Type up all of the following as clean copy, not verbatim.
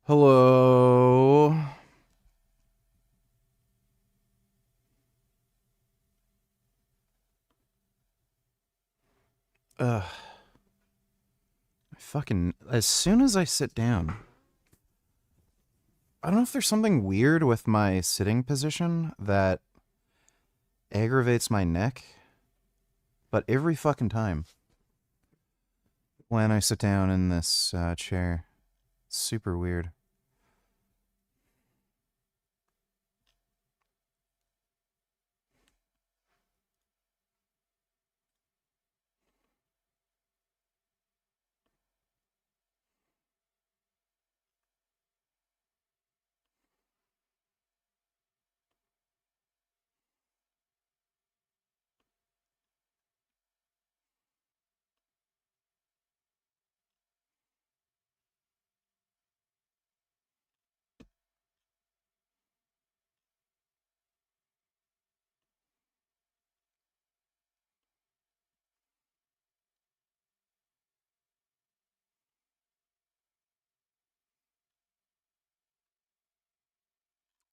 Hello. Ugh. As soon as I sit down, I don't know if there's something weird with my sitting position that aggravates my neck, but every fucking time when I sit down in this chair, it's super weird.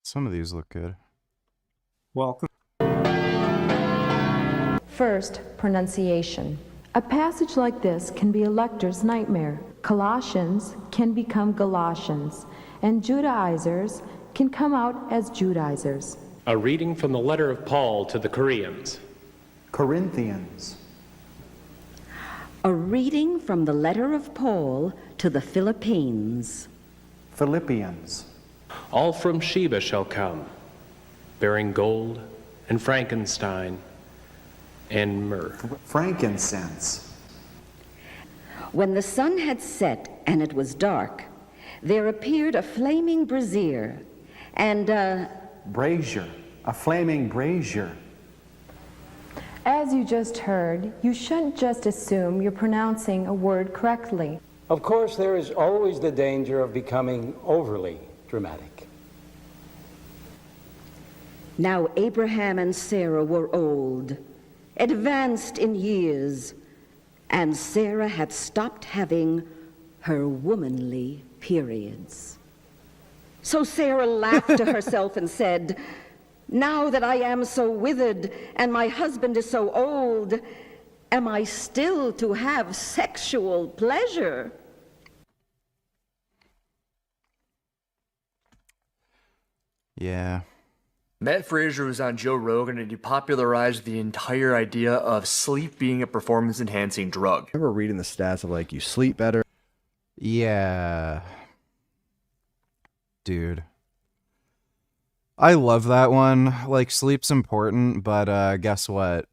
Some of these look good. Welcome. First, pronunciation. A passage like this can be a lector's nightmare. Colossians can become Galatians, and Judaizers can come out as Judaizers. A reading from the letter of Paul to the Corinthians. Corinthians. A reading from the letter of Paul to the Philippines. Philippians. All from Sheba shall come, bearing gold and frankenstein and myrrh. Frankincense. When the sun had set and it was dark, there appeared a flaming brazier and a Brazier. A flaming brazier. As you just heard, you shouldn't just assume you're pronouncing a word correctly. Of course, there is always the danger of becoming overly dramatic. Now Abraham and Sarah were old, advanced in years, and Sarah had stopped having her womanly periods. So Sarah laughed to herself and said, "Now that I am so withered and my husband is so old, am I still to have sexual pleasure?" Yeah. Matt Fraser was on Joe Rogan and he popularized the entire idea of sleep being a performance-enhancing drug. I remember reading the stats of like you sleep better. Yeah. Dude. I love that one. Like, sleep's important, but guess what?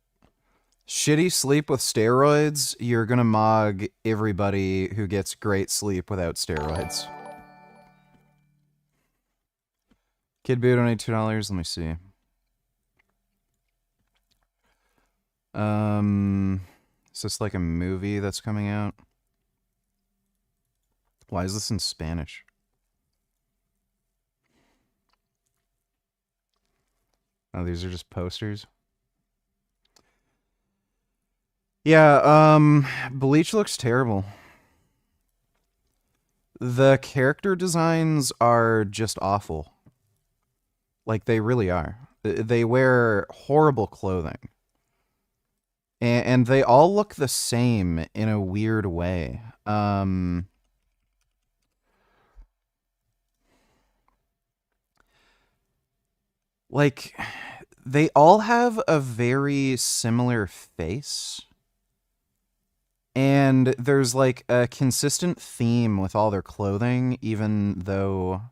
Shitty sleep with steroids, you're gonna mog everybody who gets great sleep without steroids. Kid Boo donated $2. Let me see. Is this like a movie that's coming out? Why is this in Spanish? Oh, these are just posters. Yeah, Bleach looks terrible. The character designs are just awful. Like, they really are. They wear horrible clothing. And they all look the same in a weird way. Like, they all have a very similar face. And there's like a consistent theme with all their clothing, even though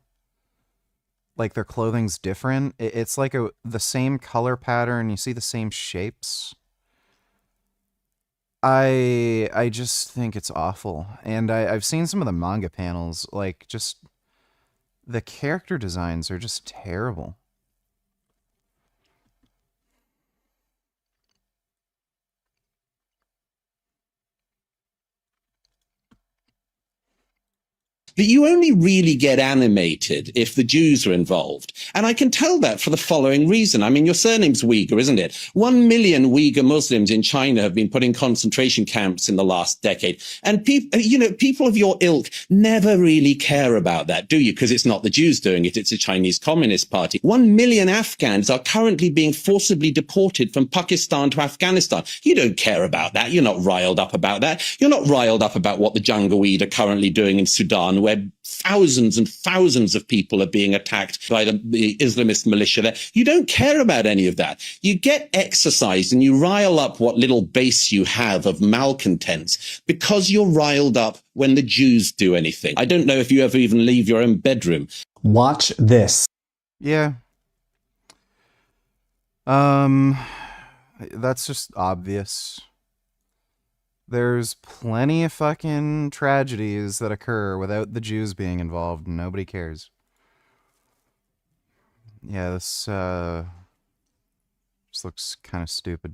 like their clothing's different. It's like the same color pattern. You see the same shapes. I just think it's awful. And I've seen some of the manga panels, like just the character designs are just terrible. But you only really get animated if the Jews are involved. And I can tell that for the following reason. I mean, your surname's Uyghur, isn't it? 1 million Uyghur Muslims in China have been put in concentration camps in the last decade. And people of your ilk never really care about that, do you? Because it's not the Jews doing it, it's the Chinese Communist Party. 1 million Afghans are currently being forcibly deported from Pakistan to Afghanistan. You don't care about that. You're not riled up about that. You're not riled up about what the Janjaweed are currently doing in Sudan, where thousands and thousands of people are being attacked by the Islamist militia there. You don't care about any of that. You get exercised and you rile up what little base you have of malcontents because you're riled up when the Jews do anything. I don't know if you ever even leave your own bedroom. Watch this. Yeah. That's just obvious. There's plenty of fucking tragedies that occur without the Jews being involved, and nobody cares. Yeah, this just looks kind of stupid.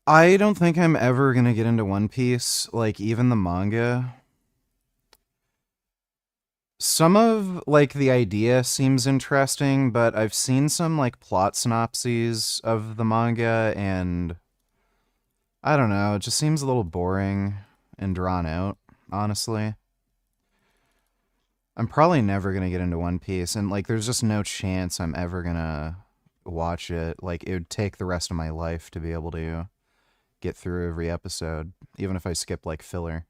I don't think I'm ever gonna get into One Piece, like, even the manga. Some of, like, the idea seems interesting, but I've seen some, like, plot synopses of the manga, and I don't know, it just seems a little boring and drawn out, honestly. I'm probably never going to get into One Piece, and, like, there's just no chance I'm ever going to watch it. Like, it would take the rest of my life to be able to get through every episode, even if I skip, like, filler.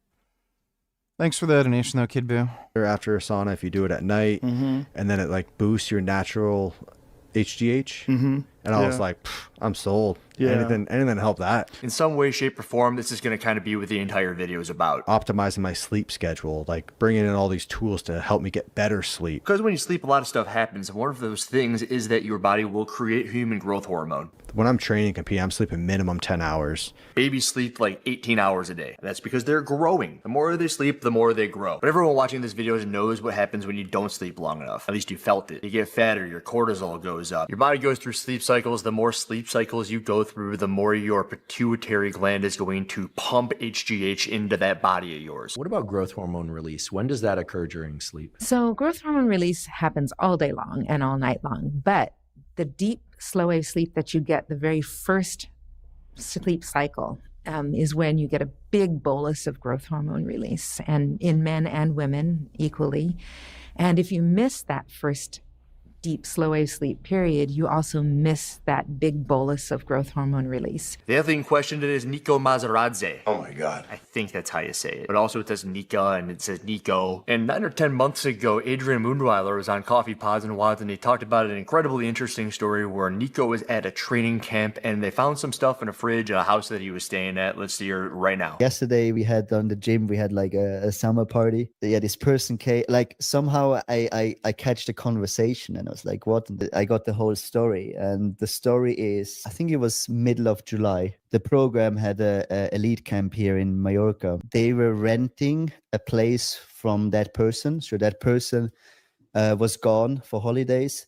Thanks for the donation, though, Kid Boo. After a sauna, if you do it at night, and then it like boosts your natural HGH. And I was like, I'm sold. Anything to help that. In some way, shape, or form, this is going to kind of be what the entire video is about. Optimizing my sleep schedule, like bringing in all these tools to help me get better sleep. Because when you sleep, a lot of stuff happens. And one of those things is that your body will create human growth hormone. When I'm training and competing, I'm sleeping minimum 10 hours. Babies sleep like 18 hours a day. That's because they're growing. The more they sleep, the more they grow. But everyone watching this video knows what happens when you don't sleep long enough. At least you felt it. You get fatter, your cortisol goes up. Your body goes through sleep cycles. The more sleep cycles you go through, the more your pituitary gland is going to pump HGH into that body of yours. What about growth hormone release? When does that occur during sleep? So growth hormone release happens all day long and all night long, but the deep, slow wave sleep that you get the very first sleep cycle is when you get a big bolus of growth hormone release, and in men and women equally. And if you miss that first deep, slow wave sleep period, you also miss that big bolus of growth hormone release. The athlete in question today is Nico Mazeradze. Oh my God. I think that's how you say it. But also it says Nika and it says Nico. And 9 or 10 months ago, Adrian Moonweiler was on Coffee Pods and Wads, and he talked about an incredibly interesting story where Nico was at a training camp and they found some stuff in a fridge at a house that he was staying at. Let's see her right now. Yesterday we had on the gym, we had like a summer party. Yeah, this person came, like somehow I catch the conversation and I was like, what? I got the whole story. And the story is, I think it was middle of July. The program had a elite camp here in Mallorca. They were renting a place from that person. So that person was gone for holidays.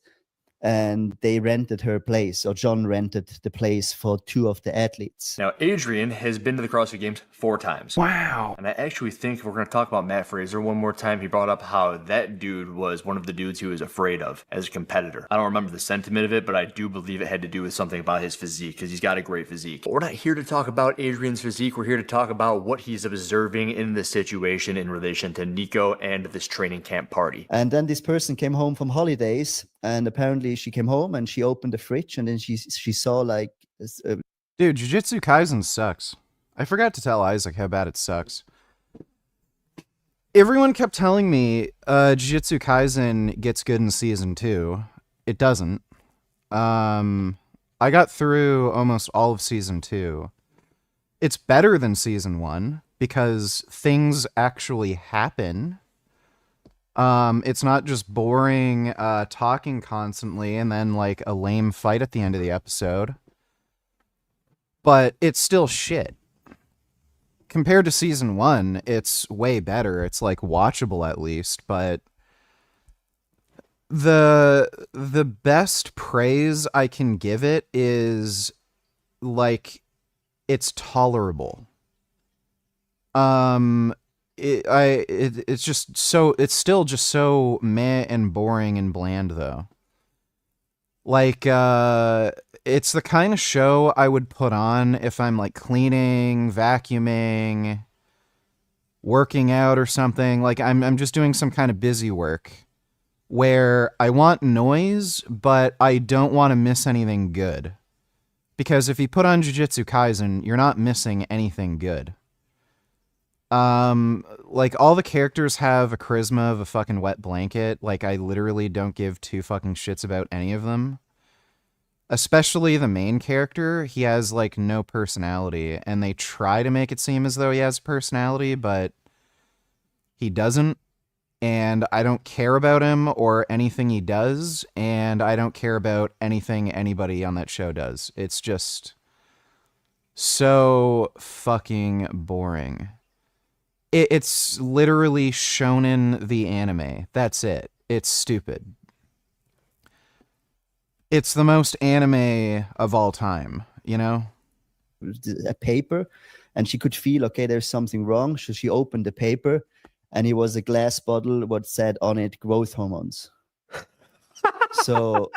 And they rented her place, or John rented the place for 2 of the athletes. Now, Adrian has been to the CrossFit Games 4 times. Wow. And I actually think if we're going to talk about Matt Fraser one more time, he brought up how that dude was one of the dudes he was afraid of as a competitor. I don't remember the sentiment of it, but I do believe it had to do with something about his physique, because he's got a great physique. But we're not here to talk about Adrian's physique. We're here to talk about what he's observing in this situation in relation to Nico and this training camp party. And then this person came home from holidays, and apparently she came home and she opened the fridge, and then she saw like... Dude, Jujutsu Kaisen sucks. I forgot to tell Isaac how bad it sucks. Everyone kept telling me Jujutsu Kaisen gets good in Season 2. It doesn't. I got through almost all of Season 2. It's better than Season 1 because things actually happen. It's not just boring talking constantly and then like a lame fight at the end of the episode. But it's still shit. Compared to season 1, it's way better. It's like watchable at least, but the best praise I can give it is like it's tolerable. It's just so, it's still just so meh and boring and bland though. Like it's the kind of show I would put on if I'm like cleaning, vacuuming, working out or something. Like I'm just doing some kind of busy work where I want noise, but I don't want to miss anything good. Because if you put on Jujutsu Kaisen, you're not missing anything good. Like all the characters have a charisma of a fucking wet blanket. Like I literally don't give two fucking shits about any of them. Especially the main character, he has like no personality, and they try to make it seem as though he has personality, but he doesn't. And I don't care about him or anything he does, and I don't care about anything anybody on that show does. It's just so fucking boring. It's literally shonen the anime. That's it. It's stupid. It's the most anime of all time, you know? A paper, and she could feel, okay, there's something wrong. So she opened the paper, and it was a glass bottle what said on it growth hormones. So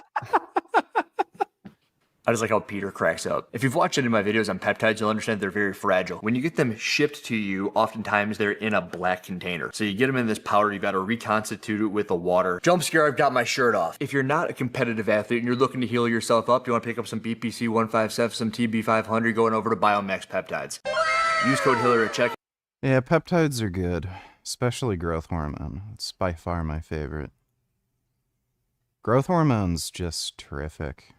I just like how Peter cracks up. If you've watched any of my videos on peptides, you'll understand they're very fragile. When you get them shipped to you, oftentimes they're in a black container. So you get them in this powder, you gotta reconstitute it with the water. Jump scare, I've got my shirt off. If you're not a competitive athlete and you're looking to heal yourself up, you wanna pick up some BPC 157, some TB500, going over to Biomax Peptides. Use code Hiller at checkout. Yeah, peptides are good. Especially growth hormone. It's by far my favorite. Growth hormone's just terrific.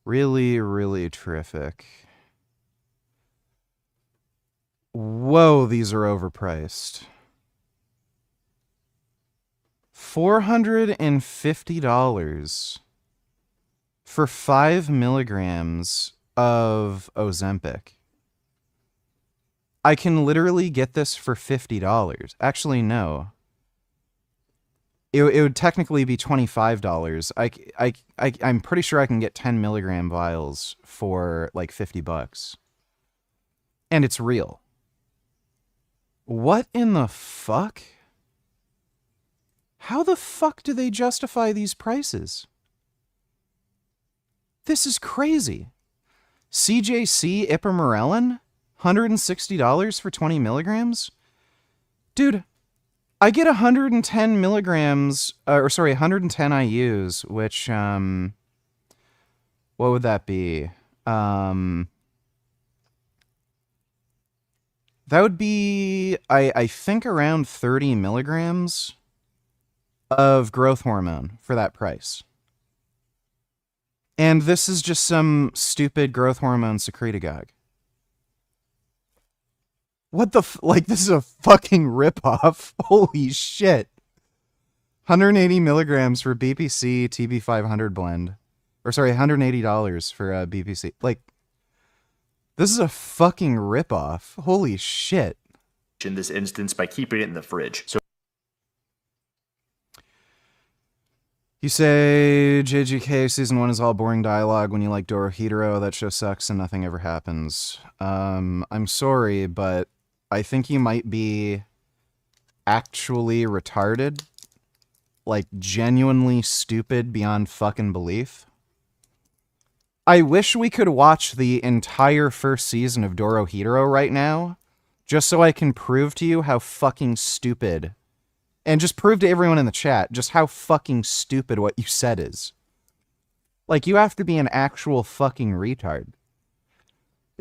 Really, really terrific. Whoa, these are overpriced. $450 for 5 milligrams of Ozempic. I can literally get this for $50. Actually, no. It would technically be $25. I'm pretty sure I can get 10 milligram vials for like $50. And it's real. What in the fuck? How the fuck do they justify these prices? This is crazy. CJC ipamorelin? $160 for 20 milligrams? Dude, I get 110 milligrams, 110 IUs, which, what would that be? That would be, I think around 30 milligrams of growth hormone for that price. And this is just some stupid growth hormone secretagogue. What the like, this is a fucking ripoff. Holy shit. 180 milligrams for BPC TB500 blend. Or sorry, $180 for BPC. Like, this is a fucking ripoff. Holy shit. In this instance, by keeping it in the fridge. So you say JGK season 1 is all boring dialogue when you like Dorohedoro. That show sucks and nothing ever happens. I'm sorry, but I think you might be actually retarded. Like, genuinely stupid beyond fucking belief. I wish we could watch the entire first season of Dorohedoro right now, just so I can prove to you how fucking stupid, and just prove to everyone in the chat just how fucking stupid what you said is. Like, you have to be an actual fucking retard.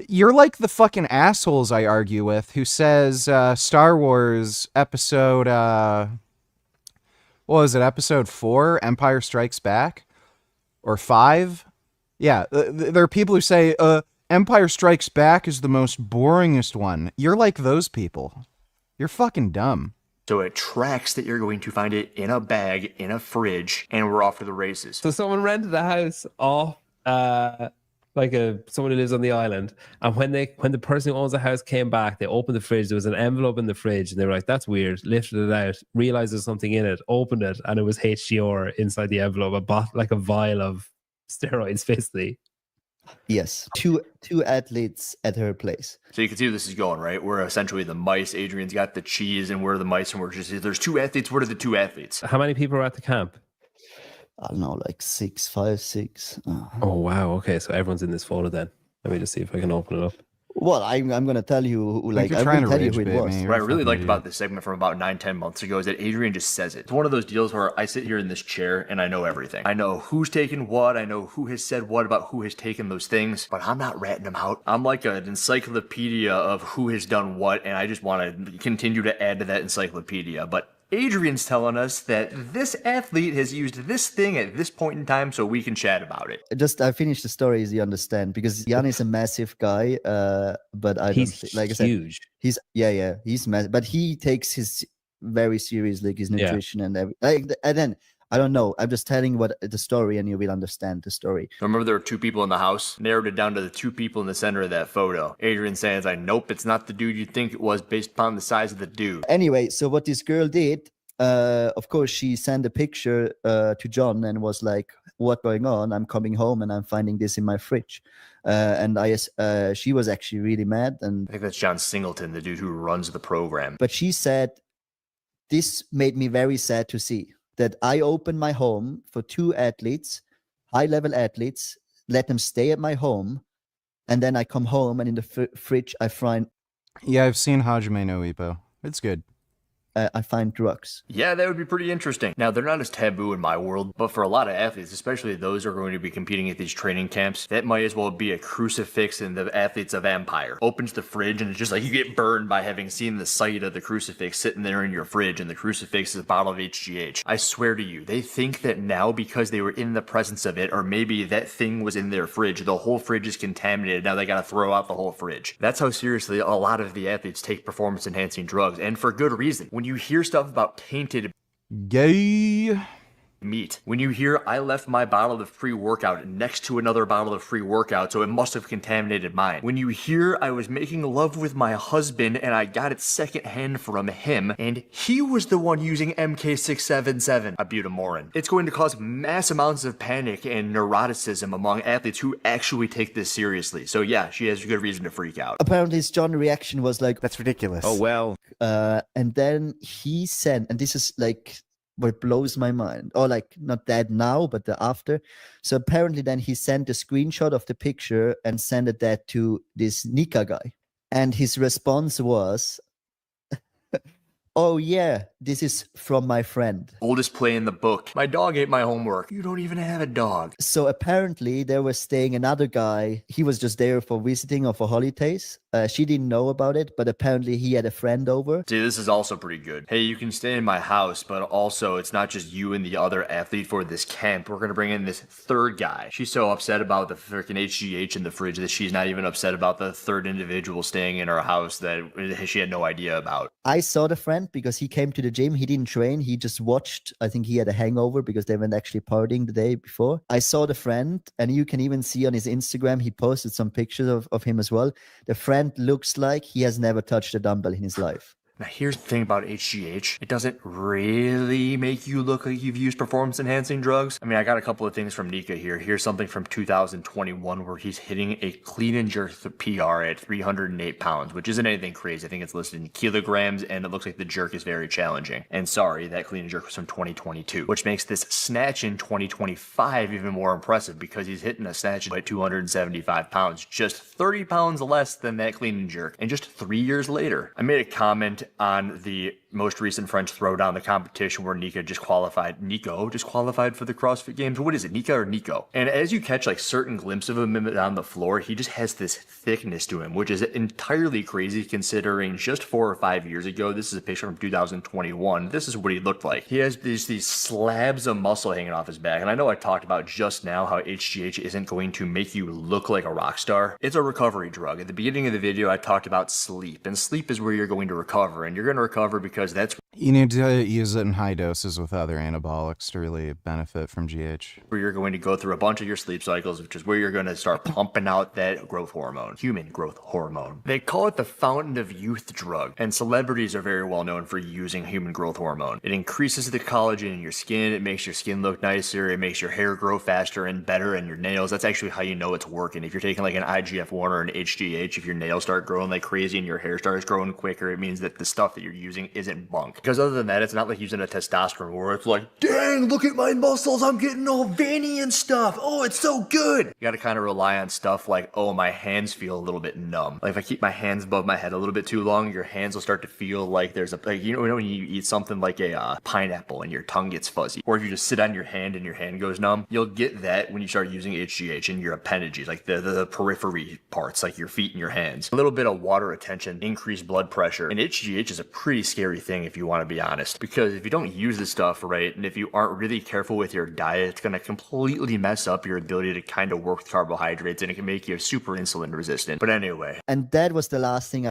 You're like the fucking assholes I argue with who says Star Wars episode, what was it, episode 4, Empire Strikes Back? Or 5? Yeah, there are people who say Empire Strikes Back is the most boringest one. You're like those people. You're fucking dumb. So it tracks that you're going to find it in a bag, in a fridge, and we're off to the races. So someone rented a house off someone who lives on the island, and when the person who owns the house came back, they opened the fridge. There was an envelope in the fridge, and they were like, "That's weird." Lifted it out, realized there's something in it, opened it, and it was HGR inside the envelope. A vial of steroids, basically. Yes, two athletes at her place. So you can see where this is going, right? We're essentially the mice. Adrian's got the cheese, and we're the mice, and we're just, there's two athletes. What are the two athletes? How many people are at the camp? I don't know, like 5, 6. Oh, wow. Okay, so everyone's in this photo then. Let me just see if I can open it up. Well, I'm gonna tell you, like, you're I trying will to tell you rage who it bait was. me. What I really liked about this segment from about 9-10 months ago is that Adrian just says it. It's one of those deals where I sit here in this chair and I know everything. I know who's taken what, I know who has said what about who has taken those things, but I'm not ratting them out. I'm like an encyclopedia of who has done what, and I just want to continue to add to that encyclopedia. But Adrian's telling us that this athlete has used this thing at this point in time, so we can chat about it. I finished the story, as you understand, because Jan is a massive guy, but like I said, huge. He's massive, but he takes his very seriously, like his nutrition and everything. And then I don't know. I'm just telling what the story, and you will understand the story. Remember, there were two people in the house. Narrowed it down to the two people in the center of that photo. Adrian saying, "Like, nope, it's not the dude you think it was, based upon the size of the dude." Anyway, so what this girl did, of course, she sent a picture to John and was like, "What's going on? I'm coming home and I'm finding this in my fridge." And she was actually really mad. And I think that's John Singleton, the dude who runs the program. But she said, "This made me very sad to see that I opened my home for two athletes, high-level athletes, let them stay at my home, and then I come home and in the fridge I find..." Yeah, I've seen Hajime no Ippo. It's good. I find drugs. Yeah, that would be pretty interesting. Now, they're not as taboo in my world, but for a lot of athletes, especially those who are going to be competing at these training camps, that might as well be a crucifix in the athletes of Empire. Opens the fridge and it's just like you get burned by having seen the sight of the crucifix sitting there in your fridge, and the crucifix is a bottle of HGH. I swear to you, they think that now because they were in the presence of it, or maybe that thing was in their fridge, the whole fridge is contaminated, now they gotta throw out the whole fridge. That's how seriously a lot of the athletes take performance-enhancing drugs, and for good reason. When you hear stuff about tainted gay meat, when you hear I left my bottle of pre-workout next to another bottle of pre-workout, so it must have contaminated mine, when you hear I was making love with my husband and I got it secondhand from him and he was the one using MK677, ibutamorin, it's going to cause mass amounts of panic and neuroticism among athletes who actually take this seriously. So yeah, she has good reason to freak out. Apparently his John's reaction was like, "That's ridiculous." Oh, well. And then he sent, and this is like what blows my mind, or like not that now, but the after. So apparently then he sent a screenshot of the picture and sent that to this Nika guy. And his response was, "Oh yeah, this is from my friend. Oldest play in the book. My dog ate my homework." You don't even have a dog. So apparently there was staying another guy. He was just there for visiting or for holidays. She didn't know about it, but apparently he had a friend over. See, this is also pretty good. Hey, you can stay in my house, but also it's not just you and the other athlete for this camp. We're going to bring in this third guy. She's so upset about the freaking HGH in the fridge that she's not even upset about the third individual staying in her house that she had no idea about. I saw the friend because he came to the gym. He didn't train. He just watched. I think he had a hangover because they went actually partying the day before. I saw the friend, and you can even see on his Instagram, he posted some pictures of him as well. The friend looks like he has never touched a dumbbell in his life. Now, here's the thing about HGH. It doesn't really make you look like you've used performance-enhancing drugs. I mean, I got a couple of things from Nika here. Here's something from 2021 where he's hitting a clean and jerk PR at 308 pounds, which isn't anything crazy. I think it's listed in kilograms, and it looks like the jerk is very challenging. And sorry, that clean and jerk was from 2022, which makes this snatch in 2025 even more impressive because he's hitting a snatch at 275 pounds, just 30 pounds less than that clean and jerk. And just 3 years later, I made a comment on the most recent French Throwdown, the competition where Nico just qualified for the CrossFit Games. What is it, Nika or Nico? And as you catch like certain glimpses of him on the floor, he just has this thickness to him, which is entirely crazy considering just 4 or 5 years ago, this is a picture from 2021, this is what he looked like. He has these slabs of muscle hanging off his back. And I know I talked about just now how HGH isn't going to make you look like a rock star. It's a recovery drug. At the beginning of the video, I talked about sleep, and sleep is where you're going to recover, and you're going to recover because because that's You need to use it in high doses with other anabolics to really benefit from GH. where you're going to go through a bunch of your sleep cycles, which is where you're going to start pumping out that growth hormone, human growth hormone. They call it the fountain of youth drug, and celebrities are very well known for using human growth hormone. It increases the collagen in your skin, it makes your skin look nicer, it makes your hair grow faster and better, and your nails. That's actually how you know it's working. If you're taking like an IGF-1 or an HGH, if your nails start growing like crazy and your hair starts growing quicker, it means that the stuff that you're using isn't bunk. Because other than that, it's not like using a testosterone where it's like, dang, look at my muscles, I'm getting all veiny and stuff. Oh, it's so good. You gotta kind of rely on stuff like, oh, my hands feel a little bit numb. Like if I keep my hands above my head a little bit too long, your hands will start to feel like there's a, like, you know when you eat something like a pineapple and your tongue gets fuzzy, or if you just sit on your hand and your hand goes numb, you'll get that when you start using HGH in your appendages, like the periphery parts, like your feet and your hands. A little bit of water retention, increased blood pressure, and HGH is a pretty scary thing if you want to be honest, because if you don't use this stuff right, and if you aren't really careful with your diet, it's going to completely mess up your ability to kind of work with carbohydrates, and it can make you super insulin resistant. But anyway. And that was the last thing I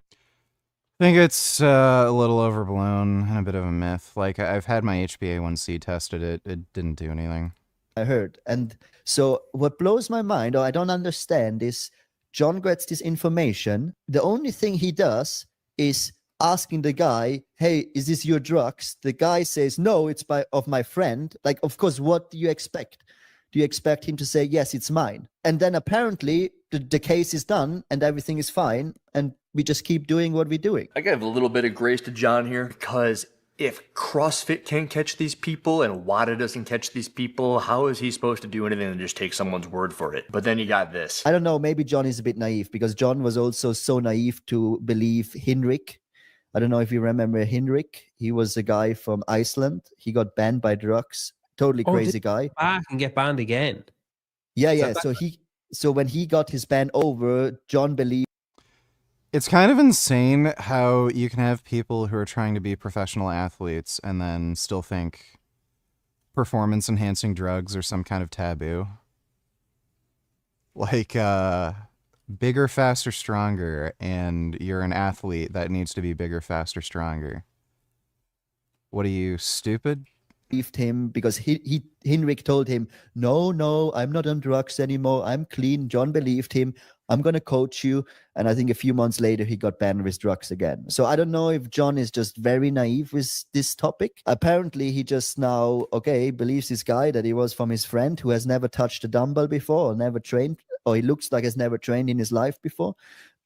think it's a little overblown and a bit of a myth. Like, I've had my HbA1c tested, it didn't do anything. I heard. And so what blows my mind, or I don't understand, is John gets this information. The only thing he does is asking the guy, hey, is this your drugs? The guy says, no, it's of my friend. Like, of course, what do you expect? Do you expect him to say, yes, it's mine? And then apparently the case is done and everything is fine. And we just keep doing what we're doing. I give a little bit of grace to John here, because if CrossFit can't catch these people and WADA doesn't catch these people, how is he supposed to do anything and just take someone's word for it? But then you got this. I don't know, maybe John is a bit naive, because John was also so naive to believe Hinrich. I don't know if you remember Hinrich. He was a guy from Iceland. He got banned by drugs. Totally crazy guy. Back and get banned again. Yeah. So when he got his ban over, John believed. It's kind of insane how you can have people who are trying to be professional athletes and then still think performance enhancing drugs are some kind of taboo. Like, bigger, faster, stronger, and you're an athlete that needs to be bigger, faster, stronger. What are you, stupid? Believed him because Hinrich told him, no, I'm not on drugs anymore. I'm clean. John believed him. I'm going to coach you. And I think a few months later, he got banned with drugs again. So I don't know if John is just very naive with this topic. Apparently, he just now, believes this guy that he was from his friend who has never touched a dumbbell before or never trained, or he looks like has never trained in his life before.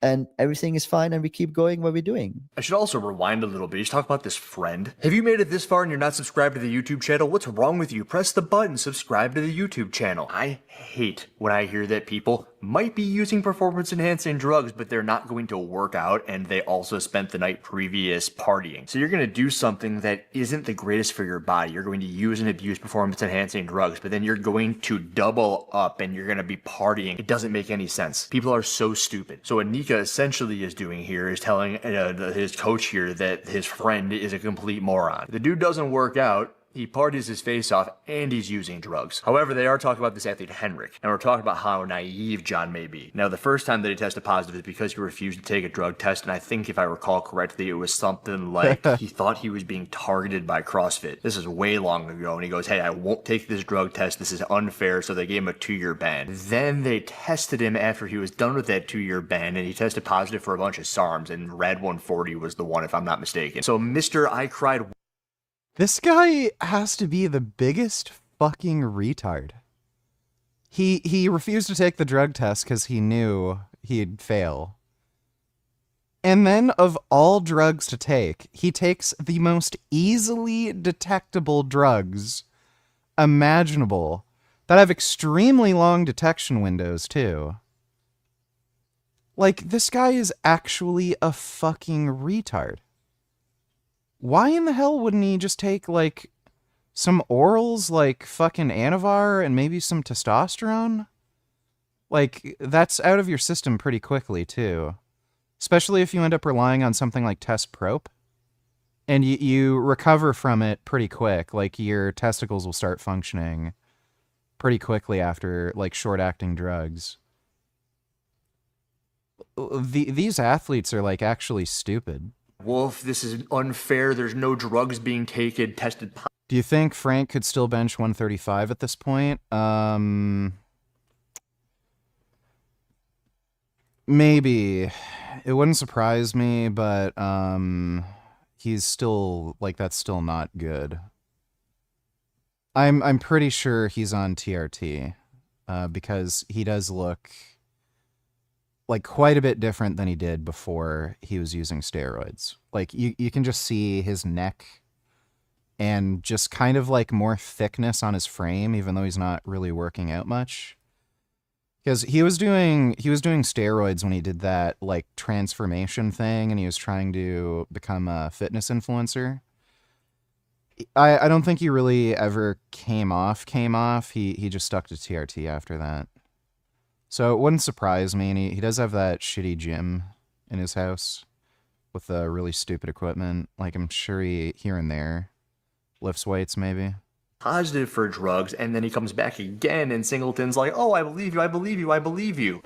And everything is fine, and we keep going what we're doing. I should also rewind a little bit. You should talk about this friend. Have you made it this far and you're not subscribed to the YouTube channel? What's wrong with you? Press the button, subscribe to the YouTube channel. I hate when I hear that people might be using performance-enhancing drugs, but they're not going to work out, and they also spent the night previous partying. So you're going to do something that isn't the greatest for your body. You're going to use and abuse performance-enhancing drugs, but then you're going to double up and you're going to be partying. It doesn't make any sense. People are so stupid. So Anika essentially is doing here is telling his coach here that his friend is a complete moron. The dude doesn't work out. He parties his face off, and he's using drugs. However, they are talking about this athlete, Henrik, and we're talking about how naive John may be. Now, the first time that he tested positive is because he refused to take a drug test, and I think, if I recall correctly, it was something like he thought he was being targeted by CrossFit. This is way long ago, and he goes, hey, I won't take this drug test. This is unfair, so they gave him a 2-year ban. Then they tested him after he was done with that 2-year ban, and he tested positive for a bunch of SARMs, and Rad 140 was the one, if I'm not mistaken. So, Mr. I Cried... This guy has to be the biggest fucking retard. He refused to take the drug test because he knew he'd fail. And then, of all drugs to take, he takes the most easily detectable drugs imaginable that have extremely long detection windows, too. Like, this guy is actually a fucking retard. Why in the hell wouldn't he just take, like, some orals, like fucking Anavar and maybe some testosterone? Like, that's out of your system pretty quickly, too. Especially if you end up relying on something like Test Prop. And you recover from it pretty quick. Like, your testicles will start functioning pretty quickly after, like, short-acting drugs. These athletes are, like, actually stupid. Wolf, this is unfair. There's no drugs being taken, tested. Do you think Frank could still bench 135 at this point? Maybe. It wouldn't surprise me, but he's still like that's still not good. I'm pretty sure he's on TRT because he does look like quite a bit different than he did before he was using steroids. Like you can just see his neck and just kind of like more thickness on his frame, even though he's not really working out much. Because he was doing steroids when he did that like transformation thing, and he was trying to become a fitness influencer. I don't think he really ever came off. He just stuck to TRT after that. So it wouldn't surprise me, and he does have that shitty gym in his house with the really stupid equipment. Like I'm sure he here and there lifts weights maybe. Positive for drugs, and then he comes back again, and Singleton's like, oh, I believe you, I believe you, I believe you.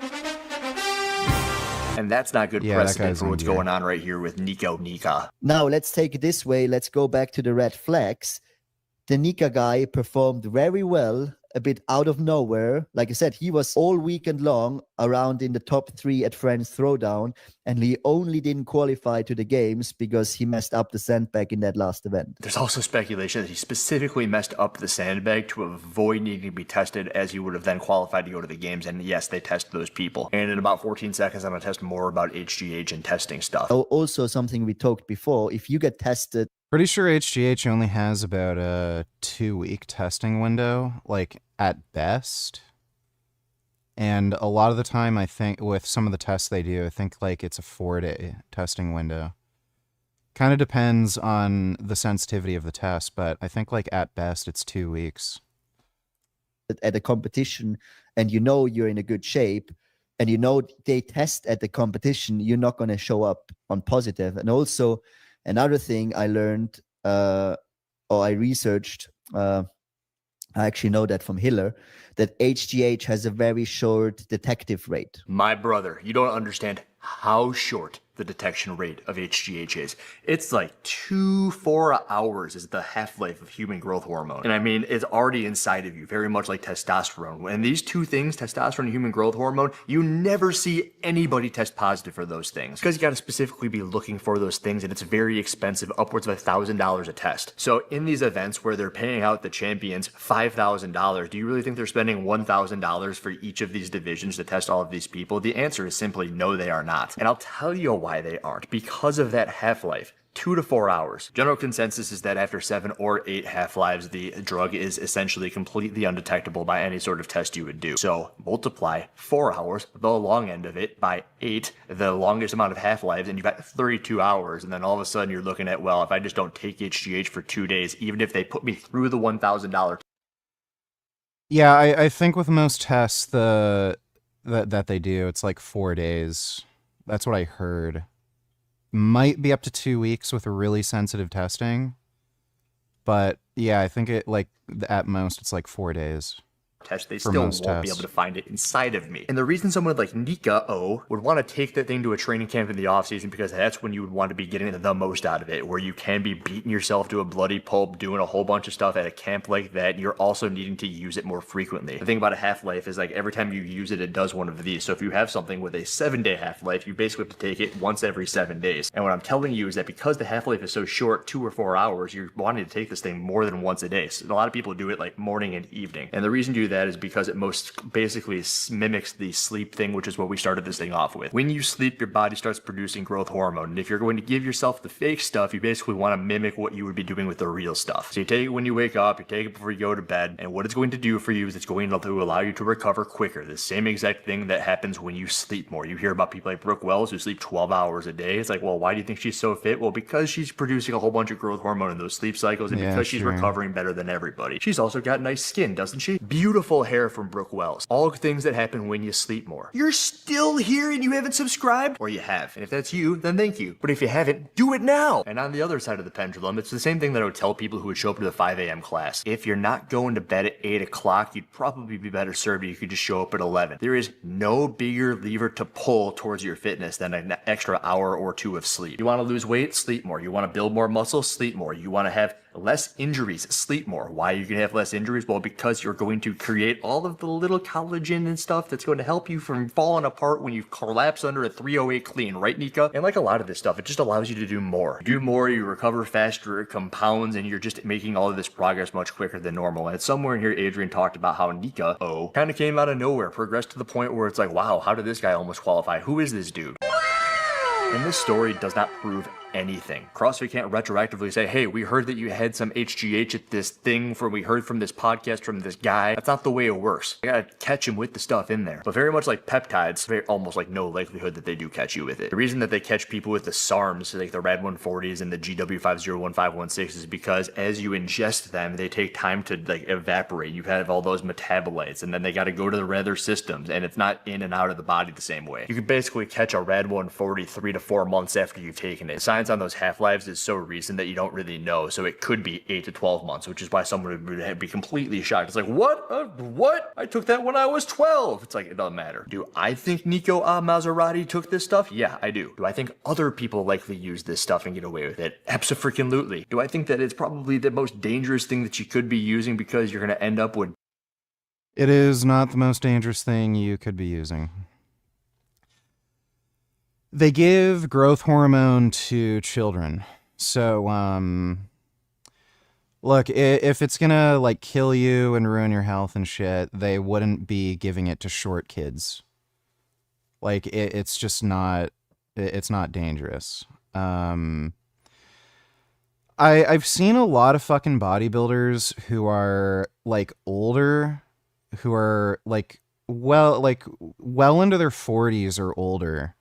And that's not good precedent for what's going on right here with Nico Nika. Now let's take it this way. Let's go back to the red flags. The Nika guy performed very well, a bit out of nowhere. Like I said, he was all weekend long around in the top 3 at Friends Throwdown, and he only didn't qualify to the games because he messed up the sandbag in that last event. There's also speculation that he specifically messed up the sandbag to avoid needing to be tested, as he would have then qualified to go to the games. And yes, they test those people. And in about 14 seconds, I'm going to test more about HGH and testing stuff. Also, something we talked before, if you get tested, pretty sure HGH only has about a 2-week testing window, like at best. And a lot of the time, I think with some of the tests they do, I think like it's a 4-day testing window. Kind of depends on the sensitivity of the test, but I think like at best it's 2 weeks. At a competition, and you know you're in a good shape, and you know they test at the competition, you're not going to show up on positive. And also, another thing I learned, or I researched, I actually know that from Hiller, that HGH has a very short detective rate. My brother, you don't understand how short the detection rate of HGH is. It's like 2-4 hours is the half-life of human growth hormone. And I mean, it's already inside of you, very much like testosterone. And these two things, testosterone and human growth hormone, you never see anybody test positive for those things. Because you got to specifically be looking for those things, and it's very expensive, upwards of $1,000 a test. So in these events where they're paying out the champions $5,000, do you really think they're spending $1,000 for each of these divisions to test all of these people? The answer is simply no, they are not. And I'll tell you why they aren't. Because of that half-life. 2 to 4 hours. General consensus is that after 7 or 8 half-lives, the drug is essentially completely undetectable by any sort of test you would do. So multiply 4 hours, the long end of it, by 8, the longest amount of half-lives, and you've got 32 hours. And then all of a sudden you're looking at, well, if I just don't take HGH for 2 days, even if they put me through the $1,000. Yeah, I think with most tests that they do, it's like 4 days. That's what I heard. Might be up to 2 weeks with really sensitive testing. But yeah, I think it like at most it's like 4 days. Test, they still won't be able to find it inside of me. And the reason someone like Nika would want to take that thing to a training camp in the off season, because that's when you would want to be getting the most out of it, where you can be beating yourself to a bloody pulp, doing a whole bunch of stuff at a camp like that. You're also needing to use it more frequently. The thing about a half-life is like every time you use it, it does one of these. So if you have something with a 7-day half-life, you basically have to take it once every 7 days. And what I'm telling you is that because the half-life is so short, 2 or 4 hours, you're wanting to take this thing more than once a day. So a lot of people do it like morning and evening. And the reason to do that is because it most basically mimics the sleep thing, which is what we started this thing off with. When you sleep, your body starts producing growth hormone. And if you're going to give yourself the fake stuff, you basically want to mimic what you would be doing with the real stuff. So you take it when you wake up, you take it before you go to bed, and what it's going to do for you is it's going to allow you to recover quicker. The same exact thing that happens when you sleep more. You hear about people like Brooke Wells who sleep 12 hours a day. It's like, well, why do you think she's so fit? Well, because she's producing a whole bunch of growth hormone in those sleep cycles, and because she's recovering better than everybody. She's also got nice skin, doesn't she? Beautiful beautiful hair from Brooke Wells. All things that happen when you sleep more. You're still here and you haven't subscribed? Or you have. And if that's you, then thank you. But if you haven't, do it now. And on the other side of the pendulum, it's the same thing that I would tell people who would show up to the 5 a.m. class. If you're not going to bed at 8 o'clock, you'd probably be better served if you could just show up at 11. There is no bigger lever to pull towards your fitness than an extra hour or two of sleep. You want to lose weight? Sleep more. You want to build more muscle? Sleep more. You want to have less injuries? Sleep more. Why are you going to have less injuries? Well, because you're going to create all of the little collagen and stuff that's going to help you from falling apart when you collapse under a 308 clean, right, Nika? And like a lot of this stuff, it just allows you to do more. Do more, you recover faster, it compounds, and you're just making all of this progress much quicker than normal. And somewhere in here, Adrian talked about how Nika, kind of came out of nowhere, progressed to the point where it's like, wow, how did this guy almost qualify? Who is this dude? And this story does not prove anything. CrossFit can't retroactively say, hey, we heard that you had some HGH at this thing we heard from this podcast from this guy. That's not the way it works. You gotta catch him with the stuff in there. But very much like peptides, almost like no likelihood that they do catch you with it. The reason that they catch people with the SARMs, like the RAD 140s and the GW501516, is because as you ingest them, they take time to like evaporate. You have all those metabolites, and then they gotta go to the other systems, and it's not in and out of the body the same way. You can basically catch a RAD 140 3 to 4 months after you've taken it. Science on those half-lives is so recent that you don't really know, so it could be 8 to 12 months, which is why someone would be completely shocked. It's like, what? What? I took that when I was 12. It's like, it doesn't matter. Do I think Nico Maserati took this stuff? Yeah, I do. Do I think other people likely use this stuff and get away with it? Abso-freaking-lutely. Do I think that it's probably the most dangerous thing that you could be using because you're going to end up with... It is not the most dangerous thing you could be using. They give growth hormone to children. So, look, if it's gonna, like, kill you and ruin your health and shit, they wouldn't be giving it to short kids. Like, it's just not, it's not dangerous. I've seen a lot of fucking bodybuilders who are, like, older, who are, like, well into their 40s or older.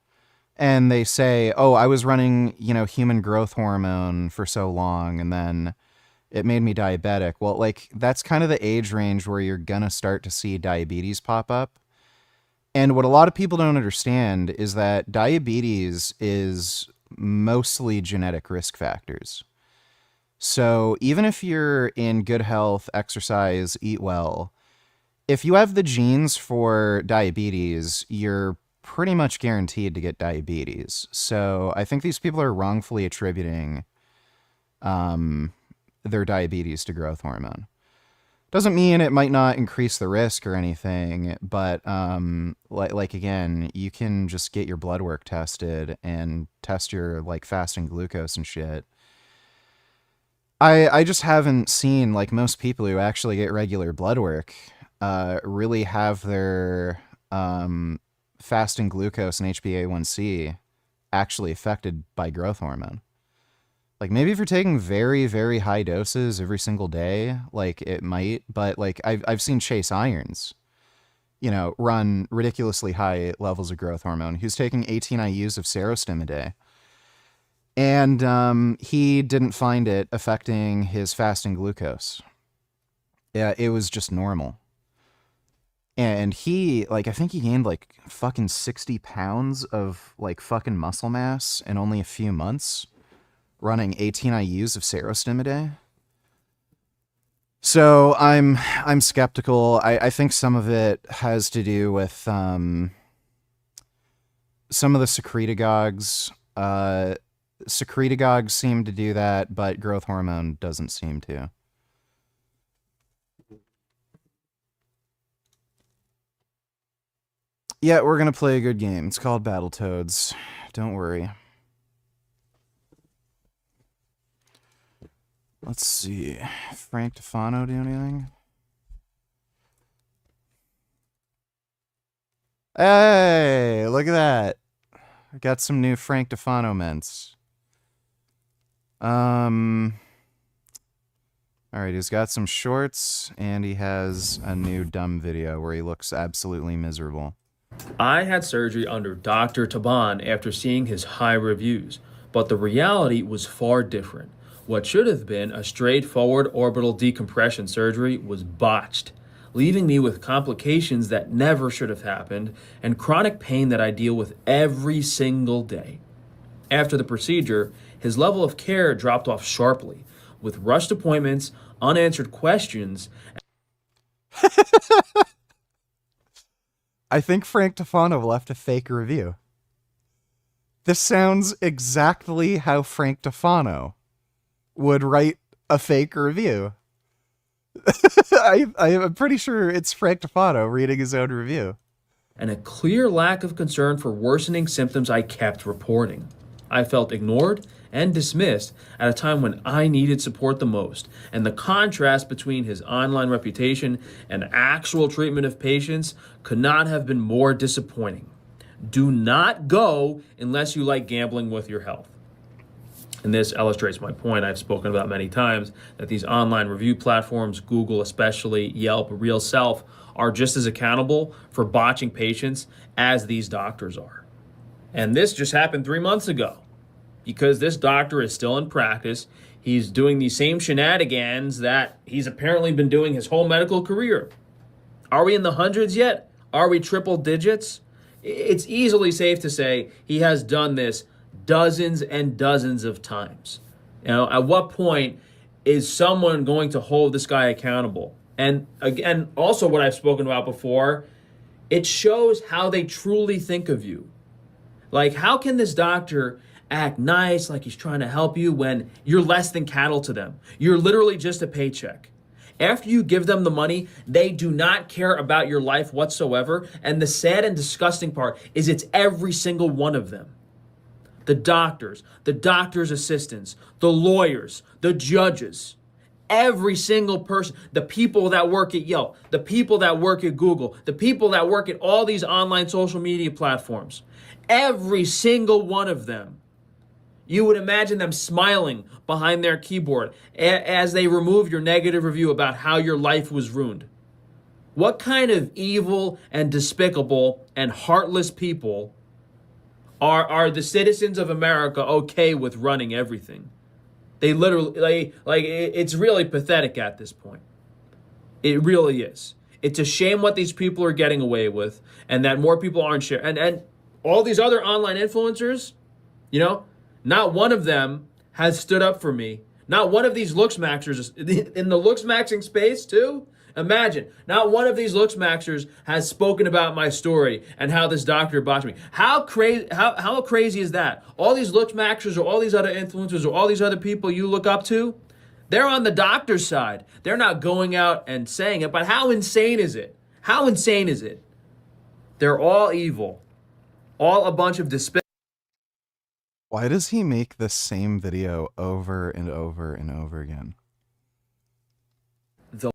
And they say, oh, I was running, human growth hormone for so long, and then it made me diabetic. Well, like, that's kind of the age range where you're gonna start to see diabetes pop up. And what a lot of people don't understand is that diabetes is mostly genetic risk factors. So even if you're in good health, exercise, eat well, if you have the genes for diabetes, you're pretty much guaranteed to get diabetes. So I think these people are wrongfully attributing their diabetes to growth hormone. Doesn't mean it might not increase the risk or anything, but like again, you can just get your blood work tested and test your like fasting glucose and shit. I just haven't seen, like, most people who actually get regular blood work really have their fasting glucose and HbA1c actually affected by growth hormone. Like, maybe if you're taking very, very high doses every single day, like, it might, but like I've seen Chase Irons, run ridiculously high levels of growth hormone. He was taking 18 IUs of Serostim a day. And he didn't find it affecting his fasting glucose. Yeah, it was just normal. And he, like, I think he gained, like, fucking 60 pounds of, like, fucking muscle mass in only a few months, running 18 IUs of Serostim a day. So I'm skeptical. I think some of it has to do with some of the secretagogues. Secretagogues seem to do that, but growth hormone doesn't seem to. Yeah, we're going to play a good game. It's called Battletoads. Don't worry. Let's see. Frank Tufano do anything? Hey, look at that. I got some new Frank Tufano mints. Alright, he's got some shorts, and he has a new dumb video where he looks absolutely miserable. I had surgery under Dr. Taban after seeing his high reviews, but the reality was far different. What should have been a straightforward orbital decompression surgery was botched. leaving me with complications that never should have happened and chronic pain that I deal with every single day. After the procedure, his level of care dropped off sharply, with rushed appointments, unanswered questions. I think Frank Tufano left a fake review. This sounds exactly how Frank Tufano would write a fake review. I'm pretty sure it's Frank Tufano reading his own review. And a clear lack of concern for worsening symptoms I kept reporting. I felt ignored and dismissed at a time when I needed support the most, and the contrast between his online reputation and actual treatment of patients could not have been more disappointing. Do not go unless you like gambling with your health. And this illustrates my point I've spoken about many times, that these online review platforms, Google especially, Yelp, Real Self, are just as accountable for botching patients as these doctors are. And this just happened 3 months ago. Because this doctor is still in practice, he's doing these same shenanigans that he's apparently been doing his whole medical career. Are we in the hundreds yet? Are we triple digits? It's easily safe to say he has done this dozens and dozens of times. You know, at what point is someone going to hold this guy accountable? And again, also what I've spoken about before, it shows how they truly think of you. Like, how can this doctor act nice, like he's trying to help you, when you're less than cattle to them? You're literally just a paycheck. After you give them the money, they do not care about your life whatsoever. And the sad and disgusting part is it's every single one of them. The doctors' assistants, the lawyers, the judges, every single person, the people that work at Yelp, the people that work at Google, the people that work at all these online social media platforms, every single one of them. You would imagine them smiling behind their keyboard as they remove your negative review about how your life was ruined. What kind of evil and despicable and heartless people are the citizens of America okay with running everything? They literally, it's really pathetic at this point. It really is. It's a shame what these people are getting away with, and that more people aren't sharing. And all these other online influencers, you know, not one of them has stood up for me. Not one of these looks maxers in the looks maxing space too. Imagine, not one of these looks maxers has spoken about my story and how this doctor botched me. How crazy is that? All these looks maxers or all these other influencers or all these other people you look up to, they're on the doctor's side. They're not going out and saying it, but how insane is it? How insane is it? They're all evil. All a bunch of despair. Why does he make the same video over and over and over again?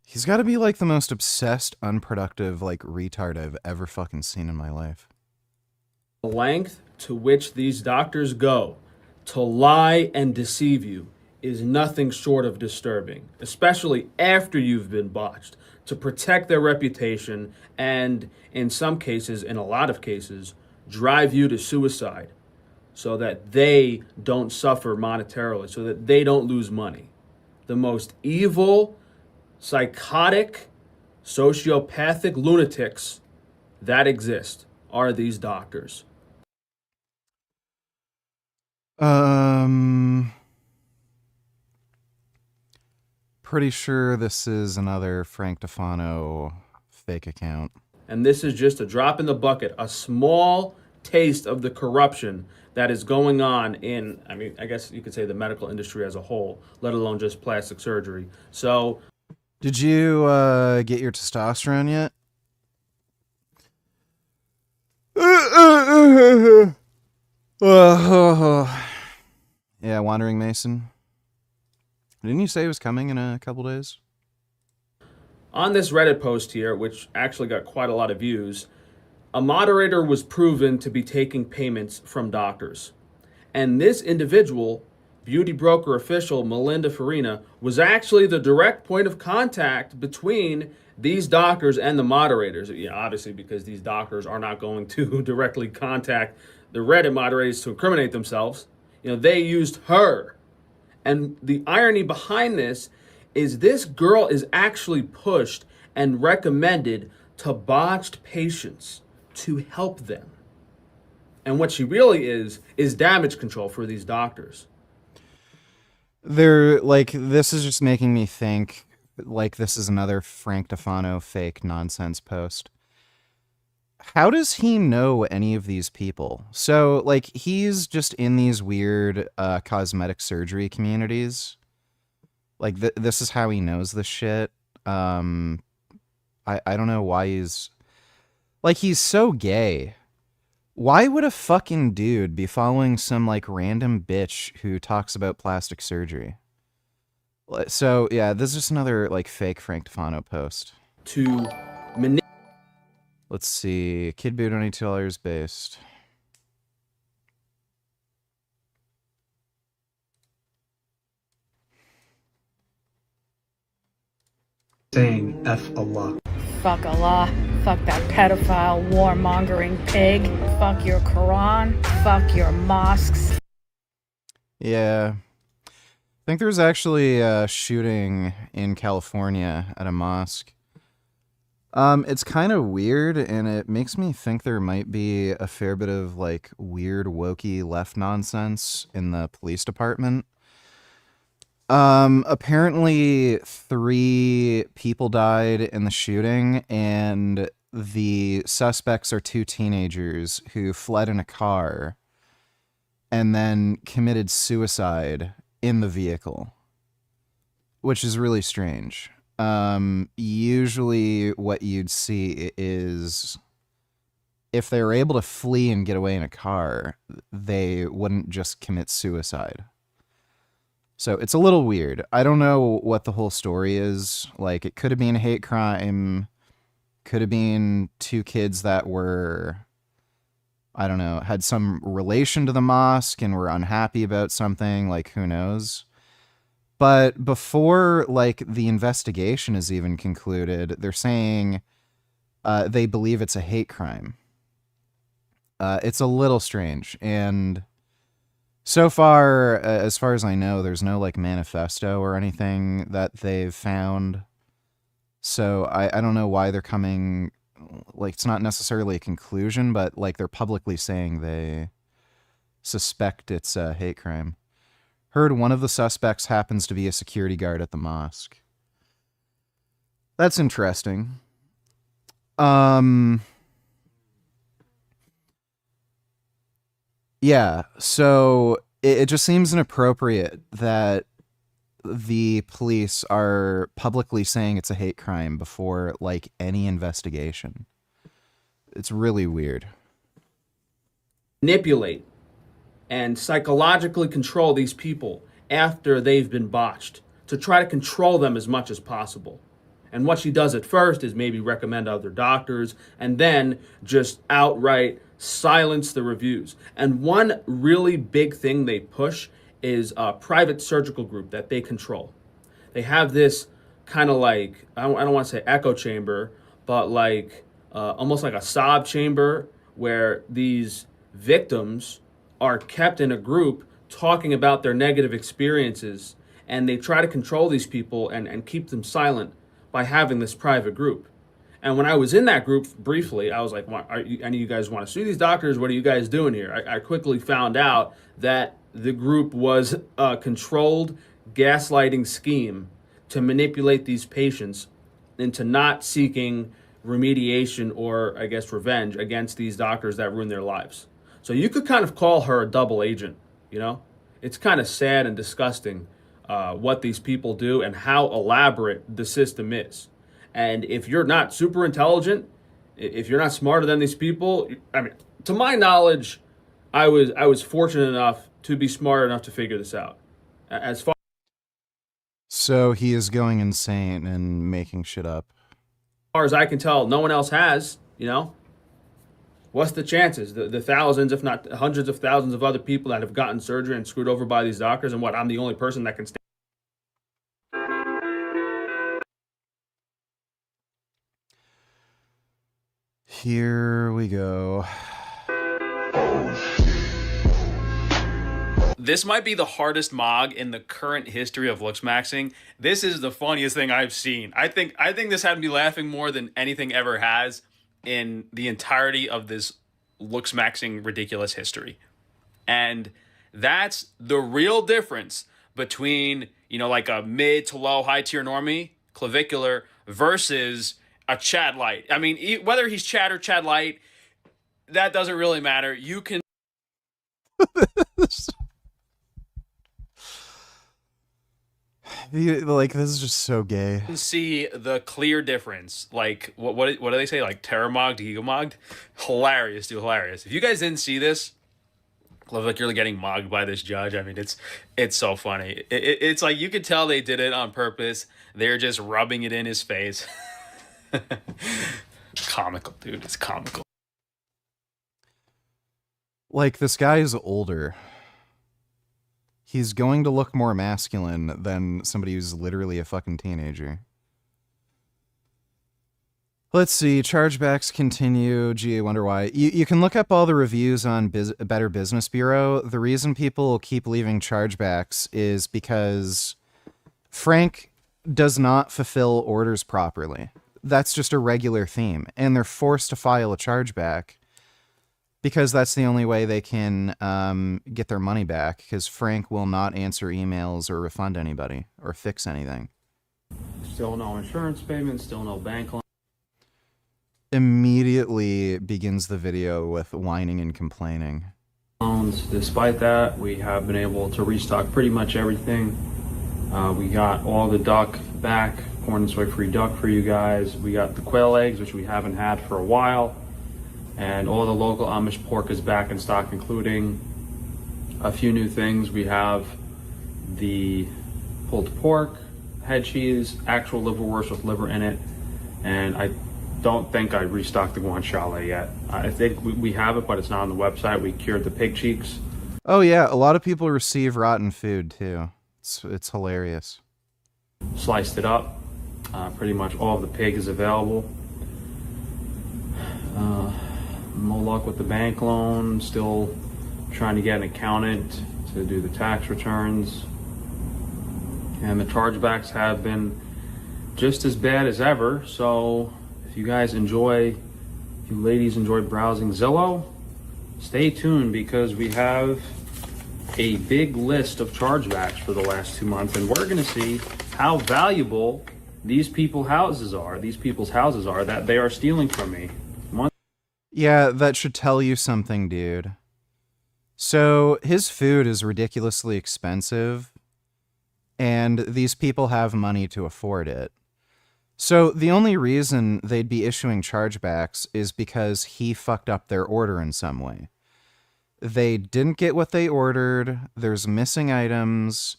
He's got to be like the most obsessed, unproductive, like retard I've ever fucking seen in my life. The length to which these doctors go to lie and deceive you is nothing short of disturbing, especially after you've been botched, to protect their reputation and, in some cases, in a lot of cases, drive you to suicide so that they don't suffer monetarily, so that they don't lose money. The most evil, psychotic, sociopathic lunatics that exist are these doctors. Pretty sure this is another Frank Tufano fake account. And this is just a drop in the bucket, a small taste of the corruption that is going on in, I mean, I guess you could say the medical industry as a whole, let alone just plastic surgery. So, did you get your testosterone yet? Yeah, Wandering Mason. Didn't you say it was coming in a couple days? On this Reddit post here, which actually got quite a lot of views, a moderator was proven to be taking payments from doctors. And this individual, beauty broker official Melinda Farina, was actually the direct point of contact between these doctors and the moderators. You know, obviously, because these doctors are not going to directly contact the Reddit moderators to incriminate themselves. You know, they used her. And the irony behind this is girl is actually pushed and recommended to botched patients to help them. And what she really is damage control for these doctors. They're like, this is just making me think like this is another Frank Tufano fake nonsense post. How does he know any of these people? So like he's just in these weird cosmetic surgery communities. Like this is how he knows this shit. I don't know why he's like, he's so gay. Why would a fucking dude be following some like random bitch who talks about plastic surgery? So yeah, this is just another like fake Frank Tufano post. To Let's see, Kid Boot on $2 based. Saying F Allah. Fuck Allah. Fuck that pedophile, warmongering pig. Fuck your Quran. Fuck your mosques. Yeah. I think there was actually a shooting in California at a mosque. It's kind of weird, and it makes me think there might be a fair bit of like weird wokey left nonsense in the police department. Apparently 3 people died in the shooting, and the suspects are 2 teenagers who fled in a car and then committed suicide in the vehicle, which is really strange. Usually what you'd see is if they were able to flee and get away in a car, they wouldn't just commit suicide. So it's a little weird. I don't know what the whole story is. Like, it could have been a hate crime. Could have been 2 kids that were, I don't know, had some relation to the mosque and were unhappy about something. Like, who knows? But before, like, the investigation is even concluded, they're saying they believe it's a hate crime. It's a little strange. And so far, as far as I know, there's no, like, manifesto or anything that they've found. So I don't know why they're coming, like, it's not necessarily a conclusion, but, like, they're publicly saying they suspect it's a hate crime. Heard one of the suspects happens to be a security guard at the mosque. That's interesting. Yeah, so it just seems inappropriate that the police are publicly saying it's a hate crime before, like, any investigation. It's really weird. Manipulate and psychologically control these people after they've been botched, to try to control them as much as possible. And what she does at first is maybe recommend other doctors, and then just outright silence the reviews. And one really big thing they push is a private surgical group that they control. They have this kind of like, I don't want to say echo chamber, but like almost like a sob chamber where these victims are kept in a group talking about their negative experiences, and they try to control these people and keep them silent by having this private group. And when I was in that group briefly, I was like, any of you guys want to sue these doctors? What are you guys doing here? I quickly found out that the group was a controlled gaslighting scheme to manipulate these patients into not seeking remediation or, I guess, revenge against these doctors that ruined their lives. So you could kind of call her a double agent, you know? It's kind of sad and disgusting what these people do and how elaborate the system is. And if you're not super intelligent, if you're not smarter than these people, I mean, to my knowledge, I was fortunate enough to be smart enough to figure this out. As So he is going insane and making shit up. far as I can tell, no one else has, you know? What's the chances? The thousands, if not hundreds of thousands of other people that have gotten surgery and screwed over by these doctors, and what, I'm the only person that can stand. Here we go. This might be the hardest mog in the current history of looks maxing. This is the funniest thing I've seen. I think this had me laughing more than anything ever has in the entirety of this looks maxing ridiculous history. And that's the real difference between, like a mid to low high tier normie, Clavicular, versus a Chad Light. I mean, whether he's Chad or Chad Light, that doesn't really matter. You can Like, this is just so gay. see the clear difference. Like, what do they say? Like, terramogged, gigamogged? Hilarious, dude, hilarious. If you guys didn't see this, Clavicular getting mogged by this judge, I mean, it's so funny. It's like, you could tell they did it on purpose. They're just rubbing it in his face. Comical, dude. It's comical. Like, this guy is older. He's going to look more masculine than somebody who's literally a fucking teenager. Let's see. Chargebacks continue. Gee, I wonder why. You can look up all the reviews on Better Business Bureau. The reason people keep leaving chargebacks is because Frank does not fulfill orders properly. That's just a regular theme. And they're forced to file a chargeback because that's the only way they can get their money back, because Frank will not answer emails or refund anybody or fix anything. Still no insurance payments, still no bank Immediately begins the video with whining and complaining. loans. Despite that, we have been able to restock pretty much everything. We got all the duck back, corn and soy-free duck for you guys. We got the quail eggs, which we haven't had for a while. And all the local Amish pork is back in stock, including a few new things. We have the pulled pork, head cheese, actual liverwurst with liver in it. And I don't think I restocked the guanciale yet. I think we have it, but it's not on the website. We cured the pig cheeks. Oh yeah, a lot of people receive rotten food too. It's hilarious. Sliced it up. Pretty much all of the pig is available. No luck with the bank loan. Still trying to get an accountant to do the tax returns. And the chargebacks have been just as bad as ever. So if you guys if you ladies enjoy browsing Zillow, stay tuned, because we have a big list of chargebacks for the last 2 months, and we're going to see how valuable these people's houses are that they are stealing from me. Yeah, that should tell you something, dude. So his food is ridiculously expensive, and these people have money to afford it. So the only reason they'd be issuing chargebacks is because he fucked up their order in some way. They didn't get what they ordered, there's missing items,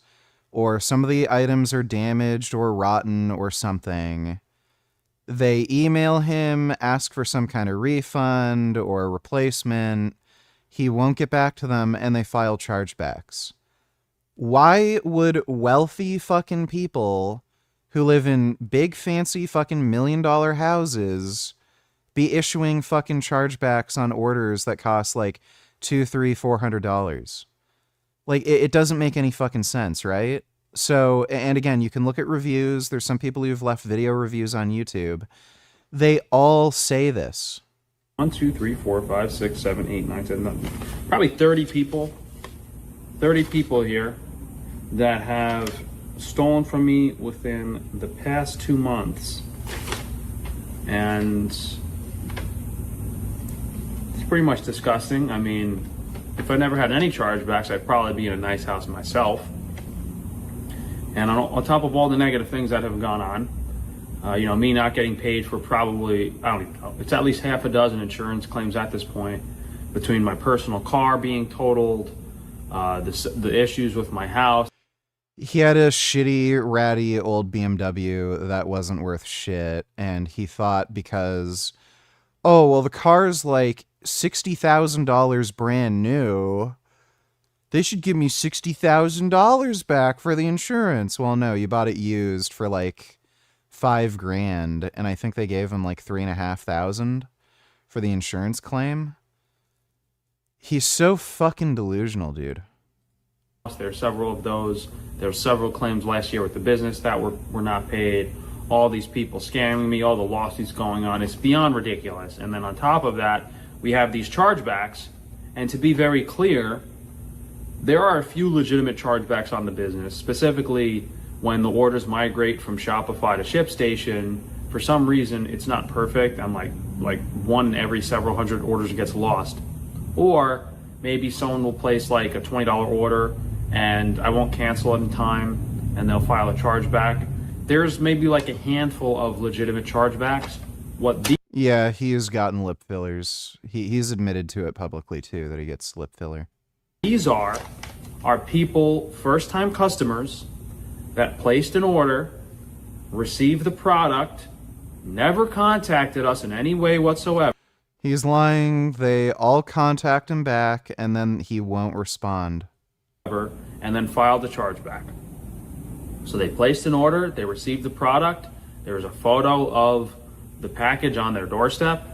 or some of the items are damaged or rotten or something. They email him, ask for some kind of refund or replacement. He won't get back to them, and they file chargebacks. Why would wealthy fucking people who live in big fancy fucking $1 million houses be issuing fucking chargebacks on orders that cost like $200, $300, $400? Like, it doesn't make any fucking sense, right? So, and again, you can look at reviews. There's some people who've left video reviews on YouTube. They all say this. 1, 2, 3, 4, 5, 6, 7, 8, 9, 10, probably 30 people. 30 people here that have stolen from me within the past 2 months. And it's pretty much disgusting. I mean, if I never had any chargebacks, I'd probably be in a nice house myself. And on top of all the negative things that have gone on, me not getting paid for probably, I don't even know, it's at least half a dozen insurance claims at this point, between my personal car being totaled, the issues with my house. He had a shitty, ratty old BMW that wasn't worth shit, and he thought because, oh, well, the car's like $60,000 brand new, they should give me $60,000 back for the insurance. Well, no, you bought it used for like $5,000, and I think they gave him like $3,500 for the insurance claim. He's so fucking delusional, dude. There are several of those. There were several claims last year with the business that were not paid. All these people scamming me, all the lawsuits going on. It's beyond ridiculous. And then on top of that, we have these chargebacks. And to be very clear, there are a few legitimate chargebacks on the business, specifically when the orders migrate from Shopify to ShipStation. For some reason, it's not perfect, and like one in every several hundred orders gets lost. Or maybe someone will place like a $20 order and I won't cancel it in time, and they'll file a chargeback. There's maybe like a handful of legitimate chargebacks. Yeah, he has gotten lip fillers. He's admitted to it publicly too, that he gets lip filler. These are people, first-time customers that placed an order, received the product, never contacted us in any way whatsoever. He's lying. They all contact him back, and then he won't respond. And then filed a chargeback. So they placed an order, they received the product, there was a photo of the package on their doorstep,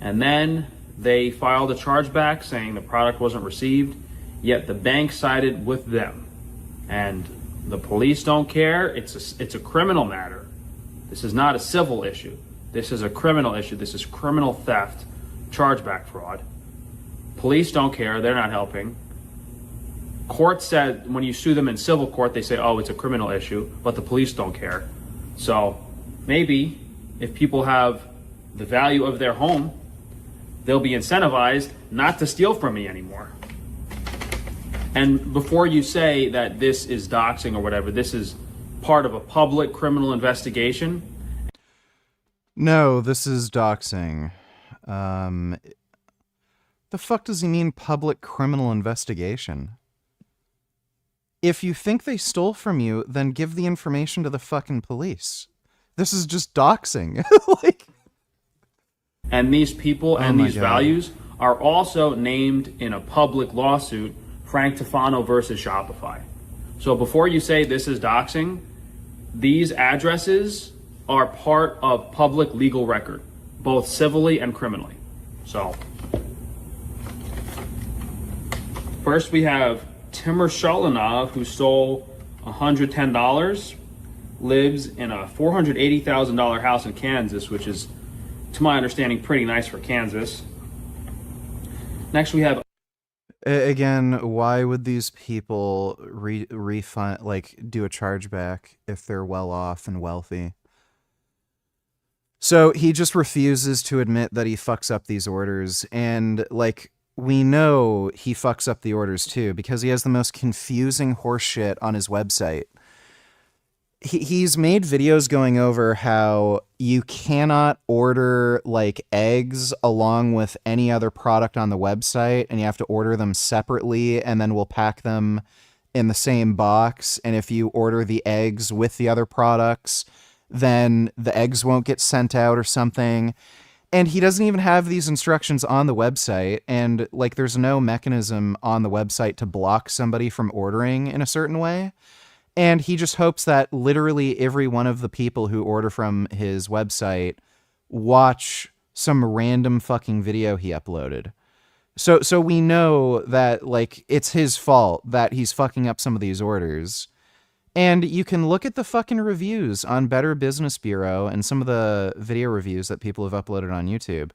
and then they filed a chargeback saying the product wasn't received, yet the bank sided with them. And the police don't care. It's a criminal matter. This is not a civil issue. This is a criminal issue. This is criminal theft, chargeback fraud. Police don't care. They're not helping. Court said when you sue them in civil court, they say, oh, it's a criminal issue, but the police don't care. So maybe if people have the value of their home, they'll be incentivized not to steal from me anymore. And before you say that this is doxing or whatever, this is part of a public criminal investigation. No, this is doxing. The fuck does he mean public criminal investigation? If you think they stole from you, then give the information to the fucking police. This is just doxing. And these people and these values are also named in a public lawsuit, Frank Tufano versus Shopify. So before you say this is doxing, these addresses are part of public legal record, both civilly and criminally. So first we have Timur Shalinov, who stole $110, lives in a $480,000 house in Kansas, which is, to my understanding, pretty nice for Kansas. Next we have... Again, why would these people refund, like, do a chargeback if they're well off and wealthy? So he just refuses to admit that he fucks up these orders, and, like, we know he fucks up the orders too, because he has the most confusing horseshit on his website. He's made videos going over how you cannot order like eggs along with any other product on the website, and you have to order them separately, and then we'll pack them in the same box. And if you order the eggs with the other products, then the eggs won't get sent out or something. And he doesn't even have these instructions on the website, and like there's no mechanism on the website to block somebody from ordering in a certain way. And he just hopes that literally every one of the people who order from his website watch some random fucking video he uploaded. So we know that like it's his fault that he's fucking up some of these orders. And you can look at the fucking reviews on Better Business Bureau and some of the video reviews that people have uploaded on YouTube.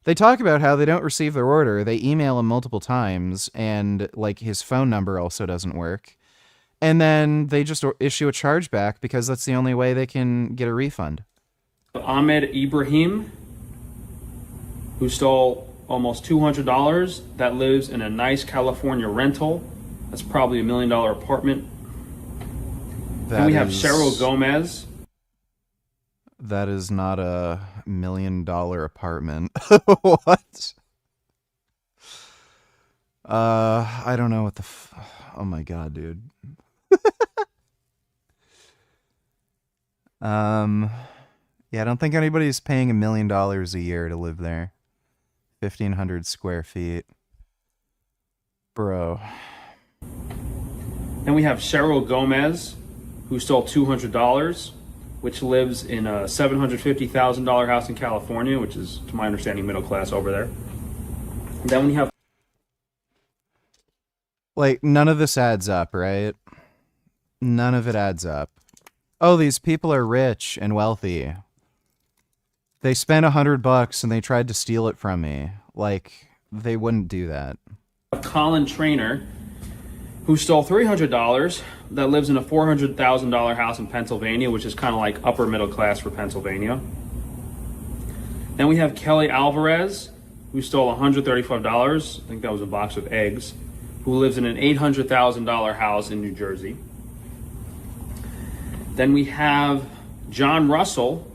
They talk about how they don't receive their order. They email him multiple times, and like his phone number also doesn't work. And then they just issue a chargeback because that's the only way they can get a refund. Ahmed Ibrahim, who stole almost $200, that lives in a nice California rental. That's probably $1 million apartment. And we have Cheryl Gomez. That is not a $1 million apartment. What? I don't know what the oh my god, dude. Yeah, I don't think anybody's paying $1 million a year to live there. 1,500 square feet. Bro. Then we have Cheryl Gomez, who stole $200, which lives in a $750,000 house in California, which is, to my understanding, middle class over there. Then we have... Like, none of this adds up, right? None of it adds up. Oh, these people are rich and wealthy. They spent $100 and they tried to steal it from me. Like, they wouldn't do that. Colin Trainer, who stole $300, that lives in a $400,000 house in Pennsylvania, which is kind of like upper middle class for Pennsylvania. Then we have Kelly Alvarez, who stole $135, I think that was a box of eggs, who lives in an $800,000 house in New Jersey. Then we have John Russell,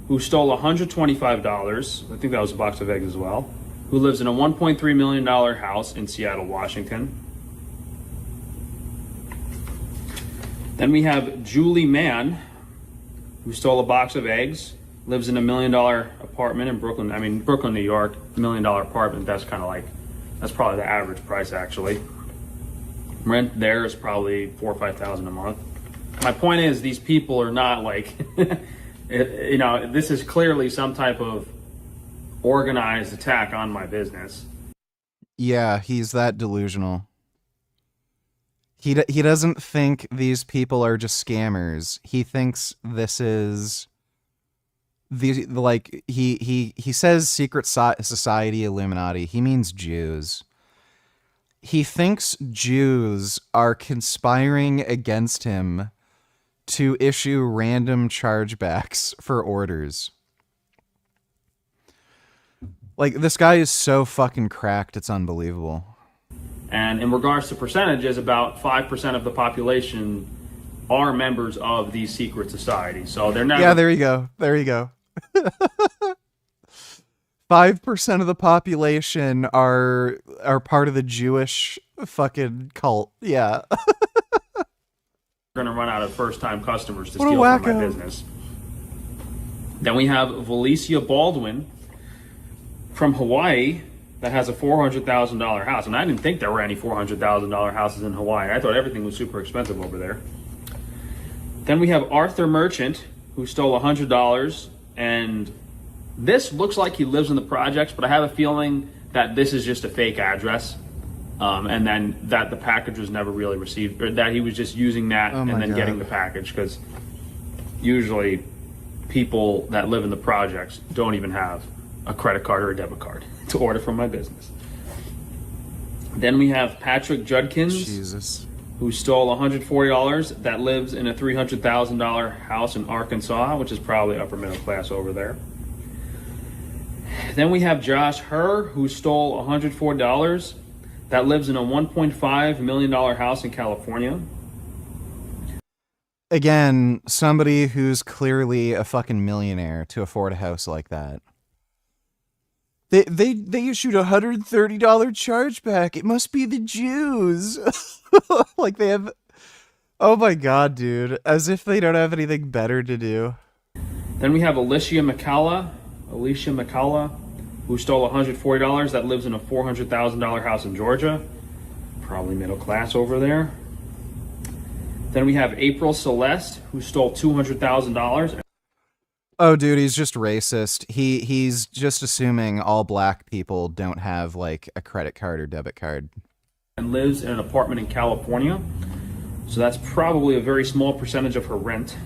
who stole $125, I think that was a box of eggs as well, who lives in a $1.3 million house in Seattle, Washington. Then we have Julie Mann, who stole a box of eggs, lives in a $1 million apartment in Brooklyn, New York. $1 million apartment, that's probably the average price actually. Rent there is probably $4,000 or $5,000 a month. My point is, these people are not like, this is clearly some type of organized attack on my business. Yeah, he's that delusional. He doesn't think these people are just scammers. He thinks this is he says secret society Illuminati. He means Jews. He thinks Jews are conspiring against him to issue random chargebacks for orders. Like, this guy is so fucking cracked, it's unbelievable. And in regards to percentages, about 5% of the population are members of these secret societies. So they're not. Yeah, there you go. 5% of the population are part of the Jewish fucking cult. Yeah. Going to run out of first-time customers to What a steal from my wacko. business. Then we have Valencia Baldwin from Hawaii that has a $400,000 house. And I didn't think there were any $400,000 houses in Hawaii. I thought everything was super expensive over there. Then we have Arthur Merchant, who stole $100. And this looks like he lives in the projects, but I have a feeling that this is just a fake address. And then that the package was never really received, or that he was just using that and then getting the package, because usually people that live in the projects don't even have a credit card or a debit card to order from my business. Then we have Patrick Judkins, who stole $140, that lives in a $300,000 house in Arkansas, which is probably upper middle class over there. Then we have Josh Herr, who stole $104, that lives in a $1.5 million house in California. Again, somebody who's clearly a fucking millionaire to afford a house like that. They issued a $130 chargeback. It must be the Jews. Like, they have... Oh my god, dude. As if they don't have anything better to do. Then we have Alicia McCalla, who stole $140, that lives in a $400,000 house in Georgia. Probably middle class over there. Then we have April Celeste, who stole $200,000. Oh, dude, he's just racist. He's just assuming all black people don't have, like, a credit card or debit card. And lives in an apartment in California. So that's probably a very small percentage of her rent.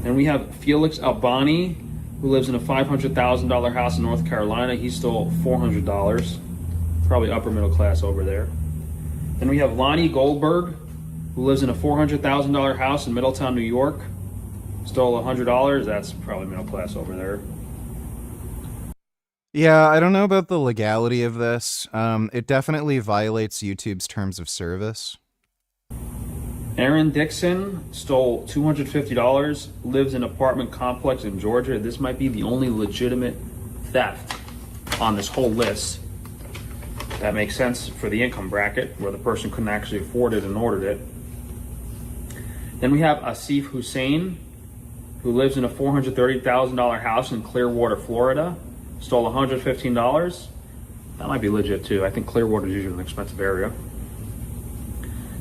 Then we have Felix Albani, who lives in a $500,000 house in North Carolina. He stole $400. Probably upper middle class over there. Then we have Lonnie Goldberg, who lives in a $400,000 house in Middletown, New York. Stole $100. That's probably middle class over there. Yeah, I don't know about the legality of this. It definitely violates YouTube's terms of service. Aaron Dixon stole $250, lives in an apartment complex in Georgia. This might be the only legitimate theft on this whole list. That makes sense for the income bracket, where the person couldn't actually afford it and ordered it. Then we have Asif Hussein, who lives in a $430,000 house in Clearwater, Florida. Stole $115. That might be legit too. I think Clearwater is usually an expensive area.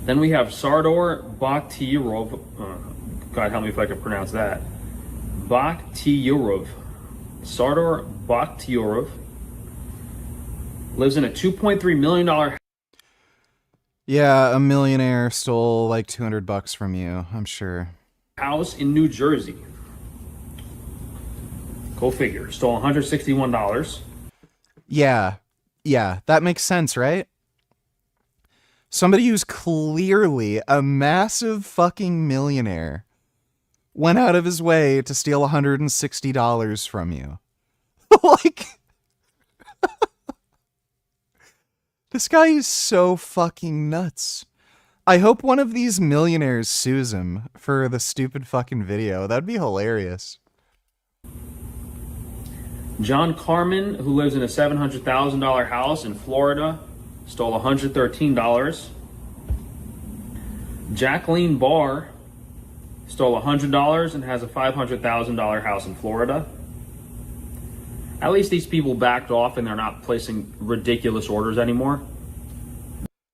Then we have Sardor Bakhtiyarov. God help me if I can pronounce that. Bakhtiyarov. Sardor Bakhtiyarov lives in a $2.3 million Yeah, a millionaire stole like $200 from you, I'm sure. house in New Jersey. Go figure. Stole $161. Yeah, that makes sense, right? Somebody who's clearly a massive fucking millionaire went out of his way to steal $160 from you. Like, this guy is so fucking nuts. I hope one of these millionaires sues him for the stupid fucking video. That'd be hilarious. John Carmen, who lives in a $700,000 house in Florida, stole $113. Jacqueline Barr stole $100 and has a $500,000 house in Florida. At least these people backed off and they're not placing ridiculous orders anymore.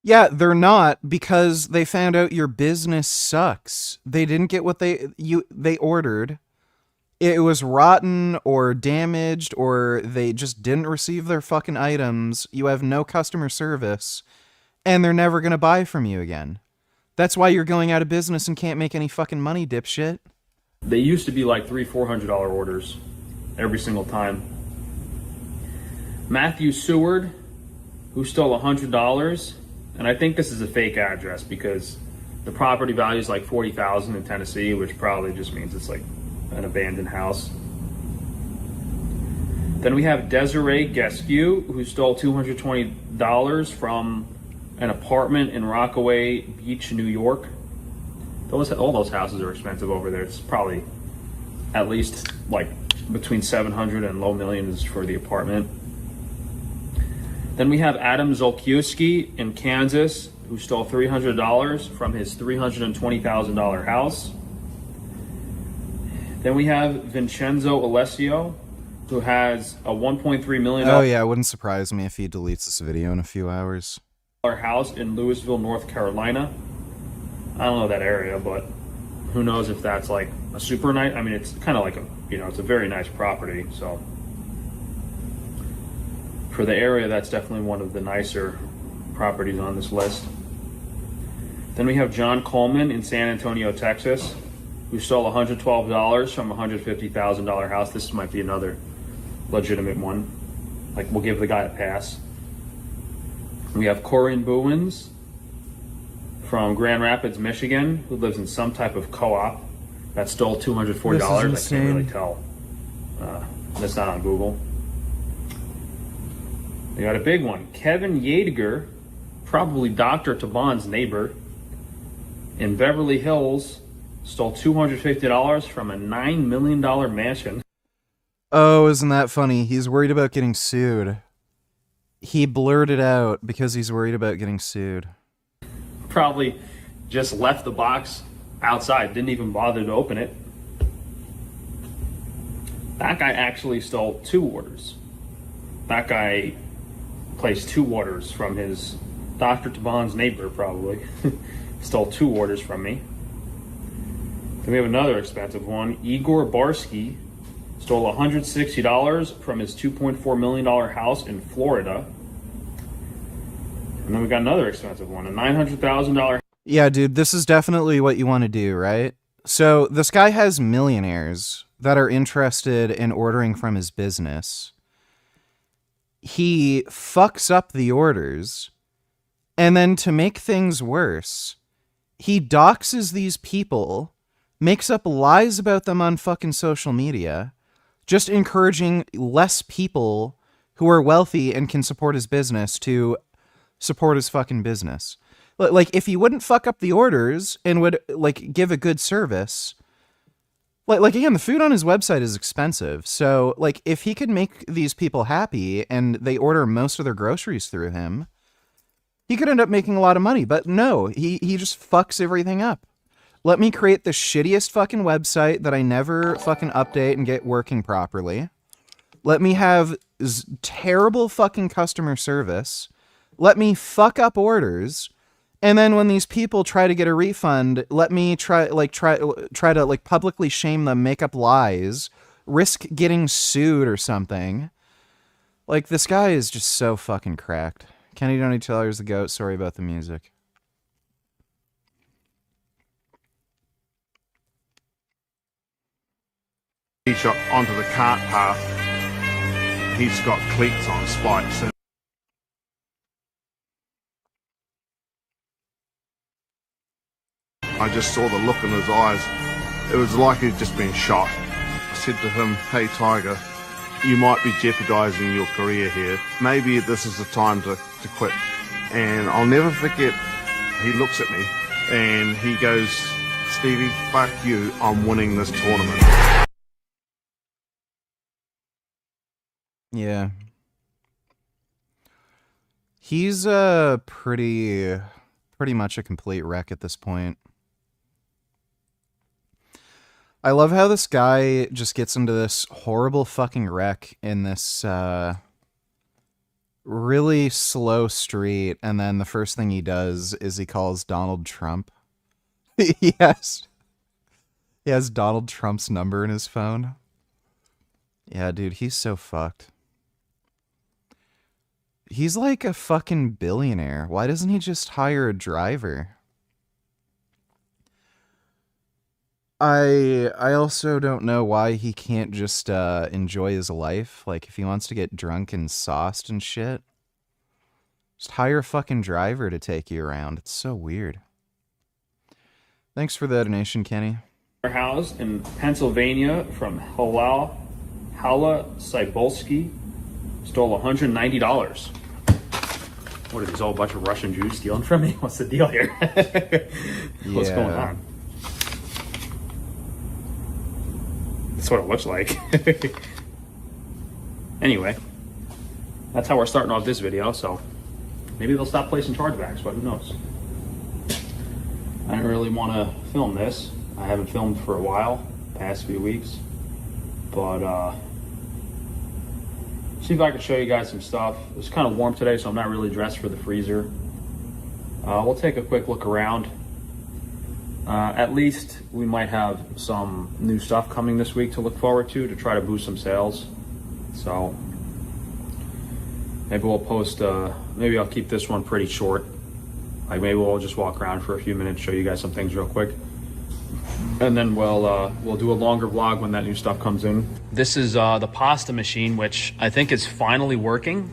Yeah, they're not, because they found out your business sucks. They didn't get what they ordered. It was rotten or damaged, or they just didn't receive their fucking items. You have no customer service, and they're never going to buy from you again. That's why you're going out of business and can't make any fucking money, dipshit. They used to be like $300-400 orders every single time. Matthew Seward, who stole $100, and I think this is a fake address because the property value is like $40,000 in Tennessee, which probably just means it's like an abandoned house. Then we have Desiree Gasquet, who stole $220 from an apartment in Rockaway Beach, New York. All those houses are expensive over there. It's probably at least like between $700 and low millions for the apartment. Then we have Adam Zolkiewski in Kansas, who stole $300 from his $320,000 house. Then we have Vincenzo Alessio, who has a $1.3 million. Oh yeah, it wouldn't surprise me if he deletes this video in a few hours. House in Louisville, North Carolina. I don't know that area, but who knows if that's like a super nice. I mean, it's kind of like it's a very nice property. So for the area, that's definitely one of the nicer properties on this list. Then we have John Coleman in San Antonio, Texas, who stole $112 from a $150,000 house. This might be another legitimate one. Like, we'll give the guy a pass. We have Corinne Bowens from Grand Rapids, Michigan, who lives in some type of co-op that stole $240. I can't really tell. That's not on Google. We got a big one. Kevin Yadiger, probably Dr. Taban's neighbor, in Beverly Hills, stole $250 from a $9 million mansion. Oh, isn't that funny? He's worried about getting sued. He blurted out because he's worried about getting sued. Probably just left the box outside, didn't even bother to open it. That guy actually stole 2 orders. That guy placed 2 orders from his Dr. Taban's neighbor, probably. Stole 2 orders from me. Then we have another expensive one. Igor Barsky stole $160 from his $2.4 million house in Florida. And then we got another expensive one, a $900,000. Yeah, dude, this is definitely what you want to do, right? So this guy has millionaires that are interested in ordering from his business. He fucks up the orders, and then to make things worse, he doxes these people, makes up lies about them on fucking social media, just encouraging less people who are wealthy and can support his business to support his fucking business. Like, if he wouldn't fuck up the orders and would, like, give a good service, like again, the food on his website is expensive. So, like, if he could make these people happy and they order most of their groceries through him, he could end up making a lot of money. But no, he just fucks everything up. Let me create the shittiest fucking website that I never fucking update and get working properly. Let me have terrible fucking customer service. Let me fuck up orders. And then when these people try to get a refund, let me try to publicly shame them, make up lies, risk getting sued or something. Like, this guy is just so fucking cracked. Kenny Donny Taylor's the goat. Sorry about the music. He shot onto the cart path. He's got cleats on spikes. And I just saw the look in his eyes. It was like he'd just been shot. I said to him, "Hey Tiger, you might be jeopardizing your career here. Maybe this is the time to quit." And I'll never forget, he looks at me and he goes, "Stevie, fuck you, I'm winning this tournament." Yeah. He's pretty much a complete wreck at this point. I love how this guy just gets into this horrible fucking wreck in this really slow street, and then the first thing he does is he calls Donald Trump. He has Donald Trump's number in his phone. Yeah, dude, he's so fucked. He's like a fucking billionaire. Why doesn't he just hire a driver? I also don't know why he can't just enjoy his life. Like, if he wants to get drunk and sauced and shit, just hire a fucking driver to take you around. It's so weird. Thanks for the donation, Kenny. House in Pennsylvania from Hala Cybulski stole $190. What are these, all a bunch of Russian Jews stealing from me? What's the deal here? What's going on? That's what it looks like. Anyway, that's how we're starting off this video, so maybe they'll stop placing chargebacks, but who knows? I didn't really want to film this. I haven't filmed for a while, past few weeks, but see if I can show you guys some stuff. It's kind of warm today, so I'm not really dressed for the freezer. We'll take a quick look around. At least we might have some new stuff coming this week to look forward to try to boost some sales. So maybe we'll post, maybe I'll keep this one pretty short. Like, maybe we'll just walk around for a few minutes, show you guys some things real quick. And then we'll do a longer vlog when that new stuff comes in. This is the pasta machine, which I think is finally working.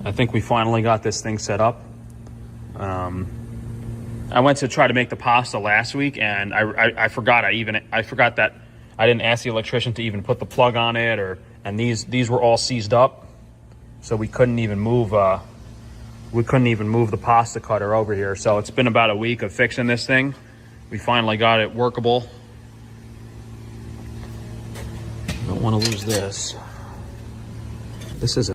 I think we finally got this thing set up. I went to try to make the pasta last week, and I forgot that I didn't ask the electrician to even put the plug on it, and these were all seized up, so we couldn't even move the pasta cutter over here. So it's been about a week of fixing this thing. We finally got it workable. Don't want to lose this. This is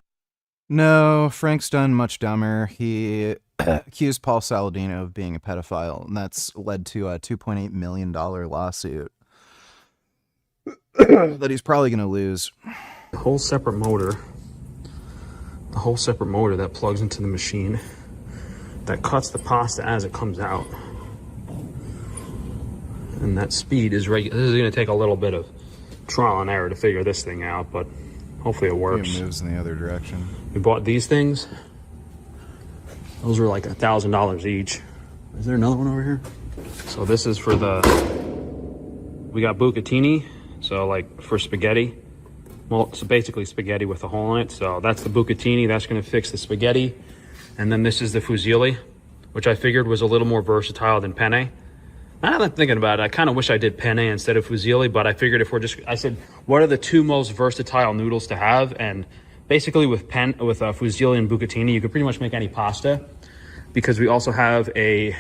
No, Frank's done much dumber. He accused Paul Saladino of being a pedophile, and that's led to a $2.8 million lawsuit that he's probably going to lose. the whole separate motor that plugs into the machine that cuts the pasta as it comes out. And that speed is regular. This is going to take a little bit of trial and error to figure this thing out, but hopefully it works. It moves in the other direction. We bought these things. Those were like $1,000 each. Is there another one over here? So this is for we got bucatini, so like for spaghetti. Well, it's basically spaghetti with a hole in it. So that's the bucatini. That's going to fix the spaghetti. And then this is the fusilli, which I figured was a little more versatile than penne. Now that I'm thinking about it, I kind of wish I did penne instead of fusilli, but I figured I said, what are the two most versatile noodles to have? And basically with fusilli and bucatini, you could pretty much make any pasta, because we also have a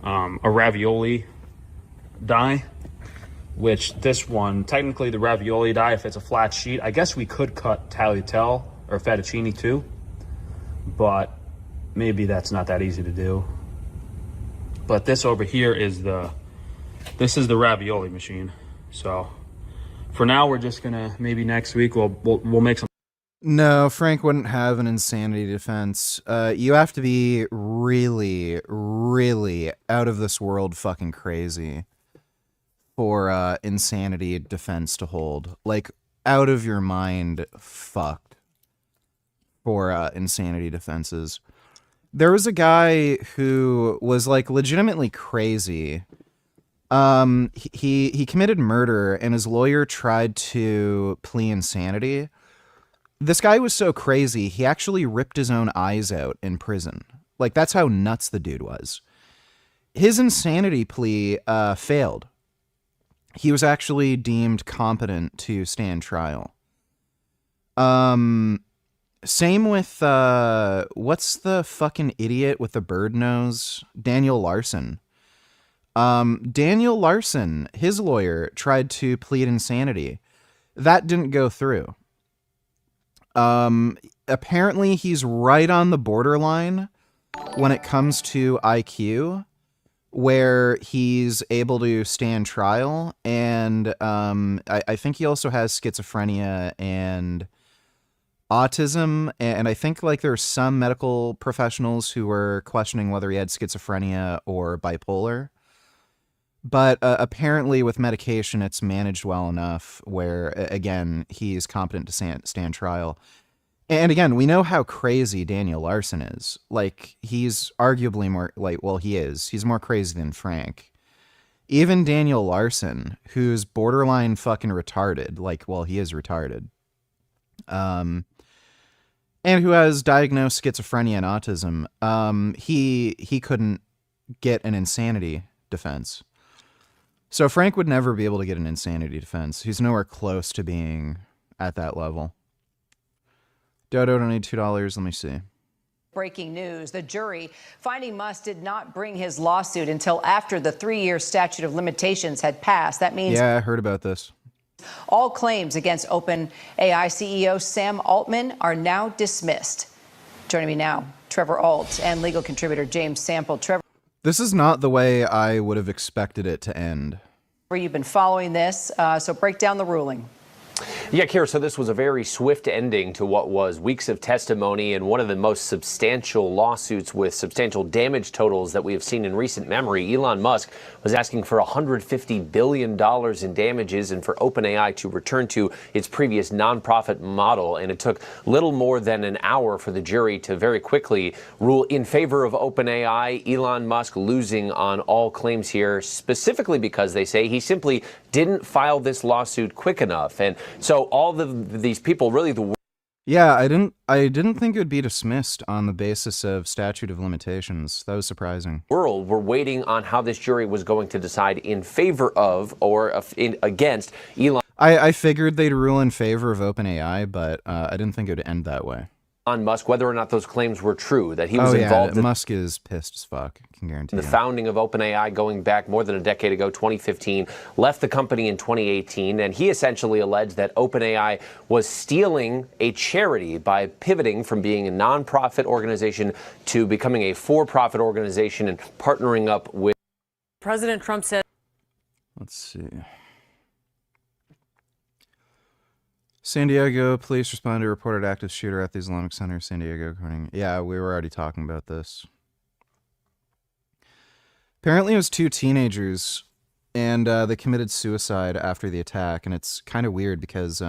ravioli die, which this one, technically the ravioli die, if it's a flat sheet, I guess we could cut tagliatelle or fettuccine too, but maybe that's not that easy to do. But this over here is the ravioli machine. So for now, we're just gonna, maybe next week we'll make some. No, Frank wouldn't have an insanity defense. You have to be really, really out of this world fucking crazy for insanity defense to hold. Like, out of your mind fucked. for insanity defenses. There was a guy who was like legitimately crazy. He committed murder and his lawyer tried to plea insanity. This guy was so crazy, he actually ripped his own eyes out in prison. Like, that's how nuts the dude was. His insanity plea failed. He was actually deemed competent to stand trial. Same with, what's the fucking idiot with the bird nose? Daniel Larson. Daniel Larson, his lawyer, tried to plead insanity. That didn't go through. Apparently he's right on the borderline when it comes to IQ, where he's able to stand trial, and I think he also has schizophrenia and autism, and I think like there's some medical professionals who were questioning whether he had schizophrenia or bipolar. But apparently with medication, it's managed well enough where, again, he's competent to stand trial. And again, we know how crazy Daniel Larson is. Like, he's arguably more, like, well, he is. He's more crazy than Frank. Even Daniel Larson, who's borderline fucking retarded, like, well, he is retarded. And who has diagnosed schizophrenia and autism, he couldn't get an insanity defense. So Frank would never be able to get an insanity defense. He's nowhere close to being at that level. Dodo donated $2. Let me see. Breaking news. The jury finding Musk did not bring his lawsuit until after the 3-year statute of limitations had passed. That means yeah, I heard about this. All claims against OpenAI CEO Sam Altman are now dismissed. Joining me now, Trevor Alt and legal contributor James Sample. Trevor, this is not the way I would have expected it to end. You've been following this, so break down the ruling. Yeah, Kira, so this was a very swift ending to what was weeks of testimony and one of the most substantial lawsuits with substantial damage totals that we have seen in recent memory. Elon Musk was asking for $150 billion in damages and for OpenAI to return to its previous nonprofit model. And it took little more than an hour for the jury to very quickly rule in favor of OpenAI, Elon Musk losing on all claims here, specifically because they say he simply didn't file this lawsuit quick enough. And so all of these people, really yeah, I didn't think it would be dismissed on the basis of statute of limitations. That was surprising. World were waiting on how this jury was going to decide in favor of or against Elon. I figured they'd rule in favor of OpenAI, but I didn't think it would end that way. On Musk, whether or not those claims were true, that he was involved in Musk is pissed as fuck, I can guarantee the you. founding of OpenAI going back more than a decade ago, 2015, left the company in 2018, and he essentially alleged that OpenAI was stealing a charity by pivoting from being a nonprofit organization to becoming a for-profit organization and partnering up with President Trump said. Let's see. San Diego police responded to a reported active shooter at the Islamic Center of San Diego, according. Yeah, we were already talking about this. Apparently it was 2 teenagers, and they committed suicide after the attack, and it's kind of weird because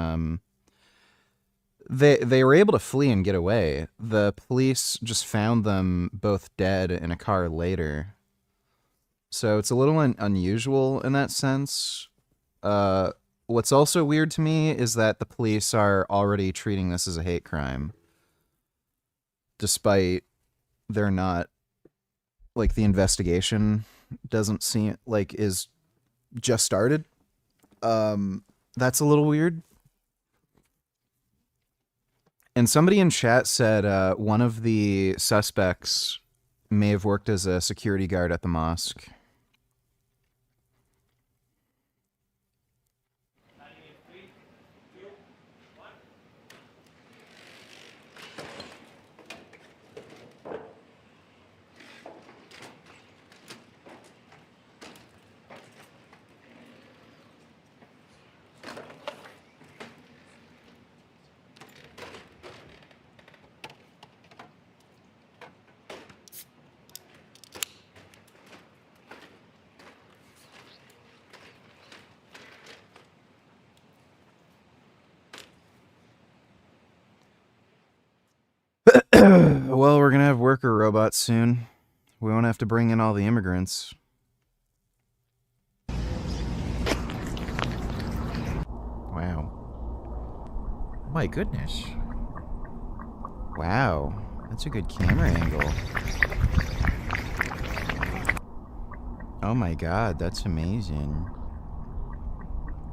they were able to flee and get away. The police just found them both dead in a car later. So it's a little unusual in that sense. What's also weird to me is that the police are already treating this as a hate crime, despite they're not, like, the investigation doesn't seem like is just started. That's a little weird. And somebody in chat said one of the suspects may have worked as a security guard at the mosque. Well, we're gonna have worker robots soon. We won't have to bring in all the immigrants. Wow. My goodness. Wow. That's a good camera angle. Oh my god, that's amazing.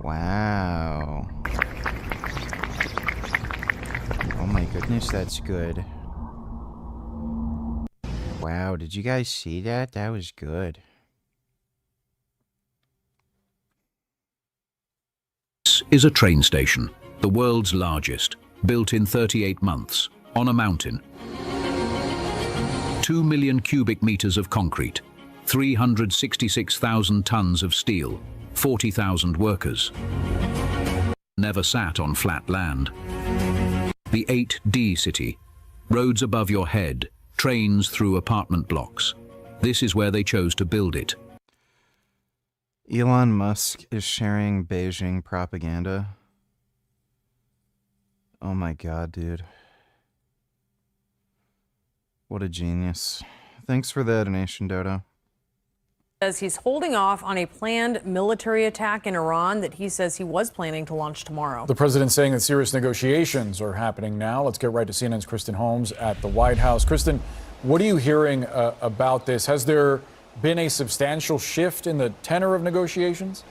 Wow. Oh my goodness, that's good. Wow, did you guys see that? That was good. This is a train station, the world's largest, built in 38 months, on a mountain. 2 million cubic meters of concrete, 366,000 tons of steel, 40,000 workers. Never sat on flat land. The 8D city, roads above your head, trains through apartment blocks. This is where they chose to build it. Elon Musk is sharing Beijing propaganda. Oh my god, dude. What a genius. Thanks for the donation, Dodo. Says he's holding off on a planned military attack in Iran that he says he was planning to launch tomorrow. The president saying that serious negotiations are happening now. Let's get right to CNN's Kristen Holmes at the White House. Kristen, what are you hearing about this? Has there been a substantial shift in the tenor of negotiations?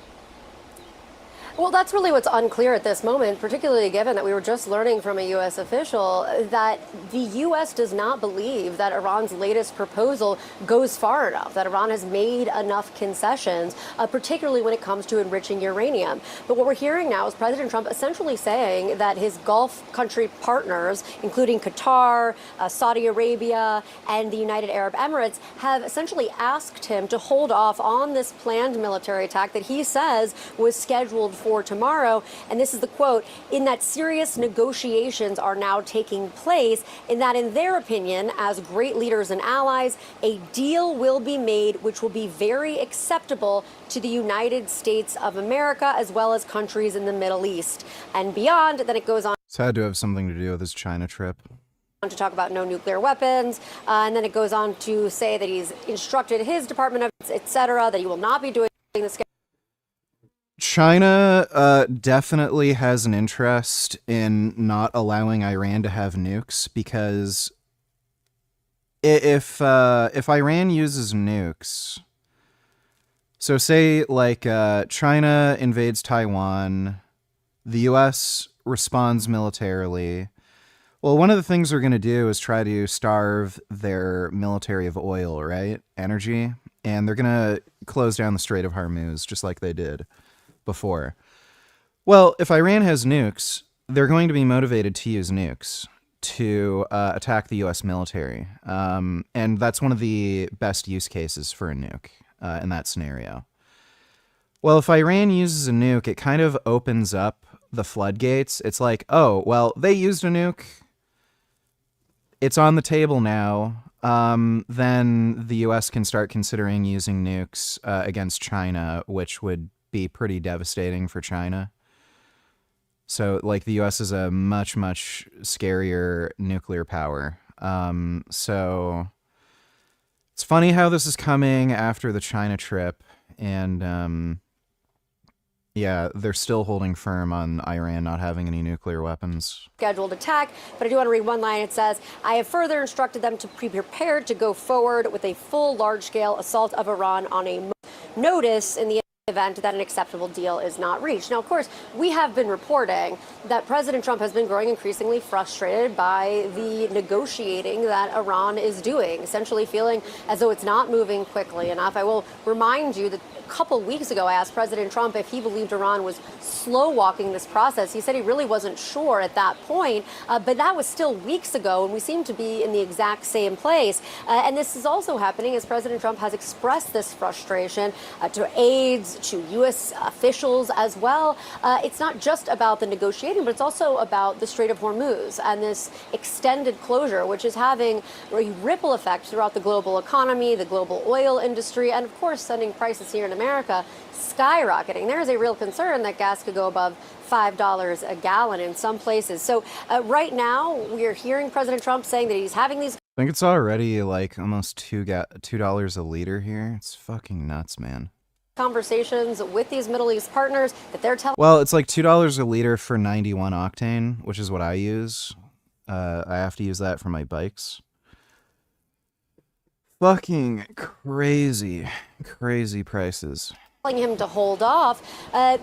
Well, that's really what's unclear at this moment, particularly given that we were just learning from a U.S. official that the U.S. does not believe that Iran's latest proposal goes far enough, that Iran has made enough concessions, particularly when it comes to enriching uranium. But what we're hearing now is President Trump essentially saying that his Gulf country partners, including Qatar, Saudi Arabia, and the United Arab Emirates, have essentially asked him to hold off on this planned military attack that he says was scheduled for tomorrow. And this is the quote, in that serious negotiations are now taking place, in that, in their opinion, as great leaders and allies, a deal will be made which will be very acceptable to the United States of America, as well as countries in the Middle East and beyond. Then it goes on. It's had to have something to do with his China trip. To talk about no nuclear weapons, and then it goes on to say that he's instructed his Department of, et cetera, that he will not be doing this. China definitely has an interest in not allowing Iran to have nukes, because if Iran uses nukes, so say like China invades Taiwan, the U.S. responds militarily. Well, one of the things they're going to do is try to starve their military of oil, right? Energy. And they're going to close down the Strait of Hormuz, just like they did before. Well, if Iran has nukes, they're going to be motivated to use nukes to attack the U.S. military. And that's one of the best use cases for a nuke in that scenario. Well, if Iran uses a nuke, it kind of opens up the floodgates. It's like, oh, well, they used a nuke. It's on the table now. Then the U.S. can start considering using nukes against China, which would be pretty devastating for China. So, like, the U.S. is a much, much scarier nuclear power. So, it's funny how this is coming after the China trip, and, yeah, they're still holding firm on Iran not having any nuclear weapons. Scheduled attack, but I do want to read one line. It says, I have further instructed them to be prepared to go forward with a full large-scale assault of Iran on a notice in the event that an acceptable deal is not reached. Now, of course, we have been reporting that President Trump has been growing increasingly frustrated by the negotiating that Iran is doing, essentially feeling as though it's not moving quickly enough. I will remind you that a couple weeks ago, I asked President Trump if he believed Iran was slow walking this process. He said he really wasn't sure at that point, but that was still weeks ago, and we seem to be in the exact same place. And this is also happening as President Trump has expressed this frustration to aides, to U.S. officials as well. It's not just about the negotiating, but it's also about the Strait of Hormuz and this extended closure, which is having a ripple effect throughout the global economy, the global oil industry, and of course sending prices here in America America skyrocketing. There is a real concern that gas could go above $5 a gallon in some places. So right now, we are hearing President Trump saying that he's having these. I think it's already like almost $2 a liter here. It's fucking nuts, man. Conversations with these Middle East partners that they're telling. Well, it's like $2 a liter for 91 octane, which is what I use. I have to use that for my bikes. Fucking crazy prices. Telling him to hold off.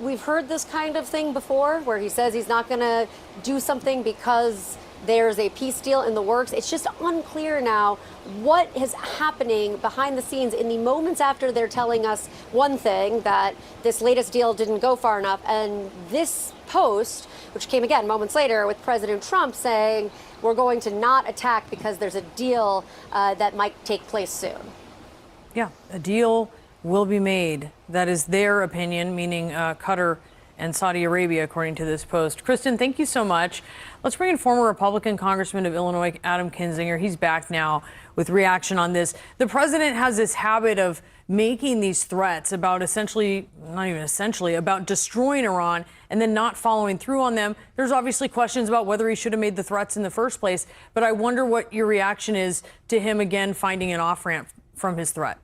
We've heard this kind of thing before where he says he's not going to do something because there's a peace deal in the works. It's just unclear now what is happening behind the scenes in the moments after they're telling us one thing, that this latest deal didn't go far enough, and this post, which came again moments later with President Trump saying we're going to not attack because there's a deal that might take place soon. Yeah, a deal will be made. That is their opinion, meaning Qatar and Saudi Arabia, according to this post. Kristen, thank you so much. Let's bring in former Republican Congressman of Illinois, Adam Kinzinger. He's back now with reaction on this. The president has this habit of making these threats about about destroying Iran and then not following through on them. There's obviously questions about whether he should have made the threats in the first place, but I wonder what your reaction is to him again finding an off-ramp from his threat.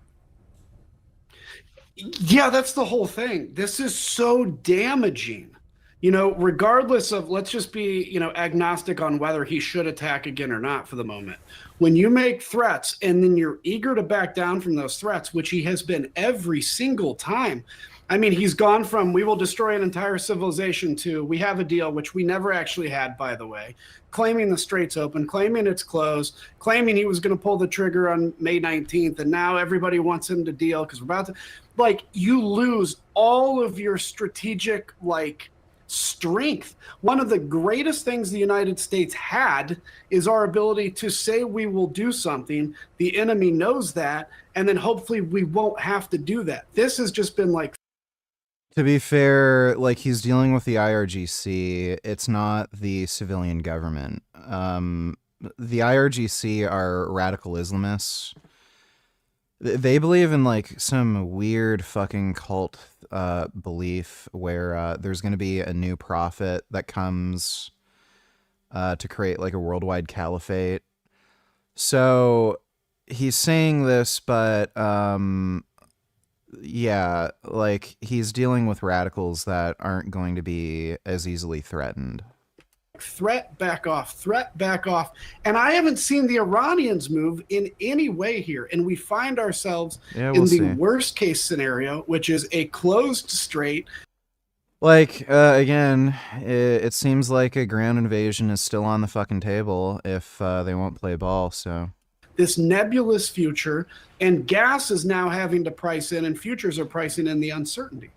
Yeah, that's the whole thing. This is so damaging. Regardless of, let's just be, agnostic on whether he should attack again or not for the moment. When you make threats and then you're eager to back down from those threats, which he has been every single time. I mean, he's gone from we will destroy an entire civilization to we have a deal, which we never actually had, by the way, claiming the strait's open, claiming it's closed, claiming he was going to pull the trigger on May 19th. And now everybody wants him to deal because we're about to, you lose all of your strategic, strength. One of the greatest things the United States had is our ability to say we will do something. The enemy knows that, and then hopefully we won't have to do that. This has just been To be fair, he's dealing with the IRGC. It's not the civilian government. The IRGC are radical Islamists. They believe in some weird fucking cult belief where there's going to be a new prophet that comes to create a worldwide caliphate. So he's saying this, but yeah, he's dealing with radicals that aren't going to be as easily threatened. threat, back off, and I haven't seen the Iranians move in any way here, and we find ourselves in the worst case scenario, which is a closed strait. Again, it seems like a ground invasion is still on the fucking table if they won't play ball. So this nebulous future, and gas is now having to price in, and futures are pricing in the uncertainty.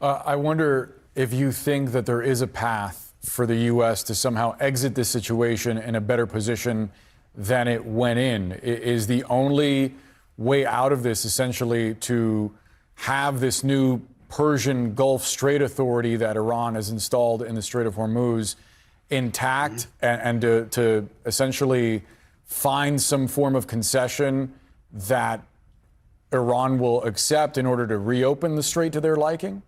I wonder if you think that there is a path for the U.S. to somehow exit this situation in a better position than it went in. Is the only way out of this essentially to have this new Persian Gulf Strait Authority that Iran has installed in the Strait of Hormuz intact, and to essentially find some form of concession that Iran will accept in order to reopen the strait to their liking?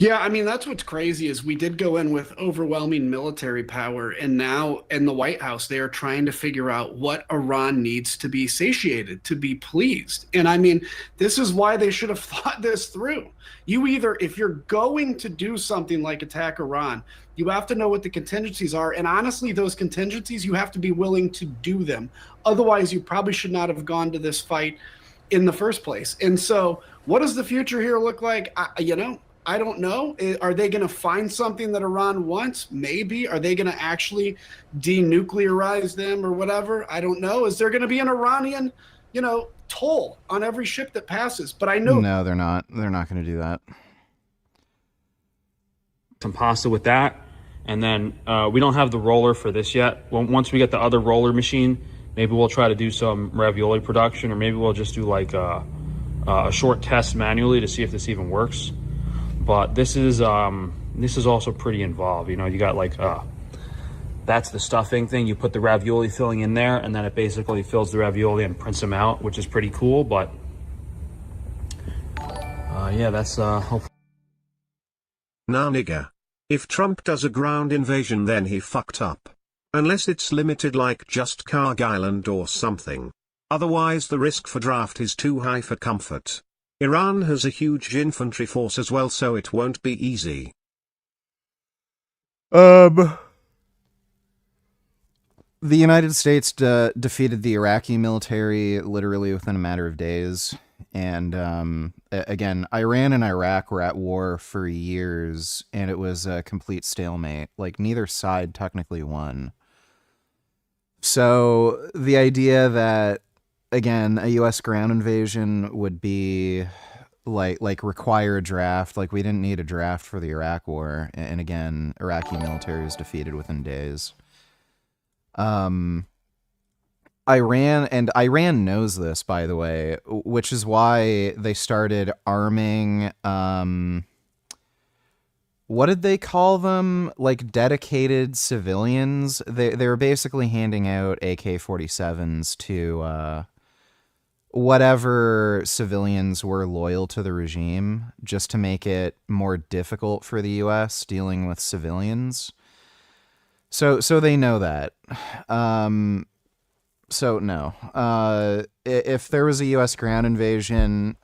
Yeah, I mean, that's what's crazy is we did go in with overwhelming military power, and now in the White House, they are trying to figure out what Iran needs to be satiated, to be pleased. And I mean, this is why they should have thought this through. You either, if you're going to do something like attack Iran, you have to know what the contingencies are. And honestly, those contingencies, you have to be willing to do them. Otherwise, you probably should not have gone to this fight in the first place. And so what does the future here look like? I don't know. Are they going to find something that Iran wants? Maybe. Are they going to actually denuclearize them or whatever? I don't know. Is there going to be an Iranian, toll on every ship that passes? But I know. No, they're not. They're not going to do that. Some pasta with that. And then we don't have the roller for this yet. Once we get the other roller machine, maybe we'll try to do some ravioli production, or maybe we'll just do a short test manually to see if this even works. But this is also pretty involved. You got that's the stuffing thing. You put the ravioli filling in there, and then it basically fills the ravioli and prints them out, which is pretty cool. But Yeah, that's hopefully. Nah, nigga. If Trump does a ground invasion, then he fucked up. Unless it's limited like just Carg Island or something. Otherwise the risk for draft is too high for comfort. Iran has a huge infantry force as well, so it won't be easy. The United States defeated the Iraqi military literally within a matter of days. And again, Iran and Iraq were at war for years, and it was a complete stalemate. Like, neither side technically won. So the idea that, again, a U.S. ground invasion would be like require a draft, like we didn't need a draft for the Iraq war. And again, Iraqi military was defeated within days. Iran knows this, by the way, which is why they started arming, what did they call them? Like dedicated civilians. They were basically handing out AK-47s to whatever civilians were loyal to the regime, just to make it more difficult for the US dealing with civilians. So they know that. So no. If there was a US ground invasion,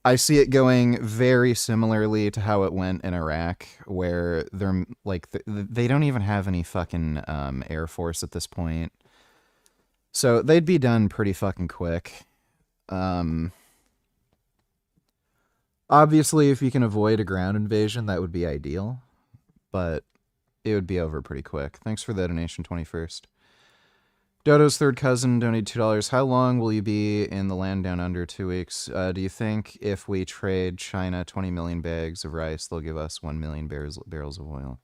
I see it going very similarly to how it went in Iraq, where they're like they don't even have any fucking air force at this point. So they'd be done pretty fucking quick. Obviously, if you can avoid a ground invasion, that would be ideal, but it would be over pretty quick. Thanks for the donation, 21st. Dodo's third cousin donated $2. How long will you be in the land down under? 2 weeks. Do you think if we trade China 20 million bags of rice, they'll give us 1 million barrels of oil?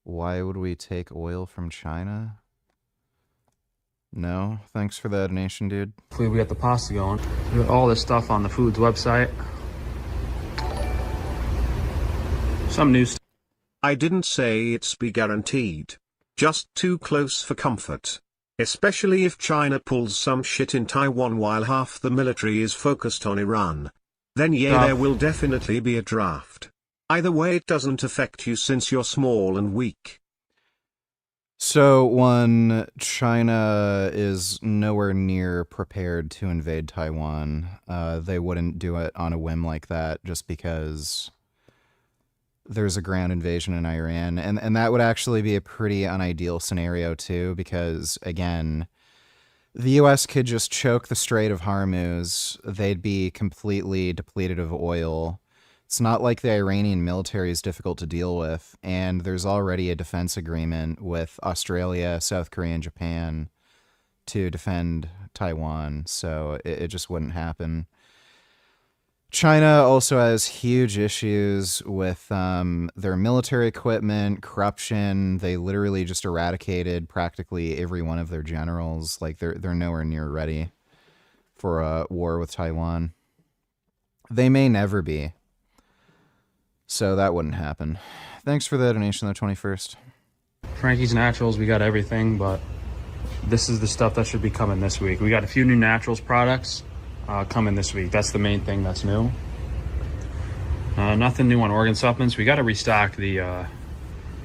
Why would we take oil from China? No. Thanks for the donation, dude. Hopefully we got the pasta going. We got all this stuff on the Foods website. Some new stuff. I didn't say it's be guaranteed. Just too close for comfort. Especially if China pulls some shit in Taiwan while half the military is focused on Iran. Then yeah, there will definitely be a draft. Either way, it doesn't affect you since you're small and weak. So, one, China is nowhere near prepared to invade Taiwan. They wouldn't do it on a whim like that just because there's a ground invasion in Iran. And that would actually be a pretty unideal scenario, too, because, again, the U.S. could just choke the Strait of Hormuz. They'd be completely depleted of oil. It's not like the Iranian military is difficult to deal with, and there's already a defense agreement with Australia, South Korea, and Japan to defend Taiwan, so it just wouldn't happen. China also has huge issues with their military equipment, corruption. They literally just eradicated practically every one of their generals. Like, they're nowhere near ready for a war with Taiwan. They may never be. So that wouldn't happen. Thanks for the donation, the 21st. Frankie's Naturals, we got everything, but this is the stuff that should be coming this week. We got a few new Naturals products coming this week. That's the main thing that's new. Nothing new on organ supplements. We got to restock the... we're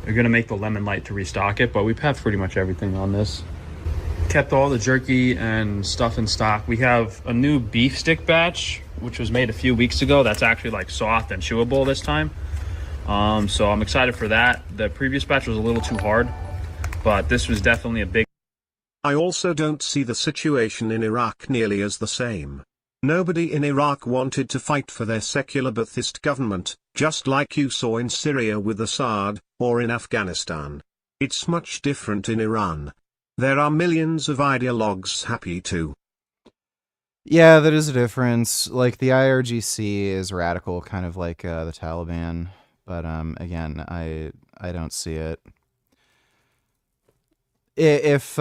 going to make the Lemon Light to restock it, but we have pretty much everything on this. Kept all the jerky and stuff in stock. We have a new beef stick batch, which was made a few weeks ago. That's actually like soft and chewable this time. So I'm excited for that. The previous batch was a little too hard, but this was definitely a big... I also don't see the situation in Iraq nearly as the same. Nobody in Iraq wanted to fight for their secular Ba'athist government, just like you saw in Syria with Assad, or in Afghanistan. It's much different in Iran. There are millions of ideologues happy to. Yeah, that is a difference. Like, the IRGC is radical, kind of like the Taliban. But again, I don't see it. If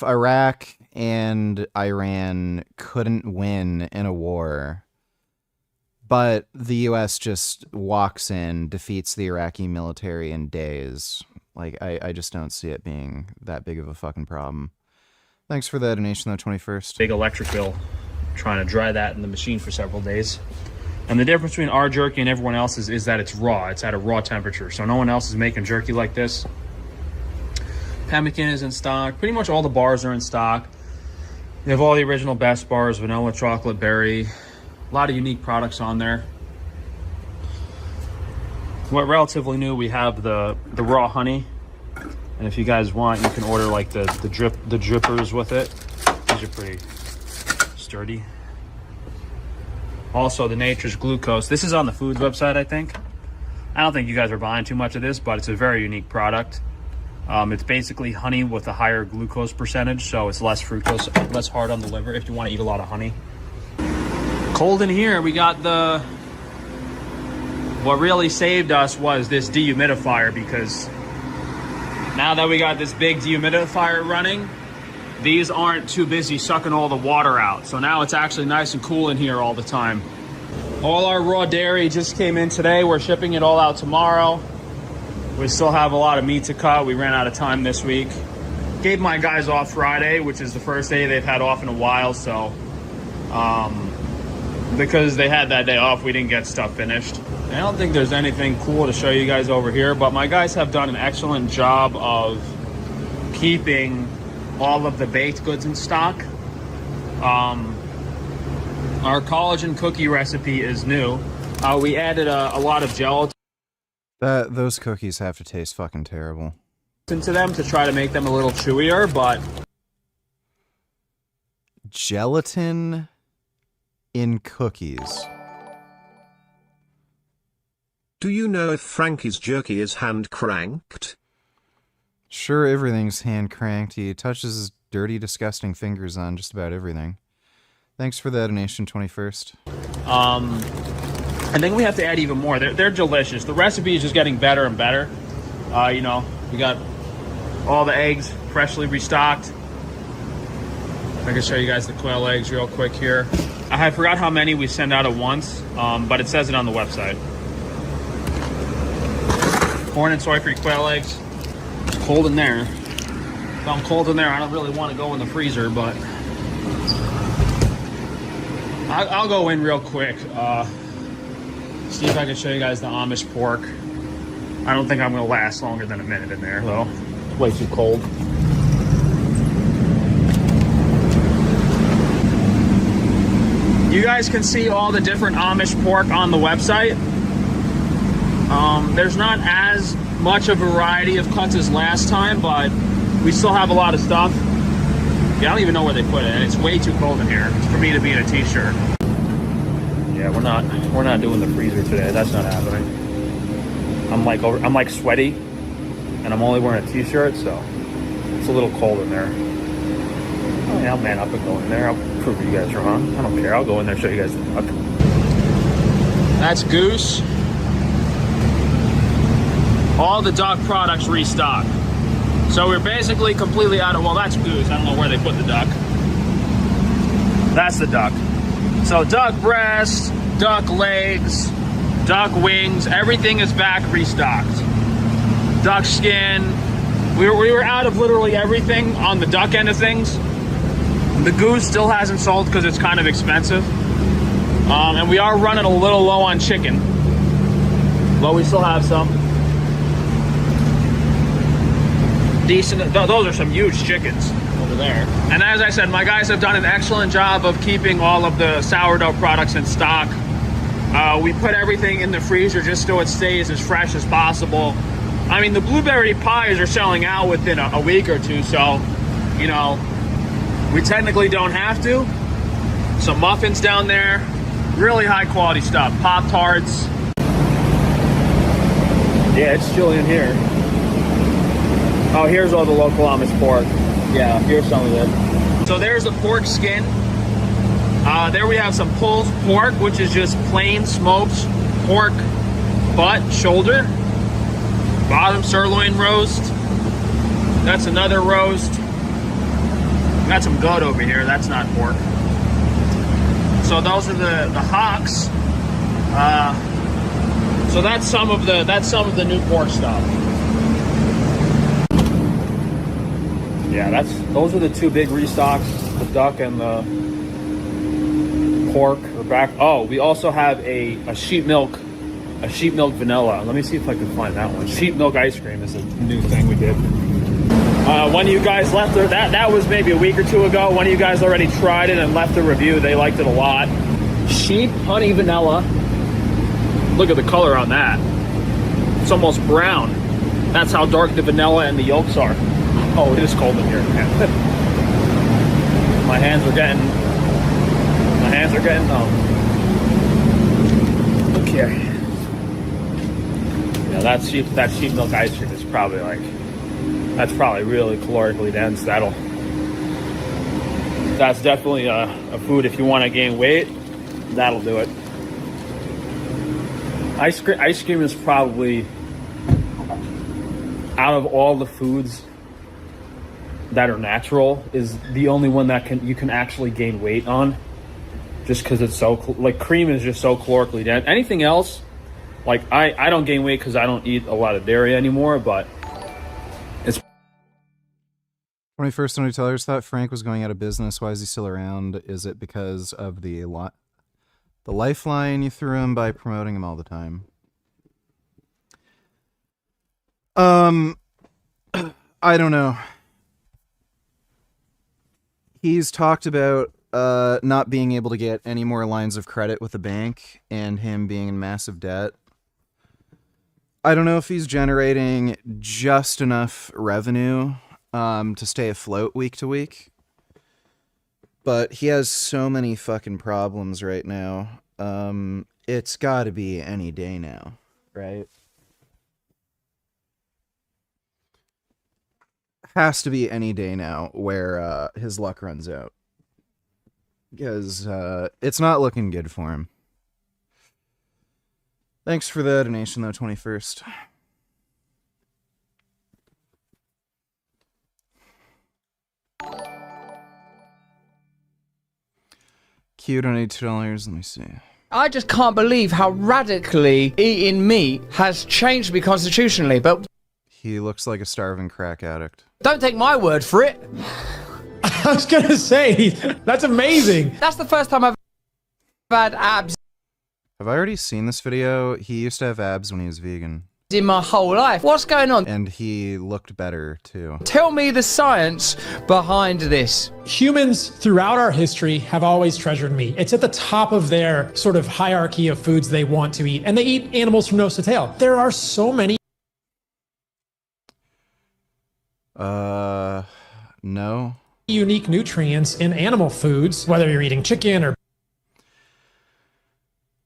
Iraq and Iran couldn't win in a war, but the U.S. just walks in, defeats the Iraqi military in days, like, I just don't see it being that big of a fucking problem. Thanks for the donation, though, 21st. Big electric bill. trying to dry that in the machine for several days. And the difference between our jerky and everyone else's is that it's raw. It's at a raw temperature. So no one else is making jerky like this. Pemmican is in stock. Pretty much all the bars are in stock. They have all the original Best bars, vanilla, chocolate, berry. A lot of unique products on there. What relatively new, we have the raw honey. And if you guys want, you can order like the drippers with it. These are pretty sturdy. Also, the Nature's Glucose. This is on the Foods website, I think. I don't think you guys are buying too much of this, but it's a very unique product. It's basically honey with a higher glucose percentage, so it's less fructose, less hard on the liver if you want to eat a lot of honey. Cold in here, we got the... What really saved us was this dehumidifier, because now that we got this big dehumidifier running, these aren't too busy sucking all the water out. So now it's actually nice and cool in here all the time. All our raw dairy just came in today. We're shipping it all out tomorrow. We still have a lot of meat to cut. We ran out of time this week. Gave my guys off Friday, which is the first day they've had off in a while. So because they had that day off, we didn't get stuff finished. I don't think there's anything cool to show you guys over here, but my guys have done an excellent job of keeping all of the baked goods in stock. Our collagen cookie recipe is new. We added a lot of gelatin Those cookies have to taste fucking terrible. to them to try to make them a little chewier, but Gelatin in cookies. Do you know if Frankie's jerky is hand cranked? Sure, everything's hand cranked. He touches his dirty, disgusting fingers on just about everything. Thanks for the donation, 21st. I think we have to add even more. They're delicious. The recipe is just getting better and better. You know, we got all the eggs freshly restocked. I can show you guys the quail eggs real quick here. I forgot how many we send out at once, but it says it on the website. Corn and soy-free quail eggs. It's cold in there. If I'm cold in there, I don't really want to go in the freezer, but I'll go in real quick. See if I can show you guys the Amish pork. I don't think I'm going to last longer than a minute in there, though. It's way too cold. You guys can see all the different Amish pork on the website. There's not as much a variety of cuts as last time, but we still have a lot of stuff. Yeah, I don't even know where they put it, and it's way too cold in here for me to be in a t-shirt. Yeah, we're not doing the freezer today. That's not happening. I'm like sweaty, and I'm only wearing a t-shirt, so it's a little cold in there. Oh, yeah, I'll man up and go in there. I'll prove you guys wrong. I don't care. I'll go in there and show you guys the duck. That's goose. All the duck products restocked. So we're basically completely out of, well, that's goose. I don't know where they put the duck. That's the duck. So duck breast, duck legs, duck wings, everything is back restocked. Duck skin. We were out of literally everything on the duck end of things. The goose still hasn't sold because it's kind of expensive. And we are running a little low on chicken. But we still have some. Decent. Those are some huge chickens over there. And as I said, my guys have done an excellent job of keeping all of the sourdough products in stock. We put everything in the freezer just so it stays as fresh as possible. I mean, the blueberry pies are selling out within a week or two, so, you know, we technically don't have to. Some muffins down there. Really high quality stuff. Pop-Tarts. Yeah, it's chilly in here. Oh, here's all the local Amish pork. Yeah, here's some of it. So there's the pork skin. There we have some pulled pork, which is just plain smoked pork butt, shoulder. Bottom sirloin roast. That's another roast. Got some goat over here. That's not pork. So those are the hocks. So that's some of the new pork stuff. Yeah, those are the two big restocks, the duck and pork or back. Oh, we also have a sheep milk vanilla. Let me see if I can find that one. Sheep milk ice cream is a new thing we did. One of you guys left there. That was maybe a week or two ago. One of you guys already tried it and left a review. They liked it a lot. Sheep honey vanilla. Look at the color on that. It's almost brown. That's how dark the vanilla and the yolks are. Oh, it is cold in here, man. My hands are getting numb. Okay. Yeah, that sheep milk ice cream is probably that's probably really calorically dense. That's definitely a food if you want to gain weight. That'll do it. Ice cream is probably, out of all the foods that are natural, is the only one that you can actually gain weight on, just because it's so cream is just so calorically dense. Anything else, I don't gain weight because I don't eat a lot of dairy anymore, but it's 21st Century Tellers thought Frank was going out of business. Why is he still around? Is it because of the lifeline you threw him by promoting him all the time? I don't know. He's talked about not being able to get any more lines of credit with the bank and him being in massive debt. I don't know if he's generating just enough revenue to stay afloat week to week. But he has so many fucking problems right now. It's got to be any day now, right? Has to be any day now where his luck runs out. Because it's not looking good for him. Thanks for the donation, though, 21st. Q donated $2. Let me see. I just can't believe how radically eating meat has changed me constitutionally, but He looks like a starving crack addict. don't take my word for it. I was gonna say, that's amazing. That's the first time I've had abs Have I already seen this video? He used to have abs when he was vegan. in my whole life. What's going on? And he looked better, too. Tell me the science behind this. Humans throughout our history have always treasured meat. It's at the top of their sort of hierarchy of foods they want to eat. And they eat animals from nose to tail. There are so many. No. Unique nutrients in animal foods, whether you're eating chicken or.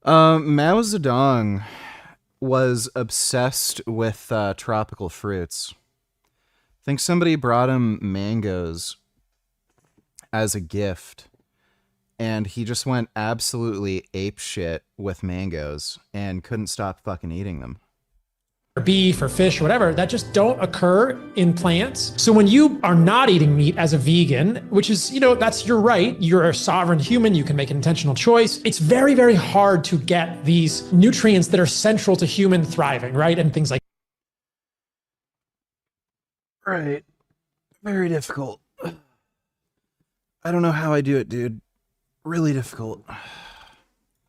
Mao Zedong was obsessed with tropical fruits. I think somebody brought him mangoes as a gift, and he just went absolutely apeshit with mangoes and couldn't stop fucking eating them. Or beef or fish or whatever that just don't occur in plants. So when you are not eating meat as a vegan, which is, that's your right, you're a sovereign human, you can make an intentional choice. It's very, very hard to get these nutrients that are central to human thriving, right? And things like. Right. Very difficult. I don't know how I do it, dude. Really difficult.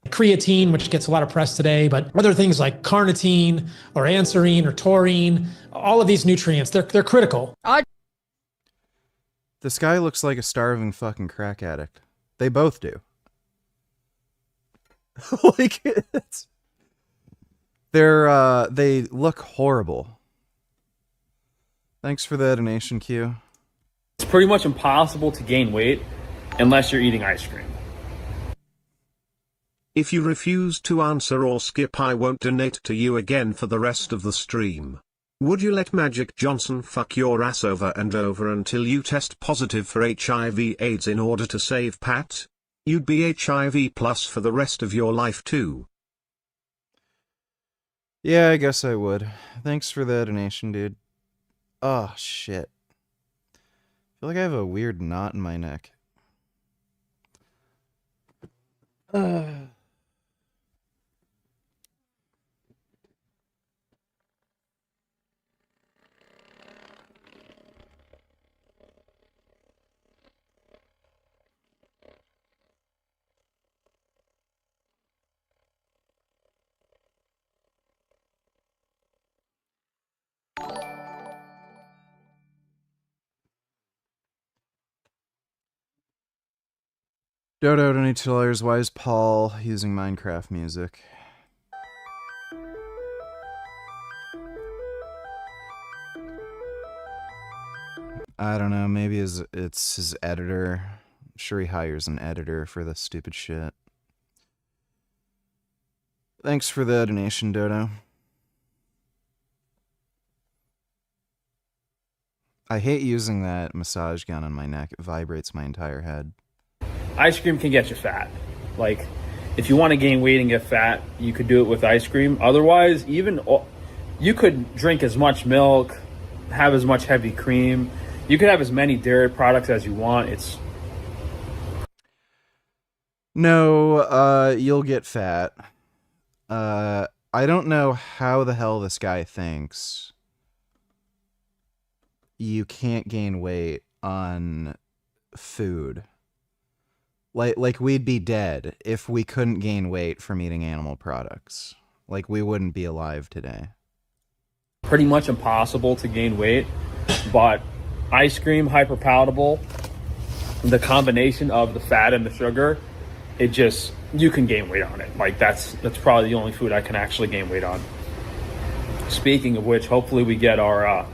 Creatine, which gets a lot of press today, but other things like carnitine or anserine or taurine, all of these nutrients, they're critical. This guy looks like a starving fucking crack addict. They both do. They look horrible. Thanks for the donation, Q. It's pretty much impossible to gain weight unless you're eating ice cream. If you refuse to answer or skip, I won't donate to you again for the rest of the stream. Would you let Magic Johnson fuck your ass over and over until you test positive for HIV/AIDS in order to save Pat? You'd be HIV plus for the rest of your life too. Yeah, I guess I would. Thanks for the donation, dude. Oh, shit. I feel like I have a weird knot in my neck. Dodo, $22. Why is Paul using Minecraft music? I don't know, maybe it's his editor. I'm sure he hires an editor for this stupid shit. Thanks for the donation, Dodo. I hate using that massage gun on my neck. It vibrates my entire head. Ice cream can get you fat. Like, if you want to gain weight and get fat, you could do it with ice cream. Otherwise, you could drink as much milk, have as much heavy cream. You could have as many dairy products as you want. No, you'll get fat. I don't know how the hell this guy thinks you can't gain weight on food. Like we'd be dead if we couldn't gain weight from eating animal products. Like, we wouldn't be alive today. Pretty much impossible to gain weight, but ice cream, hyper palatable, the combination of the fat and the sugar, you can gain weight on it. Like, that's probably the only food I can actually gain weight on. Speaking of which, hopefully we get our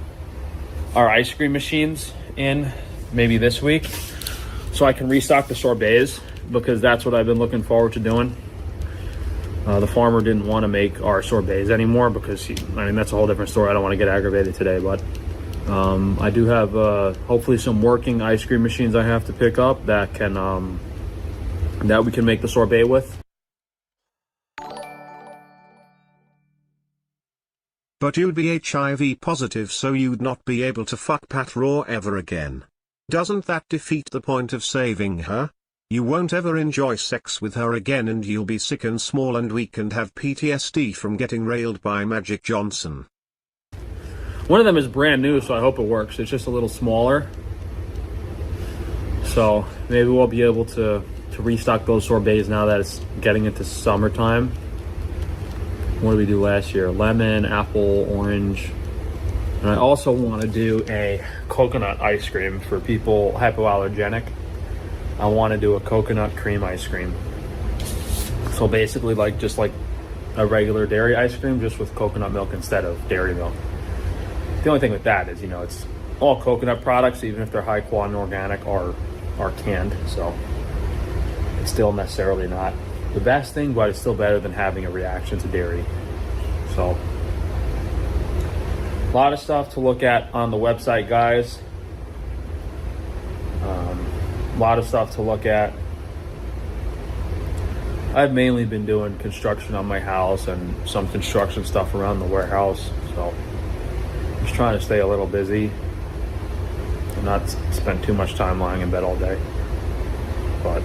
ice cream machines in maybe this week, so I can restock the sorbets, because that's what I've been looking forward to doing. The farmer didn't want to make our sorbets anymore because that's a whole different story. I don't want to get aggravated today, but I do have hopefully some working ice cream machines I have to pick up that we can make the sorbet with. But you'd be HIV positive, so you'd not be able to fuck Pat Raw ever again. Doesn't that defeat the point of saving her? You won't ever enjoy sex with her again, and you'll be sick and small and weak and have PTSD from getting railed by Magic Johnson. One of them is brand new, so I hope it works. It's just a little smaller. So maybe we'll be able to restock those sorbets now that it's getting into summertime. What did we do last year? Lemon, apple, orange. And I also want to do a coconut ice cream for people hypoallergenic. I want to do a coconut cream ice cream. So basically just like a regular dairy ice cream, just with coconut milk instead of dairy milk. The only thing with that is, it's all coconut products, even if they're high quality and organic, are canned. So it's still necessarily not the best thing, but it's still better than having a reaction to dairy. So a lot of stuff to look at on the website, guys. A lot of stuff to look at. I've mainly been doing construction on my house and some construction stuff around the warehouse, so I'm just trying to stay a little busy and not spend too much time lying in bed all day. But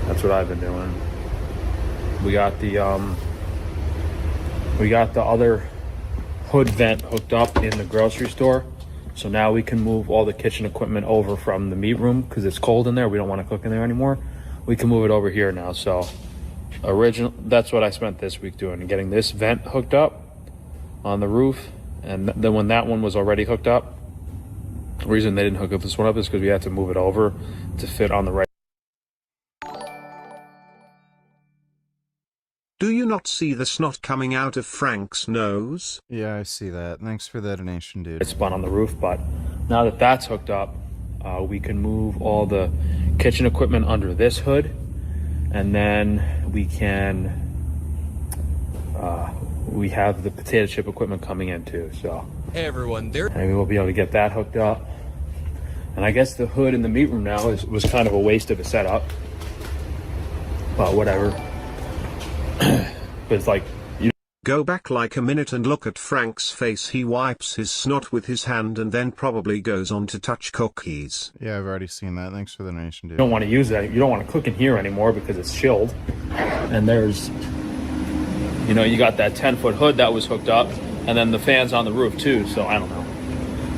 that's what I've been doing. We got the other hood vent hooked up in the grocery store, so now we can move all the kitchen equipment over from the meat room because it's cold in there. We don't want to cook in there anymore. We can move it over here now. So that's what I spent this week doing, getting this vent hooked up on the roof. And then when that one was already hooked up, the reason they didn't hook up this one up is because we had to move it over to fit on the right. Do you not see the snot coming out of Frank's nose? Yeah, I see that. Thanks for the donation, dude. It's spun on the roof, but now that that's hooked up, we can move all the kitchen equipment under this hood, and then we have the potato chip equipment coming in too. So hey everyone, maybe we'll be able to get that hooked up. And I guess the hood in the meat room now was kind of a waste of a setup, but whatever. It's like, go back like a minute and look at Frank's face. He wipes his snot with his hand and then probably goes on to touch cookies. Yeah, I've already seen that. Thanks for the donation, dude. You don't want to use that. You don't want to cook in here anymore because it's chilled. And there's, you got that 10-foot hood that was hooked up, and then the fans on the roof too. So I don't know.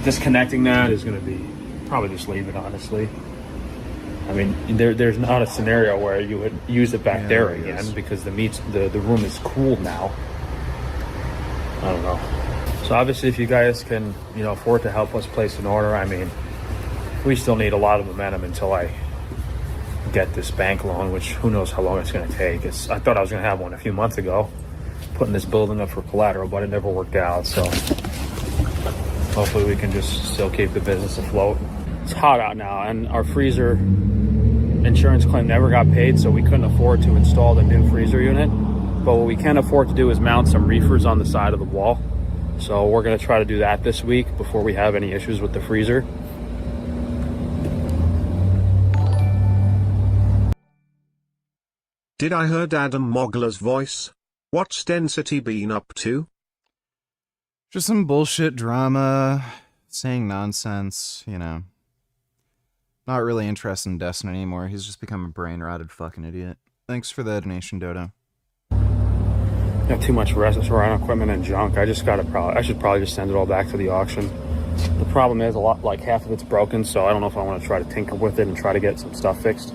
Disconnecting that is going to be, probably just leave it, honestly. I mean, there's not a scenario where you would use it back there again because the room is cooled now. I don't know. So obviously, if you guys can, afford to help us place an order, I mean, we still need a lot of momentum until I get this bank loan, which who knows how long it's going to take. I thought I was going to have one a few months ago, putting this building up for collateral, but it never worked out. So hopefully we can just still keep the business afloat. It's hot out now, and our freezer insurance claim never got paid, so we couldn't afford to install the new freezer unit. But what we can afford to do is mount some reefers on the side of the wall. So we're going to try to do that this week before we have any issues with the freezer. Did I heard Adam Mogler's voice? What's Density been up to? Just some bullshit drama, saying nonsense, you know. Not really interested in Destin anymore. He's just become a brain-rotted fucking idiot. Thanks for the donation, Dodo. Got too much restaurant equipment and junk. I should probably just send it all back to the auction. The problem is half of it's broken, so I don't know if I want to try to tinker with it and try to get some stuff fixed.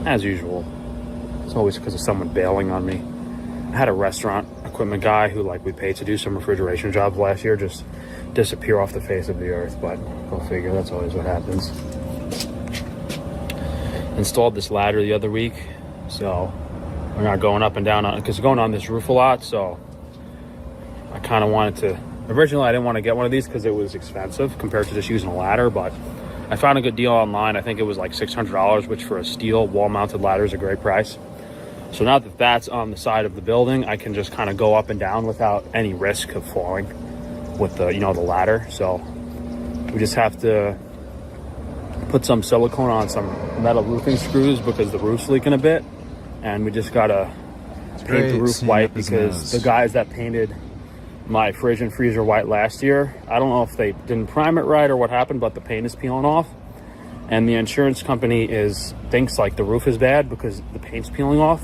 As usual, it's always because of someone bailing on me. I had a restaurant equipment guy who we paid to do some refrigeration jobs last year just disappear off the face of the earth, but go figure, that's always what happens. Installed this ladder the other week, so we're not going up and down because going on this roof a lot, so I kind of wanted to. Originally, I didn't want to get one of these because it was expensive compared to just using a ladder, but I found a good deal online. I think it was like $600, which for a steel wall-mounted ladder is a great price. So now that that's on the side of the building, I can just kind of go up and down without any risk of falling with the ladder. So we just have to put some silicone on some metal roofing screws because the roof's leaking a bit. And we just gotta paint the roof white because the guys that painted my fridge and freezer white last year, I don't know if they didn't prime it right or what happened, but the paint is peeling off. And the insurance company thinks the roof is bad because the paint's peeling off.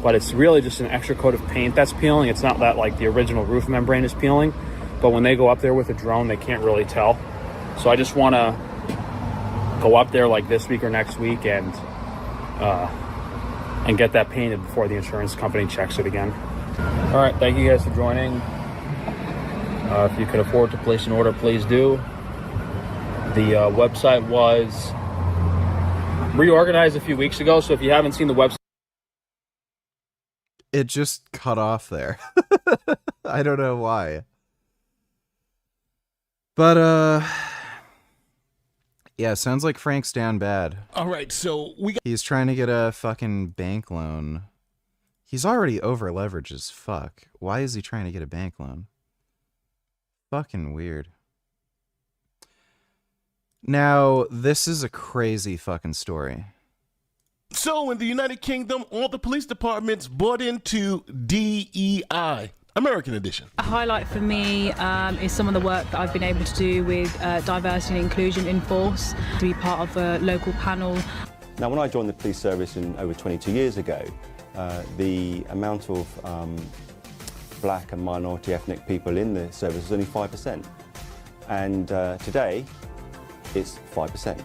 But it's really just an extra coat of paint that's peeling. It's not that the original roof membrane is peeling. But when they go up there with a drone, they can't really tell. So I just want to go up there this week or next week and get that painted before the insurance company checks it again. All right, thank you guys for joining. If you can afford to place an order, please do. The website was reorganized a few weeks ago, so if you haven't seen the website, it just cut off there. I don't know why. But, yeah, sounds like Frank's down bad. All right, so he's trying to get a fucking bank loan. He's already over leveraged as fuck. Why is he trying to get a bank loan? Fucking weird. Now, this is a crazy fucking story. So in the United Kingdom, all the police departments bought into DEI, American edition. A highlight for me is some of the work that I've been able to do with diversity and inclusion in force, to be part of a local panel. Now, when I joined the police service over 22 years ago, the amount of black and minority ethnic people in the service was only 5%. And today, it's 5%.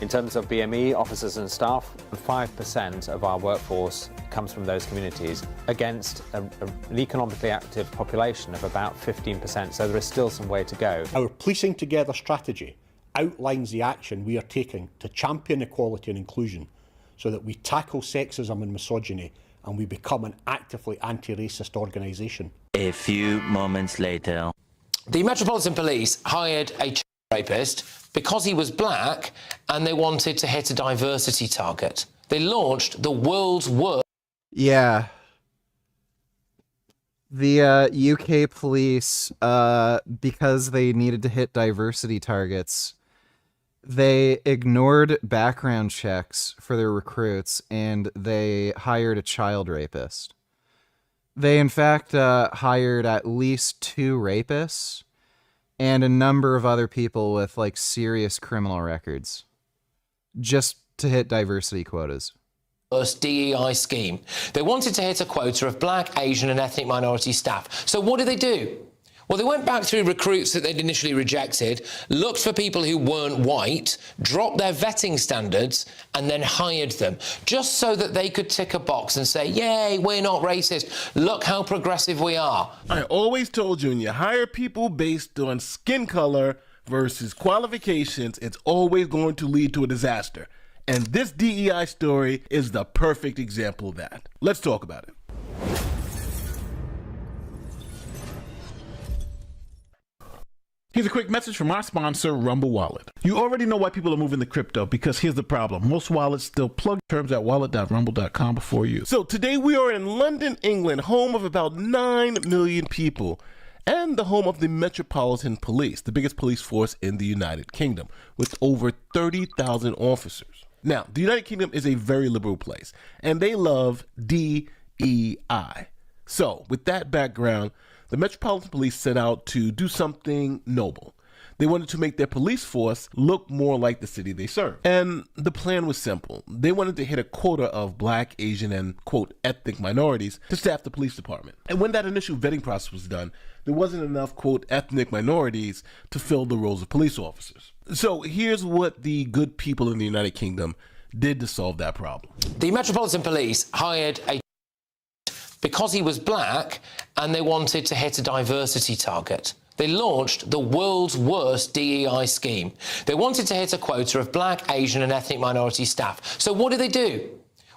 In terms of BME officers and staff, 5% of our workforce comes from those communities against an economically active population of about 15%, so there is still some way to go. Our Policing Together strategy outlines the action we are taking to champion equality and inclusion so that we tackle sexism and misogyny and we become an actively anti-racist organisation. A few moments later. The Metropolitan Police hired a rapist because he was black and they wanted to hit a diversity target. They launched the world's worst. Yeah. The UK police, because they needed to hit diversity targets, they ignored background checks for their recruits and they hired a child rapist. They, in fact, hired at least 2 rapists and a number of other people with serious criminal records just to hit diversity quotas. DEI scheme. They wanted to hit a quota of black, Asian and ethnic minority staff. So what did they do? Well, they went back through recruits that they'd initially rejected, looked for people who weren't white, dropped their vetting standards, and then hired them, just so that they could tick a box and say, yay, we're not racist. Look how progressive we are. I always told you, when you hire people based on skin color versus qualifications, it's always going to lead to a disaster. And this DEI story is the perfect example of that. Let's talk about it. Here's a quick message from our sponsor, Rumble Wallet. You already know why people are moving to crypto, because here's the problem. Most wallets still plug terms at wallet.rumble.com before you. So today we are in London, England, home of about 9 million people, and the home of the Metropolitan Police, the biggest police force in the United Kingdom, with over 30,000 officers. Now, the United Kingdom is a very liberal place, and they love DEI. So, with that background, the Metropolitan Police set out to do something noble. They wanted to make their police force look more like the city they serve. And the plan was simple. They wanted to hit a quota of Black, Asian, and, quote, ethnic minorities to staff the police department. And when that initial vetting process was done, there wasn't enough, quote, ethnic minorities to fill the roles of police officers. So here's what the good people in the United Kingdom did to solve that problem. The Metropolitan Police hired a because he was black, and they wanted to hit a diversity target. They launched the world's worst DEI scheme. They wanted to hit a quota of Black, Asian and ethnic minority staff. So what did they do?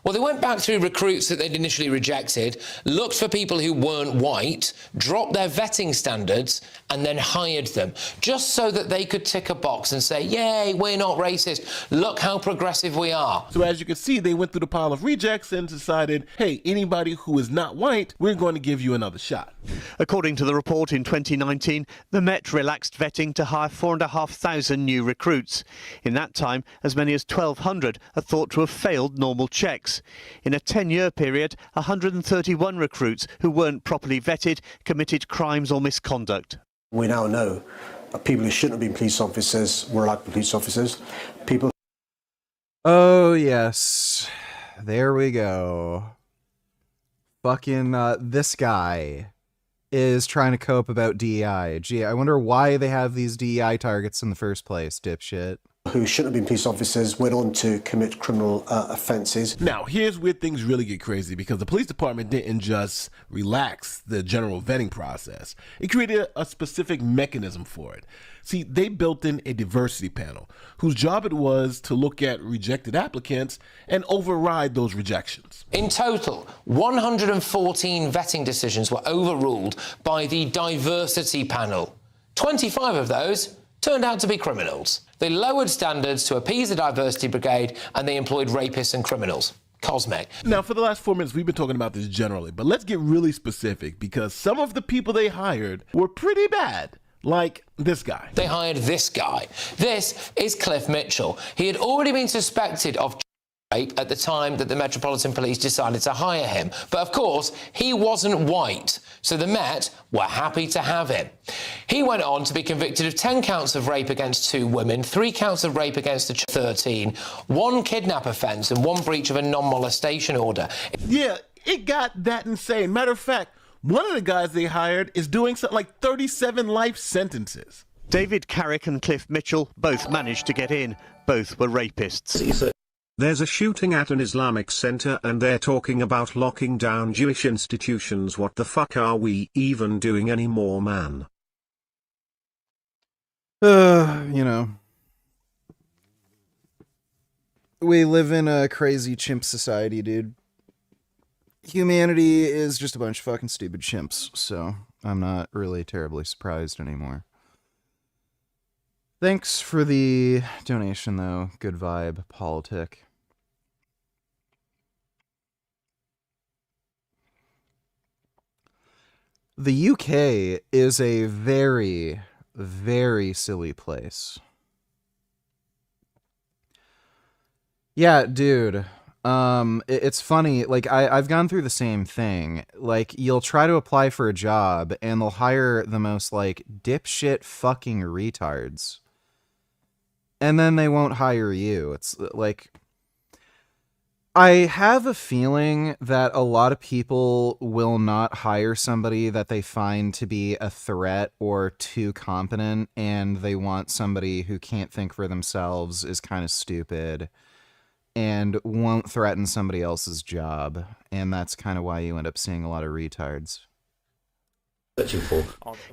Well, they went back through recruits that they'd initially rejected, looked for people who weren't white, dropped their vetting standards, and then hired them, just so that they could tick a box and say, yay, we're not racist. Look how progressive we are. So as you can see, they went through the pile of rejects and decided, hey, anybody who is not white, we're going to give you another shot. According to the report, in 2019, the Met relaxed vetting to hire 4,500 new recruits. In that time, as many as 1,200 are thought to have failed normal checks. In a 10-year period, 131 recruits who weren't properly vetted committed crimes or misconduct. We now know that people who shouldn't have been police officers were like police officers. People. Oh, yes. There we go. Fucking this guy is trying to cope about DEI. Gee, I wonder why they have these DEI targets in the first place, dipshit. Who shouldn't have been police officers went on to commit criminal offences. Now, here's where things really get crazy, because the police department didn't just relax the general vetting process. It created a specific mechanism for it. See, they built in a diversity panel whose job it was to look at rejected applicants and override those rejections. In total, 114 vetting decisions were overruled by the diversity panel. 25 of those turned out to be criminals. They lowered standards to appease the diversity brigade, and they employed rapists and criminals. Cosmic. Now, for the last 4 minutes, we've been talking about this generally, but let's get really specific, because some of the people they hired were pretty bad. Like this guy. They hired this guy. This is Cliff Mitchell. He had already been suspected of rape at the time that the Metropolitan Police decided to hire him. But of course, he wasn't white, so the Met were happy to have him. He went on to be convicted of 10 counts of rape against 2 women, 3 counts of rape against a 13, 1 kidnap offence and 1 breach of a non-molestation order. Yeah, it got that insane. Matter of fact, one of the guys they hired is doing something like 37 life sentences. David Carrick and Cliff Mitchell both managed to get in. Both were rapists. There's a shooting at an Islamic center and they're talking about locking down Jewish institutions. What the fuck are we even doing anymore, man? You know. We live in a crazy chimp society, dude. Humanity is just a bunch of fucking stupid chimps, so I'm not really terribly surprised anymore. Thanks for the donation, though. Good vibe, politic. The UK is a very, very silly place. Yeah, dude. It's funny, like, I've gone through the same thing. Like, you'll try to apply for a job, and they'll hire the most, like, dipshit fucking retards. And then they won't hire you. It's, like... I have a feeling that a lot of people will not hire somebody that they find to be a threat or too competent, and they want somebody who can't think for themselves, is kind of stupid, and won't threaten somebody else's job. And that's kind of why you end up seeing a lot of retards.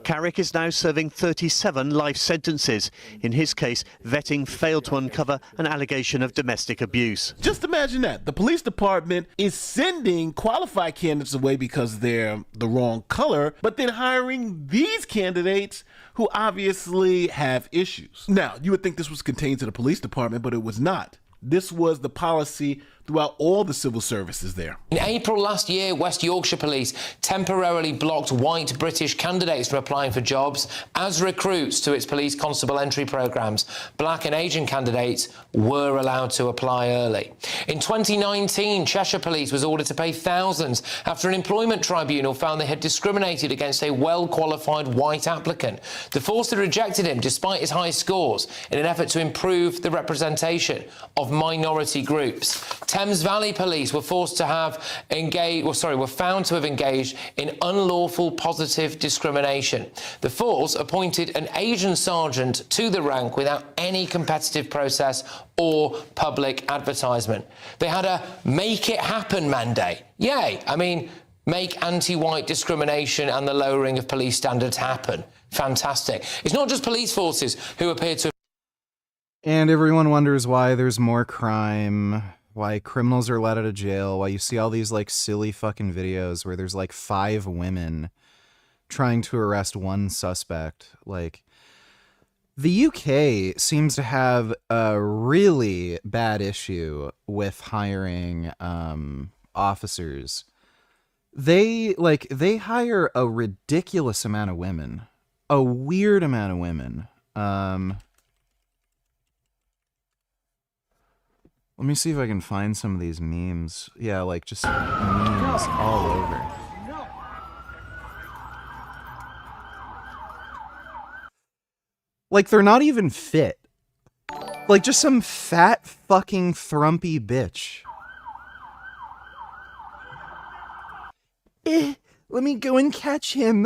Carrick is now serving 37 life sentences. In his case, vetting failed to uncover an allegation of domestic abuse. Just imagine that. The police department is sending qualified candidates away because they're the wrong color, but then hiring these candidates who obviously have issues. Now, you would think this was contained to the police department, but it was not. This was the policy throughout all the civil services there. In April last year, West Yorkshire Police temporarily blocked white British candidates from applying for jobs as recruits to its police constable entry programmes. Black and Asian candidates were allowed to apply early. In 2019, Cheshire Police was ordered to pay thousands after an employment tribunal found they had discriminated against a well-qualified white applicant. The force had rejected him despite his high scores in an effort to improve the representation of minority groups. Thames Valley Police were found to have engaged in unlawful positive discrimination. The force appointed an Asian sergeant to the rank without any competitive process or public advertisement. They had a make it happen mandate. Yay! I mean, make anti-white discrimination and the lowering of police standards happen. Fantastic. It's not just police forces who appear to... And everyone wonders why there's more crime, why criminals are let out of jail, why you see all these like silly fucking videos where there's like 5 women trying to arrest one suspect. Like, the UK seems to have a really bad issue with hiring officers. They hire a ridiculous amount of women, a weird amount of women. Let me see if I can find some of these memes. Yeah, like just memes all over. Like, they're not even fit. Like, just some fat fucking thrumpy bitch. Let me go and catch him.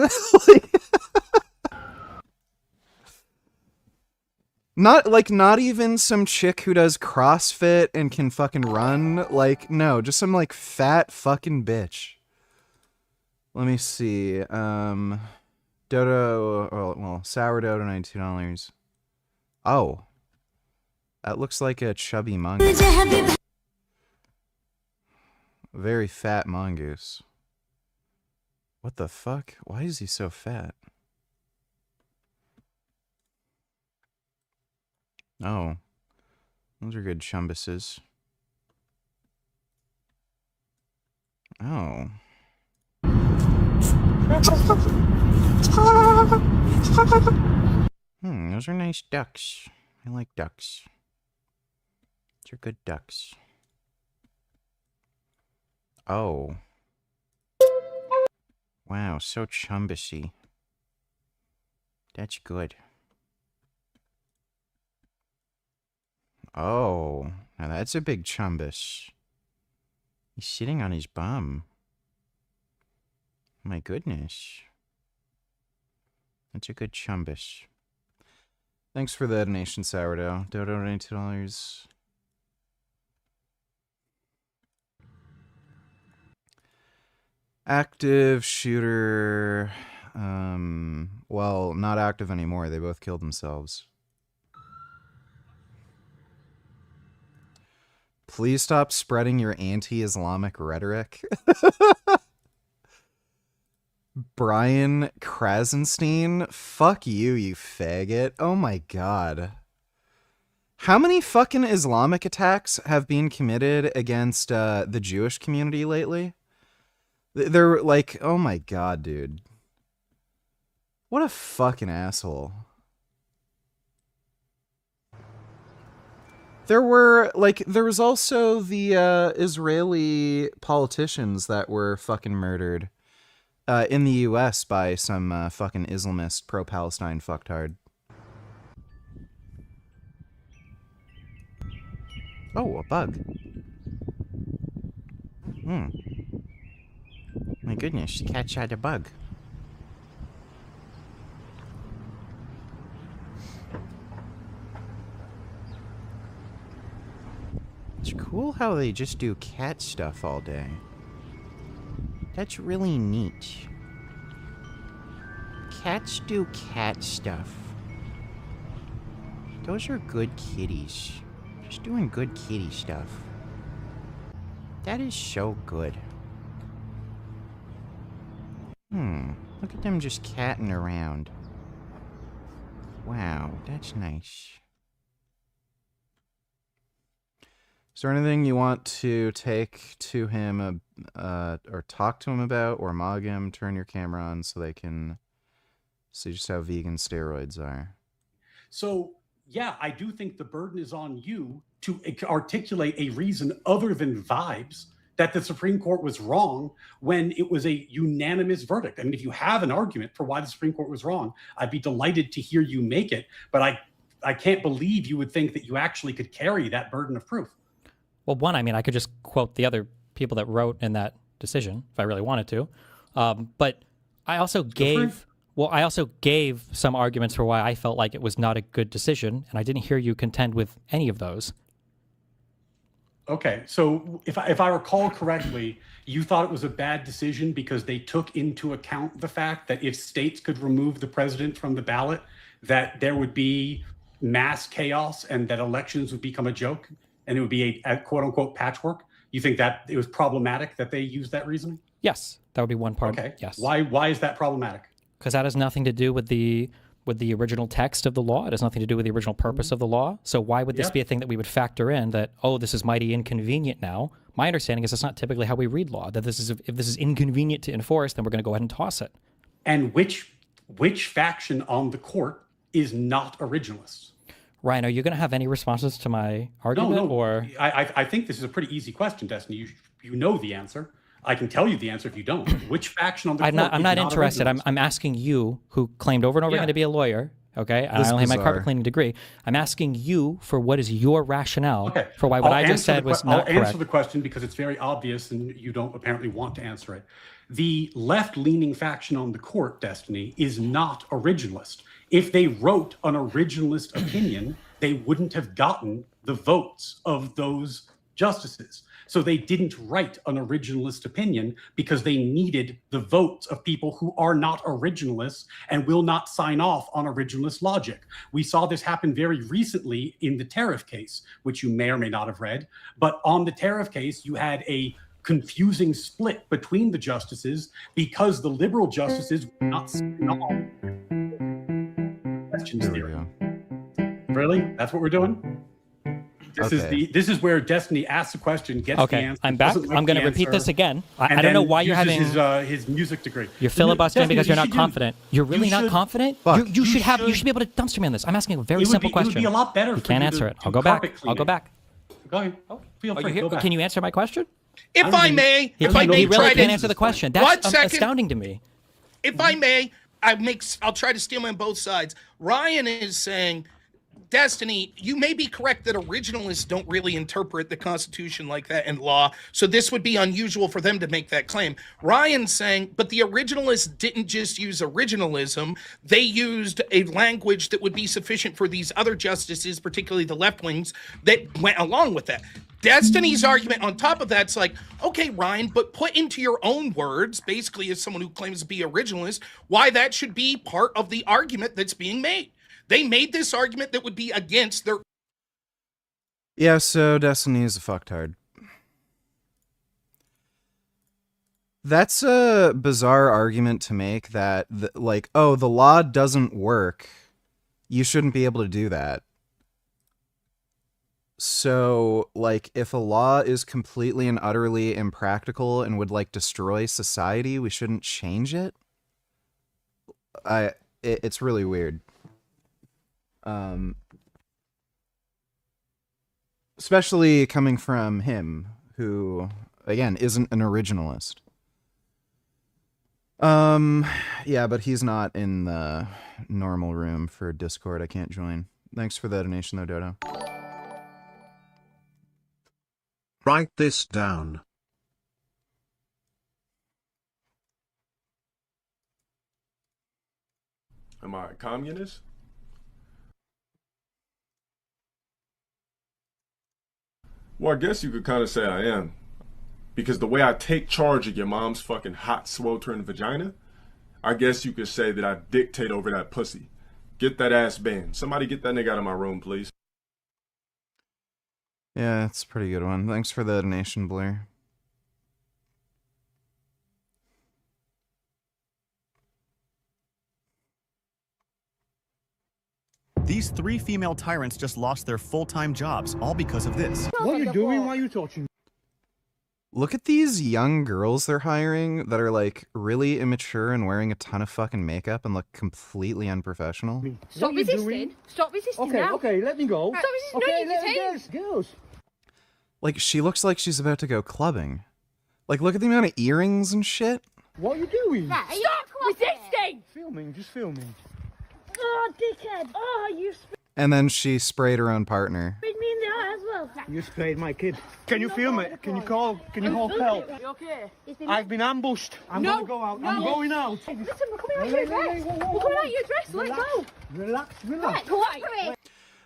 Not even some chick who does CrossFit and can fucking run. Like, no, just some like fat fucking bitch. Let me see. Sourdough to $92. Oh. That looks like a chubby mongoose. Very fat mongoose. What the fuck? Why is he so fat? Oh. Those are good chumbuses. Oh. Those are nice ducks. I like ducks. Those are good ducks. Oh. Wow, so chumbusy. That's good. Oh, now that's a big chumbus. He's sitting on his bum. My goodness. That's a good chumbus. Thanks for the donation, Sourdough. Dodo, $92. Active shooter. Well, not active anymore. They both killed themselves. Please stop spreading your anti-Islamic rhetoric. Brian Krasenstein? Fuck you, you faggot. Oh my god. How many fucking Islamic attacks have been committed against the Jewish community lately? They're like, oh my god, dude. What a fucking asshole. There was also the Israeli politicians that were fucking murdered in the US by some fucking Islamist pro-Palestine fucktard. Oh, a bug. My goodness, the cat shot a bug. It's cool how they just do cat stuff all day. That's really neat. Cats do cat stuff. Those are good kitties. Just doing good kitty stuff. That is so good. Look at them just catting around. Wow, that's nice. Is there anything you want to take to him or talk to him about or mug him, turn your camera on so they can see just how vegan steroids are? So, yeah, I do think the burden is on you to articulate a reason other than vibes that the Supreme Court was wrong when it was a unanimous verdict. I mean, if you have an argument for why the Supreme Court was wrong, I'd be delighted to hear you make it. But I can't believe you would think that you actually could carry that burden of proof. Well, one, I mean, I could just quote the other people that wrote in that decision if I really wanted to. But I also gave some arguments for why I felt like it was not a good decision, and I didn't hear you contend with any of those. Okay, so if I recall correctly, you thought it was a bad decision because they took into account the fact that if states could remove the president from the ballot, that there would be mass chaos and that elections would become a joke and it would be a quote unquote patchwork. You think that it was problematic that they used that reasoning? Yes, that would be one part. Okay. Yes. Why is that problematic? Because that has nothing to do with the original text of the law. It has nothing to do with the original purpose of the law. So why would this be a thing that we would factor in that, oh, this is mighty inconvenient now? My understanding is that's not typically how we read law, that this is if this is inconvenient to enforce, then we're going to go ahead and toss it. And which faction on the court is not originalists? Ryan, are you going to have any responses to my argument? No. Or I think this is a pretty easy question, Destiny. You know the answer. I can tell you the answer if you don't. Which faction on the court I'm not interested. originalist? I'm asking you, who claimed over and over again to be a lawyer, okay? And I only have my carpet cleaning degree. I'm asking you for what is your rationale for why what I just said was not correct. I'll answer the question because it's very obvious and you don't apparently want to answer it. The left-leaning faction on the court, Destiny, is not originalist. If they wrote an originalist opinion, they wouldn't have gotten the votes of those justices. So they didn't write an originalist opinion because they needed the votes of people who are not originalists and will not sign off on originalist logic. We saw this happen very recently in the tariff case, which you may or may not have read. But on the tariff case, you had a confusing split between the justices because the liberal justices were not signing on questions theory. Really? That's what we're doing? This is where Destiny asks a question, gets the answer. I'm back. I'm going to repeat this again. I don't know why you're having his music degree. You're filibustering because you're not confident. You're really not confident. You should be able to dumpster me on this. I'm asking a very simple question. It would be a lot better. You can't answer it. I'll go back. Go ahead. Feel free. Go back. Can you answer my question? If I may, he really can't answer the question. That's astounding to me. If I may, I'll try to steal him on both sides. Ryan is saying, Destiny, you may be correct that originalists don't really interpret the Constitution like that in law, so this would be unusual for them to make that claim. Ryan's saying, but the originalists didn't just use originalism, they used a language that would be sufficient for these other justices, particularly the left wings, that went along with that. Destiny's argument on top of that's like, okay, Ryan, but put into your own words, basically as someone who claims to be originalist, why that should be part of the argument that's being made. They made this argument that would be against their... Yeah, so Destiny is a fucktard. That's a bizarre argument to make that, oh, the law doesn't work. You shouldn't be able to do that. So, if a law is completely and utterly impractical and would, destroy society, we shouldn't change it? It's really weird. Especially coming from him, who, again, isn't an originalist. Yeah, but he's not in the normal room for Discord. I can't join. Thanks for the donation, though, Dodo. Write this down. Am I a communist? Well, I guess you could kind of say I am. Because the way I take charge of your mom's fucking hot, sweltering vagina, I guess you could say that I dictate over that pussy. Get that ass banned. Somebody get that nigga out of my room, please. Yeah, it's a pretty good one. Thanks for the donation, Blair. These 3 female tyrants just lost their full-time jobs, all because of this. What are you doing? Why are you touching? Look at these young girls they're hiring that are like really immature and wearing a ton of fucking makeup and look completely unprofessional. Stop resisting. Stop resisting Okay, now. okay, let me go. Stop resisting. No, you detain. Girls. Like, she looks like she's about to go clubbing. Like, look at the amount of earrings and shit. What are you doing? Stop resisting. Filming, just filming. Oh, dickhead. Oh, you And then she sprayed her own partner. sprayed me in the eye as well. You sprayed my kid. Can you film it? Can you call help? You okay? I've been ambushed. I'm No, gonna go out. no. I'm going out. Listen, we're coming out your dress. We're coming out your dress. Let go. Relax, Right, cooperate.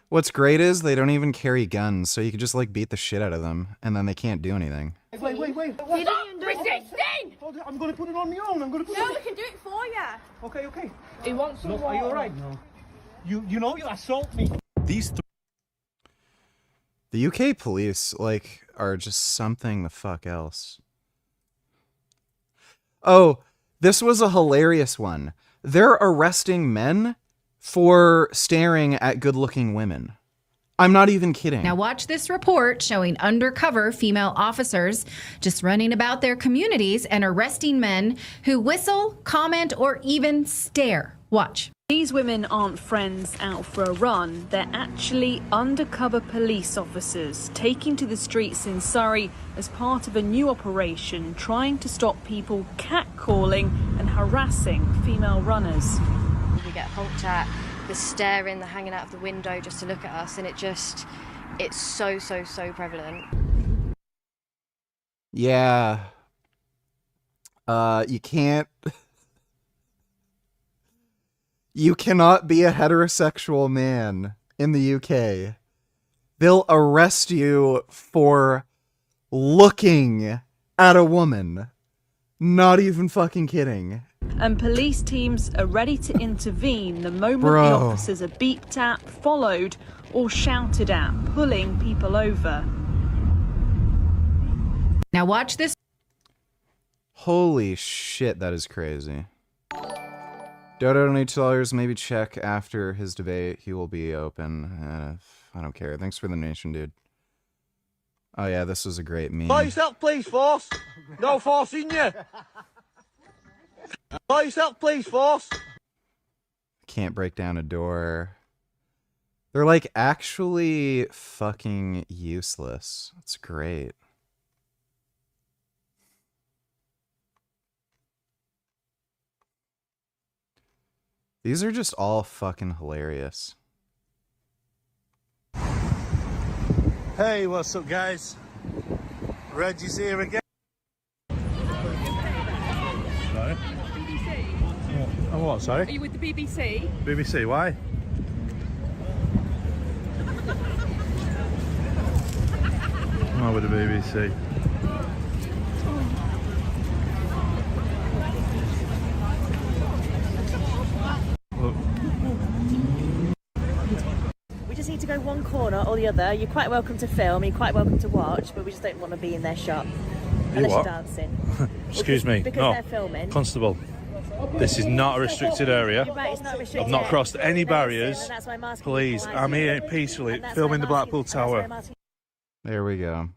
What's great is they don't even carry guns, so you could just like beat the shit out of them, and then they can't do anything. Wait. Stop resisting. I'm gonna put it on my own. I'm gonna put No, it we can do it for you. Okay. He wants some Look, are you water. alright? No. You know you assault me. These The UK police, like, are just something the fuck else. Oh, this was a hilarious one. They're arresting men for staring at good-looking women. I'm not even kidding. Now watch this report showing undercover female officers just running about their communities and arresting men who whistle, comment, or even stare. Watch. These women aren't friends out for a run. They're actually undercover police officers taking to the streets in Surrey as part of a new operation trying to stop people catcalling and harassing female runners. We get honked at, the staring, the hanging out of the window just to look at us, and it's so prevalent. Yeah. You can't... You cannot be a heterosexual man in the UK. They'll arrest you for looking at a woman. Not even fucking kidding. And police teams are ready to intervene the moment the Bro. officers are beeped at, followed, or shouted at, pulling people over. Now watch this. Holy shit, that is crazy. Dodo donated $2. Maybe check after his debate. He will be open. I don't care. Thanks for the donation, dude. Oh yeah, this was a great meme. Buy yourself, please, force. No force in you. Buy yourself, please, force. Can't break down a door. They're like actually fucking useless. It's great. These are just all fucking hilarious. Hey, what's up, guys? Reggie's here again. Sorry? BBC. Oh, what, sorry? Are you with the BBC? BBC, why? I'm with the BBC. We just need to go one corner or the other. You're quite welcome to film, you're quite welcome to watch, but we just don't want to be in their shot. Unless what? you're dancing. Excuse me. Because No. they're filming. Constable, this is not a restricted area. You're right, it's not a restricted I've not area. crossed any And barriers. that's why I'm asking Please, you I'm here politely. peacefully And that's filming why the I'm Blackpool asking- and that's why Tower. I'm asking- There we go.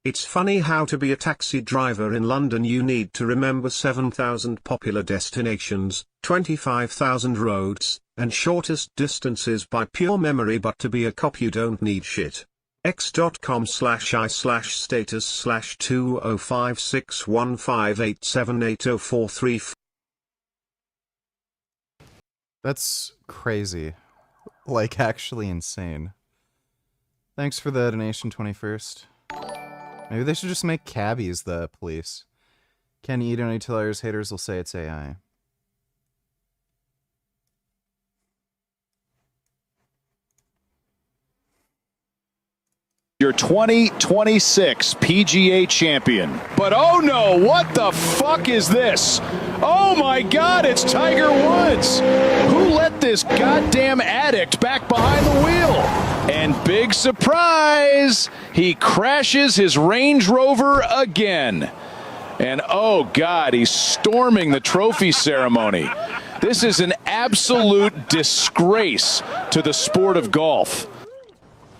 It's funny how to be a taxi driver in London you need to remember 7,000 popular destinations, 25,000 roads, and shortest distances by pure memory, but to be a cop you don't need shit. x.com/i/status/205615878043. That's crazy. Like, actually insane. Thanks for the donation, 21st. Maybe they should just make cabbies the police. Can you donate $2? Haters will say it's AI. Your 2026 PGA champion. But oh no, what the fuck is this? Oh my God, it's Tiger Woods. Who let this goddamn addict back behind the wheel? And big surprise, he crashes his Range Rover again. And oh God, he's storming the trophy ceremony. This is an absolute disgrace to the sport of golf.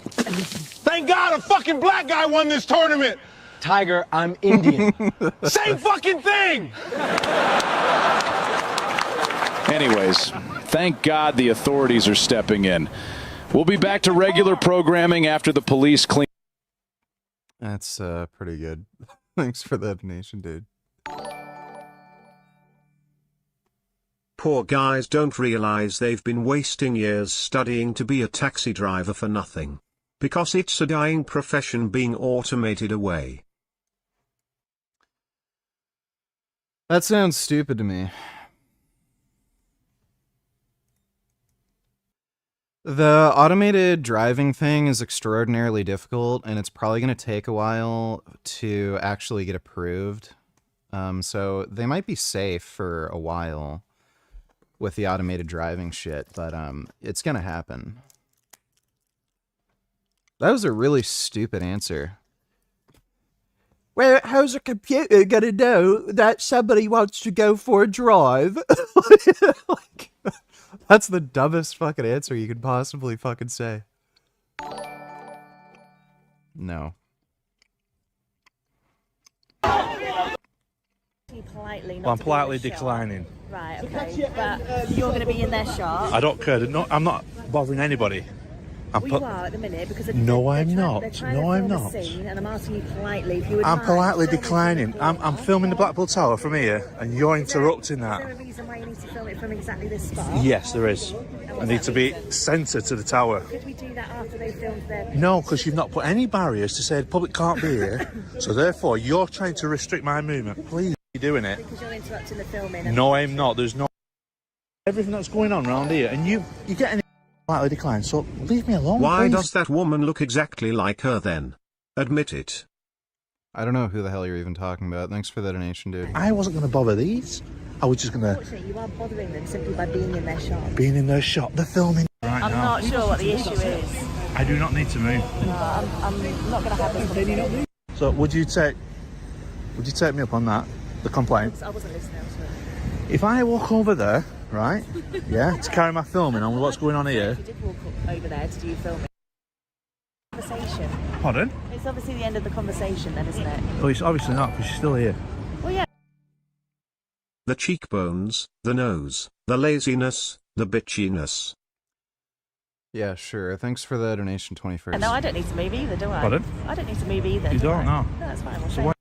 Thank God a fucking black guy won this tournament. Tiger, I'm Indian. Same fucking thing. Anyways, thank God the authorities are stepping in. We'll be back to regular programming after the police clean. That's pretty good. Thanks for the donation, dude. Poor guys don't realize they've been wasting years studying to be a taxi driver for nothing. Because it's a dying profession being automated away. That sounds stupid to me. The automated driving thing is extraordinarily difficult, and it's probably going to take a while to actually get approved. So they might be safe for a while with the automated driving shit, but it's going to happen. That was a really stupid answer. Well, how's a computer going to know that somebody wants to go for a drive? Like, that's the dumbest fucking answer you could possibly fucking say. No. Politely, Well, I'm politely declining. Right, okay. But you're going to be in their shop. I don't care. No, I'm not bothering anybody. Well, you are at the minute because No, I'm not. They're trying No, to I'm film a not. scene, and I'm asking you politely if you would I'm mind politely filming declining. I'm filming the Blackpool Tower from here, and you're interrupting Is there that. a reason why you need to film it from exactly this spot? Yes, there is. I need to be centred to the tower. Could we do that after they filmed their... No, because you've not put any barriers to say the public can't be here. So therefore, you're trying to restrict my movement. Please, you're doing it. Because you're interrupting the filming. No, I'm not. There's no everything that's going on around here, and you're getting slightly declined. So leave me alone. Why please. does that woman look exactly like her then? Admit it. I don't know who the hell you're even talking about. Thanks for the donation, dude. I wasn't going to bother these. I was just going to Unfortunately, you are bothering them simply by being in their shop. being in their shop. They're filming right I'm now. not sure what the issue is. I do not need to move. No, I'm not going to have this conversation. So would you take me up on that? The complaint. I wasn't listening to it. If I walk over there, right? Yeah, to carry my filming on with what's going on here. If you did walk over there to do filming. Conversation. Pardon? It's obviously the end of the conversation then, isn't it? Oh, it's obviously not because she's still here. Well, yeah. The cheekbones, the nose, the laziness, the bitchiness. Yeah, sure. Thanks for the donation, 21st. No, I don't need to move either, do I? Pardon? I don't need to move either. You do don't I? know. No, that's fine. We'll say.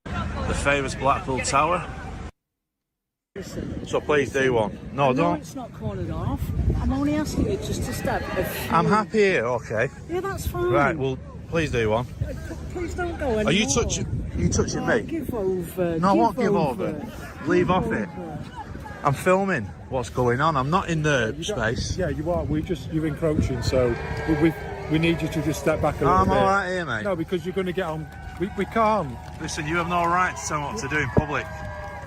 The famous Blackpool Tower. Listen. So please do one. No, No, don't. it's not cornered off. I'm only asking you just to stop. I'm happy here. Okay. Yeah, that's fine. Right. Well, please do one. Please don't go anymore. Are you touching? Are you touching me? Give over. No, I won't give over. Leave off it. I'm filming what's going on. I'm not in the space. Yeah, you are. You're encroaching, so we need you to just step back a little bit. I'm all right here, mate. No, because you're going to get on. We can't. Listen, you have no right to tell me what to do in public.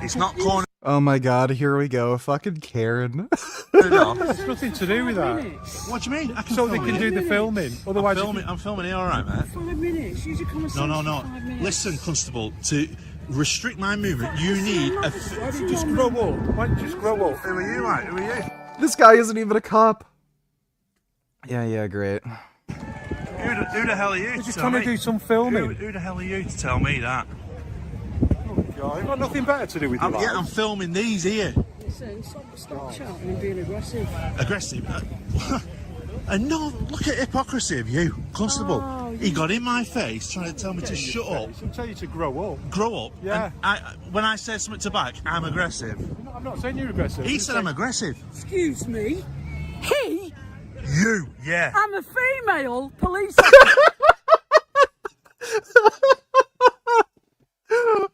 It's not corner. Oh my god, here we go. Fucking Karen. It's nothing to do with that. What do you mean? I can So they film can here. do the filming. Otherwise, I'm filming here, all right, mate. 5 minutes. Use your common sense. No. For 5 minutes. Listen, Constable, to restrict my movement, you need a. Why don't you just grow up? Why don't you just grow up? Who are you, mate? Who are you? This guy isn't even a cop. Yeah, great. Who the hell are you? We're to just tell trying me? to do some filming. Who the hell are you to tell me that? God, you've got nothing better to do with your life. I'm filming these here. Listen, stop shouting and being aggressive. Aggressive? And no, look at hypocrisy of you, Constable. Oh, He got in my face trying to tell me to shut up. I'm telling you to grow up. Grow up? Yeah. And when I say something to back, I'm aggressive. No, I'm not saying you're aggressive. He said I'm aggressive. Excuse me. He? You, yeah. I'm a female police officer.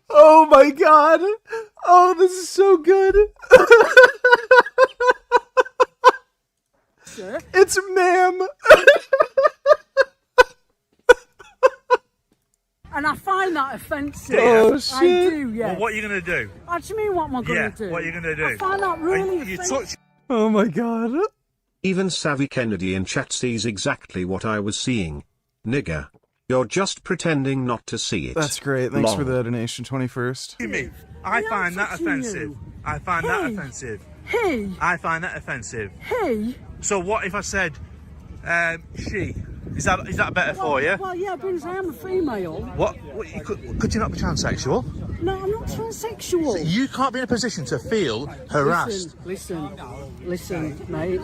Oh my god. Oh, this is so good. It's ma'am. that offensive. Oh, I do, yes. Well, what are you going to do? What do you mean, what am I going to do? What are you going to do? I find that really You offensive. touch. Oh my god. Even Savvy Kennedy in chat sees exactly what I was seeing. Nigger. You're just pretending not to see it. That's great. Thanks for Lol. the donation, 21st. Me. I find that offensive. I find that offensive. He. I find that offensive. He. So what if I said, she? Is that better for you? Well, yeah, because I am a female. What could you not be transsexual? No, I'm not transsexual. So you can't be in a position to feel harassed. Listen, mate.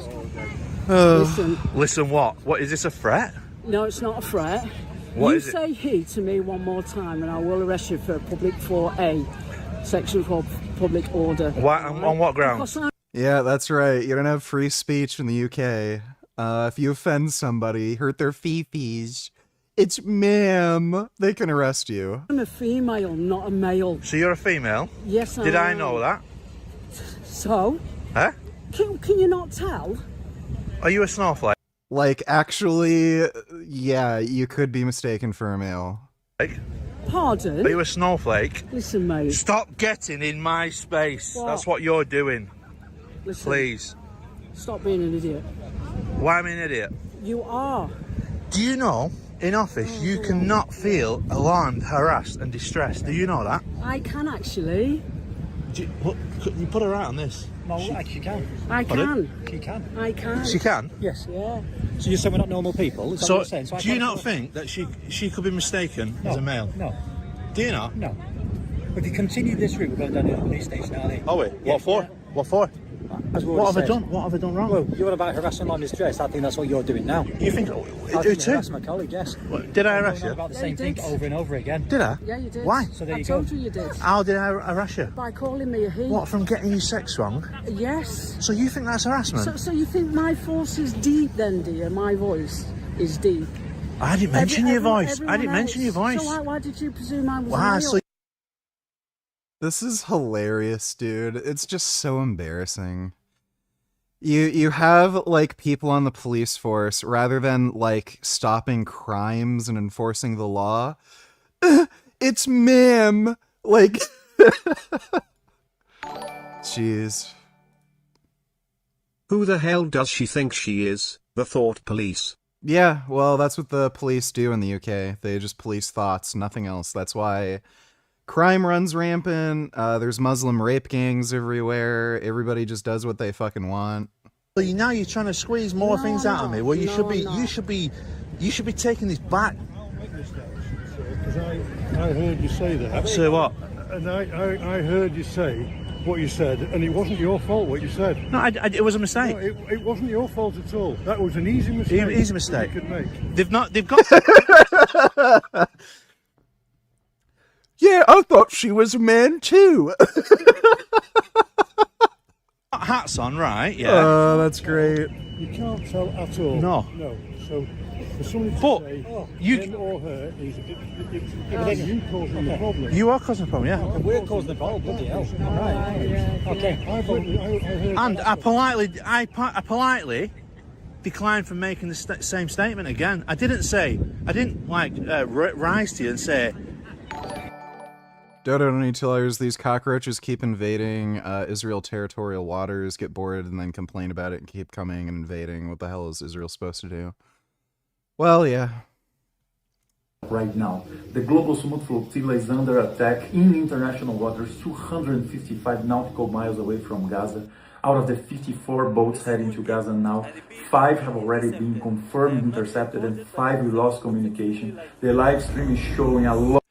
Listen. Listen what? What, is this a threat? No, it's not a threat. What you is it? say he to me one more time and I will arrest you for public 4A, section for public order. Why, on what grounds? Yeah, that's right. You don't have free speech in the UK. If you offend somebody, hurt their fifis, it's ma'am, they can arrest you. I'm a female, not a male. So you're a female? Yes, I Did I am. know that? So? Huh? Can you not tell? Are you a snowflake? Like, actually, yeah, you could be mistaken for a male. Pardon? Are you a snowflake? Listen, mate. Stop getting in my space. What? That's what you're doing. Listen. Please. Stop being an idiot. Why am I an idiot? You are. Do you know, in office, you cannot feel alarmed, harassed and distressed. Do you know that? I can actually. Could you put her out on this? No, she can. I Pardon? can. She can. I can. She can? Yes. Yeah. So you're saying we're not normal people? Is that So, what you're saying? So I do you can't not afford- think that she could be mistaken as a male? No. Do you not? No. If you continue this route, we're going down to the police station, are they? Oh, wait. What for? What for? As we What have already I said. done? What have I done wrong? Well, you're about harassing my mistress. I think that's what you're doing now. You think? I Who think you're too? harassing my colleague, yes. Did I You're arrest going you? on about the same thing over and over again. Did I? Yeah, you did. Why? So there you go. I told you did. How did I harass you? By calling me a he. What, from getting your sex wrong? Yes. So you think that's harassment? So you think my force is deep then, dear? My voice is deep. I didn't mention your voice. I everyone didn't mention your else. voice. So why did you presume I was Wow, a so male? This is hilarious, dude. It's just so embarrassing. You have, like, people on the police force, rather than, like, stopping crimes and enforcing the law, it's ma'am. Like, jeez. Who the hell does she think she is? The thought police. Yeah, well, that's what the police do in the UK. They just police thoughts, nothing else. That's why crime runs rampant. There's Muslim rape gangs everywhere. Everybody just does what they fucking want. So now you're trying to squeeze more things out of me. Well, you no, should be taking this back. Because I heard you say that. Say what? And I heard you say what you said, and it wasn't your fault what you said. No, it was a mistake. No, it wasn't your fault at all. That was an easy mistake. Easy mistake. You could make. They've got. Yeah, I thought she was a man too. Hats on, right? Yeah. Oh, that's great. You can't tell at all. No. No. So for somebody to say, him or her, is you causing the problem. You are causing the problem, yeah. We're causing the problem, bloody hell. All right. Okay. I heard And I politely declined from making the same statement again. I didn't rise to you and say. Dodo, any tellers, these cockroaches keep invading Israel territorial waters, get bored, and then complain about it and keep coming and invading. What the hell is Israel supposed to do? Well, yeah. Right now, the global Sumut flotilla is under attack in international waters 255 nautical miles away from Gaza. Out of the 54 boats heading to Gaza now, 5 have already been confirmed intercepted and 5 we lost communication. The live stream is showing a lot.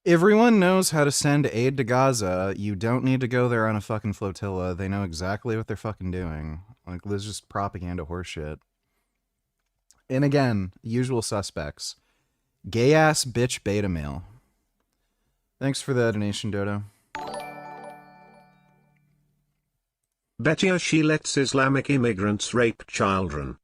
Everyone knows how to send aid to Gaza. You don't need to go there on a fucking flotilla. They know exactly what they're fucking doing. Like, this is just propaganda horseshit. And again, usual suspects. Gay-ass bitch beta male. Thanks for the donation, Dodo. Bet she lets Islamic immigrants rape children.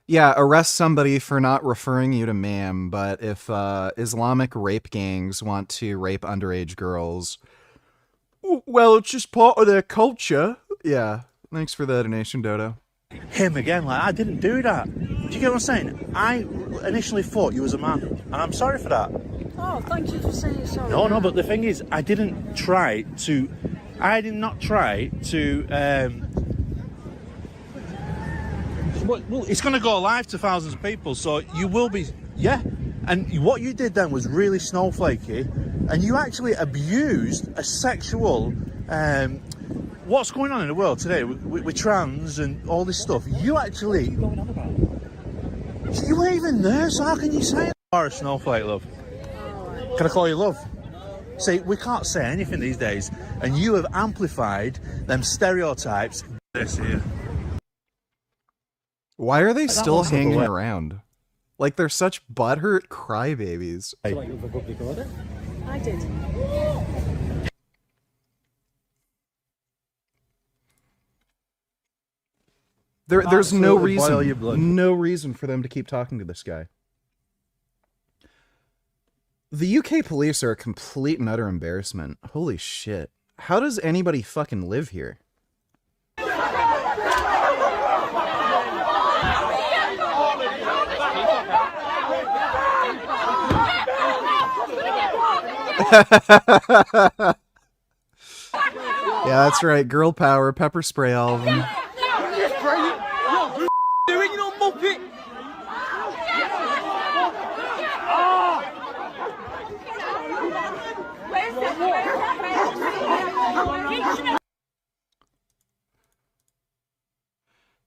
Yeah, arrest somebody for not referring you to ma'am, but if Islamic rape gangs want to rape underage girls, well, it's just part of their culture. Yeah, thanks for the donation, Dodo. Him again, like, I didn't do that. Do you get what I'm saying? I initially thought you was a man, and I'm sorry for that. Oh, thank you for saying sorry. No, but the thing is, I did not try to. Well, it's going to go live to thousands of people, so you will be, yeah. And what you did then was really snowflakey, and you actually abused a sexual. What's going on in the world today with trans and all this stuff? You actually. You weren't even there, so how can you say it? Or a snowflake, love? Can I call you love? See, we can't say anything these days, and you have amplified them stereotypes. This here. Why are they still hanging around? Like they're such butthurt crybabies. Like the public order? I did. There's no reason for them to keep talking to this guy. The UK police are a complete and utter embarrassment. Holy shit. How does anybody fucking live here? Yeah, that's right. Girl power, pepper spray all of them.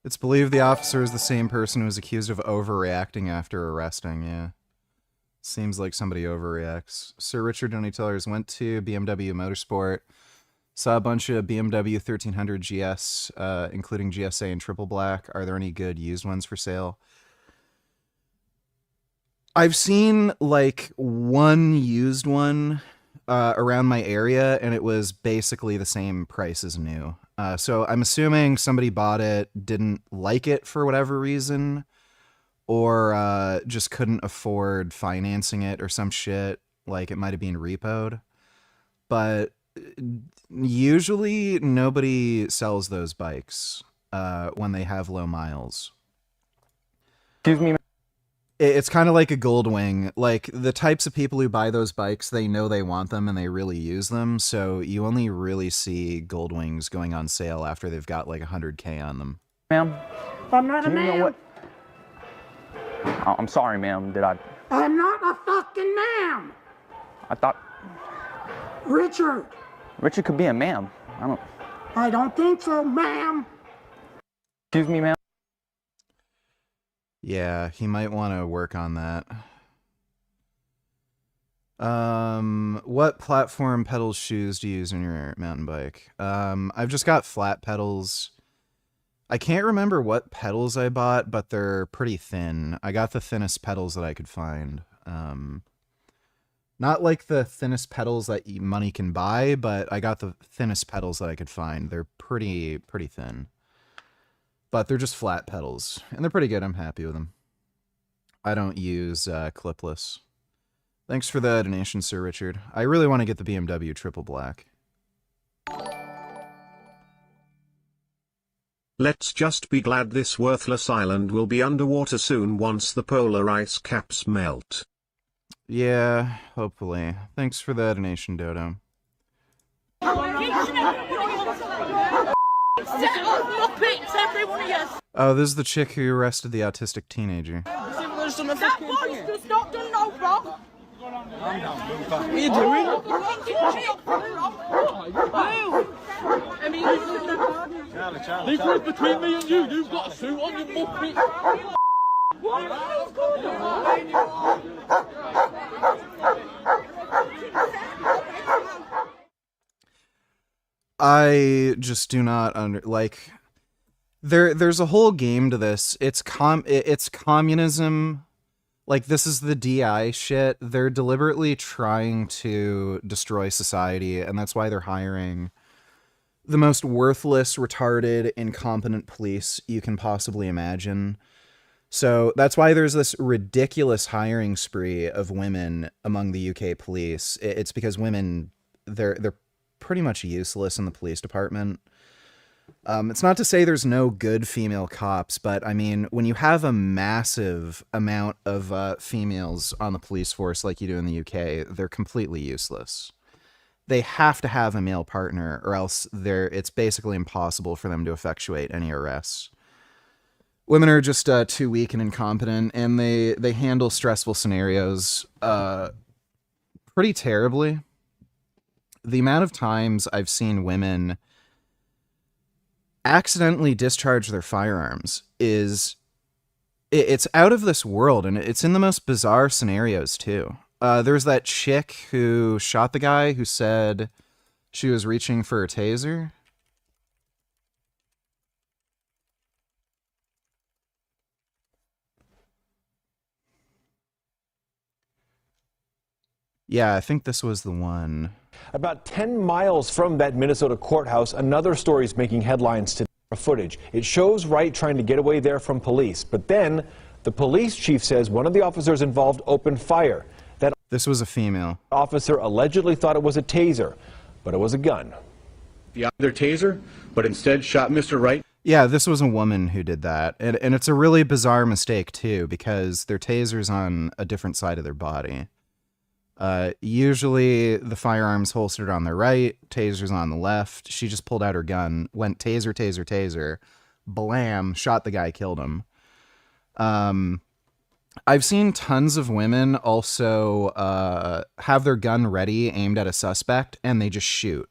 It's believed the officer is the same person who was accused of overreacting after arresting, yeah. Seems like somebody overreacts. Sir Richard Donatellers went to BMW Motorsport, saw a bunch of BMW 1300 GS, including GSA and Triple Black. Are there any good used ones for sale? I've seen like one used one around my area, and it was basically the same price as new. So I'm assuming somebody bought it, didn't like it for whatever reason, or just couldn't afford financing it or some shit. Like it might have been repoed. But usually nobody sells those bikes when they have low miles. Excuse me. It's kind of like a Goldwing. Like the types of people who buy those bikes, they know they want them and they really use them. So you only really see Goldwings going on sale after they've got like 100K on them. Ma'am, I'm not a do you know man. what? I'm sorry, ma'am. I'm not a fucking man. I thought Richard. Richard could be a ma'am. I don't think so, ma'am. Excuse me, ma'am. Yeah, he might want to work on that. What platform pedals shoes do you use on your mountain bike? I've just got flat pedals. I can't remember what pedals I bought, but they're pretty thin. I got the thinnest pedals that I could find. Not like the thinnest pedals that money can buy, but I got the thinnest pedals that I could find. They're pretty thin. But they're just flat pedals, and they're pretty good. I'm happy with them. I don't use clipless. Thanks for the donation, Sir Richard. I really want to get the BMW Triple Black. Let's just be glad this worthless island will be underwater soon once the polar ice caps melt. Yeah, hopefully. Thanks for the donation, Dodo. Oh, this is the chick who arrested the autistic teenager. That voice does not do no wrong. What are you doing? Difference between me and you, you've got a suit on, you muppet. I just do not like. There's a whole game to this. It's communism. Like, this is the DI shit. They're deliberately trying to destroy society, and that's why they're hiring the most worthless, retarded, incompetent police you can possibly imagine. So that's why there's this ridiculous hiring spree of women among the UK police. It's because women, they're pretty much useless in the police department. It's not to say there's no good female cops, but I mean, when you have a massive amount of females on the police force like you do in the UK, they're completely useless. They have to have a male partner, or else it's basically impossible for them to effectuate any arrests. Women are just too weak and incompetent, and they handle stressful scenarios pretty terribly. The amount of times I've seen women accidentally discharge their firearms it's out of this world, and it's in the most bizarre scenarios too. There's that chick who shot the guy who said she was reaching for a taser. Yeah, I think this was the one. About 10 miles from that Minnesota courthouse, another story is making headlines today. Footage. It shows Wright trying to get away there from police, but then the police chief says one of the officers involved opened fire. This was a female. Officer allegedly thought it was a taser, but it was a gun. The other taser, but instead shot Mr. Wright. Yeah, this was a woman who did that, and it's a really bizarre mistake too, because their taser's on a different side of their body. Usually the firearm's holstered on the right, taser's on the left. She just pulled out her gun, went taser, taser, taser, blam, shot the guy, killed him. I've seen tons of women also have their gun ready, aimed at a suspect, and they just shoot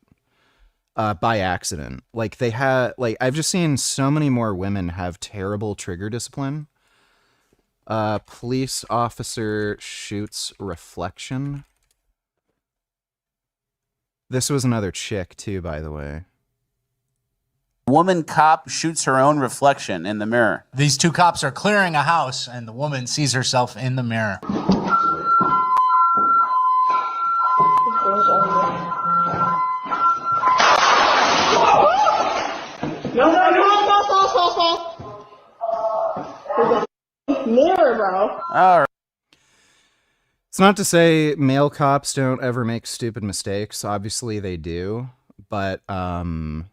by accident. Like I've just seen so many more women have terrible trigger discipline. Police officer shoots reflection. This was another chick too, by the way. Woman cop shoots her own reflection in the mirror. These two cops are clearing a house, and the woman sees herself in the mirror. Mirror, bro. All right. It's not to say male cops don't ever make stupid mistakes. Obviously they do, but I've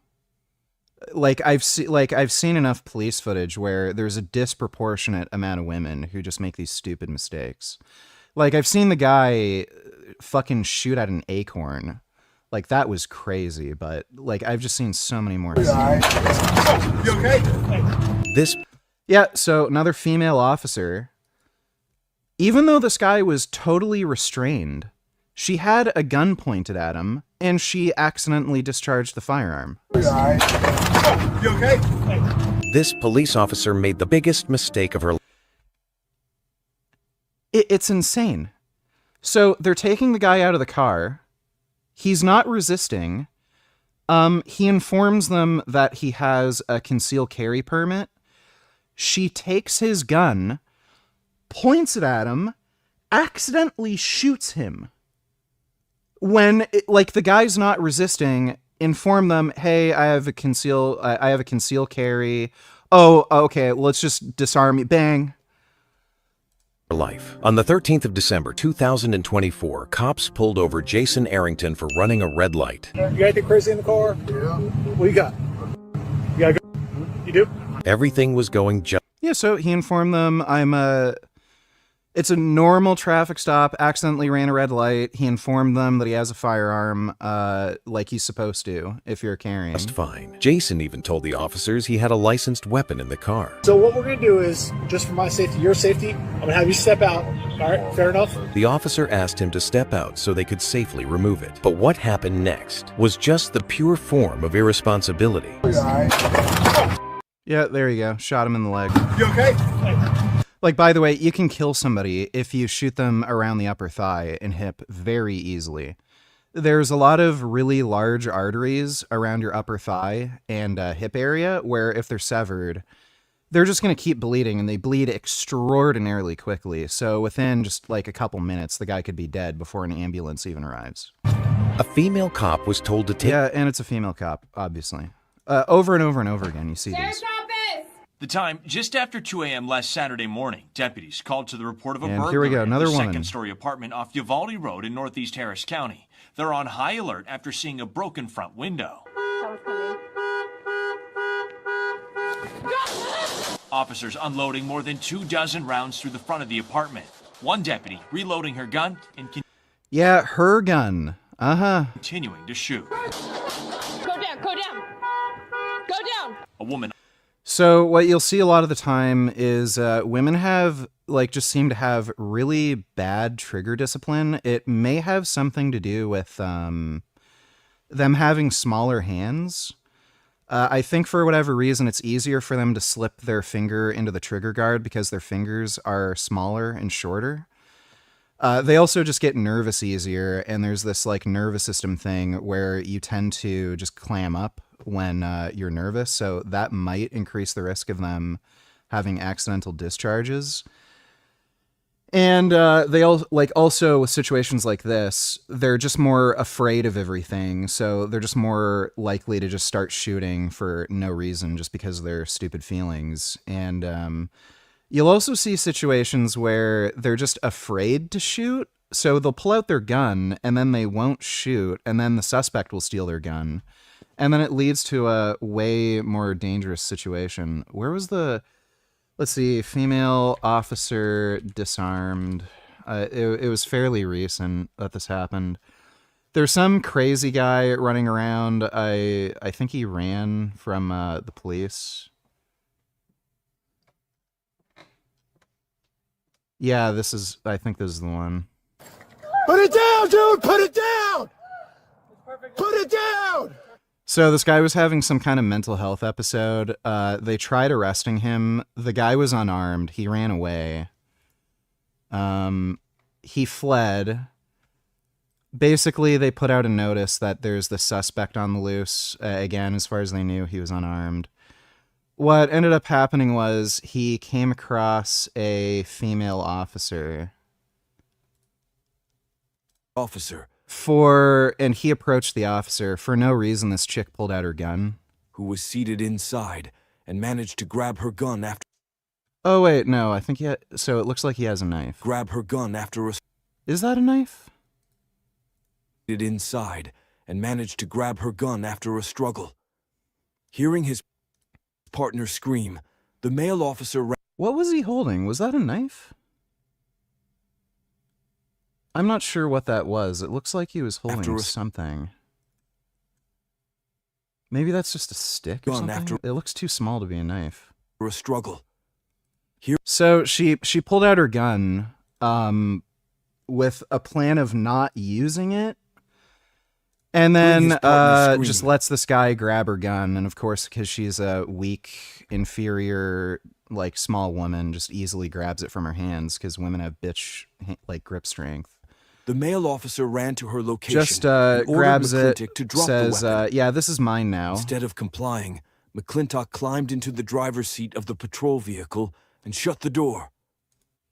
seen enough police footage where there's a disproportionate amount of women who just make these stupid mistakes. Like, I've seen the guy fucking shoot at an acorn. Like, that was crazy, but like I've just seen so many more. You okay? Yeah, so another female officer. Even though this guy was totally restrained, she had a gun pointed at him, and she accidentally discharged the firearm. You okay? This police officer made the biggest mistake of her life. It's insane. So they're taking the guy out of the car. He's not resisting. He informs them that he has a concealed carry permit. She takes his gun, points it at him, accidentally shoots him. When the guy's not resisting, inform them, "Hey, I have a conceal carry. Oh, okay, let's just disarm you." Bang. Life. On the 13th of December 2024, cops pulled over Jason Arrington for running a red light. You got anything crazy in the car? Yeah. What you got? You got go? You do? Everything was going just. Yeah, so he informed them, it's a normal traffic stop, accidentally ran a red light. He informed them that he has a firearm, like he's supposed to, if you're carrying. Just fine. Jason even told the officers he had a licensed weapon in the car. So what we're going to do is, just for my safety, your safety, I'm going to have you step out. All right, fair enough? The officer asked him to step out so they could safely remove it. But what happened next was just the pure form of irresponsibility. Yeah, there you go. Shot him in the leg. You okay? Like, by the way, you can kill somebody if you shoot them around the upper thigh and hip very easily. There's a lot of really large arteries around your upper thigh and hip area where if they're severed, they're just going to keep bleeding, and they bleed extraordinarily quickly. So within just like a couple minutes, the guy could be dead before an ambulance even arrives. A female cop was told to take... Yeah, and it's a female cop, obviously. Over and over and over again, you see these. The time, just after 2 a.m. last Saturday morning, deputies called to the report of a And burglary here we go, in another the woman. second-story apartment off Uvalde Road in northeast Harris County. They're on high alert after seeing a broken front window. Officers unloading more than 24 rounds through the front of the apartment. One deputy reloading her gun and Yeah, her gun. continuing to shoot. Go down, go down. Go down. A woman. So what you'll see a lot of the time is women have, like, just seem to have really bad trigger discipline. It may have something to do with them having smaller hands. I think for whatever reason, it's easier for them to slip their finger into the trigger guard because their fingers are smaller and shorter. They also just get nervous easier, and there's this like nervous system thing where you tend to just clam up when you're nervous, so that might increase the risk of them having accidental discharges. And they all also with situations like this, they're just more afraid of everything, so they're just more likely to just start shooting for no reason, just because of their stupid feelings. And you'll also see situations where they're just afraid to shoot, so they'll pull out their gun and then they won't shoot, and then the suspect will steal their gun, and then it leads to a way more dangerous situation. Where was the? Let's see, female officer disarmed. It was fairly recent that this happened. There's some crazy guy running around. I think he ran from the police. Yeah, I think this is the one. Put it down, dude! Put it down! Put it down! So this guy was having some kind of mental health episode. They tried arresting him. The guy was unarmed. He ran away. He fled. Basically, they put out a notice that there's the suspect on the loose. Again, as far as they knew, he was unarmed. What ended up happening was he came across a female officer. And he approached the officer. For no reason, this chick pulled out her gun. Who was seated inside and managed to grab her gun after... Oh, wait, no, I think so it looks like he has a knife. Grab her gun after a... Is that a knife? Inside and managed to grab her gun after a struggle. Hearing his partner scream, the male officer... What was he holding? Was that a knife? I'm not sure what that was. It looks like he was holding something. Maybe that's just a stick or something? It looks too small to be a knife. A struggle. So she pulled out her gun with a plan of not using it. And then just lets this guy grab her gun. And of course, because she's a weak, inferior, like small woman, just easily grabs it from her hands because women have bitch like grip strength. The male officer ran to her location. Just grabs it, to drop says, the weapon. yeah, this is mine now. Instead of complying, McClintock climbed into the driver's seat of the patrol vehicle and shut the door.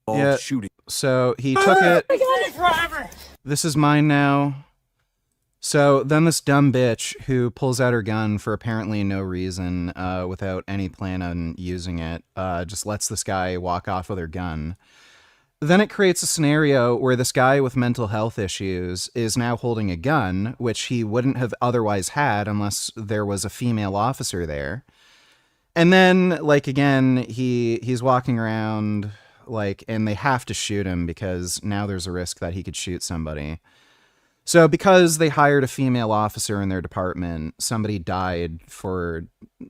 Yeah, shooting. So he took it. This is mine now. So then this dumb bitch who pulls out her gun for apparently no reason, without any plan on using it, just lets this guy walk off with her gun. Then it creates a scenario where this guy with mental health issues is now holding a gun, which he wouldn't have otherwise had unless there was a female officer there. And then, like, again, he's walking around, like, and they have to shoot him because now there's a risk that he could shoot somebody. So because they hired a female officer in their department, somebody died for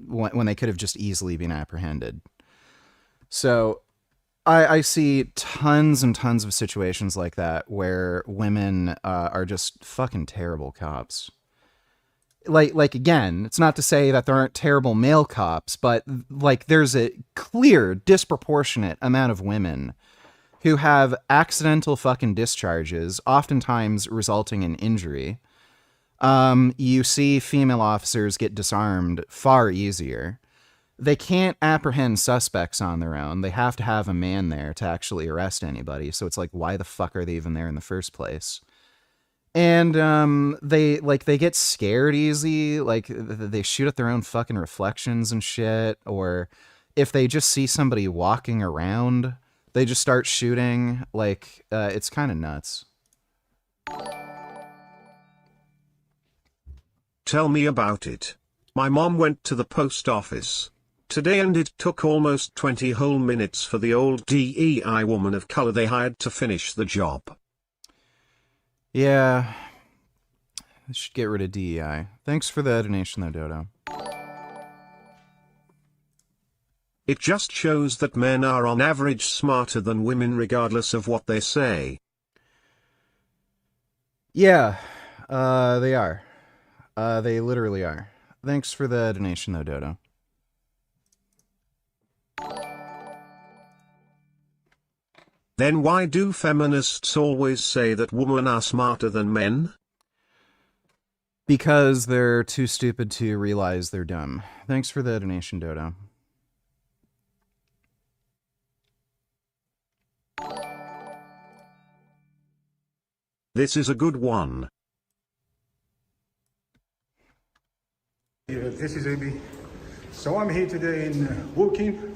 when they could have just easily been apprehended. So I see tons and tons of situations like that where women are just fucking terrible cops. Like again, it's not to say that there aren't terrible male cops, but like there's a clear disproportionate amount of women who have accidental fucking discharges, oftentimes resulting in injury. You see female officers get disarmed far easier. They can't apprehend suspects on their own. They have to have a man there to actually arrest anybody. So it's like, why the fuck are they even there in the first place? And they get scared easy. Like they shoot at their own fucking reflections and shit. Or if they just see somebody walking around, they just start shooting. Like it's kind of nuts. Tell me about it. My mom went to the post office. today, and it took almost 20 whole minutes for the old DEI woman of color they hired to finish the job. Yeah. I should get rid of DEI. Thanks for the donation though, Dodo. It just shows that men are on average smarter than women regardless of what they say. Yeah, they are. They literally are. Thanks for the donation though, Dodo. Then why do feminists always say that women are smarter than men? Because they're too stupid to realize they're dumb. Thanks for the donation, Dodo. This is a good one. This is AB. So I'm here today in Woking,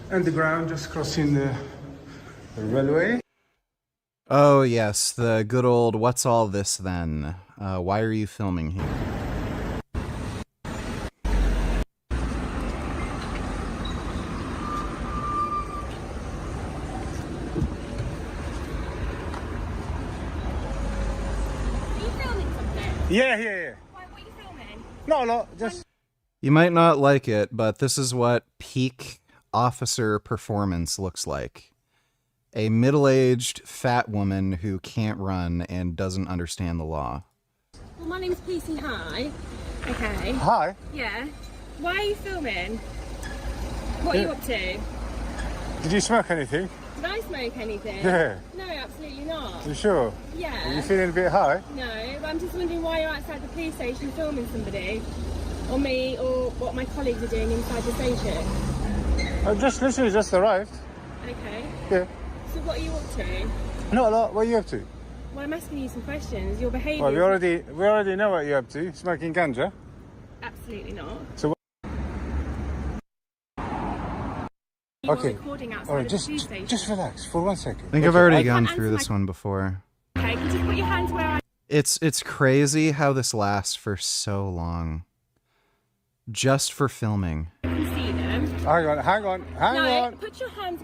underground, just crossing the railway. Oh yes, the good old what's all this then? Why are you filming here? Yeah. Why, what are you filming? No, just... You might not like it, but this is what peak officer performance looks like. A middle-aged fat woman who can't run and doesn't understand the law. Well, my name's PC. Hi. Okay. Hi. Yeah. Why are you filming? What are you up to? Did you smoke anything? Did I smoke anything? Yeah. No, absolutely not. You sure? Yeah. Are you feeling a bit high? No, but I'm just wondering why you're outside the police station filming somebody. Or me, or what my colleagues are doing inside the station. I just literally just arrived. Okay. Yeah. So what are you up to? Not a lot. What are you up to? Well, I'm asking you some questions. Your behaviour... Well, we already know what you're up to. Smoking ganja. Absolutely not. So You okay. are recording outside All right, of the police station. just relax for 1 second. I think I've already gone through this one before. Okay, can you just put your hands where I... It's crazy how this lasts for so long. Just for filming. can see them. Hang on. Put your hands...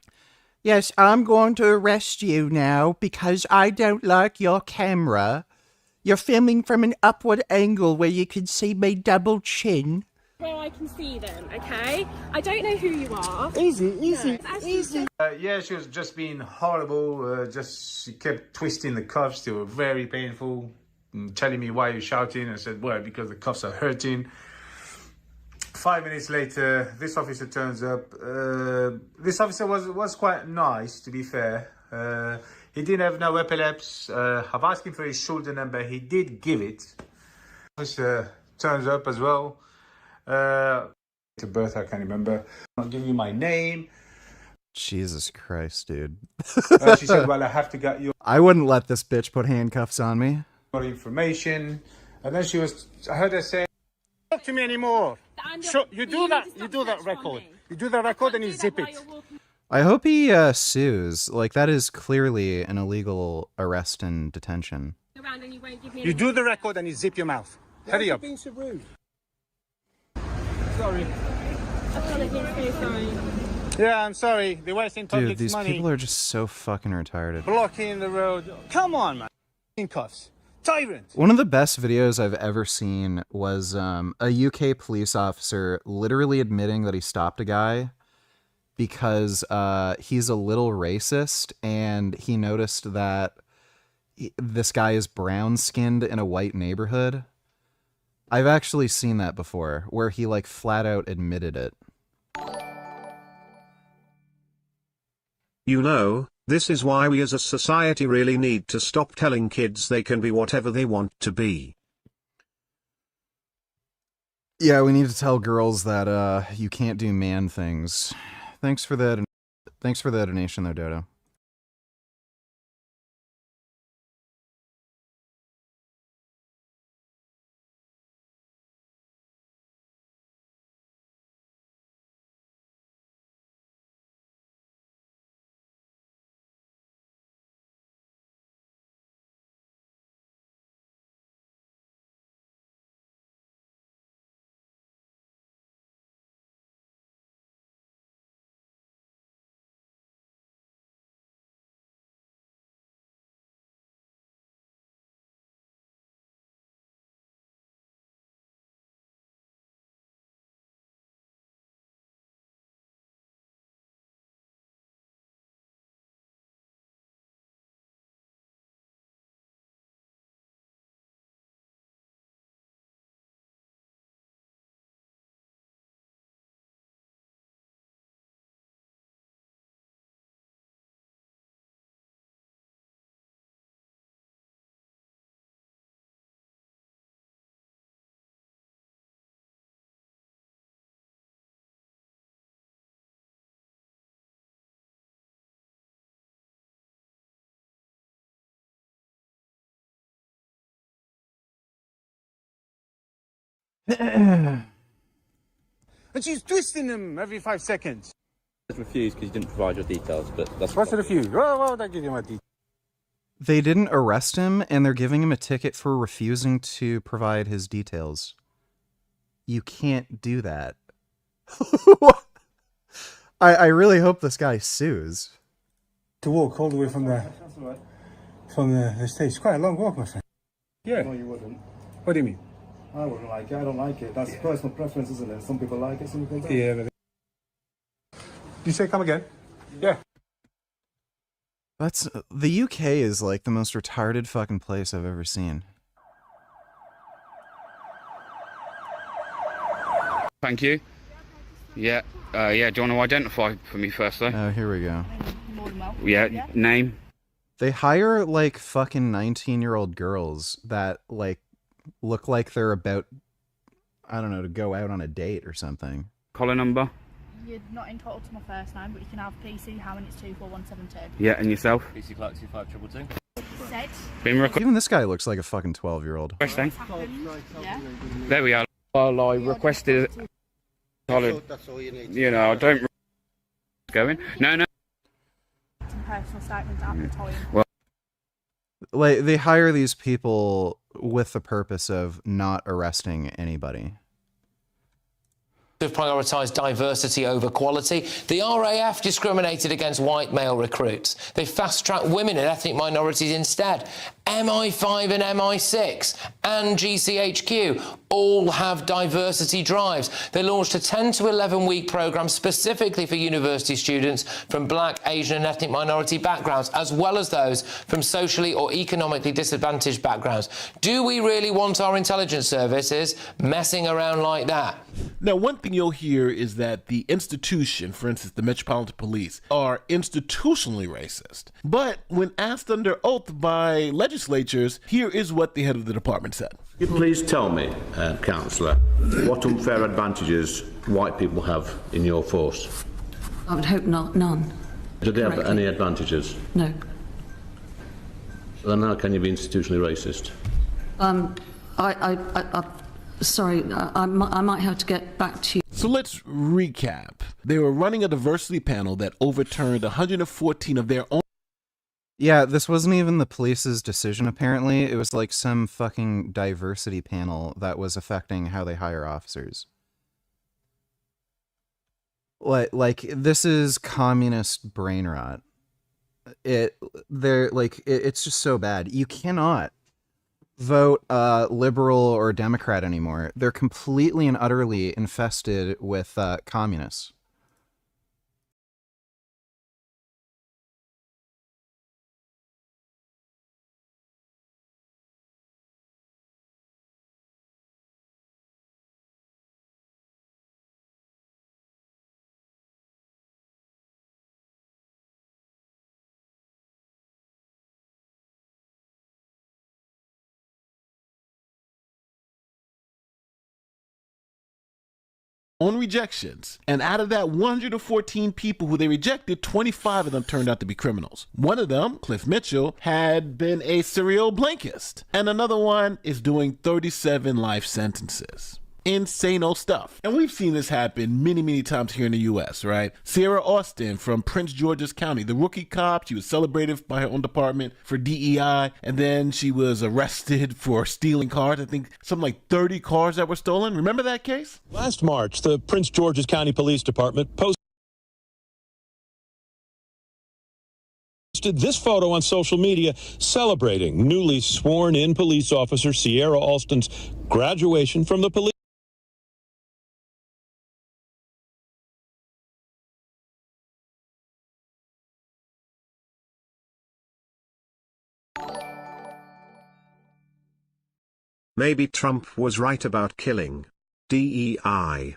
Yes, I'm going to arrest you now because I don't like your camera. You're filming from an upward angle where you can see my double chin. Where I can see them, okay? I don't know who you are. Easy. Yeah, she was just being horrible. She kept twisting the cuffs. They were very painful. And telling me why you're shouting. I said, well, because the cuffs are hurting. 5 minutes later, this officer turns up. This officer was quite nice, to be fair. He didn't have no epilepsy. I've asked him for his shoulder number. He did give it. Officer turns up as well. To birth, I can't remember. I'll give you my name. Jesus Christ, dude. She said, well, I have to get your I wouldn't let this bitch put handcuffs on me. information. And then I heard her say, Talk to me anymore. Sure, you do that record. You do the record and you zip it. I hope he sues. Like, that is clearly an illegal arrest and detention. You do the record and you zip your mouth. Hurry up. Sorry. Apologies, so sorry. Yeah, I'm sorry. They're wasting public Dude, these money. people are just so fucking retarded. Blocking the road. Come on, man. In cuffs. Tyrant. One of the best videos I've ever seen was a UK police officer literally admitting that he stopped a guy because he's a little racist and he noticed that this guy is brown-skinned in a white neighborhood. I've actually seen that before, where he like flat out admitted it. You know, this is why we as a society really need to stop telling kids they can be whatever they want to be. Yeah, we need to tell girls that you can't do man things. Thanks for the donation though, Dodo. And she's twisting them every 5 seconds. Refused because you didn't provide your details, but that's What's the refuse? Why would I give you my details? They didn't arrest him, and they're giving him a ticket for refusing to provide his details. You can't do that. I really hope this guy sues. To walk all the way from the stage. It's quite a long walk, my friend. Yeah. No, you wouldn't. What do you mean? I wouldn't like it. I don't like it. That's personal preference, isn't it? Some people like it, some people don't. Yeah. You say come again? Yeah. That's the UK is like the most retarded fucking place I've ever seen. Thank you. Yeah. Yeah. Do you want to identify for me first, though? Oh, here we go. Yeah. Name. They hire like fucking 19-year-old girls that like look like they're about, I don't know, to go out on a date or something. Collar number. You're not entitled to my first name, but you can have PC Hammond, it's 24172. Yeah, and yourself? PC Clark 25222. Said. Even this guy looks like a fucking 12-year-old. Requesting. Yeah. There we are. Well, I requested. That's all you need. You know, I don't. Going? No. Some personal statements at the time. Well, Like they hire these people with the purpose of not arresting anybody. Have prioritised diversity over quality. The RAF discriminated against white male recruits. They fast-tracked women and ethnic minorities instead. MI5 and MI6 and GCHQ all have diversity drives. They launched a 10 to 11 week programme specifically for university students from black, Asian and ethnic minority backgrounds, as well as those from socially or economically disadvantaged backgrounds. Do we really want our intelligence services messing around like that? Now, one thing you'll hear is that the institution, for instance, the Metropolitan Police, are institutionally racist. But when asked under oath by legislatures, here is what the head of the department said. Can you please tell me, Councillor, what unfair advantages white people have in your force? I would hope not, none. Do they have any advantages? No. Then how can you be institutionally racist? Sorry, I might have to get back to you. So let's recap. They were running a diversity panel that overturned 114 of their own. Yeah, this wasn't even the police's decision, apparently. It was like some fucking diversity panel that was affecting how they hire officers. Like this is communist brain rot. It's just so bad. You cannot vote liberal or Democrat anymore. They're completely and utterly infested with communists. Own rejections. And out of that 114 people who they rejected, 25 of them turned out to be criminals. One of them, Cliff Mitchell, had been a serial blankist. And another one is doing 37 life sentences. Insane old stuff. And we've seen this happen many, many times here in the U.S., right? Sierra Austin from Prince George's County, the rookie cop, she was celebrated by her own department for DEI, and then she was arrested for stealing cars. I think something like 30 cars that were stolen. Remember that case? Last March, the Prince George's County Police Department posted this photo on social media celebrating newly sworn-in police officer Sierra Austin's graduation from the police. Maybe Trump was right about killing DEI.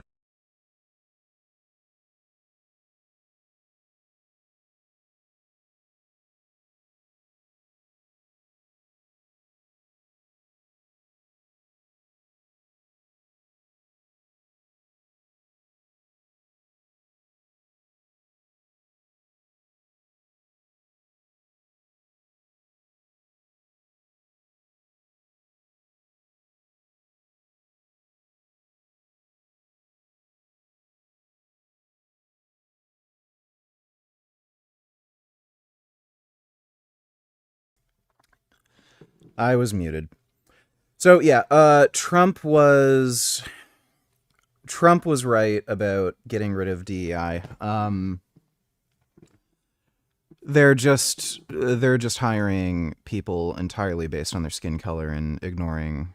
I was muted. So yeah, Trump was right about getting rid of DEI. They're just hiring people entirely based on their skin color and ignoring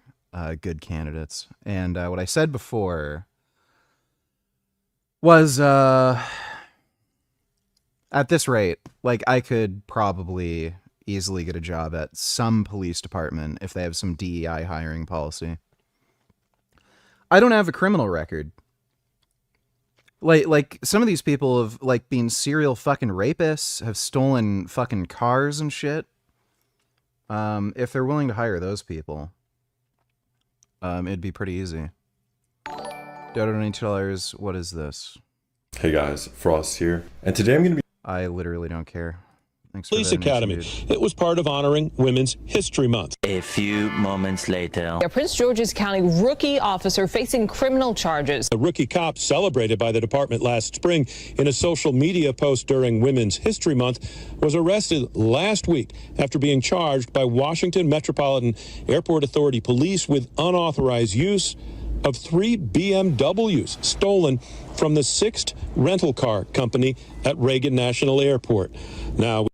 good candidates. And what I said before was at this rate, like, I could probably easily get a job at some police department if they have some DEI hiring policy. I don't have a criminal record. Like some of these people have like been serial fucking rapists, have stolen fucking cars and shit. If they're willing to hire those people, it'd be pretty easy. $2. What is this? Hey guys, Frost here, and today I'm gonna be. I literally don't care. Thanks for Police the donation, Academy. dude. It was part of honoring Women's History Month. A few moments later. A Prince George's County rookie officer facing criminal charges. A rookie cop celebrated by the department last spring in a social media post during Women's History Month was arrested last week after being charged by Washington Metropolitan Airport Authority police with unauthorized use of 3 BMWs stolen from the 6th rental car company at Reagan National Airport. Now,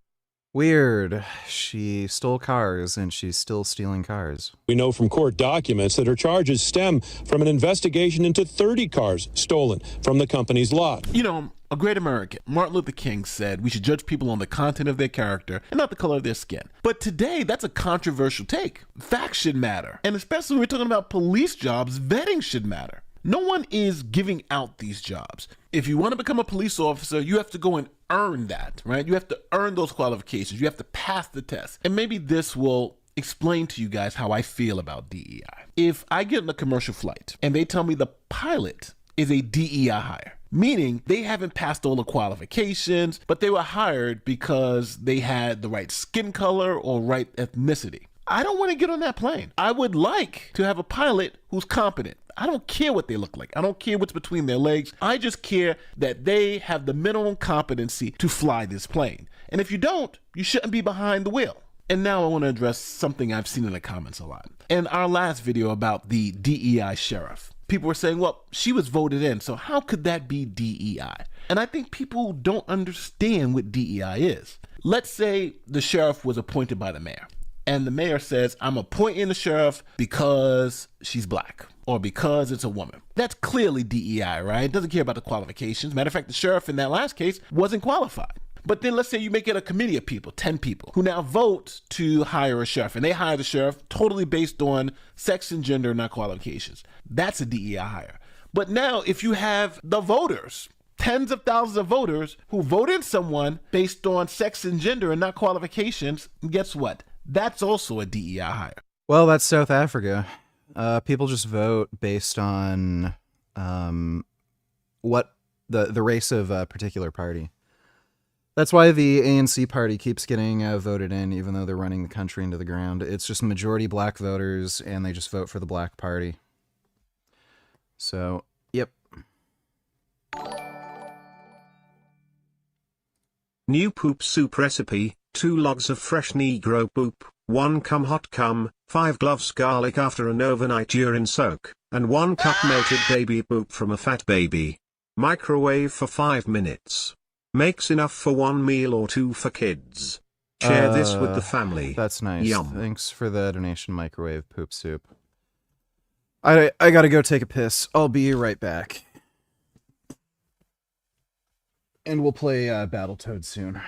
weird. She stole cars and she's still stealing cars. we know from court documents that her charges stem from an investigation into 30 cars stolen from the company's lot. You know, a great American, Martin Luther King, said we should judge people on the content of their character and not the color of their skin. But today, that's a controversial take. Facts should matter. And especially when we're talking about police jobs, vetting should matter. No one is giving out these jobs. If you want to become a police officer, you have to go and earn that, right? You have to earn those qualifications. You have to pass the test. And maybe this will explain to you guys how I feel about DEI. If I get on a commercial flight and they tell me the pilot is a DEI hire, meaning they haven't passed all the qualifications, but they were hired because they had the right skin color or right ethnicity, I don't want to get on that plane. I would like to have a pilot who's competent. I don't care what they look like. I don't care what's between their legs. I just care that they have the minimum competency to fly this plane. And if you don't, you shouldn't be behind the wheel. And now I want to address something I've seen in the comments a lot. In our last video about the DEI sheriff, people were saying, well, she was voted in, so how could that be DEI? And I think people don't understand what DEI is. Let's say the sheriff was appointed by the mayor, and the mayor says, I'm appointing the sheriff because she's black or because it's a woman. That's clearly DEI, right? It doesn't care about the qualifications. Matter of fact, the sheriff in that last case wasn't qualified. But then let's say you make it a committee of people, 10 people, who now vote to hire a sheriff, and they hire the sheriff totally based on sex and gender, not qualifications. That's a DEI hire. But now if you have the voters, tens of thousands of voters who vote in someone based on sex and gender and not qualifications, guess what? That's also a DEI hire. Well, that's South Africa. People just vote based on what the race of a particular party. That's why the ANC party keeps getting voted in, even though they're running the country into the ground. It's just majority black voters, and they just vote for the black party. So, yep. New poop soup recipe: 2 logs of fresh Negro poop, 1 hot cum, 5 gloves garlic after an overnight urine soak, and 1 cup melted baby poop from a fat baby. Microwave for 5 minutes. Makes enough for 1 meal or 2 for kids. Share this with the family. That's nice. Yum. Thanks for the donation, microwave poop soup. I gotta go take a piss. I'll be right back. And we'll play Battletoads soon.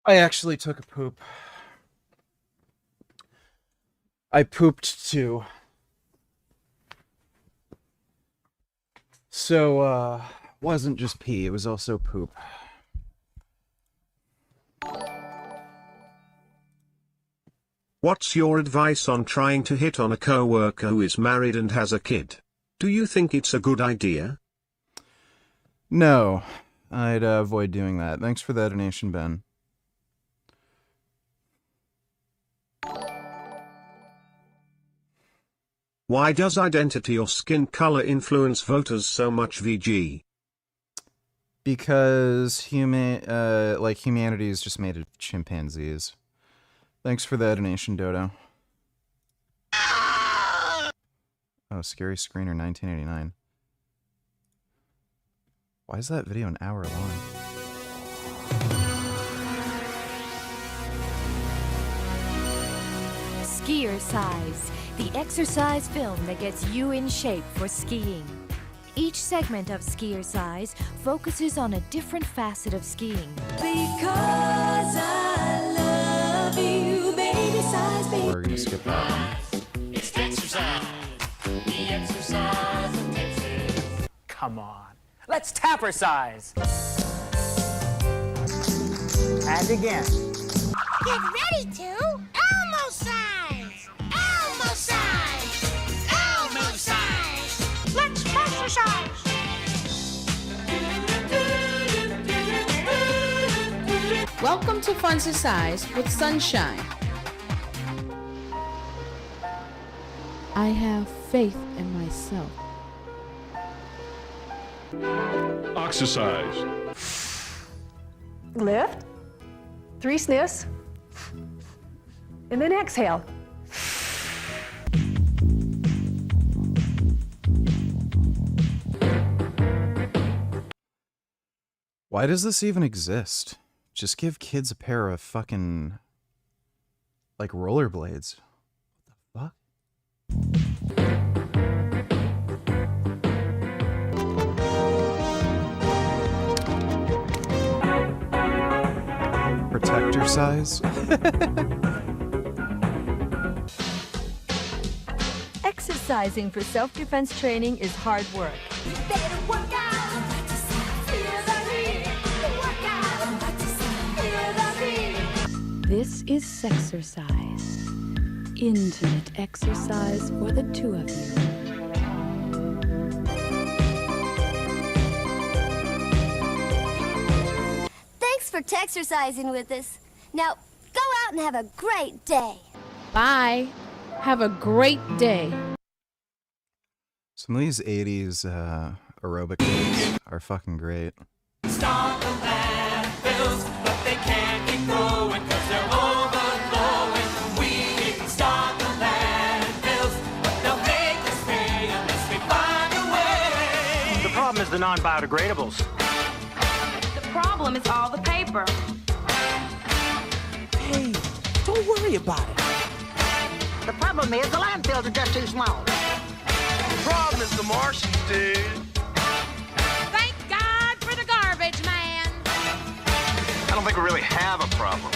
I actually took a poop. I pooped too. So, wasn't just pee, it was also poop. What's your advice on trying to hit on a coworker who is married and has a kid? Do you think it's a good idea? No, I'd avoid doing that. Thanks for that donation, Ben. Why does identity or skin color influence voters so much, VG? Because humanity is just made of chimpanzees. Thanks for that donation, Dodo. Oh, Scary Screener 1989. Why is that video an hour long? Skier Size, the exercise film that gets you in shape for skiing. Each segment of Skier Size focuses on a different facet of skiing. Because I love you, baby size, baby. We're gonna skip that one. It's exercise. The exercise of Texas. Come on. Let's tapper-size. And again. Get ready to Elmo size. Elmo size. Elmo size. Let's exercise. Welcome to Fun Size with Sunshine. I have faith in myself. Exercise. Lift, 3 sniffs, and then exhale. Why does this even exist? Just give kids a pair of fucking, like, rollerblades. What the fuck? Protector size? Exercising for self-defense training is hard work. You better work out. This is Sexercise. Intimate exercise for the two of you. Thanks for exercising with us. Now, go out and have a great day. Bye. Have a great day. Some of these 80s aerobic moves are fucking great. Start the landfills, but they can't keep growing because they're overflowing. We didn't start the landfills, but they'll make us pay unless we find a way. The problem is the non-biodegradables. The problem is all the paper. Hey, don't worry about it. The problem is the landfills are just too small. The problem is the Martians, dude. Thank God for the garbage man. I don't think we really have a problem.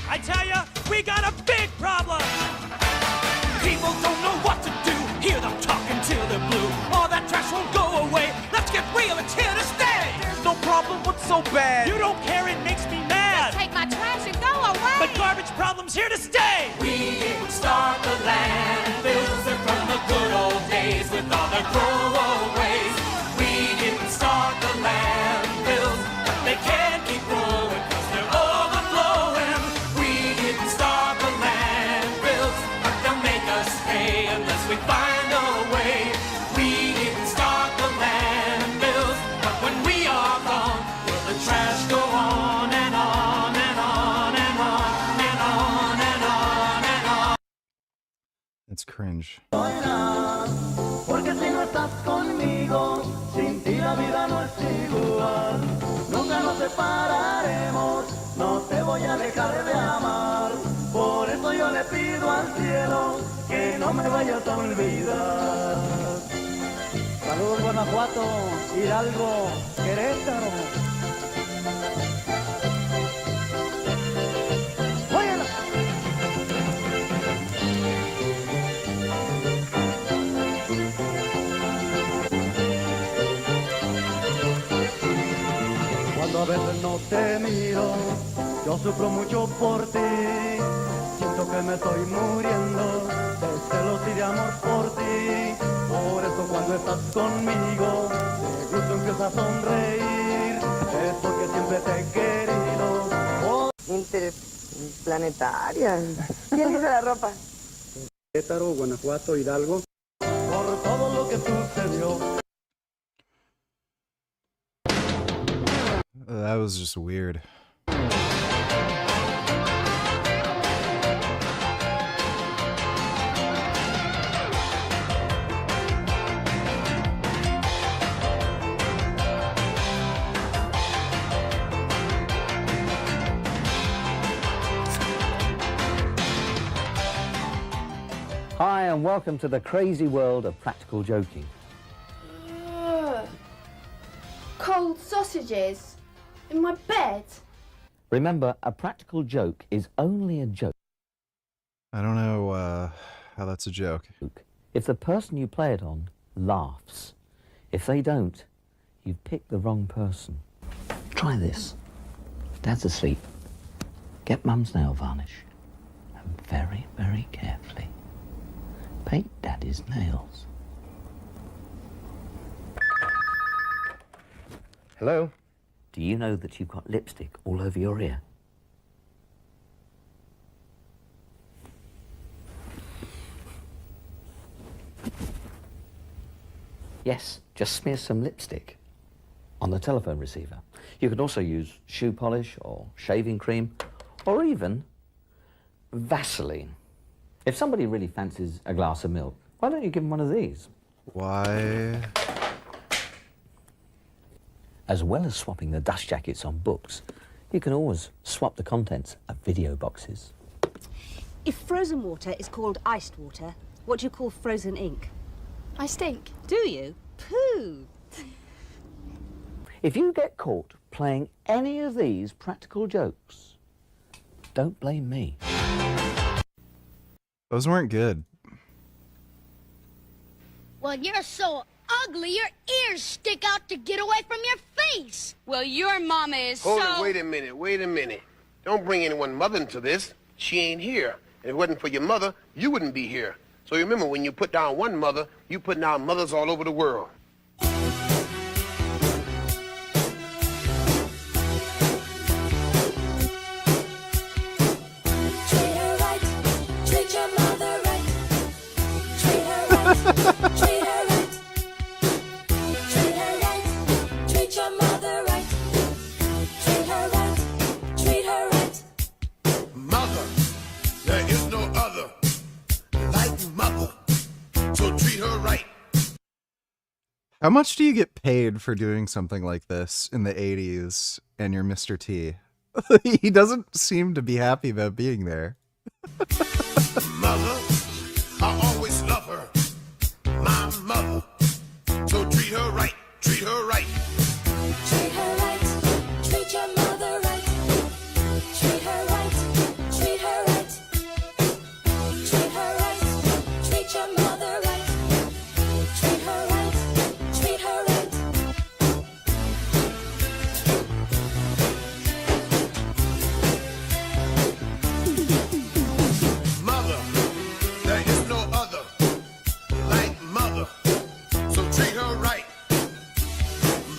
I tell ya, we got a big problem. People don't know what to do. Hear them talking till they're blue. All that trash won't go away. Let's get real, it's here to stay. There's no problem, what's so bad? You don't care, it makes me mad. Just take my trash and go away. But garbage problem's here to stay. We didn't start the landfills. They're from the good old days with all their throwaways. We didn't start the landfills, but they can't keep growing because they're overflowing. We didn't start the landfills, but they'll make us pay unless we find a way. We didn't start the landfills, but when we are gone, will the trash go on and on and on and on and on and on and on? It's cringe. Porque si no estás conmigo, sin ti la vida no es igual. Nunca nos separaremos, no te voy a dejar de amar. Por eso yo le pido al cielo que no me vayas a olvidar. Saludos, Guanajuato, Hidalgo, Querétaro. Yo sufro mucho por ti, siento que me estoy muriendo, de celos y de amor por ti. Por eso cuando estás conmigo, de gusto empiezo a sonreír, es porque siempre te he querido. Interplanetaria. ¿Quién hizo la ropa? Querétaro, Guanajuato, Hidalgo. Por todo lo que sucedió. That was just weird. Hi and welcome to the crazy world of practical joking. Cold sausages in my bed. Remember, a practical joke is only a joke I don't know how that's a joke. if the person you play it on laughs. If they don't, you've picked the wrong person. Try this. Dad's asleep. Get Mum's nail varnish and very, very carefully paint Daddy's nails. Hello? Do you know that you've got lipstick all over your ear? Yes, just smear some lipstick on the telephone receiver. You can also use shoe polish or shaving cream or even Vaseline. If somebody really fancies a glass of milk, why don't you give them one of these? Why? As well as swapping the dust jackets on books, you can always swap the contents of video boxes. If frozen water is called iced water, what do you call frozen ink? I stink. Do you? Pooh! If you get caught playing any of these practical jokes, don't blame me. Those weren't good. Well, you're so ugly, your ears stick out to get away from your face. Well, your mama is Hold it, wait a minute. Don't bring anyone mother into this. She ain't here. If it wasn't for your mother, you wouldn't be here. So remember, when you put down one mother, you put down mothers all over the world. Treat her right, treat your mother right. Treat her right, treat her right. Treat her right, treat your mother right. Treat her right, treat her right. Mother, there is no other like mother, so treat her right. How much do you get paid for doing something like this in the 80s and you're Mr. T? He doesn't seem to be happy about being there. Mother, I always love her, my mother, so treat her right, treat her right. Treat her right, treat your mother right. Treat her right, treat her right. Treat her right, treat your mother right. Treat her right, treat her right. Mother, there is no other like mother, so treat her right.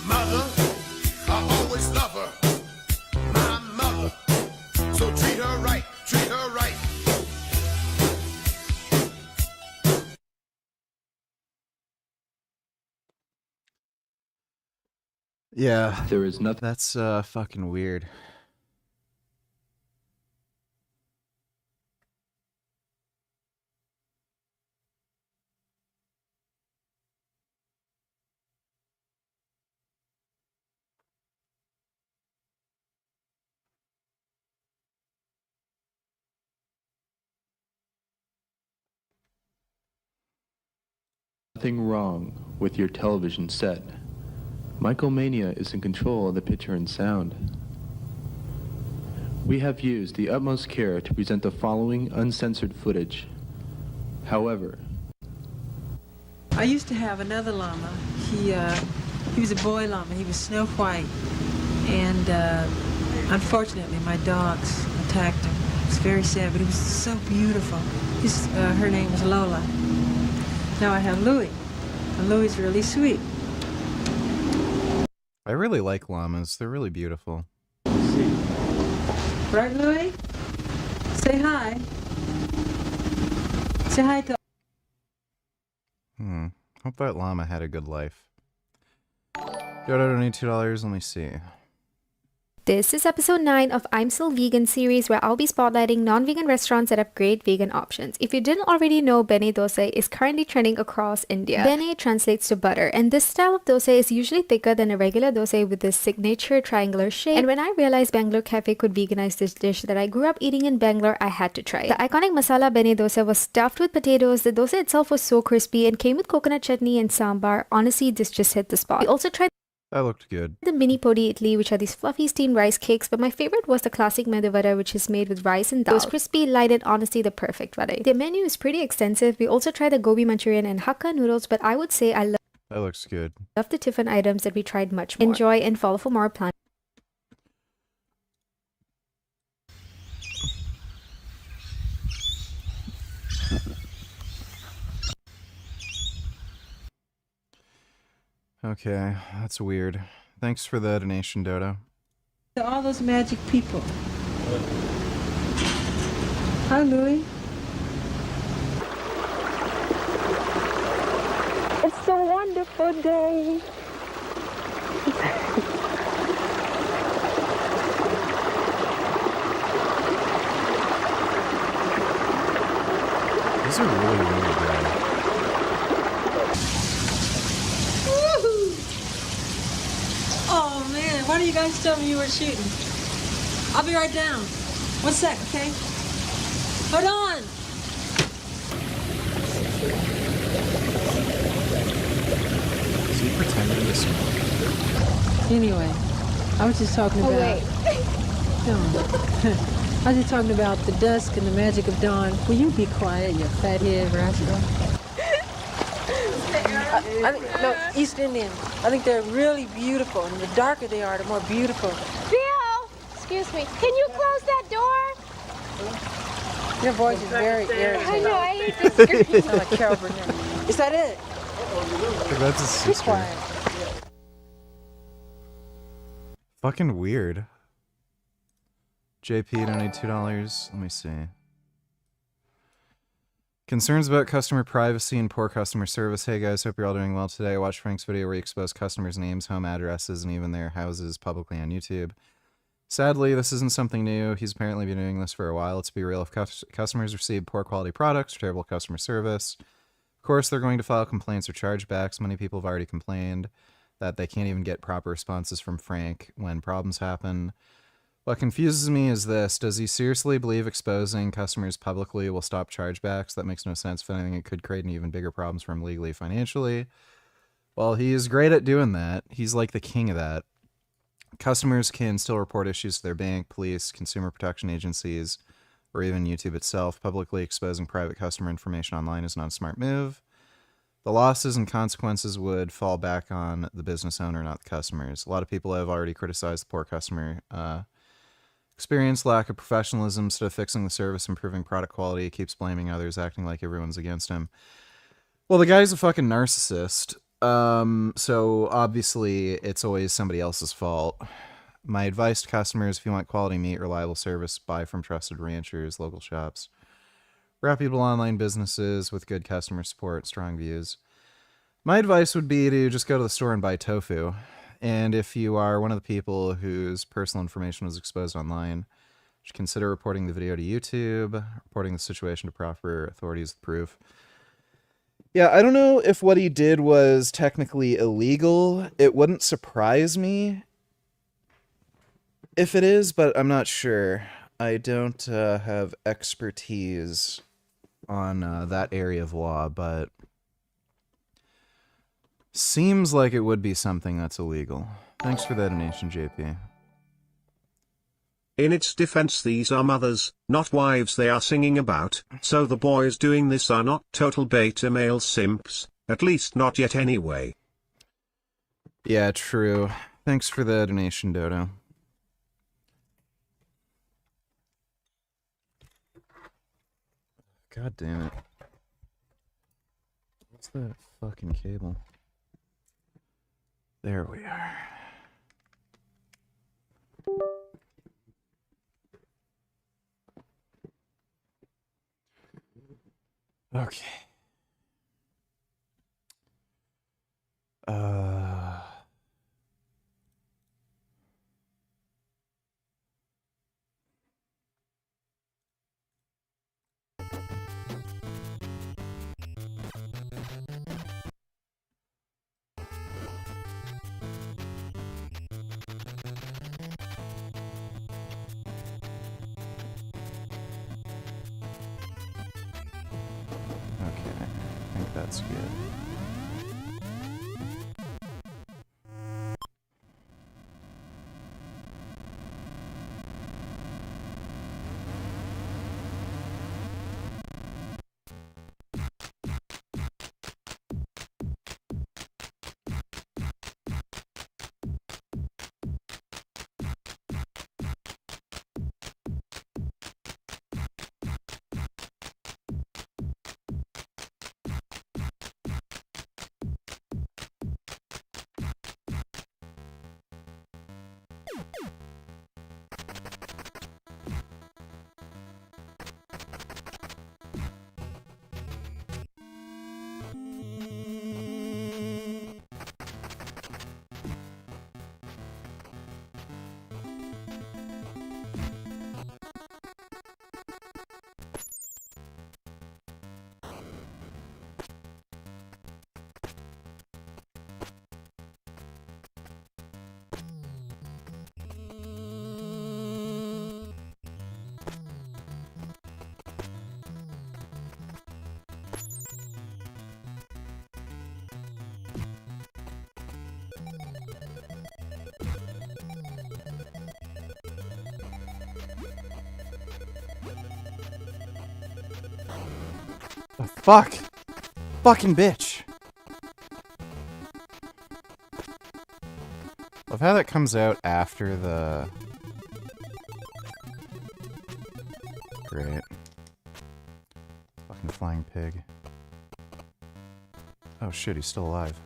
Mother, I always love her, my mother, so treat her right, treat her right. Yeah. There is nothing. That's fucking weird. Nothing wrong with your television set. Micromania is in control of the picture and sound. We have used the utmost care to present the following uncensored footage. However, I used to have another llama. He was a boy llama. He was snow white, and Unfortunately, my dogs attacked him. It's very sad, but he was so beautiful. Her name was Lola. Now I have Louie, and Louie's really sweet. I really like llamas. They're really beautiful. Right, Louie? Say hi. Say hi to... Hope that llama had a good life. Dodo donate $2. Let me see. This is episode 9 of I'm Still Vegan series, where I'll be spotlighting non-vegan restaurants that have great vegan options. If you didn't already know, bene dosa is currently trending across India. Bene translates to butter, and this style of dosa is usually thicker than a regular dosa with this signature triangular shape. And when I realized Bangalore Cafe could veganize this dish that I grew up eating in Bangalore, I had to try it. The iconic masala bene dosa was stuffed with potatoes. The dosa itself was so crispy and came with coconut chutney and sambar. Honestly, this just hit the spot. We also tried That looked good. the mini podi idli, which are these fluffy steamed rice cakes, but my favorite was the classic medu vada, which is made with rice and dal. It was crispy, light, and honestly the perfect vada. Their menu is pretty extensive. We also tried the gobi manchurian and hakka noodles, but I would say I That looks good. love the tiffin items that we tried much more. Enjoy and follow for more plans. Okay, that's weird. Thanks for the donation, Dodo. To all those magic people. Hi, Louie. It's a wonderful day. These are really, really good. Oh, man. Why do you guys tell me you were shooting? I'll be right down. 1 sec, okay? Hold on. Is he pretending to smoke? Anyway, I was just talking about... Dawn. I was just talking about the dusk and the magic of dawn. Will you be quiet, you fathead rascal? I think, no, East Indian. I think they're really beautiful, and the darker they are, the more beautiful. Bill! Excuse me. Can you close that door? Your voice is very irritating. I know, I hate this girl. You sound like Carol Burnett. Is that it? That's his Be sister. quiet. Fucking weird. JP donate $2. Let me see. Concerns about customer privacy and poor customer service. Hey guys, hope you're all doing well today. I watched Frank's video where he exposed customers' names, home addresses, and even their houses publicly on YouTube. Sadly, this isn't something new. He's apparently been doing this for a while. Let's be real. If customers receive poor quality products or terrible customer service, of course they're going to file complaints or chargebacks. Many people have already complained that they can't even get proper responses from Frank when problems happen. What confuses me is this. Does he seriously believe exposing customers publicly will stop chargebacks? That makes no sense. If anything, it could create an even bigger problems for him legally, financially. Well, he is great at doing that. He's like the king of that. Customers can still report issues to their bank, police, consumer protection agencies, or even YouTube itself. Publicly exposing private customer information online is not a smart move. The losses and consequences would fall back on the business owner, not the customers. A lot of people have already criticized the poor customer experience, lack of professionalism. Instead of fixing the service, improving product quality, he keeps blaming others, acting like everyone's against him. Well, the guy's a fucking narcissist. So obviously it's always somebody else's fault. My advice to customers: if you want quality meat, reliable service, buy from trusted ranchers, local shops, reputable online businesses with good customer support, strong views. My advice would be to just go to the store and buy tofu. And if you are one of the people whose personal information was exposed online, you should consider reporting the video to YouTube, reporting the situation to proper authorities with proof. Yeah, I don't know if what he did was technically illegal. It wouldn't surprise me if it is, but I'm not sure. I don't have expertise on that area of law, but seems like it would be something that's illegal. Thanks for that donation, JP. In its defense, these are mothers, not wives they are singing about, so the boys doing this are not total beta male simps, at least not yet anyway. Yeah, true. Thanks for the donation, Dodo. God damn it. What's that fucking cable? There we are. Okay. Okay, I think that's good. Oh, fuck! Fucking bitch! Love how that comes out after the... Great. Fucking flying pig. Oh shit, he's still alive.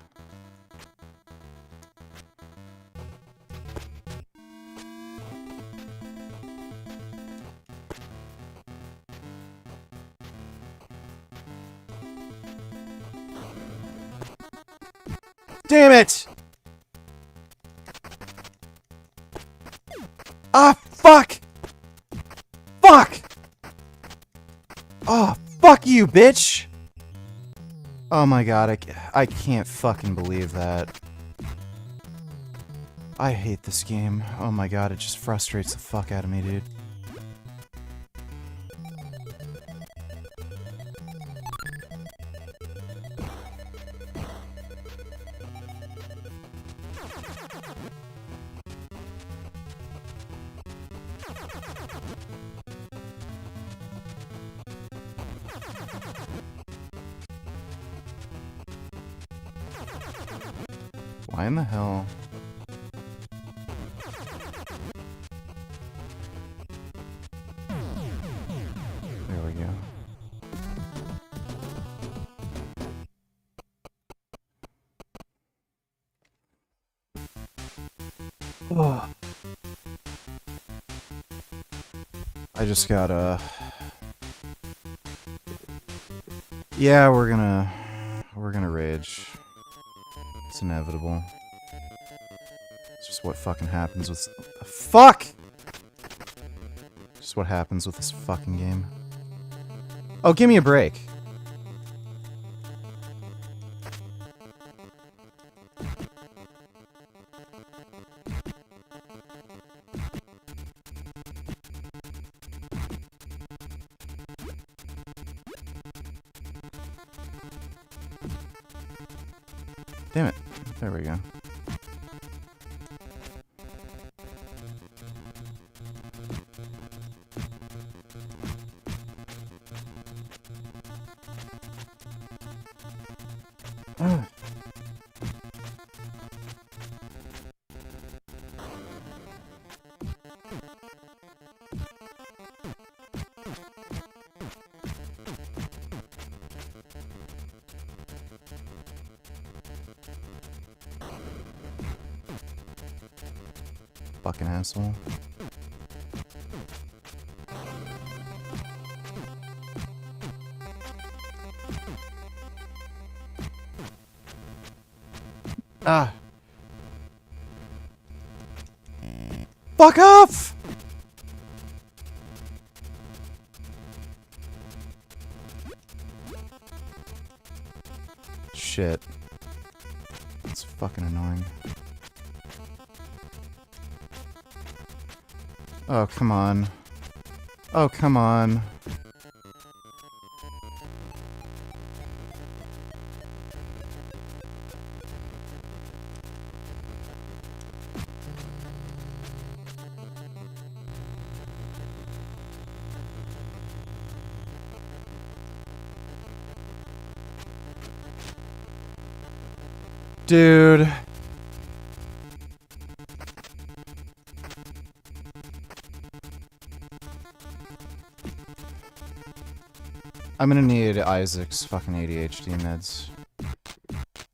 Damn it! Ah, fuck! Fuck! Oh, fuck you, bitch! Oh my god, I can't fucking believe that. I hate this game. Oh my god, it just frustrates the fuck out of me, dude. Why in the hell? There we go. Oh. I just gotta... Yeah, we're gonna rage. It's inevitable. It's just what fucking happens with... Fuck! Just what happens with this fucking game. Oh, give me a break. Damn it. There we go. Fucking asshole. Ah. Fuck off! Shit. It's fucking annoying. Oh, come on. Oh, come on. Dude. I'm gonna need Isaac's fucking ADHD meds.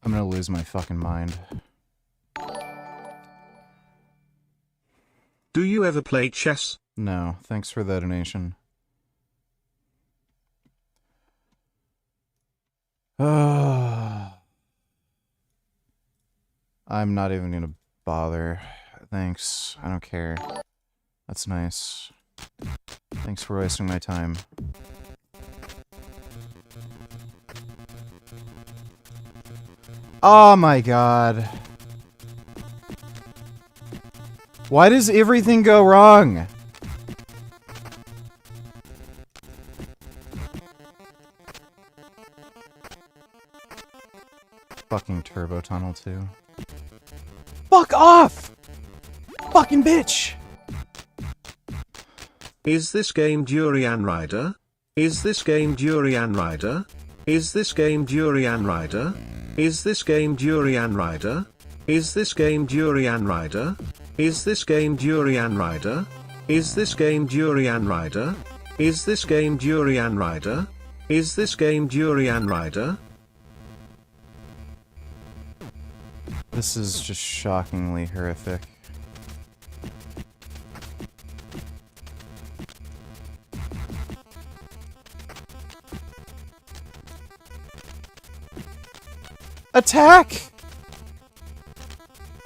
I'm gonna lose my fucking mind. Do you ever play chess? No, thanks for the donation. I'm not even gonna bother. Thanks. I don't care. That's nice. Thanks for wasting my time. Oh my god. Why does everything go wrong? Fucking turbo tunnel too. Fuck off! Fucking bitch! Is this game Durian Rider? Is this game Durian Rider? Is this game Durian Rider? Is this game Durian Rider? Is this game Durian Rider? Is this game Durian Rider? Is this game Durian Rider? Is this game Durian Rider? Is this game Durian Rider? This is just shockingly horrific. Attack!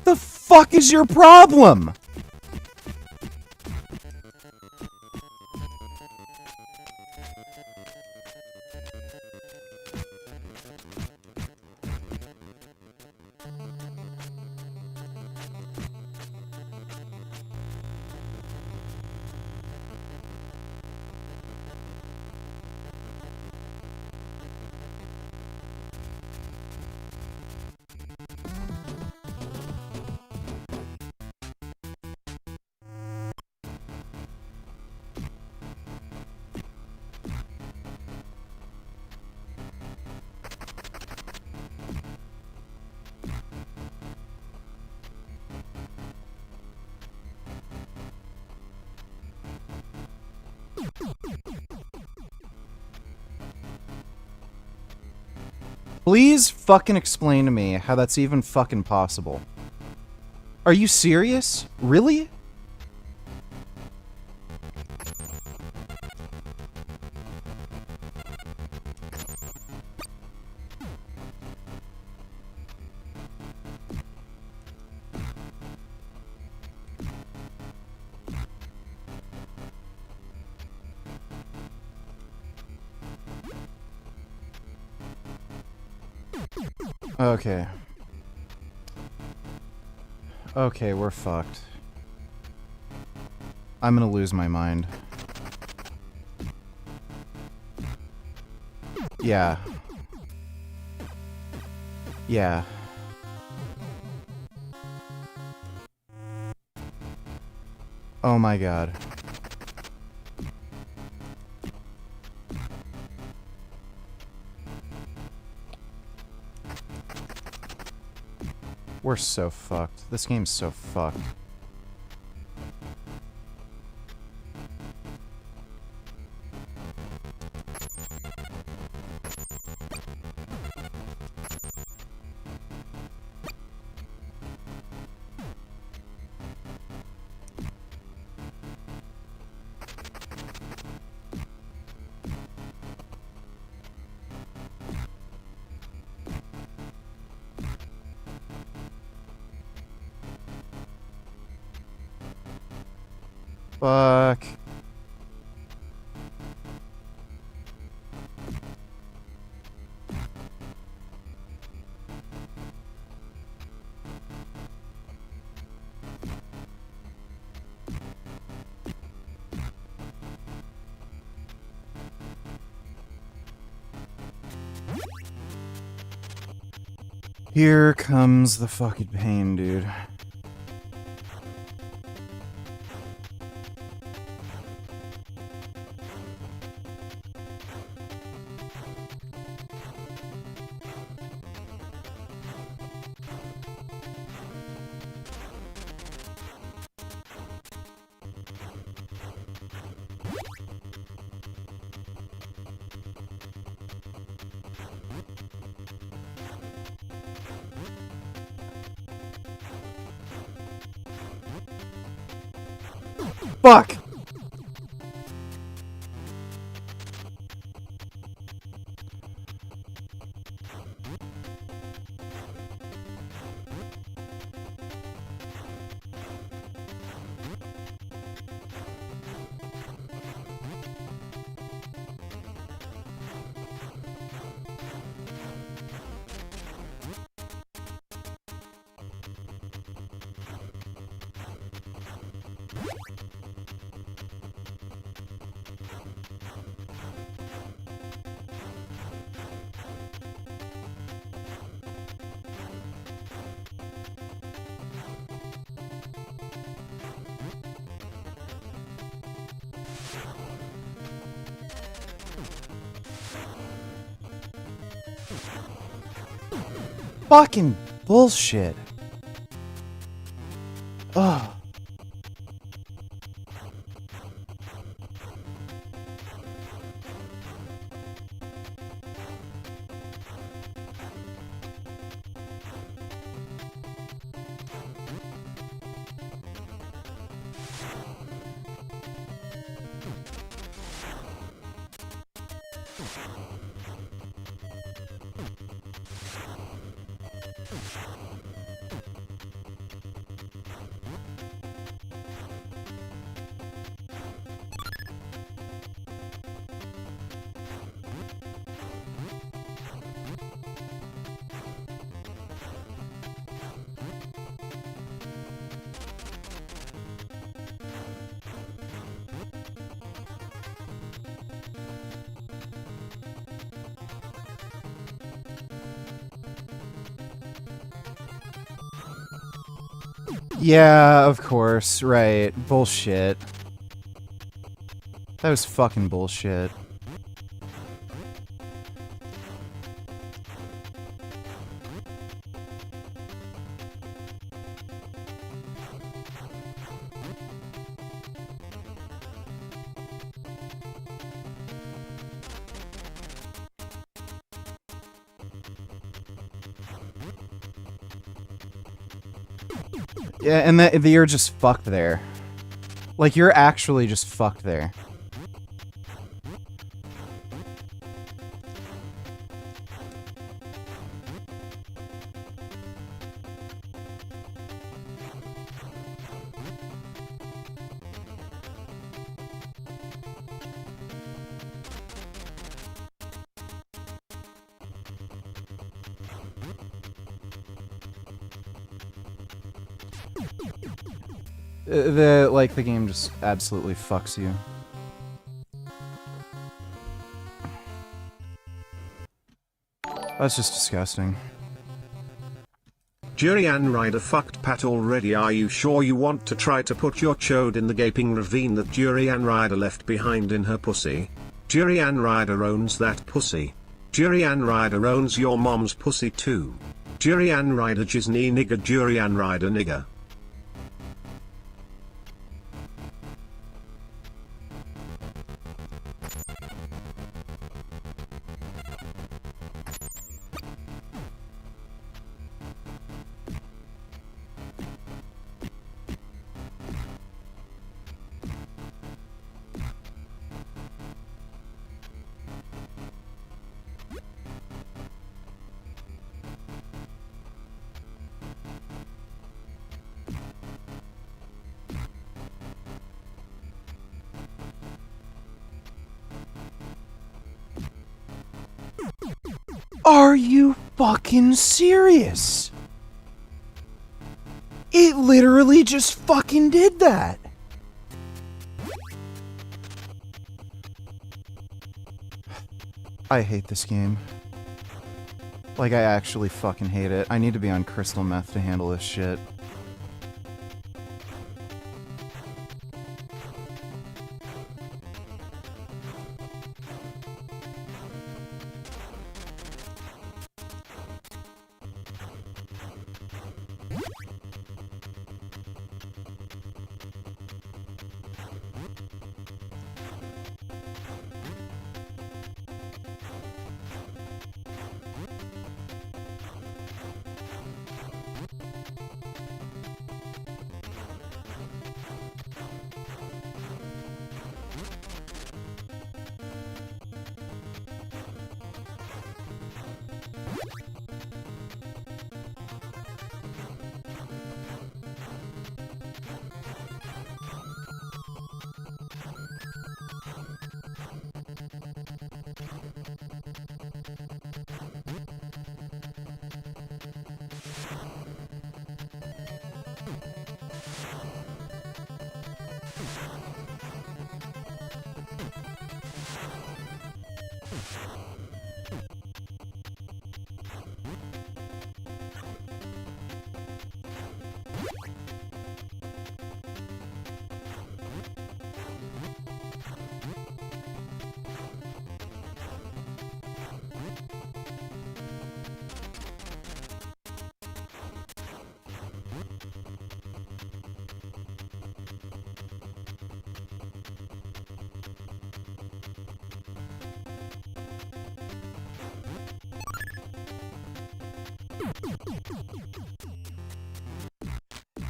The fuck is your problem? Please fucking explain to me how that's even fucking possible. Are you serious? Really? Okay. Okay, we're fucked. I'm gonna lose my mind. Yeah. Yeah. Oh my god. We're so fucked. This game's so fucked. Fuck. Here comes the fucking pain, dude. Fuck! Fucking bullshit. Ugh. Yeah, of course, right. Bullshit. That was fucking bullshit. Yeah, and you're just fucked there. Like, you're actually just fucked there. The game just absolutely fucks you. That's just disgusting. Durian Rider fucked Pat already. Are you sure you want to try to put your chode in the gaping ravine that Durian Rider left behind in her pussy? Durian Rider owns that pussy. Durian Rider owns your mom's pussy too. Durian Rider jizny nigga. Durian Rider nigga. Are you fucking serious? It literally just fucking did that. I hate this game. Like, I actually fucking hate it. I need to be on crystal meth to handle this shit.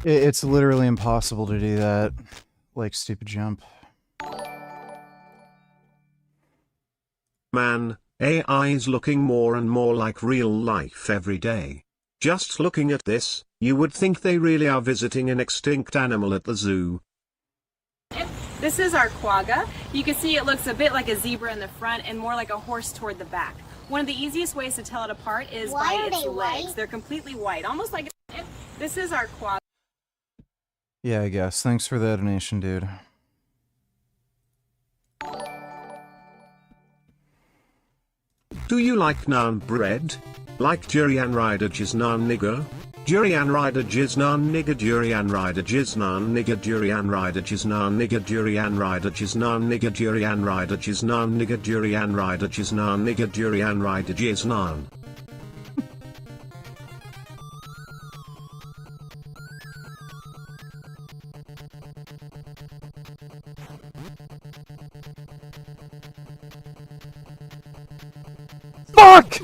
It's literally impossible to do that. Like, stupid jump. Man, AI is looking more and more like real life every day. Just looking at this, you would think they really are visiting an extinct animal at the zoo. This is our quagga. You can see it looks a bit like a zebra in the front and more like a horse toward the back. One of the easiest ways to tell it apart is by its legs. They're completely white, almost like this is our quagga. Yeah, I guess. Thanks for the donation, dude. Do you like naan bread? Like durian rider jizz naan nigger? Durian rider jizz naan nigger, durian rider jizz naan nigger, durian rider jizz naan nigger, durian rider jizz naan nigger, durian rider jizz naan nigger, durian rider jizz naan nigger, durian rider jizz naan. Fuck!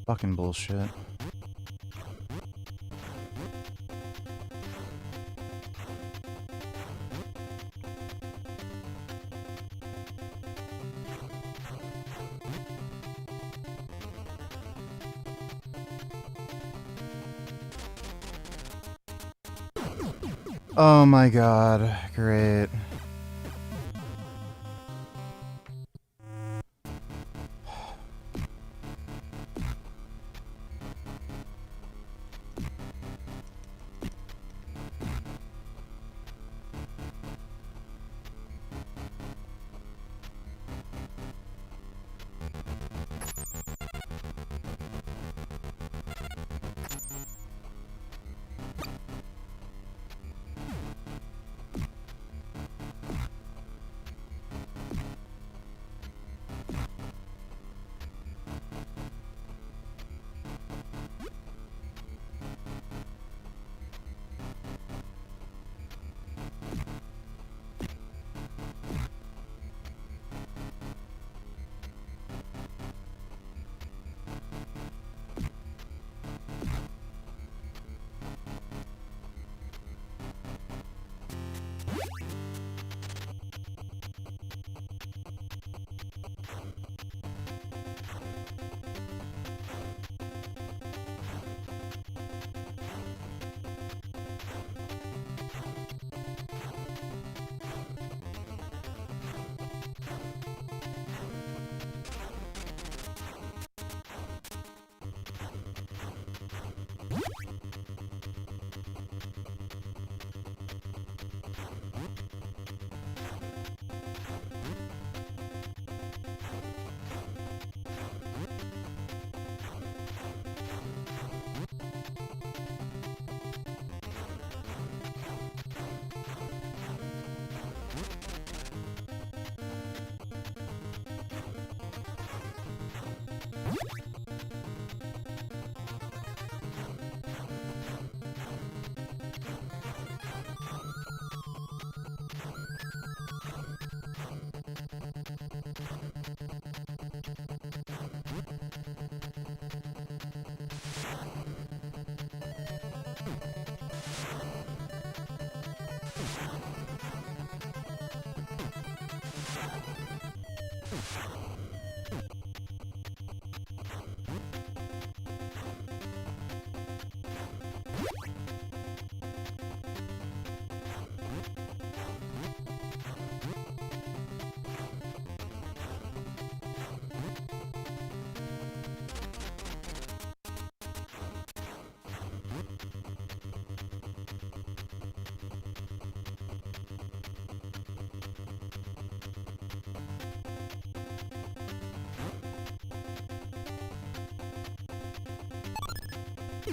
Fucking bullshit. Oh my god, great.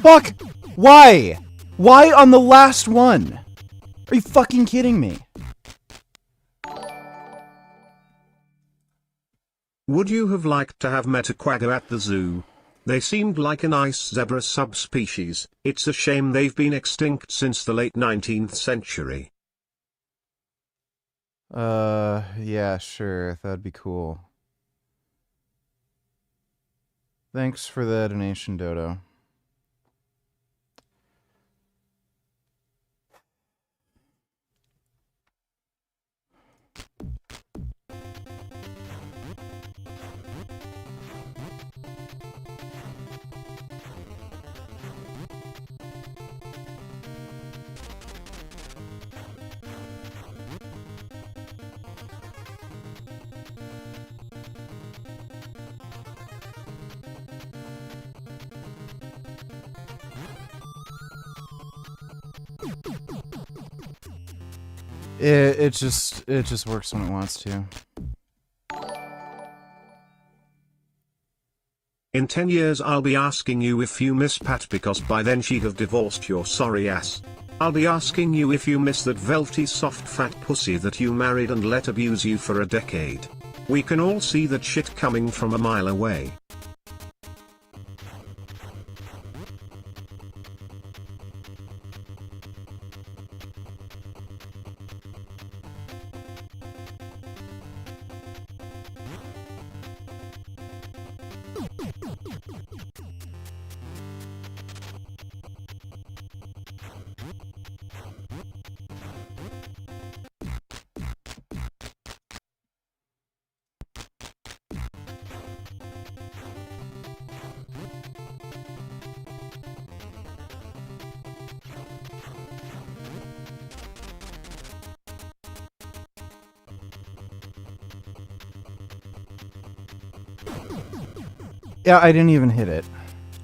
Fuck! Why? Why on the last one? Are you fucking kidding me? Would you have liked to have met a quagga at the zoo? They seemed like a nice zebra subspecies. It's a shame they've been extinct since the late 19th century. Yeah, sure. That'd be cool. Thanks for the donation, Dodo. It just works when it wants to. In 10 years I'll be asking you if you miss Pat because by then she'd have divorced your sorry ass. I'll be asking you if you miss that velvety soft fat pussy that you married and let abuse you for a decade. We can all see that shit coming from a mile away. Yeah, I didn't even hit it.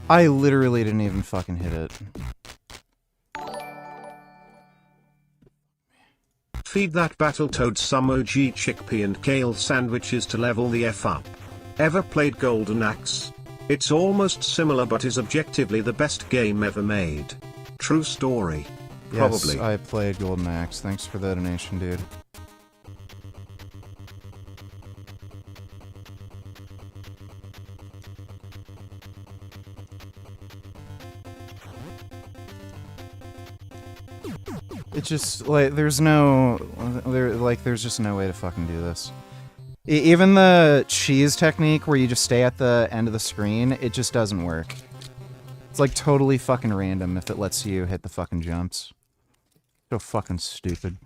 I literally didn't even fucking hit it. Feed that Battletoad some OG chickpea and kale sandwiches to level the F up. Ever played Golden Axe? It's almost similar but is objectively the best game ever made. True story. Probably. Yes, I played Golden Axe. Thanks for the donation, dude. It's just, like, there's just no way to fucking do this. Even the cheese technique where you just stay at the end of the screen, it just doesn't work. It's like totally fucking random if it lets you hit the fucking jumps. So fucking stupid.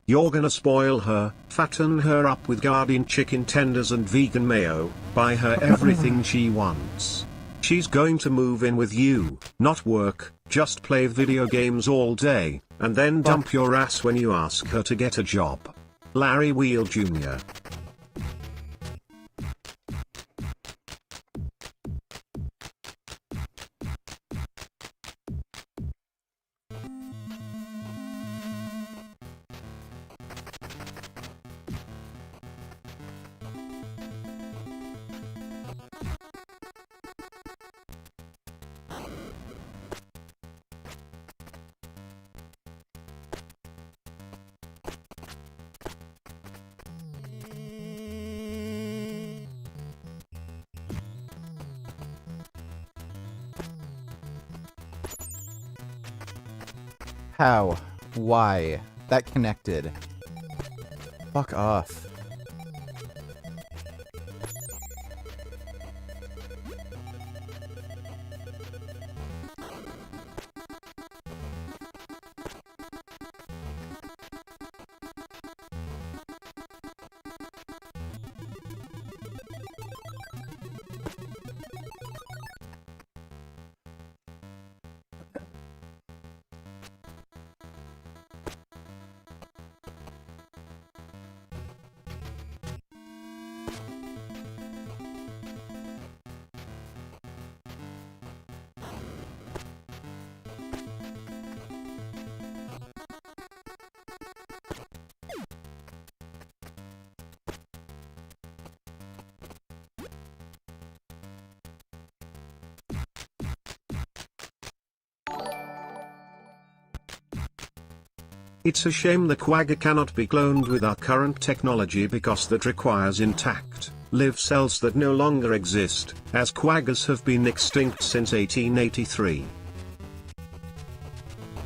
You're gonna spoil her, fatten her up with Guardian chicken tenders and vegan mayo, buy her everything she wants. She's going to move in with you, not work, just play video games all day, and then dump your ass when you ask her to get a job. Larry Wheel Jr. How? Why? That connected. Fuck off. It's a shame the quagga cannot be cloned with our current technology because that requires intact, live cells that no longer exist, as quaggas have been extinct since 1883.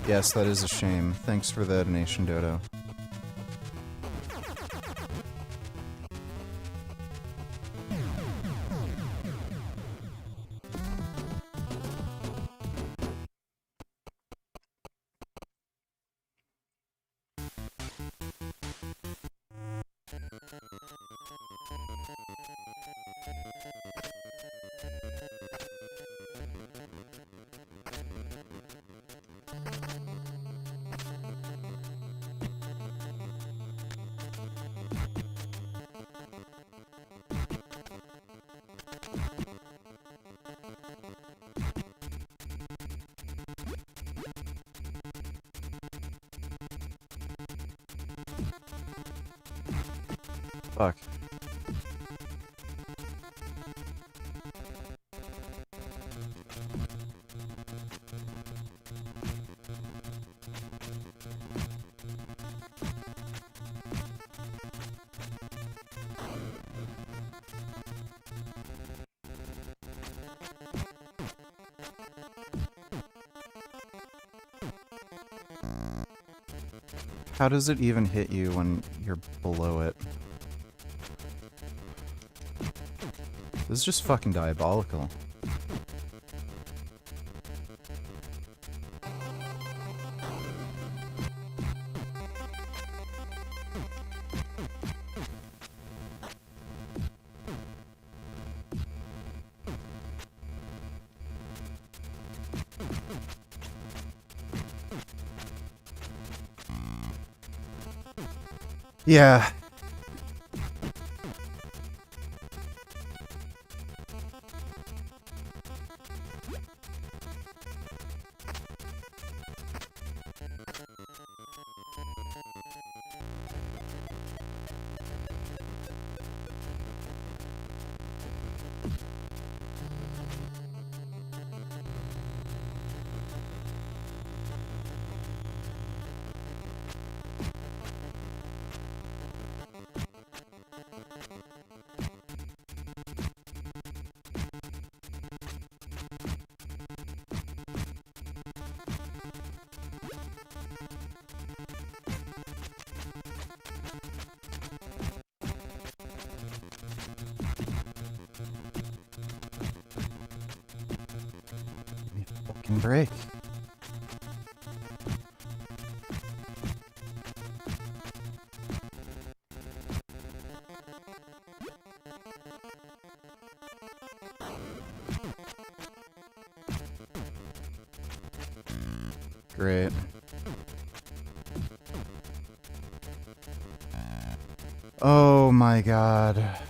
Yes, that is a shame. Thanks for the donation, Dodo. Fuck. How does it even hit you when you're below it? This is just fucking diabolical. Yeah. Break. Great. Oh my god.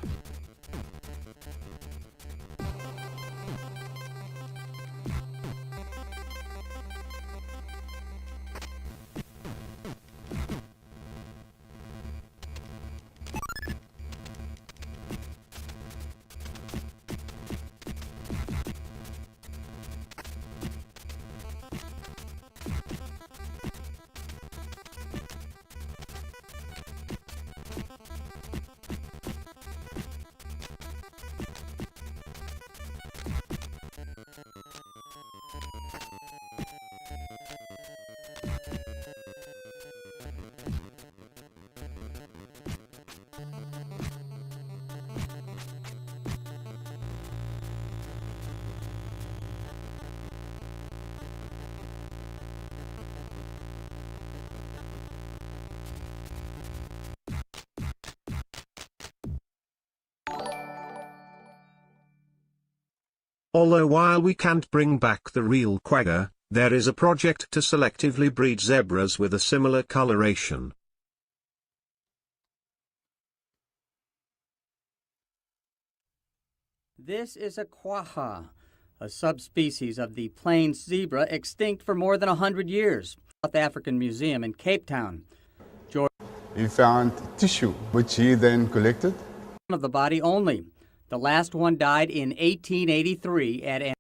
Although while we can't bring back the real quagga, there is a project to selectively breed zebras with a similar coloration. This is a quagga, a subspecies of the plains zebra extinct for more than 100 years. South African Museum in Cape Town. George. He found tissue, which he then collected. Of the body only. The last one died in 1883 at...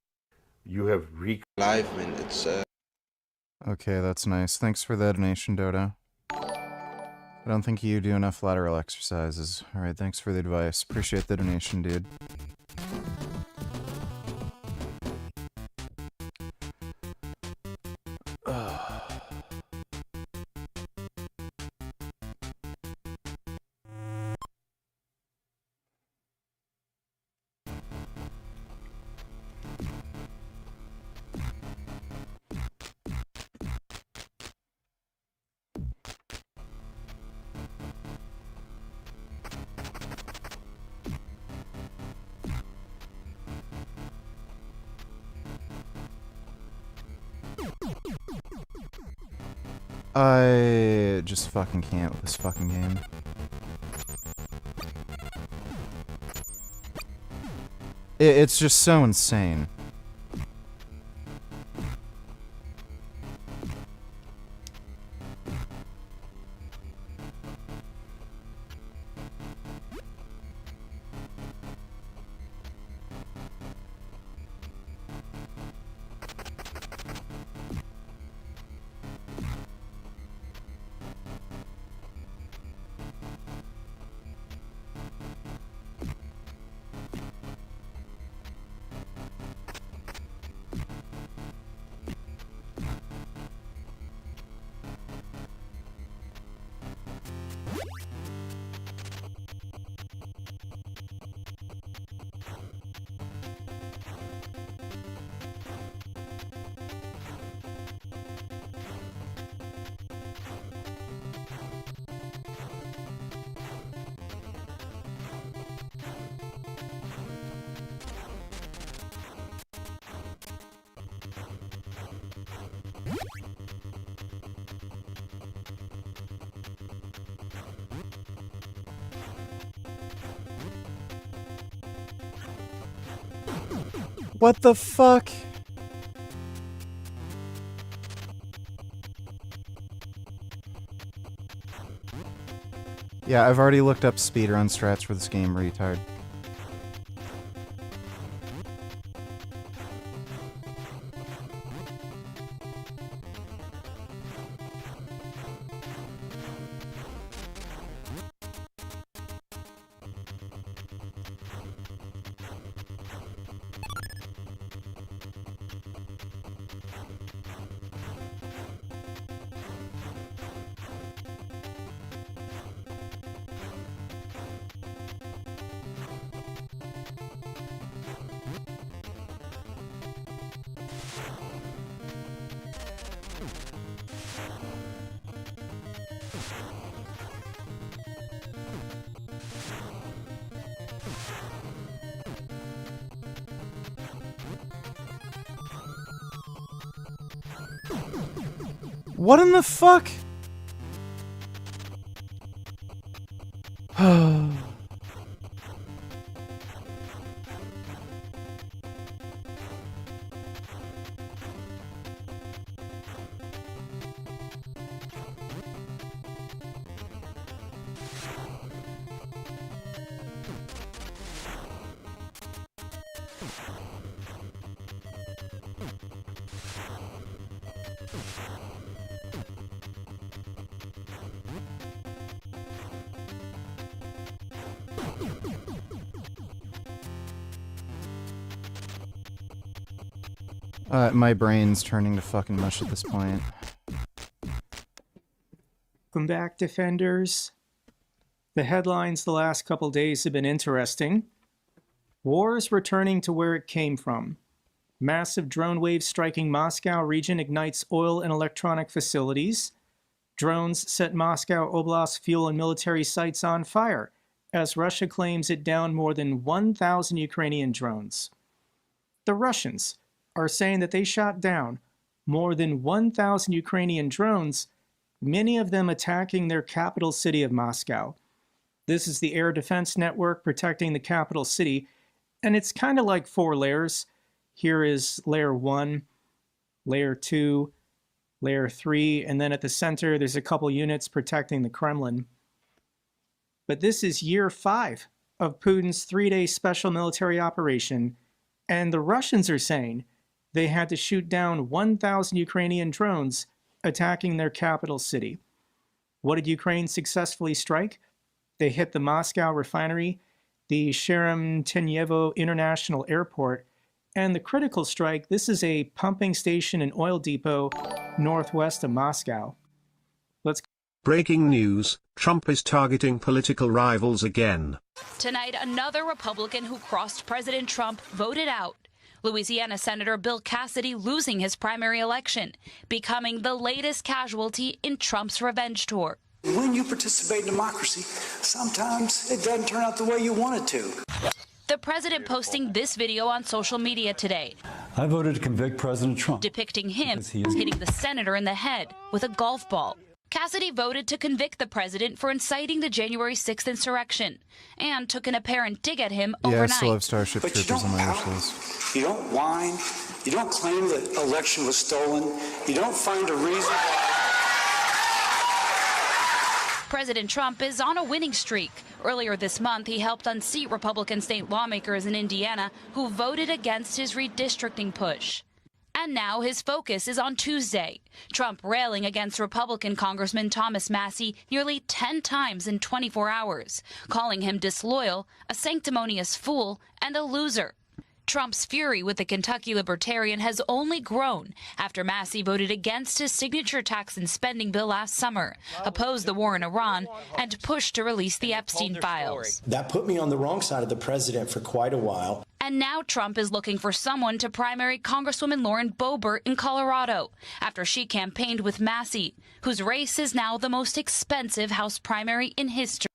You have Okay, that's nice. Thanks for the donation, Dodo. I don't think you do enough lateral exercises. Alright, thanks for the advice. Appreciate the donation, dude. I just fucking can't with this fucking game. It's just so insane. What the fuck? Yeah, I've already looked up speedrun strats for this game, retard. What in the fuck? My brain's turning to fucking mush at this point. Welcome back, Defenders. The headlines the last couple days have been interesting. War is returning to where it came from. Massive drone wave striking Moscow region ignites oil and electronic facilities. Drones set Moscow Oblast fuel and military sites on fire, as Russia claims it downed more than 1,000 Ukrainian drones. The Russians are saying that they shot down more than 1,000 Ukrainian drones, many of them attacking their capital city of Moscow. This is the air defense network protecting the capital city, and it's kind of like 4 layers. Here is layer 1, layer 2, layer 3, and then at the center there's a couple units protecting the Kremlin. But this is year 5 of Putin's 3-day special military operation, and the Russians are saying they had to shoot down 1,000 Ukrainian drones attacking their capital city. What did Ukraine successfully strike? They hit the Moscow refinery, the Sheremetyevo International Airport, and the critical strike, this is a pumping station and oil depot northwest of Moscow. Let's Breaking news, Trump is targeting political rivals again. Tonight, another Republican who crossed President Trump voted out. Louisiana Senator Bill Cassidy losing his primary election, becoming the latest casualty in Trump's revenge tour. When you participate in democracy, sometimes it doesn't turn out the way you want it to. The president posting this video on social media today, I voted to convict President Trump, depicting him hitting the senator in the head with a golf ball. Cassidy voted to convict the president for inciting the January 6th insurrection and took an apparent dig at him Yeah, overnight. I still have Starship Troopers on my wish list. You don't whine. You don't claim the election was stolen. You don't find a reason why. President Trump is on a winning streak. Earlier this month, he helped unseat Republican state lawmakers in Indiana who voted against his redistricting push. And now his focus is on Tuesday. Trump railing against Republican Congressman Thomas Massie nearly 10 times in 24 hours, calling him disloyal, a sanctimonious fool, and a loser. Trump's fury with the Kentucky Libertarian has only grown after Massie voted against his signature tax and spending bill last summer, opposed the war in Iran, and pushed to release the Epstein files. That put me on the wrong side of the president for quite a while. And now Trump is looking for someone to primary Congresswoman Lauren Boebert in Colorado after she campaigned with Massie, whose race is now the most expensive House primary in history.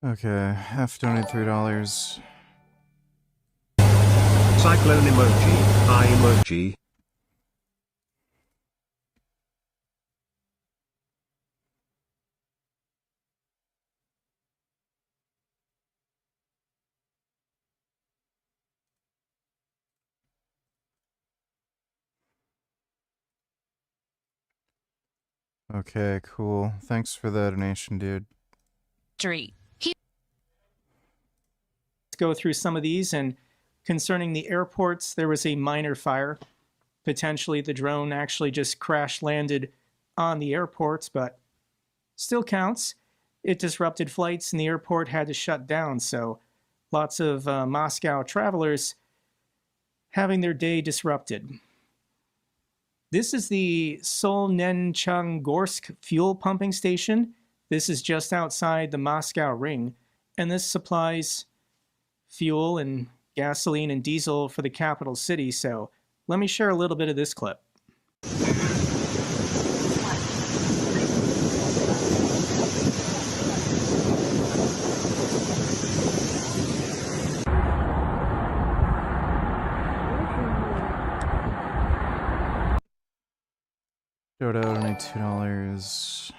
Okay, F donated $3. Cyclone emoji, eye emoji. Okay, cool. Thanks for the donation, dude. Let's go through some of these. And concerning the airports, there was a minor fire. Potentially the drone actually just crash landed on the airports, but still counts. It disrupted flights and the airport had to shut down. So lots of Moscow travelers having their day disrupted. This is the Solnechongorsk fuel pumping station. This is just outside the Moscow ring, and this supplies fuel and gasoline and diesel for the capital city. So let me share a little bit of this clip. Dodo donate $2.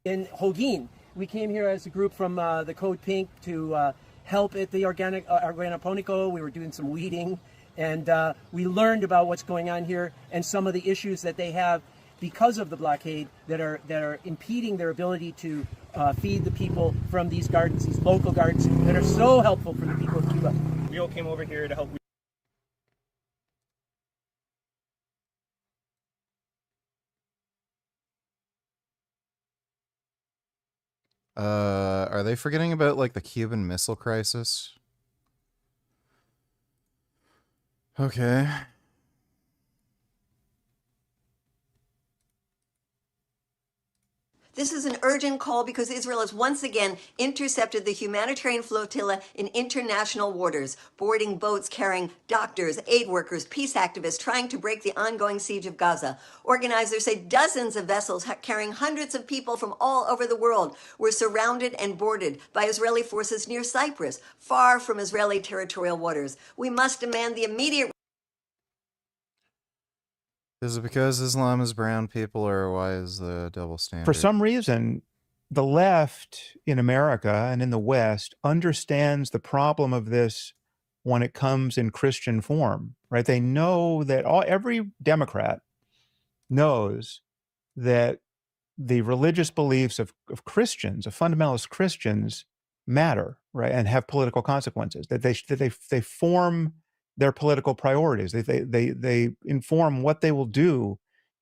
In Hogin, we came here as a group from the Code Pink to help at the Organiponico. We were doing some weeding, and we learned about what's going on here and some of the issues that they have because of the blockade that are impeding their ability to feed the people from these gardens, these local gardens that are so helpful for the people of Cuba. We all came over here to help. Are they forgetting about, like, the Cuban Missile Crisis? Okay. This is an urgent call because Israel has once again intercepted the humanitarian flotilla in international waters, boarding boats carrying doctors, aid workers, peace activists trying to break the ongoing siege of Gaza. Organizers say dozens of vessels carrying hundreds of people from all over the world were surrounded and boarded by Israeli forces near Cyprus, far from Israeli territorial waters. We must demand the immediate... Is it because Islam is brown people, or why is the double standard? For some reason, the left in America and in the West understands the problem of this when it comes in Christian form, right? They know that every Democrat knows that the religious beliefs of Christians, of fundamentalist Christians, matter, right, and have political consequences. That they form their political priorities. They inform what they will do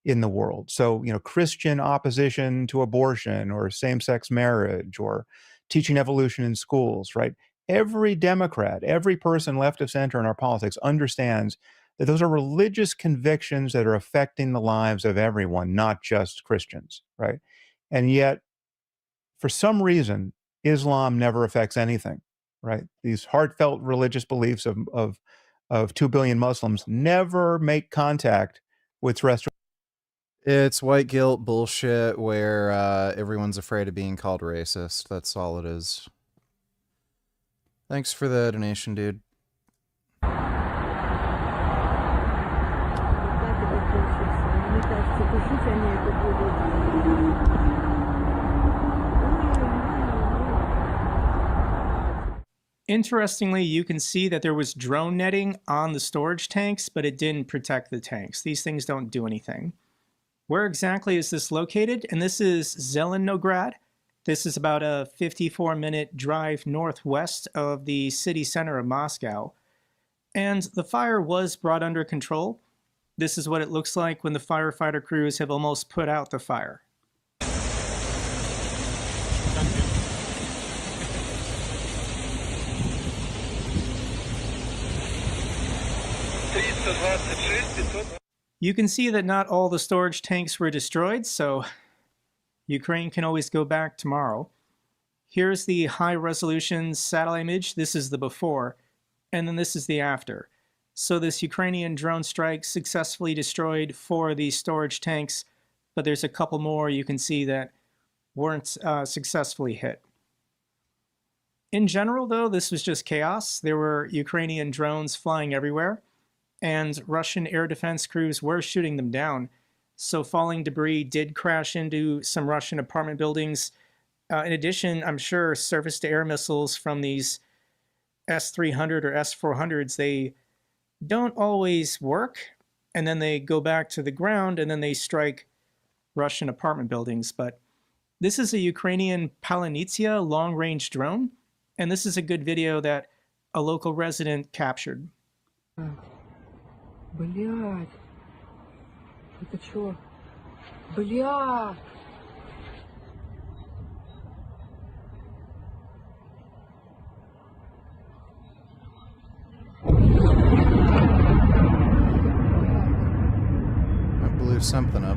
in the world. So, Christian opposition to abortion or same-sex marriage or teaching evolution in schools, right? Every Democrat, every person left of center in our politics understands that those are religious convictions that are affecting the lives of everyone, not just Christians, right? And yet, for some reason, Islam never affects anything, right? These heartfelt religious beliefs of 2 billion Muslims never make contact with terrestrial. It's white guilt bullshit where everyone's afraid of being called racist. That's all it is. Thanks for the donation, dude. Interestingly, you can see that there was drone netting on the storage tanks, but it didn't protect the tanks. These things don't do anything. Where exactly is this located? And this is Zelenograd. This is about a 54-minute drive northwest of the city center of Moscow. And the fire was brought under control. This is what it looks like when the firefighter crews have almost put out the fire. You can see that not all the storage tanks were destroyed, so Ukraine can always go back tomorrow. Here's the high-resolution satellite image. This is the before, and then this is the after. So this Ukrainian drone strike successfully destroyed 4 of these storage tanks, but there's a couple more you can see that weren't successfully hit. In general, though, this was just chaos. There were Ukrainian drones flying everywhere, and Russian air defense crews were shooting them down. So falling debris did crash into some Russian apartment buildings. In addition, I'm sure surface-to-air missiles from these S-300 or S-400s, they don't always work, and then they go back to the ground, and then they strike Russian apartment buildings. But this is a Ukrainian Palanitsia long-range drone, and this is a good video that a local resident captured. Блядь. Это чё? Блядь. I blew something up.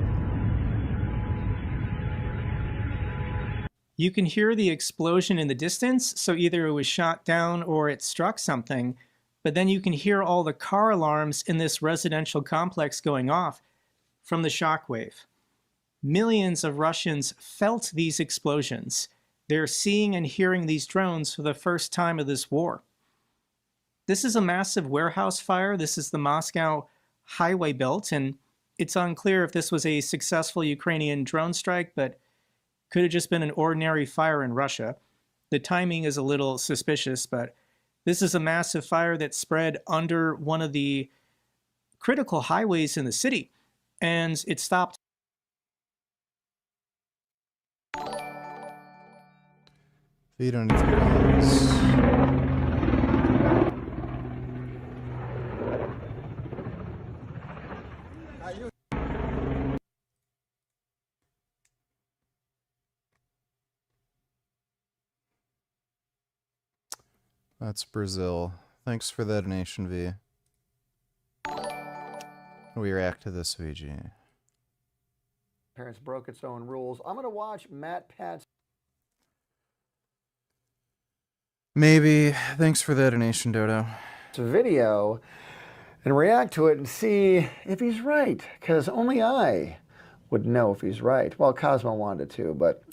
You can hear the explosion in the distance, so either it was shot down or it struck something. But then you can hear all the car alarms in this residential complex going off from the shockwave. Millions of Russians felt these explosions. They're seeing and hearing these drones for the first time of this war. This is a massive warehouse fire. This is the Moscow highway belt, and it's unclear if this was a successful Ukrainian drone strike, but could have just been an ordinary fire in Russia. The timing is a little suspicious, but this is a massive fire that spread under one of the critical highways in the city, and it stopped. Feed on $3. That's Brazil. Thanks for the donation, V. We react to this, VG. Parents broke its own rules. I'm going to watch Matt Pat's Maybe. Thanks for the donation, Dodo. video and react to it and see if he's right, because only I would know if he's right. Well, Cosmo wanted to, but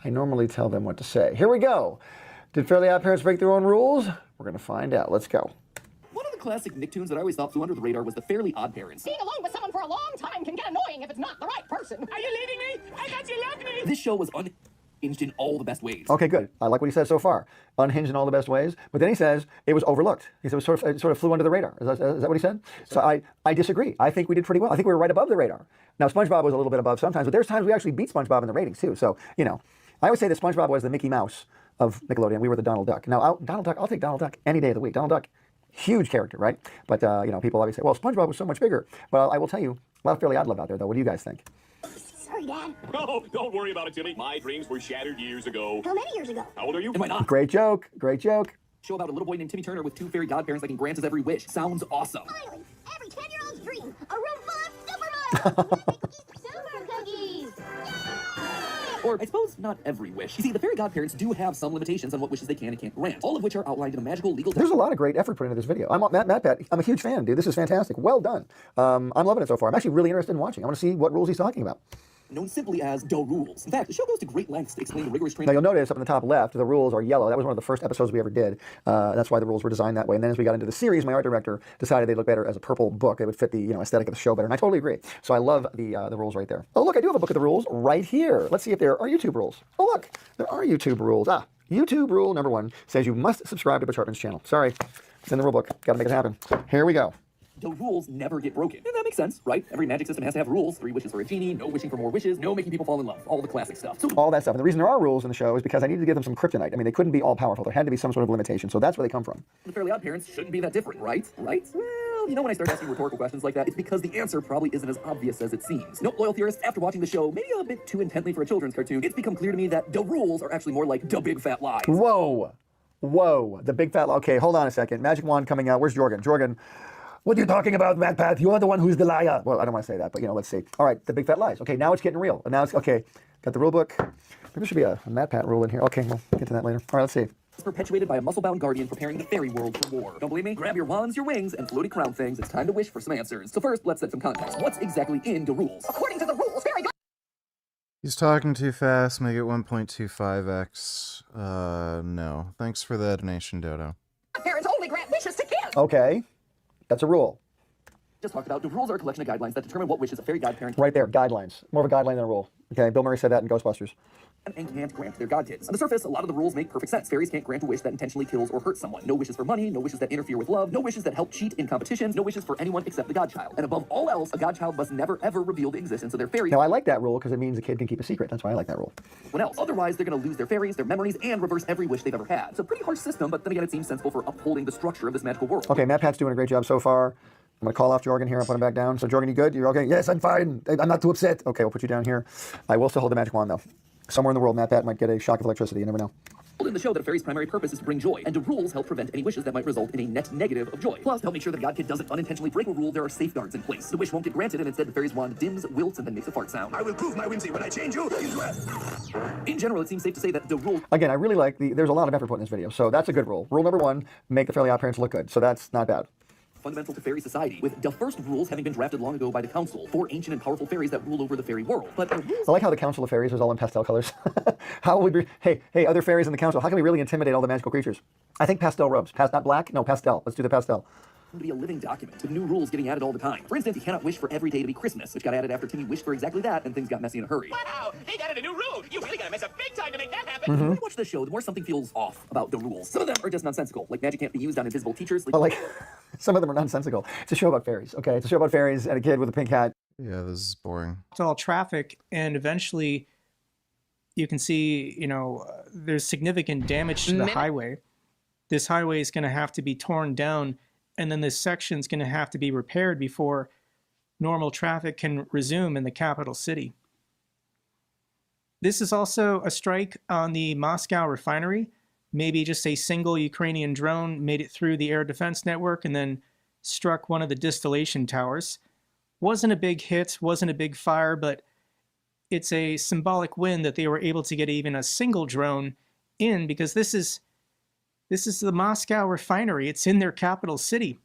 I normally tell them what to say. Here we go. Did Fairly Odd Parents break their own rules? We're going to find out. Let's go. One of the classic Nicktoons that I always thought flew under the radar was the Fairly Odd Parents. Being alone with someone for a long time can get annoying if it's not the right person. Are you leaving me? I thought you loved me. This show was unhinged in all the best ways. Okay, good. I like what he says so far. Unhinged in all the best ways. But then he says it was overlooked. He said it sort of flew under the radar. Is that what he said? So I disagree. I think we did pretty well. I think we were right above the radar. Now, SpongeBob was a little bit above sometimes, but there's times we actually beat SpongeBob in the ratings too. So, I always say that SpongeBob was the Mickey Mouse of Nickelodeon. We were the Donald Duck. Now, I'll take Donald Duck any day of the week. Donald Duck, huge character, right? But, people always say, well, SpongeBob was so much bigger. But I will tell you, A lot of Fairly Odd Love out there, though. What do you guys think? Sorry, Dad. Oh, don't worry about it, Timmy. My dreams were shattered years ago. How many years ago? How old are you? Am I not? Great joke. Great joke. Show about a little boy named Timmy Turner with 2 fairy godparents that can grant his every wish. Sounds awesome. Finally, every 10-year-old's dream. A room full of supermodels. Super cookies. Or, I suppose, not every wish. You see, the fairy godparents do have some limitations on what wishes they can and can't grant, all of which are outlined in a magical legal There's a lot of great effort put into this video. Matt Pat, I'm a huge fan, dude. This is fantastic. Well done. I'm loving it so far. I'm actually really interested in watching. I want to see what rules he's talking about. known simply as the rules. In fact, the show goes to great lengths to explain the rigorous Now training. you'll notice up in the top left, the rules are yellow. That was one of the first episodes we ever did. That's why the rules were designed that way. And then as we got into the series, my art director decided they'd look better as a purple book. They would fit the aesthetic of the show better. And I totally agree. So I love the rules right there. Oh, look, I do have a book of the rules right here. Let's see if there are YouTube rules. Oh, look, there are YouTube rules. YouTube rule number 1 says you must subscribe to Butch Hartman's channel. Sorry, it's in the rule book. Got to make it happen. Here we go. The rules never get broken. And that makes sense, right? Every magic system has to have rules. 3 wishes for a genie, no wishing for more wishes, no making people fall in love. All the classic stuff. So all that stuff. And the reason there are rules in the show is because I needed to give them some kryptonite. I mean, they couldn't be all powerful. There had to be some sort of limitation. So that's where they come from. the Fairly Odd Parents shouldn't be that different, right? Right? Well, you know, when I start asking rhetorical questions like that, it's because the answer probably isn't as obvious as it seems. Nope, loyal theorists, after watching the show, maybe a bit too intently for a children's cartoon, it's become clear to me that the rules are actually more like the big fat lies. Whoa. Whoa. The big fat... Okay, hold on a second. Magic wand coming out. Where's Jorgen? Jorgen, what are you talking about, Matt Pat? You are the one who's the liar. Well, I don't want to say that, but, let's see. All right, the big fat lies. Okay, now it's getting real. And now it's... Okay, got the rule book. Maybe there should be a Matt Pat rule in here. Okay, we'll get to that later. All right, let's see. It's perpetuated by a muscle-bound guardian preparing the fairy world for war. Don't believe me? Grab your wands, your wings, and floaty crown things. It's time to wish for some answers. So first, let's set some context. What's exactly in the rules? According to the rules, fairy He's talking too fast. Make it 1.25x. No. Thanks for the donation, Dodo. parents only grant wishes to kids. Okay, that's a rule. Just talked about, the rules are a collection of guidelines that determine what wishes a fairy godparent Right there, guidelines. More of a guideline than a rule. Okay, Bill Murray said that in Ghostbusters. and can't grant their god kids. On the surface, a lot of the rules make perfect sense. Fairies can't grant a wish that intentionally kills or hurts someone. No wishes for money, no wishes that interfere with love, no wishes that help cheat in competitions, no wishes for anyone except the godchild. And above all else, a godchild must never ever reveal the existence of their fairies. Now, I like that rule because it means a kid can keep a secret. That's why I like that rule. When else? Otherwise, they're going to lose their fairies, their memories, and reverse every wish they've ever had. It's a pretty harsh system, but then again, it seems sensible for upholding the structure of this magical world. Okay, Matt Pat's doing a great job so far. I'm going to call off Jorgen here and put him back down. So, Jorgen, you good? You're okay? Yes, I'm fine. I'm not too upset. Okay, we'll put you down here. I will still hold the magic wand, though. Somewhere in the world, Matt Pat might get a shock of electricity. You never know. In the show that a fairy's primary purpose is to bring joy, and the rules help prevent any wishes that might result in a net negative of joy. Plus, to help make sure that God Kid doesn't unintentionally break a rule, there are safeguards in place. The wish won't get granted, and instead the fairy's wand dims, wilts, and then makes a fart sound. I will prove my whimsy when I change you. In general, it seems safe to say that the rule... Again, I really like there's a lot of effort put in this video, so that's a good rule. Rule number 1, make the Fairly Odd Parents look good. So that's not bad. Fundamental to fairy society, with the first rules having been drafted long ago by the council, 4 ancient and powerful fairies that rule over the fairy world. But the rules... I like how the Council of Fairies is all in pastel colors. How would we... Hey, other fairies in the council, how can we really intimidate all the magical creatures? I think pastel robes. Not black? No, pastel. Let's do the pastel. To be a living document, with new rules getting added all the time. For instance, you cannot wish for every day to be Christmas, which got added after Timmy wished for exactly that, and things got messy in a hurry. Wow, they added a new rule. You really gotta mess up big time to make that happen. The more you watch the show, the more something feels off about the rules. Some of them are just nonsensical, like magic can't be used on invisible teachers. But some of them are nonsensical. It's a show about fairies, okay? It's a show about fairies and a kid with a pink hat. Yeah, this is boring. It's all traffic, and eventually you can see, there's significant damage to the highway. This highway is going to have to be torn down, and then this section's going to have to be repaired before normal traffic can resume in the capital city. This is also a strike on the Moscow refinery. Maybe just a single Ukrainian drone made it through the air defense network and then struck one of the distillation towers. Wasn't a big hit, wasn't a big fire, but it's a symbolic win that they were able to get even a single drone in, because this is the Moscow refinery. It's in their capital city.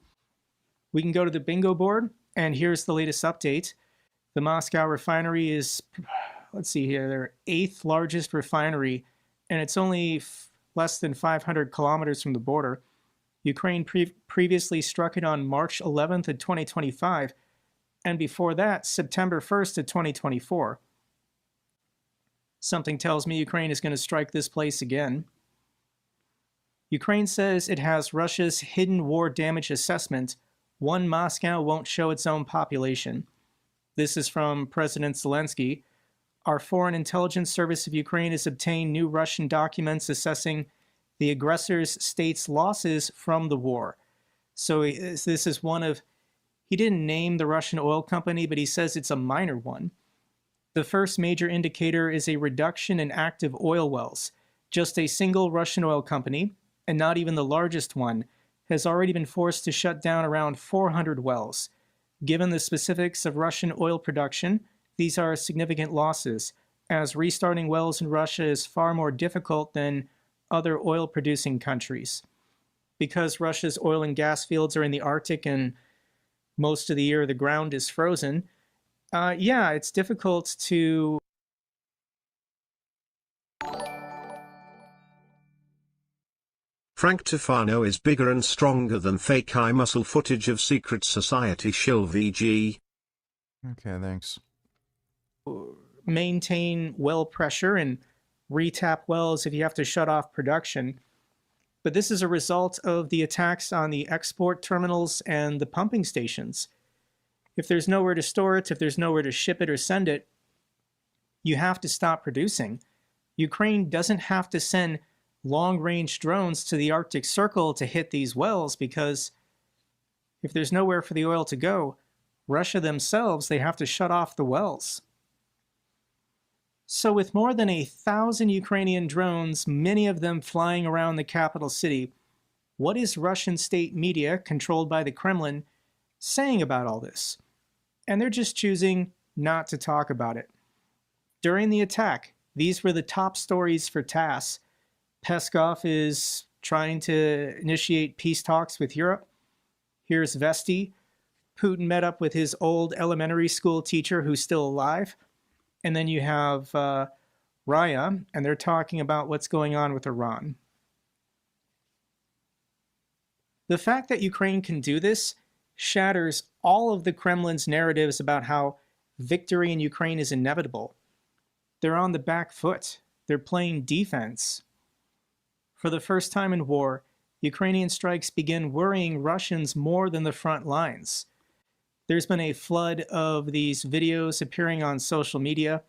We can go to the bingo board, and here's the latest update. The Moscow refinery is, let's see here, their 8th largest refinery, and it's only less than 500 kilometers from the border. Ukraine previously struck it on March 11th of 2025, and before that, September 1st of 2024. Something tells me Ukraine is going to strike this place again. Ukraine says it has Russia's hidden war damage assessment. One Moscow won't show its own population. This is from President Zelensky. Our Foreign Intelligence Service of Ukraine has obtained new Russian documents assessing the aggressor's state's losses from the war. So this is one of He didn't name the Russian oil company, but he says it's a minor one. The first major indicator is a reduction in active oil wells. Just a single Russian oil company, and not even the largest one, has already been forced to shut down around 400 wells. Given the specifics of Russian oil production, these are significant losses, as restarting wells in Russia is far more difficult than other oil-producing countries. Because Russia's oil and gas fields are in the Arctic and most of the year the ground is frozen, yeah, it's difficult to... Frank Tufano is bigger and stronger than fake eye muscle footage of secret society shill VG. Okay, thanks. maintain well pressure and retap wells if you have to shut off production. But this is a result of the attacks on the export terminals and the pumping stations. If there's nowhere to store it, if there's nowhere to ship it or send it, you have to stop producing. Ukraine doesn't have to send long-range drones to the Arctic Circle to hit these wells, because if there's nowhere for the oil to go, Russia themselves, they have to shut off the wells. So with more than 1,000 Ukrainian drones, many of them flying around the capital city, what is Russian state media, controlled by the Kremlin, saying about all this? And they're just choosing not to talk about it. During the attack, these were the top stories for TASS. Peskov is trying to initiate peace talks with Europe. Here's Vesti. Putin met up with his old elementary school teacher who's still alive. And then you have Raya, and they're talking about what's going on with Iran. The fact that Ukraine can do this shatters all of the Kremlin's narratives about how victory in Ukraine is inevitable. They're on the back foot. They're playing defense. For the first time in war, Ukrainian strikes begin worrying Russians more than the front lines. There's been a flood of these videos appearing on social media.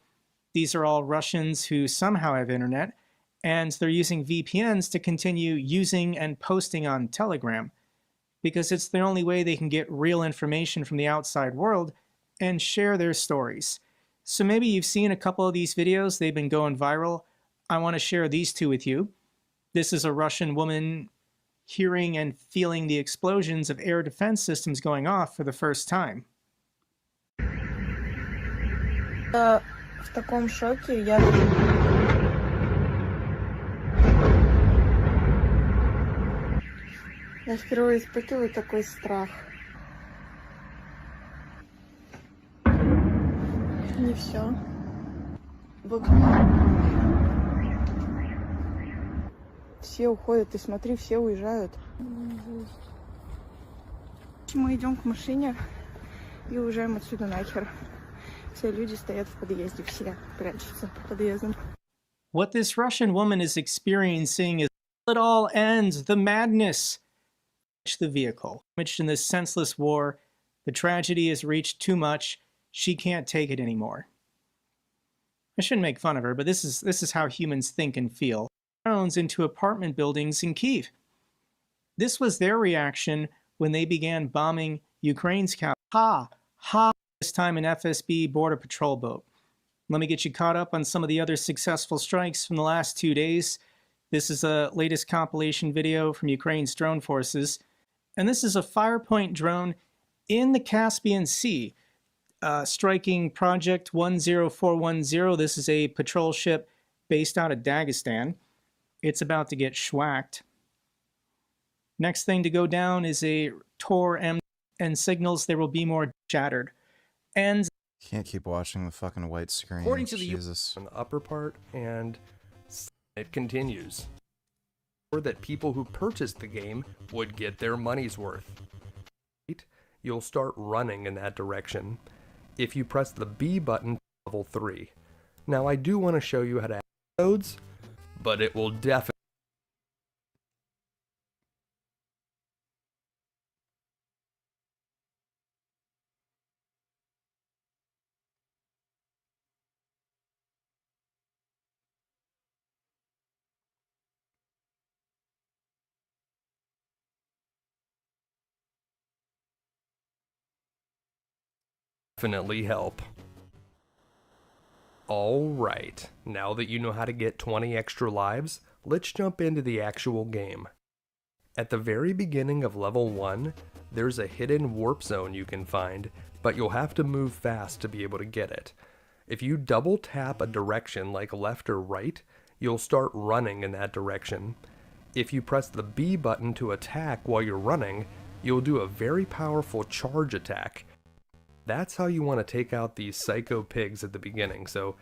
These are all Russians who somehow have internet, and they're using VPNs to continue using and posting on Telegram, because it's the only way they can get real information from the outside world and share their stories. So maybe you've seen a couple of these videos. They've been going viral. I want to share these two with you. This is a Russian woman hearing and feeling the explosions of air defense systems going off for the first time. В таком шоке я впервые испытываю такой страх. Не все. Все уходят, и смотри, все уезжают. Мы идем к машине и уезжаем отсюда нахер. Все люди стоят в подъезде, все прячутся под подъездом. What this Russian woman is experiencing is it all ends, the madness. The vehicle. Damaged in this senseless war, the tragedy has reached too much. She can't take it anymore. I shouldn't make fun of her, but this is how humans think and feel. Drones into apartment buildings in Kyiv. This was their reaction when they began bombing Ukraine's capital. Ha! This time an FSB border patrol boat. Let me get you caught up on some of the other successful strikes from the last 2 days. This is a latest compilation video from Ukraine's drone forces. And this is a Firepoint drone in the Caspian Sea, striking Project 10410. This is a patrol ship based out of Dagestan. It's about to get schwacked. Next thing to go down is a Tor M, and signals there will be more shattered. And can't keep watching the fucking white screen. According to the Jesus. on the upper part, and it continues. Or that people who purchased the game would get their money's worth. You'll start running in that direction if you press the B button level 3. Now I do want to show you how to add codes, but it will definitely definitely help. Alright, now that you know how to get 20 extra lives, let's jump into the actual game. At the very beginning of level 1, there's a hidden warp zone you can find, but you'll have to move fast to be able to get it. If you double tap a direction like left or right, you'll start running in that direction. If you press the B button to attack while you're running, you'll do a very powerful charge attack. That's how you want to take out these psycho pigs at the beginning, so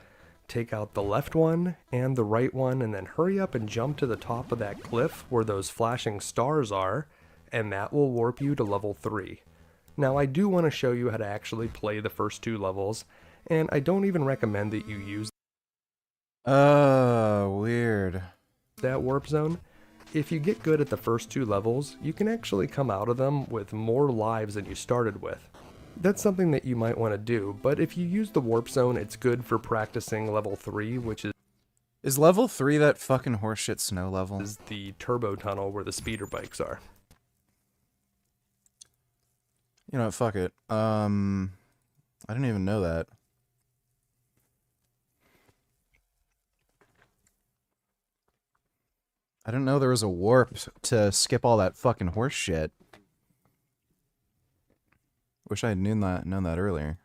take out the left one and the right one, and then hurry up and jump to the top of that cliff where those flashing stars are, and that will warp you to level 3. Now I do want to show you how to actually play the first 2 levels, and I don't even recommend that you use weird. that warp zone. If you get good at the first 2 levels, you can actually come out of them with more lives than you started with. That's something that you might want to do, but if you use the warp zone, it's good for practicing level 3, which is level 3 that fucking horseshit snow level? Is the turbo tunnel where the speeder bikes are. You know what, fuck it. I didn't even know that. I didn't know there was a warp to skip all that fucking horse shit. Wish I had known that earlier.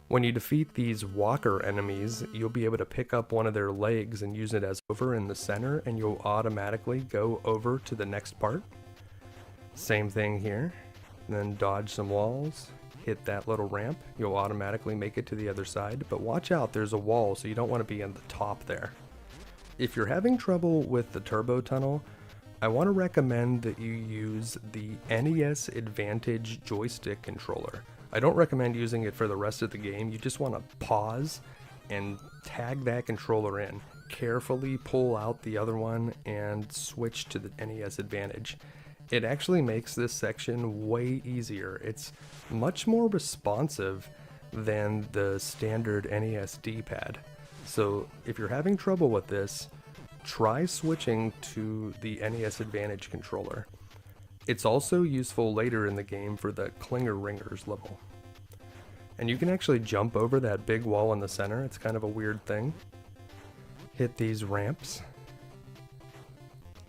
When you defeat these walker enemies, you'll be able to pick up one of their legs and use it as over in the center, and you'll automatically go over to the next part. Same thing here. Then dodge some walls, hit that little ramp, you'll automatically make it to the other side, but watch out, there's a wall, so you don't want to be on the top there. If you're having trouble with the turbo tunnel, I want to recommend that you use the NES Advantage joystick controller. I don't recommend using it for the rest of the game. You just want to pause and tag that controller in. Carefully pull out the other one and switch to the NES Advantage. It actually makes this section way easier. It's much more responsive than the standard NES D-pad. So if you're having trouble with this, try switching to the NES Advantage controller. It's also useful later in the game for the Clinger Ringers level. And you can actually jump over that big wall in the center. It's kind of a weird thing. Hit these ramps.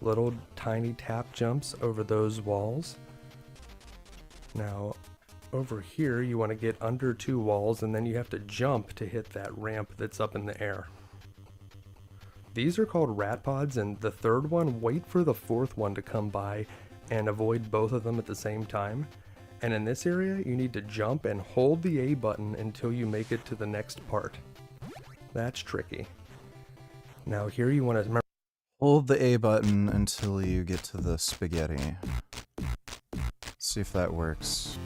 Little tiny tap jumps over those walls. Now, over here you want to get under 2 walls, and then you have to jump to hit that ramp that's up in the air. These are called rat pods, and the third one, wait for the fourth one to come by and avoid both of them at the same time. And in this area, you need to jump and hold the A button until you make it to the next part. That's tricky. Now here you want to remember, hold the A button until you get to the spaghetti. See if that works.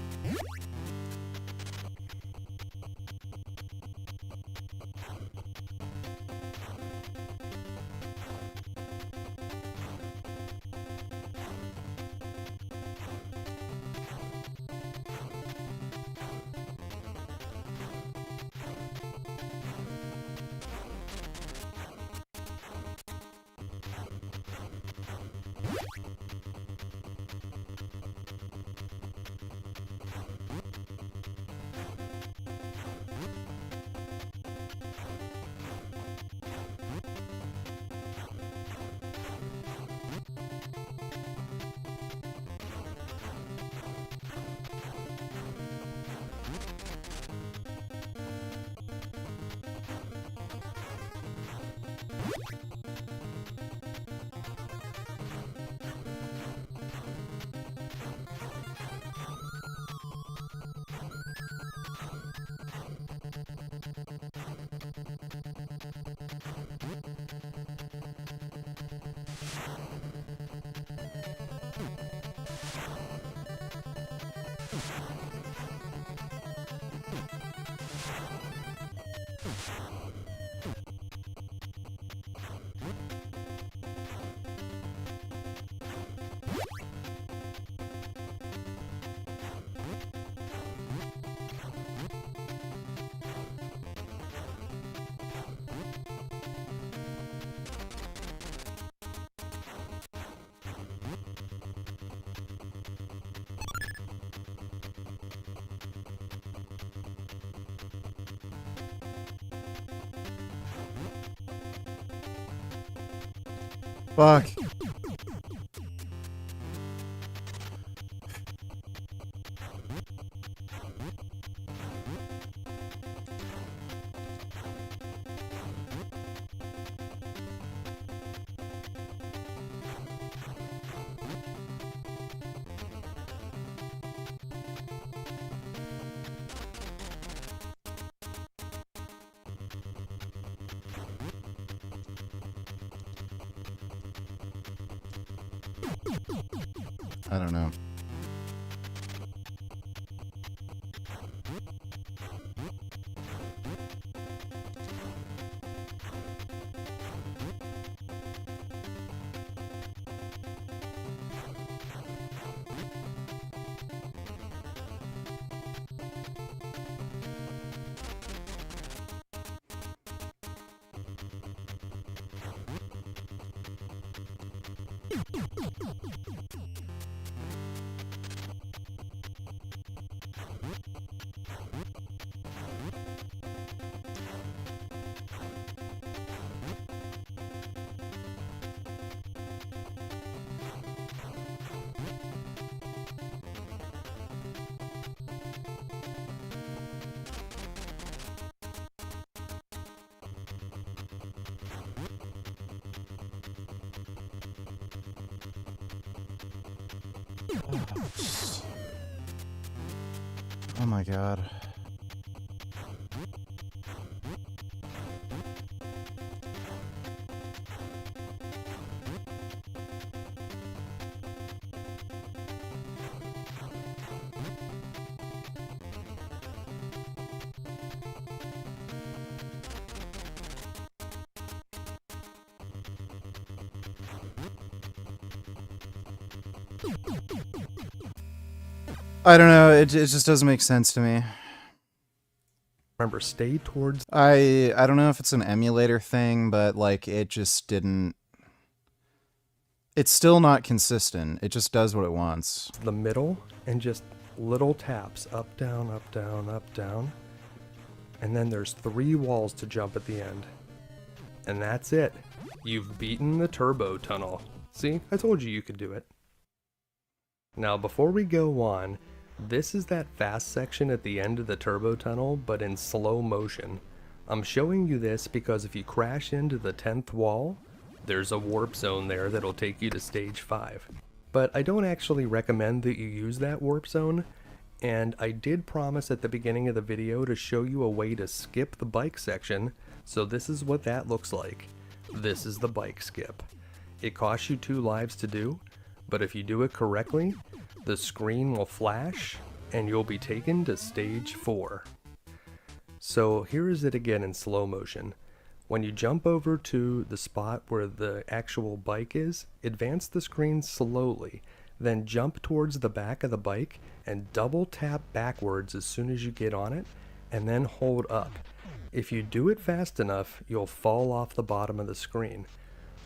Fuck. I don't know. Oh my god. I don't know, it just doesn't make sense to me. Remember, stay towards... I don't know if it's an emulator thing, but like it just didn't... It's still not consistent. It just does what it wants. the middle and just little taps, up, down, up, down, up, down. And then there's 3 walls to jump at the end. And that's it. You've beaten the turbo tunnel. See, I told you could do it. Now, before we go on, this is that fast section at the end of the turbo tunnel, but in slow motion. I'm showing you this because if you crash into the 10th wall, there's a warp zone there that'll take you to stage 5. But I don't actually recommend that you use that warp zone, and I did promise at the beginning of the video to show you a way to skip the bike section, so this is what that looks like. This is the bike skip. It costs you 2 lives to do, but if you do it correctly, the screen will flash and you'll be taken to stage 4. So here is it again in slow motion. When you jump over to the spot where the actual bike is, advance the screen slowly, then jump towards the back of the bike and double tap backwards as soon as you get on it, and then hold up. If you do it fast enough, you'll fall off the bottom of the screen.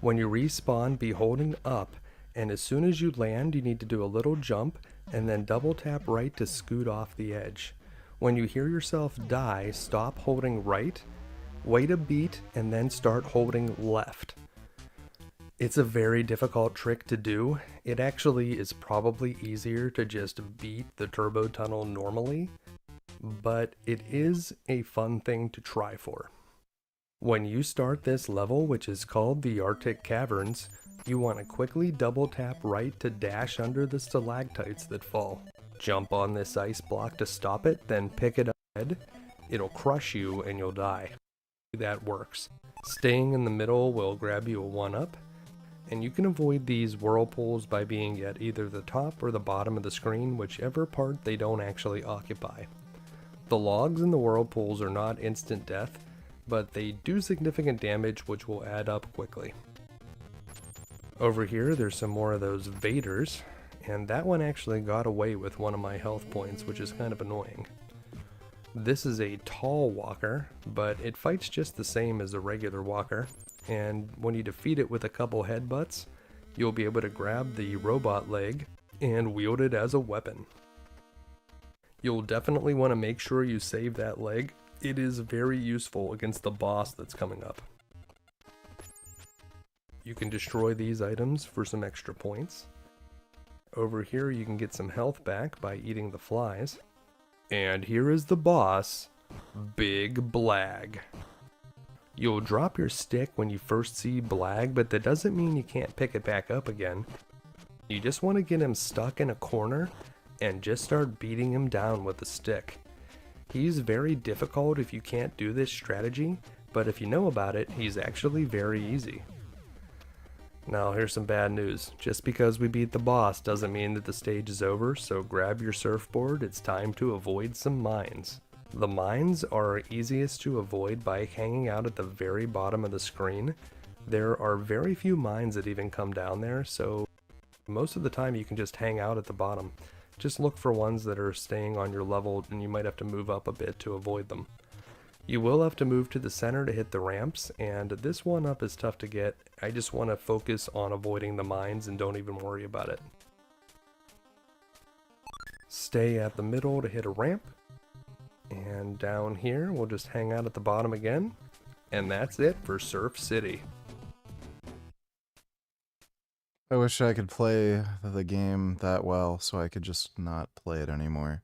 When you respawn, be holding up, and as soon as you land, you need to do a little jump and then double tap right to scoot off the edge. When you hear yourself die, stop holding right, wait a beat, and then start holding left. It's a very difficult trick to do. It actually is probably easier to just beat the turbo tunnel normally, but it is a fun thing to try for. When you start this level, which is called the Arctic Caverns, you want to quickly double tap right to dash under the stalactites that fall. Jump on this ice block to stop it, then pick it up. It'll crush you and you'll die. That works. Staying in the middle will grab you a 1-up, and you can avoid these whirlpools by being at either the top or the bottom of the screen, whichever part they don't actually occupy. The logs in the whirlpools are not instant death, but they do significant damage which will add up quickly. Over here there's some more of those Vaders, and that one actually got away with one of my health points, which is kind of annoying. This is a tall walker, but it fights just the same as a regular walker, and when you defeat it with a couple headbutts, you'll be able to grab the robot leg and wield it as a weapon. You'll definitely want to make sure you save that leg. It is very useful against the boss that's coming up. You can destroy these items for some extra points. Over here you can get some health back by eating the flies. And here is the boss, Big Blag. You'll drop your stick when you first see Blag, but that doesn't mean you can't pick it back up again. You just want to get him stuck in a corner and just start beating him down with the stick. He's very difficult if you can't do this strategy, but if you know about it, he's actually very easy. Now here's some bad news. Just because we beat the boss doesn't mean that the stage is over, so grab your surfboard, it's time to avoid some mines. The mines are easiest to avoid by hanging out at the very bottom of the screen. There are very few mines that even come down there, so most of the time you can just hang out at the bottom. Just look for ones that are staying on your level and you might have to move up a bit to avoid them. You will have to move to the center to hit the ramps, and this one up is tough to get. I just want to focus on avoiding the mines and don't even worry about it. Stay at the middle to hit a ramp. And down here, we'll just hang out at the bottom again. And that's it for Surf City. I wish I could play the game that well so I could just not play it anymore.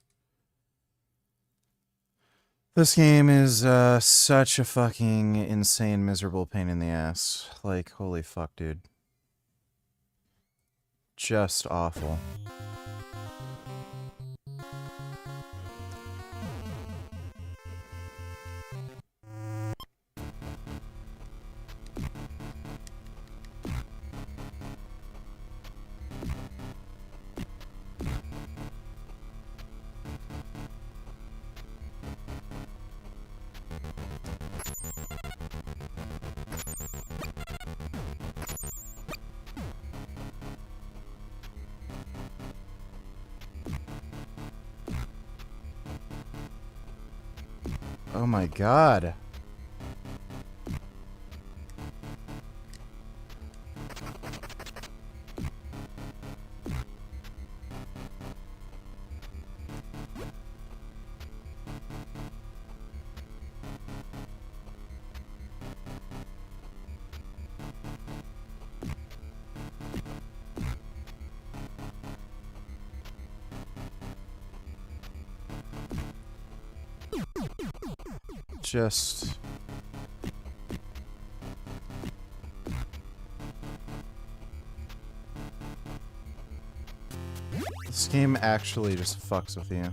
This game is such a fucking insane, miserable pain in the ass. Like, holy fuck, dude. Just awful. Oh my god. Just... This game actually just fucks with you.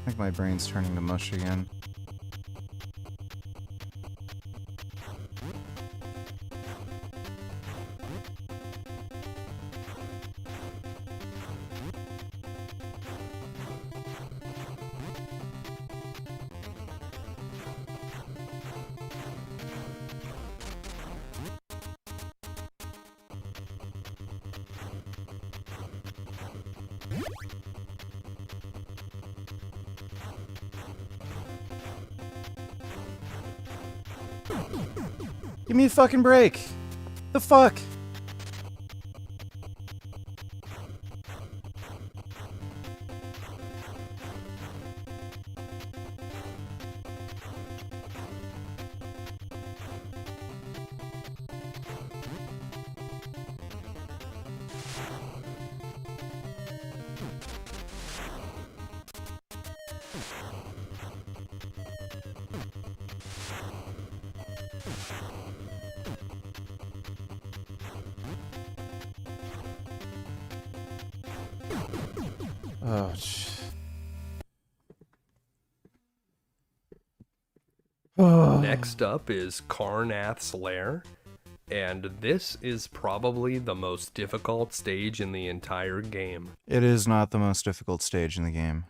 I think my brain's turning to mush again. Give me a fucking break. The fuck? Oh, Next up is Karnath's Lair, and this is probably the most difficult stage in the entire game. It is not the most difficult stage in the game.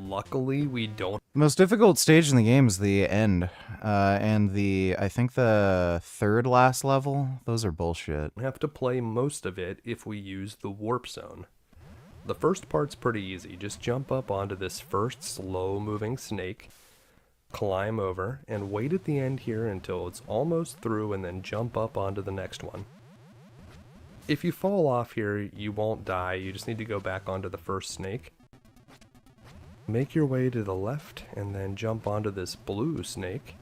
Luckily, we don't The most difficult stage in the game is the end, and I think the third last level. Those are bullshit. have to play most of it if we use the warp zone. The first part's pretty easy. Just jump up onto this first slow-moving snake, climb over, and wait at the end here until it's almost through, and then jump up onto the next one. If you fall off here, you won't die. You just need to go back onto the first snake. Make your way to the left, and then jump onto this blue snake.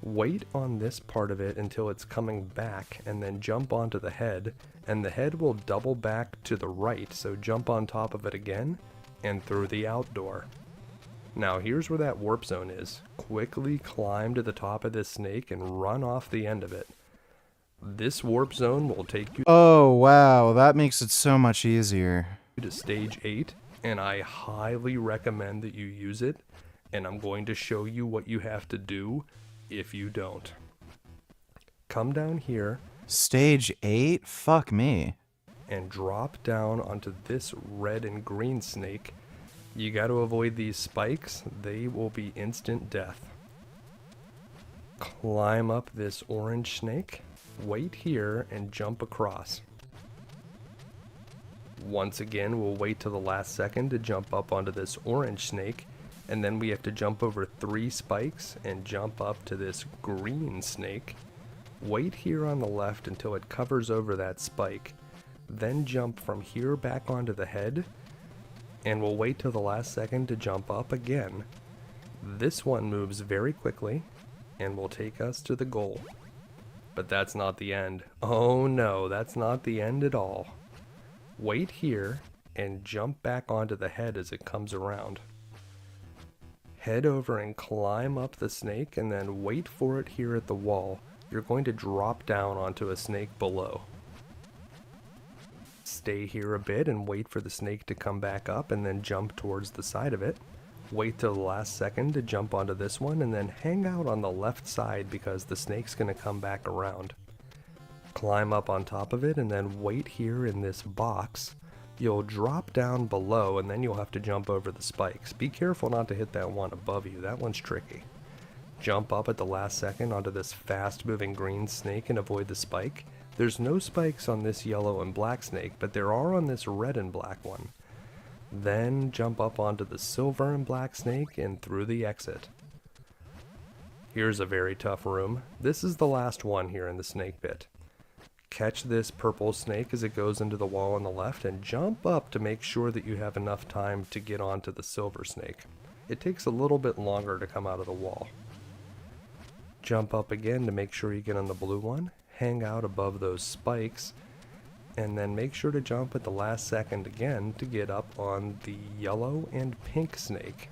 Wait on this part of it until it's coming back, and then jump onto the head, and the head will double back to the right, so jump on top of it again, and through the outdoor. Now here's where that warp zone is. Quickly climb to the top of this snake and run off the end of it. This warp zone will take you Oh, wow. That makes it so much easier. to stage 8, and I highly recommend that you use it, and I'm going to show you what you have to do if you don't. Come down here. Stage 8? Fuck me. And drop down onto this red and green snake. You got to avoid these spikes. They will be instant death. Climb up this orange snake. Wait here and jump across. Once again, we'll wait till the last second to jump up onto this orange snake, and then we have to jump over 3 spikes and jump up to this green snake. Wait here on the left until it covers over that spike, then jump from here back onto the head, and we'll wait till the last second to jump up again. This one moves very quickly and will take us to the goal. But that's not the end. Oh no, that's not the end at all. Wait here and jump back onto the head as it comes around. Head over and climb up the snake, and then wait for it here at the wall. You're going to drop down onto a snake below. Stay here a bit and wait for the snake to come back up, and then jump towards the side of it. Wait till the last second to jump onto this one, and then hang out on the left side because the snake's going to come back around. Climb up on top of it, and then wait here in this box. You'll drop down below, and then you'll have to jump over the spikes. Be careful not to hit that one above you. That one's tricky. Jump up at the last second onto this fast-moving green snake and avoid the spike. There's no spikes on this yellow and black snake, but there are on this red and black one. Then jump up onto the silver and black snake and through the exit. Here's a very tough room. This is the last one here in the snake pit. Catch this purple snake as it goes into the wall on the left and jump up to make sure that you have enough time to get onto the silver snake. It takes a little bit longer to come out of the wall. Jump up again to make sure you get on the blue one. Hang out above those spikes, and then make sure to jump at the last second again to get up on the yellow and pink snake.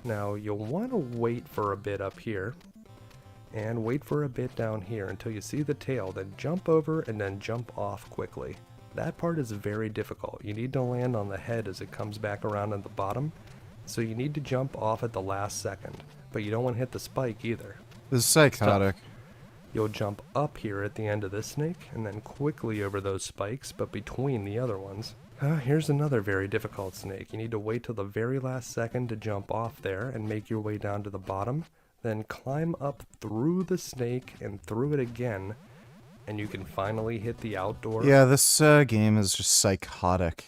Now you'll want to wait for a bit up here, and wait for a bit down here until you see the tail, then jump over and then jump off quickly. That part is very difficult. You need to land on the head as it comes back around at the bottom, so you need to jump off at the last second, but you don't want to hit the spike either. This is psychotic. You'll jump up here at the end of this snake, and then quickly over those spikes, but between the other ones. Here's another very difficult snake. You need to wait till the very last second to jump off there and make your way down to the bottom, then climb up through the snake and through it again, and you can finally hit the outdoor. Yeah, this game is just psychotic.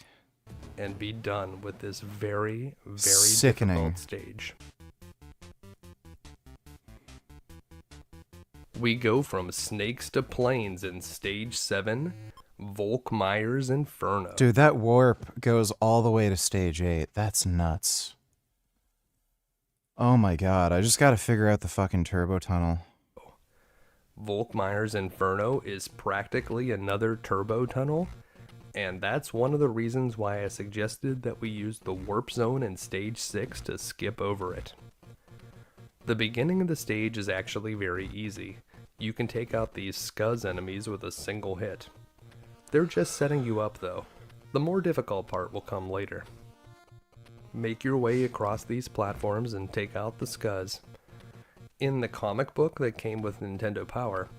And be done with this very, very sickening difficult stage. We go from snakes to planes in stage 7, Volkmeyer's Inferno. Dude, that warp goes all the way to stage 8. That's nuts. Oh my god, I just gotta figure out the fucking turbo tunnel. Volkmeyer's Inferno is practically another turbo tunnel, and that's one of the reasons why I suggested that we use the warp zone in stage 6 to skip over it. The beginning of the stage is actually very easy. You can take out these scuzz enemies with a single hit. They're just setting you up though. The more difficult part will come later. Make your way across these platforms and take out the scuzz. In the comic book that came with Nintendo Power,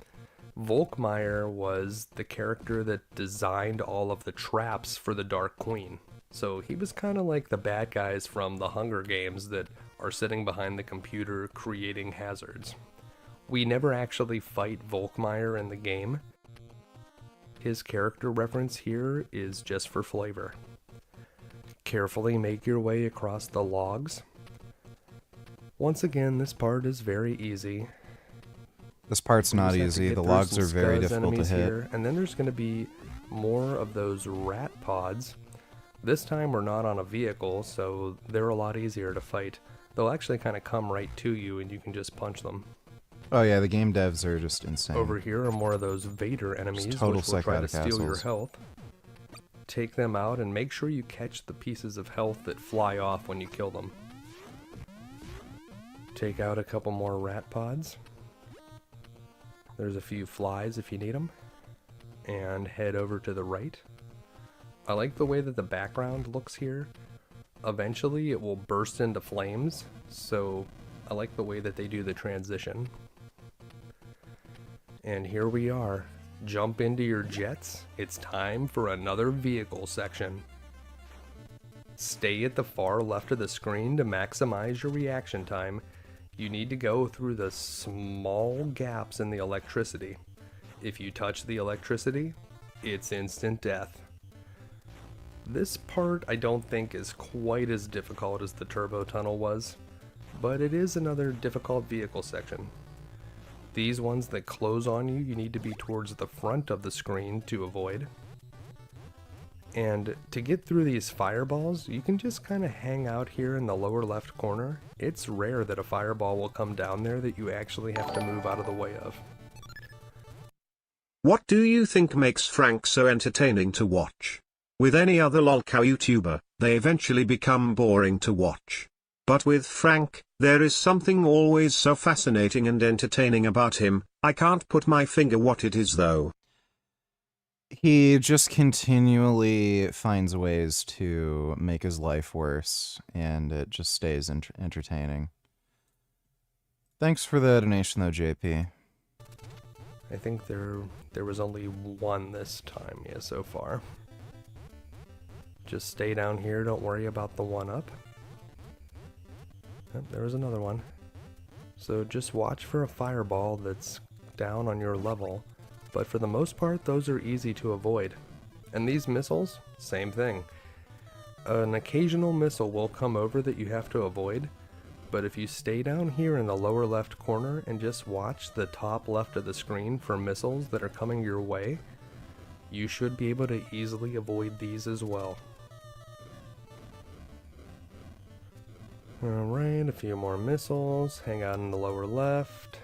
Volkmeyer was the character that designed all of the traps for the Dark Queen. So he was kind of like the bad guys from the Hunger Games that are sitting behind the computer creating hazards. We never actually fight Volkmeier in the game. His character reference here is just for flavor. Carefully make your way across the logs. Once again, this part is very easy. This part's not easy. The logs are very difficult to hit. Here, and then there's going to be more of those rat pods. This time we're not on a vehicle, so they're a lot easier to fight. They'll actually kind of come right to you and you can just punch them. Oh yeah, the game devs are just insane. Over here are more of those Vader enemies, which will try to steal your health. Take them out and make sure you catch the pieces of health that fly off when you kill them. Take out a couple more rat pods. There's a few flies if you need them. And head over to the right. I like the way that the background looks here. Eventually it will burst into flames, so I like the way that they do the transition. And here we are. Jump into your jets. It's time for another vehicle section. Stay at the far left of the screen to maximize your reaction time. You need to go through the small gaps in the electricity. If you touch the electricity, it's instant death. This part I don't think is quite as difficult as the turbo tunnel was, but it is another difficult vehicle section. These ones that close on you, you need to be towards the front of the screen to avoid. And to get through these fireballs, you can just kind of hang out here in the lower left corner. It's rare that a fireball will come down there that you actually have to move out of the way of. What do you think makes Frank so entertaining to watch? With any other lolcow YouTuber, they eventually become boring to watch. But with Frank, there is something always so fascinating and entertaining about him. I can't put my finger what it is though. He just continually finds ways to make his life worse, and it just stays entertaining. Thanks for the donation though, JP. I think there was only one this time, yeah, so far. Just stay down here, don't worry about the one up. Yep, there was another one. So just watch for a fireball that's down on your level, but for the most part, those are easy to avoid. And these missiles, same thing. An occasional missile will come over that you have to avoid, but if you stay down here in the lower left corner and just watch the top left of the screen for missiles that are coming your way, you should be able to easily avoid these as well. Alright, a few more missiles. Hang out in the lower left.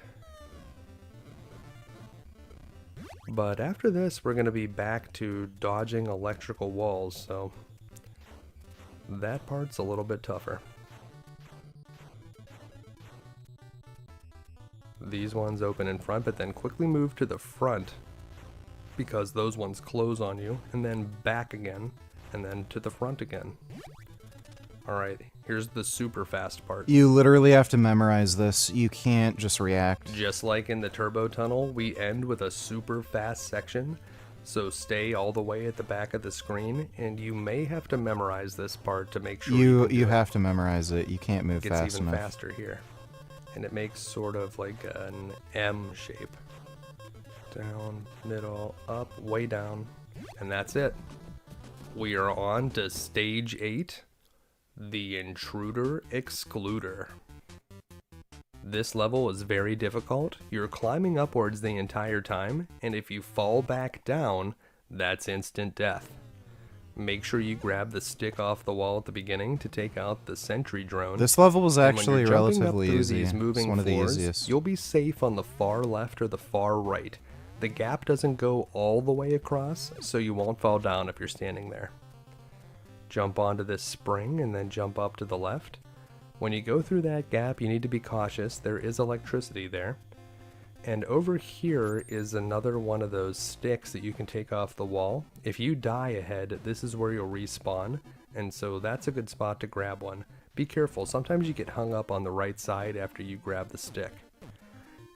But after this, we're going to be back to dodging electrical walls, so that part's a little bit tougher. These ones open in front, but then quickly move to the front because those ones close on you, and then back again, and then to the front again. Alright, here's the super fast part. You literally have to memorize this. You can't just react. Just like in the turbo tunnel, we end with a super fast section, so stay all the way at the back of the screen, and you may have to memorize this part to make sure you have to memorize it. You can't move fast enough. It gets even faster here. And it makes sort of like an M shape. Down, middle, up, way down, and that's it. We are on to stage 8. The Intruder Excluder. This level is very difficult. You're climbing upwards the entire time, and if you fall back down, that's instant death. Make sure you grab the stick off the wall at the beginning to take out the sentry drone. This level was And when actually you're jumping relatively up through easy. these moving It's one of the floors, easiest. You'll be safe on the far left or the far right. The gap doesn't go all the way across, so you won't fall down if you're standing there. Jump onto this spring and then jump up to the left. When you go through that gap, you need to be cautious. There is electricity there. And over here is another one of those sticks that you can take off the wall. If you die ahead, this is where you'll respawn, and so that's a good spot to grab one. Be careful, sometimes you get hung up on the right side after you grab the stick.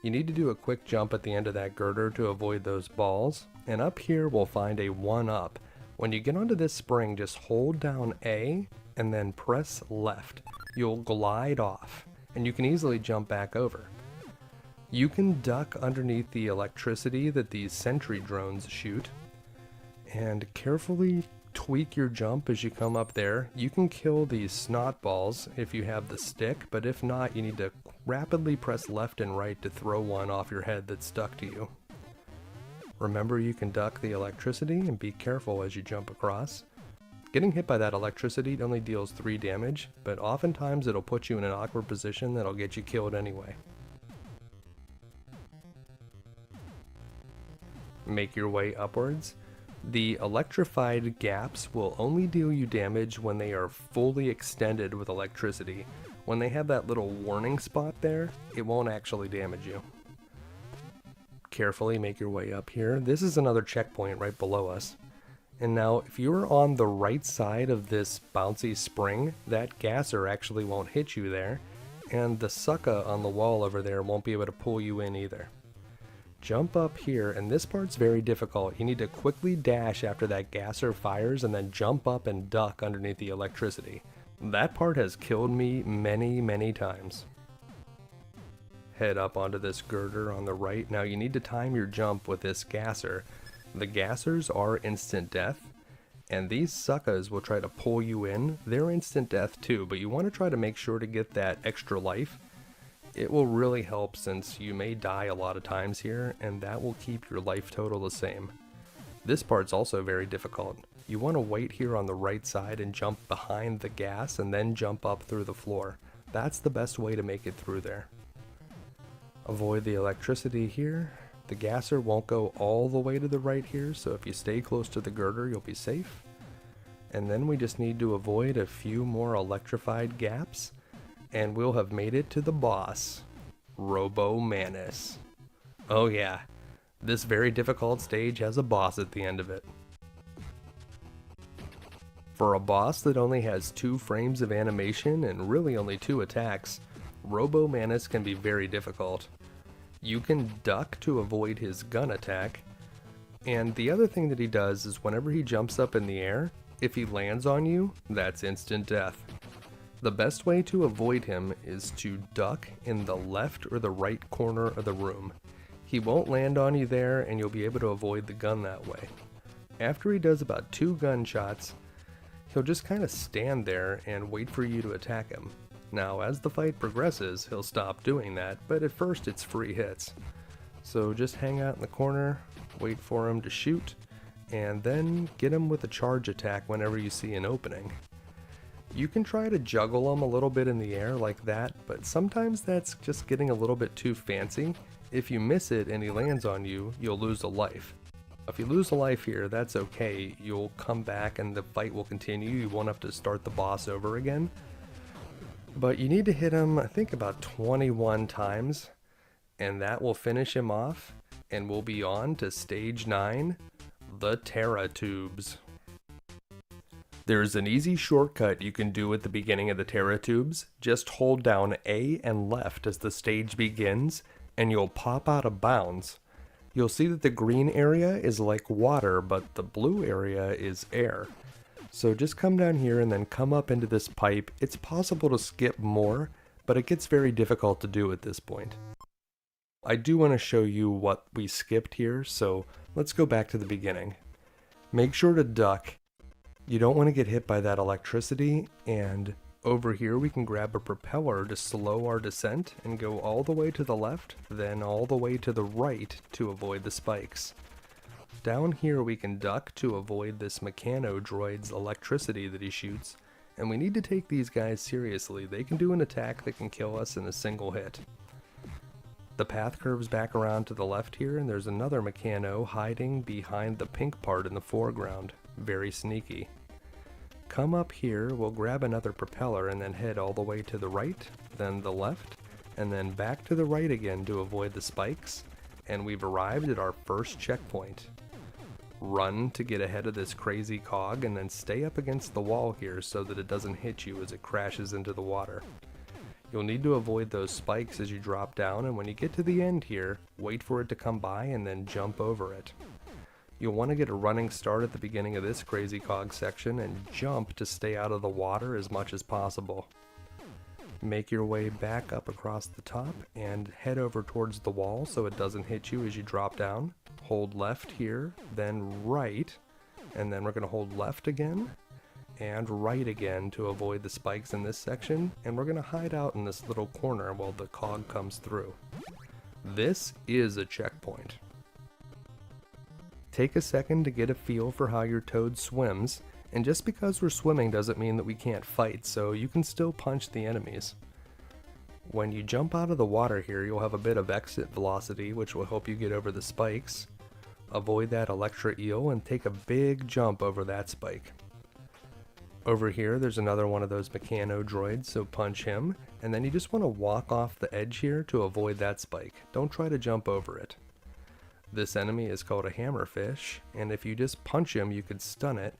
You need to do a quick jump at the end of that girder to avoid those balls, and up here we'll find a 1-up. When you get onto this spring, just hold down A and then press left. You'll glide off, and you can easily jump back over. You can duck underneath the electricity that these sentry drones shoot, and carefully tweak your jump as you come up there. You can kill these snot balls if you have the stick, but if not, you need to rapidly press left and right to throw one off your head that's stuck to you. Remember, you can duck the electricity and be careful as you jump across. Getting hit by that electricity only deals 3 damage, but oftentimes it'll put you in an awkward position that'll get you killed anyway. Make your way upwards. The electrified gaps will only deal you damage when they are fully extended with electricity. When they have that little warning spot there, it won't actually damage you. Carefully make your way up here. This is another checkpoint right below us. And now, if you're on the right side of this bouncy spring, that gasser actually won't hit you there, and the sucker on the wall over there won't be able to pull you in either. Jump up here, and this part's very difficult. You need to quickly dash after that gasser fires and then jump up and duck underneath the electricity. That part has killed me many times. Head up onto this girder on the right. Now you need to time your jump with this gasser. The gassers are instant death, and these suckers will try to pull you in. They're instant death too, but you want to try to make sure to get that extra life. It will really help since you may die a lot of times here, and that will keep your life total the same. This part's also very difficult. You want to wait here on the right side and jump behind the gas and then jump up through the floor. That's the best way to make it through there. Avoid the electricity here. The gasser won't go all the way to the right here, so if you stay close to the girder, you'll be safe. And then we just need to avoid a few more electrified gaps, and we'll have made it to the boss, Robo Manus. Oh yeah, this very difficult stage has a boss at the end of it. For a boss that only has 2 frames of animation and really only 2 attacks, Robo Manus can be very difficult. You can duck to avoid his gun attack, and the other thing that he does is whenever he jumps up in the air, if he lands on you, that's instant death. The best way to avoid him is to duck in the left or the right corner of the room. He won't land on you there, and you'll be able to avoid the gun that way. After he does about 2 gunshots, he'll just kind of stand there and wait for you to attack him. Now, as the fight progresses, he'll stop doing that, but at first it's free hits. So just hang out in the corner, wait for him to shoot, and then get him with a charge attack whenever you see an opening. You can try to juggle him a little bit in the air like that, but sometimes that's just getting a little bit too fancy. If you miss it and he lands on you, you'll lose a life. If you lose a life here, that's okay. You'll come back and the fight will continue. You won't have to start the boss over again. But you need to hit him, I think, about 21 times, and that will finish him off, and we'll be on to stage 9, the Terra Tubes. There's an easy shortcut you can do at the beginning of the Terra Tubes. Just hold down A and left as the stage begins, and you'll pop out of bounds. You'll see that the green area is like water, but the blue area is air. So just come down here and then come up into this pipe. It's possible to skip more, but it gets very difficult to do at this point. I do want to show you what we skipped here, so let's go back to the beginning. Make sure to duck. You don't want to get hit by that electricity, and over here we can grab a propeller to slow our descent and go all the way to the left, then all the way to the right to avoid the spikes. Down here we can duck to avoid this mechano droid's electricity that he shoots, and we need to take these guys seriously. They can do an attack that can kill us in a single hit. The path curves back around to the left here, and there's another mechano hiding behind the pink part in the foreground. Very sneaky. Come up here, we'll grab another propeller and then head all the way to the right, then the left, and then back to the right again to avoid the spikes, and we've arrived at our first checkpoint. Run to get ahead of this crazy cog, and then stay up against the wall here so that it doesn't hit you as it crashes into the water. You'll need to avoid those spikes as you drop down, and when you get to the end here, wait for it to come by and then jump over it. You'll want to get a running start at the beginning of this crazy cog section and jump to stay out of the water as much as possible. Make your way back up across the top and head over towards the wall so it doesn't hit you as you drop down. Hold left here, then right, and then we're going to hold left again and right again to avoid the spikes in this section, and we're going to hide out in this little corner while the cog comes through. This is a checkpoint. Take a second to get a feel for how your toad swims, and just because we're swimming doesn't mean that we can't fight, so you can still punch the enemies. When you jump out of the water here, you'll have a bit of exit velocity, which will help you get over the spikes. Avoid that Electra eel and take a big jump over that spike. Over here, there's another one of those mechano droids, so punch him, and then you just want to walk off the edge here to avoid that spike. Don't try to jump over it. This enemy is called a hammerfish, and if you just punch him, you could stun it.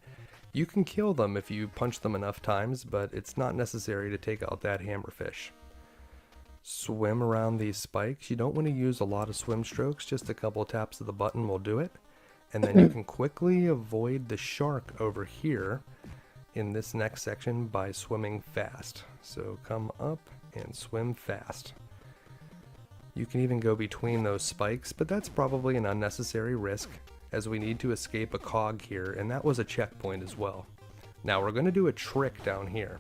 You can kill them if you punch them enough times, but it's not necessary to take out that hammerfish. Swim around these spikes. You don't want to use a lot of swim strokes, just a couple taps of the button will do it. And then you can quickly avoid the shark over here in this next section by swimming fast. So come up and swim fast. You can even go between those spikes, but that's probably an unnecessary risk, as we need to escape a cog here, and that was a checkpoint as well. Now we're going to do a trick down here.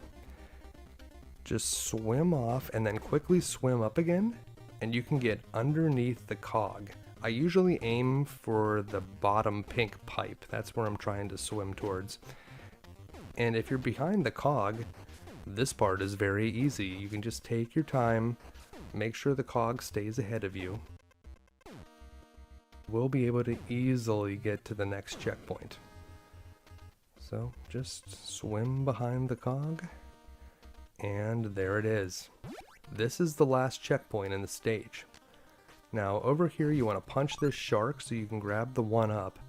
Just swim off and then quickly swim up again, and you can get underneath the cog. I usually aim for the bottom pink pipe. That's where I'm trying to swim towards. And if you're behind the cog, this part is very easy. You can just take your time, make sure the cog stays ahead of you. We'll be able to easily get to the next checkpoint. So just swim behind the cog, and there it is. This is the last checkpoint in the stage. Now over here you want to punch this shark so you can grab the 1-up,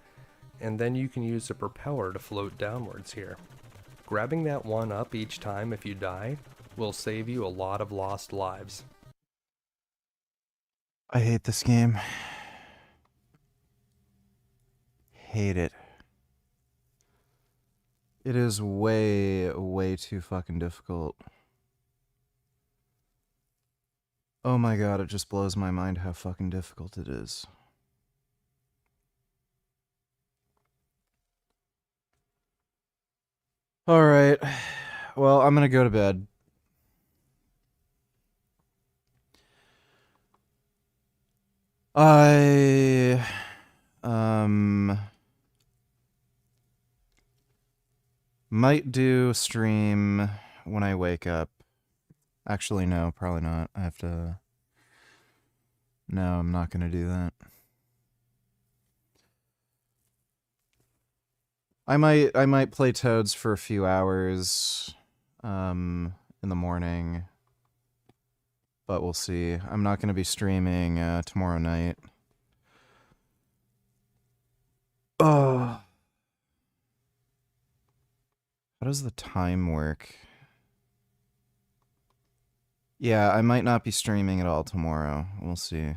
and then you can use the propeller to float downwards here. Grabbing that 1-up each time if you die will save you a lot of lost lives. I hate this game. Hate it. It is way, way too fucking difficult. Oh my god, it just blows my mind how fucking difficult it is. Alright. Well, I'm gonna go to bed. I might do a stream when I wake up. Actually, no, probably not. I have to... No, I'm not gonna do that. I might play Toads for a few hours in the morning. But we'll see. I'm not going to be streaming tomorrow night. Oh. How does the time work? Yeah, I might not be streaming at all tomorrow. We'll see.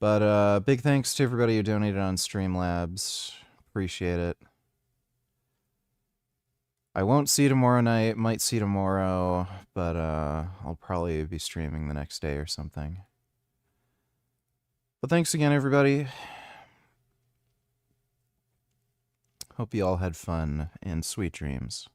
But big thanks to everybody who donated on Streamlabs. Appreciate it. I won't see you tomorrow night, might see you tomorrow, but I'll probably be streaming the next day or something. But thanks again, everybody. Hope you all had fun and sweet dreams.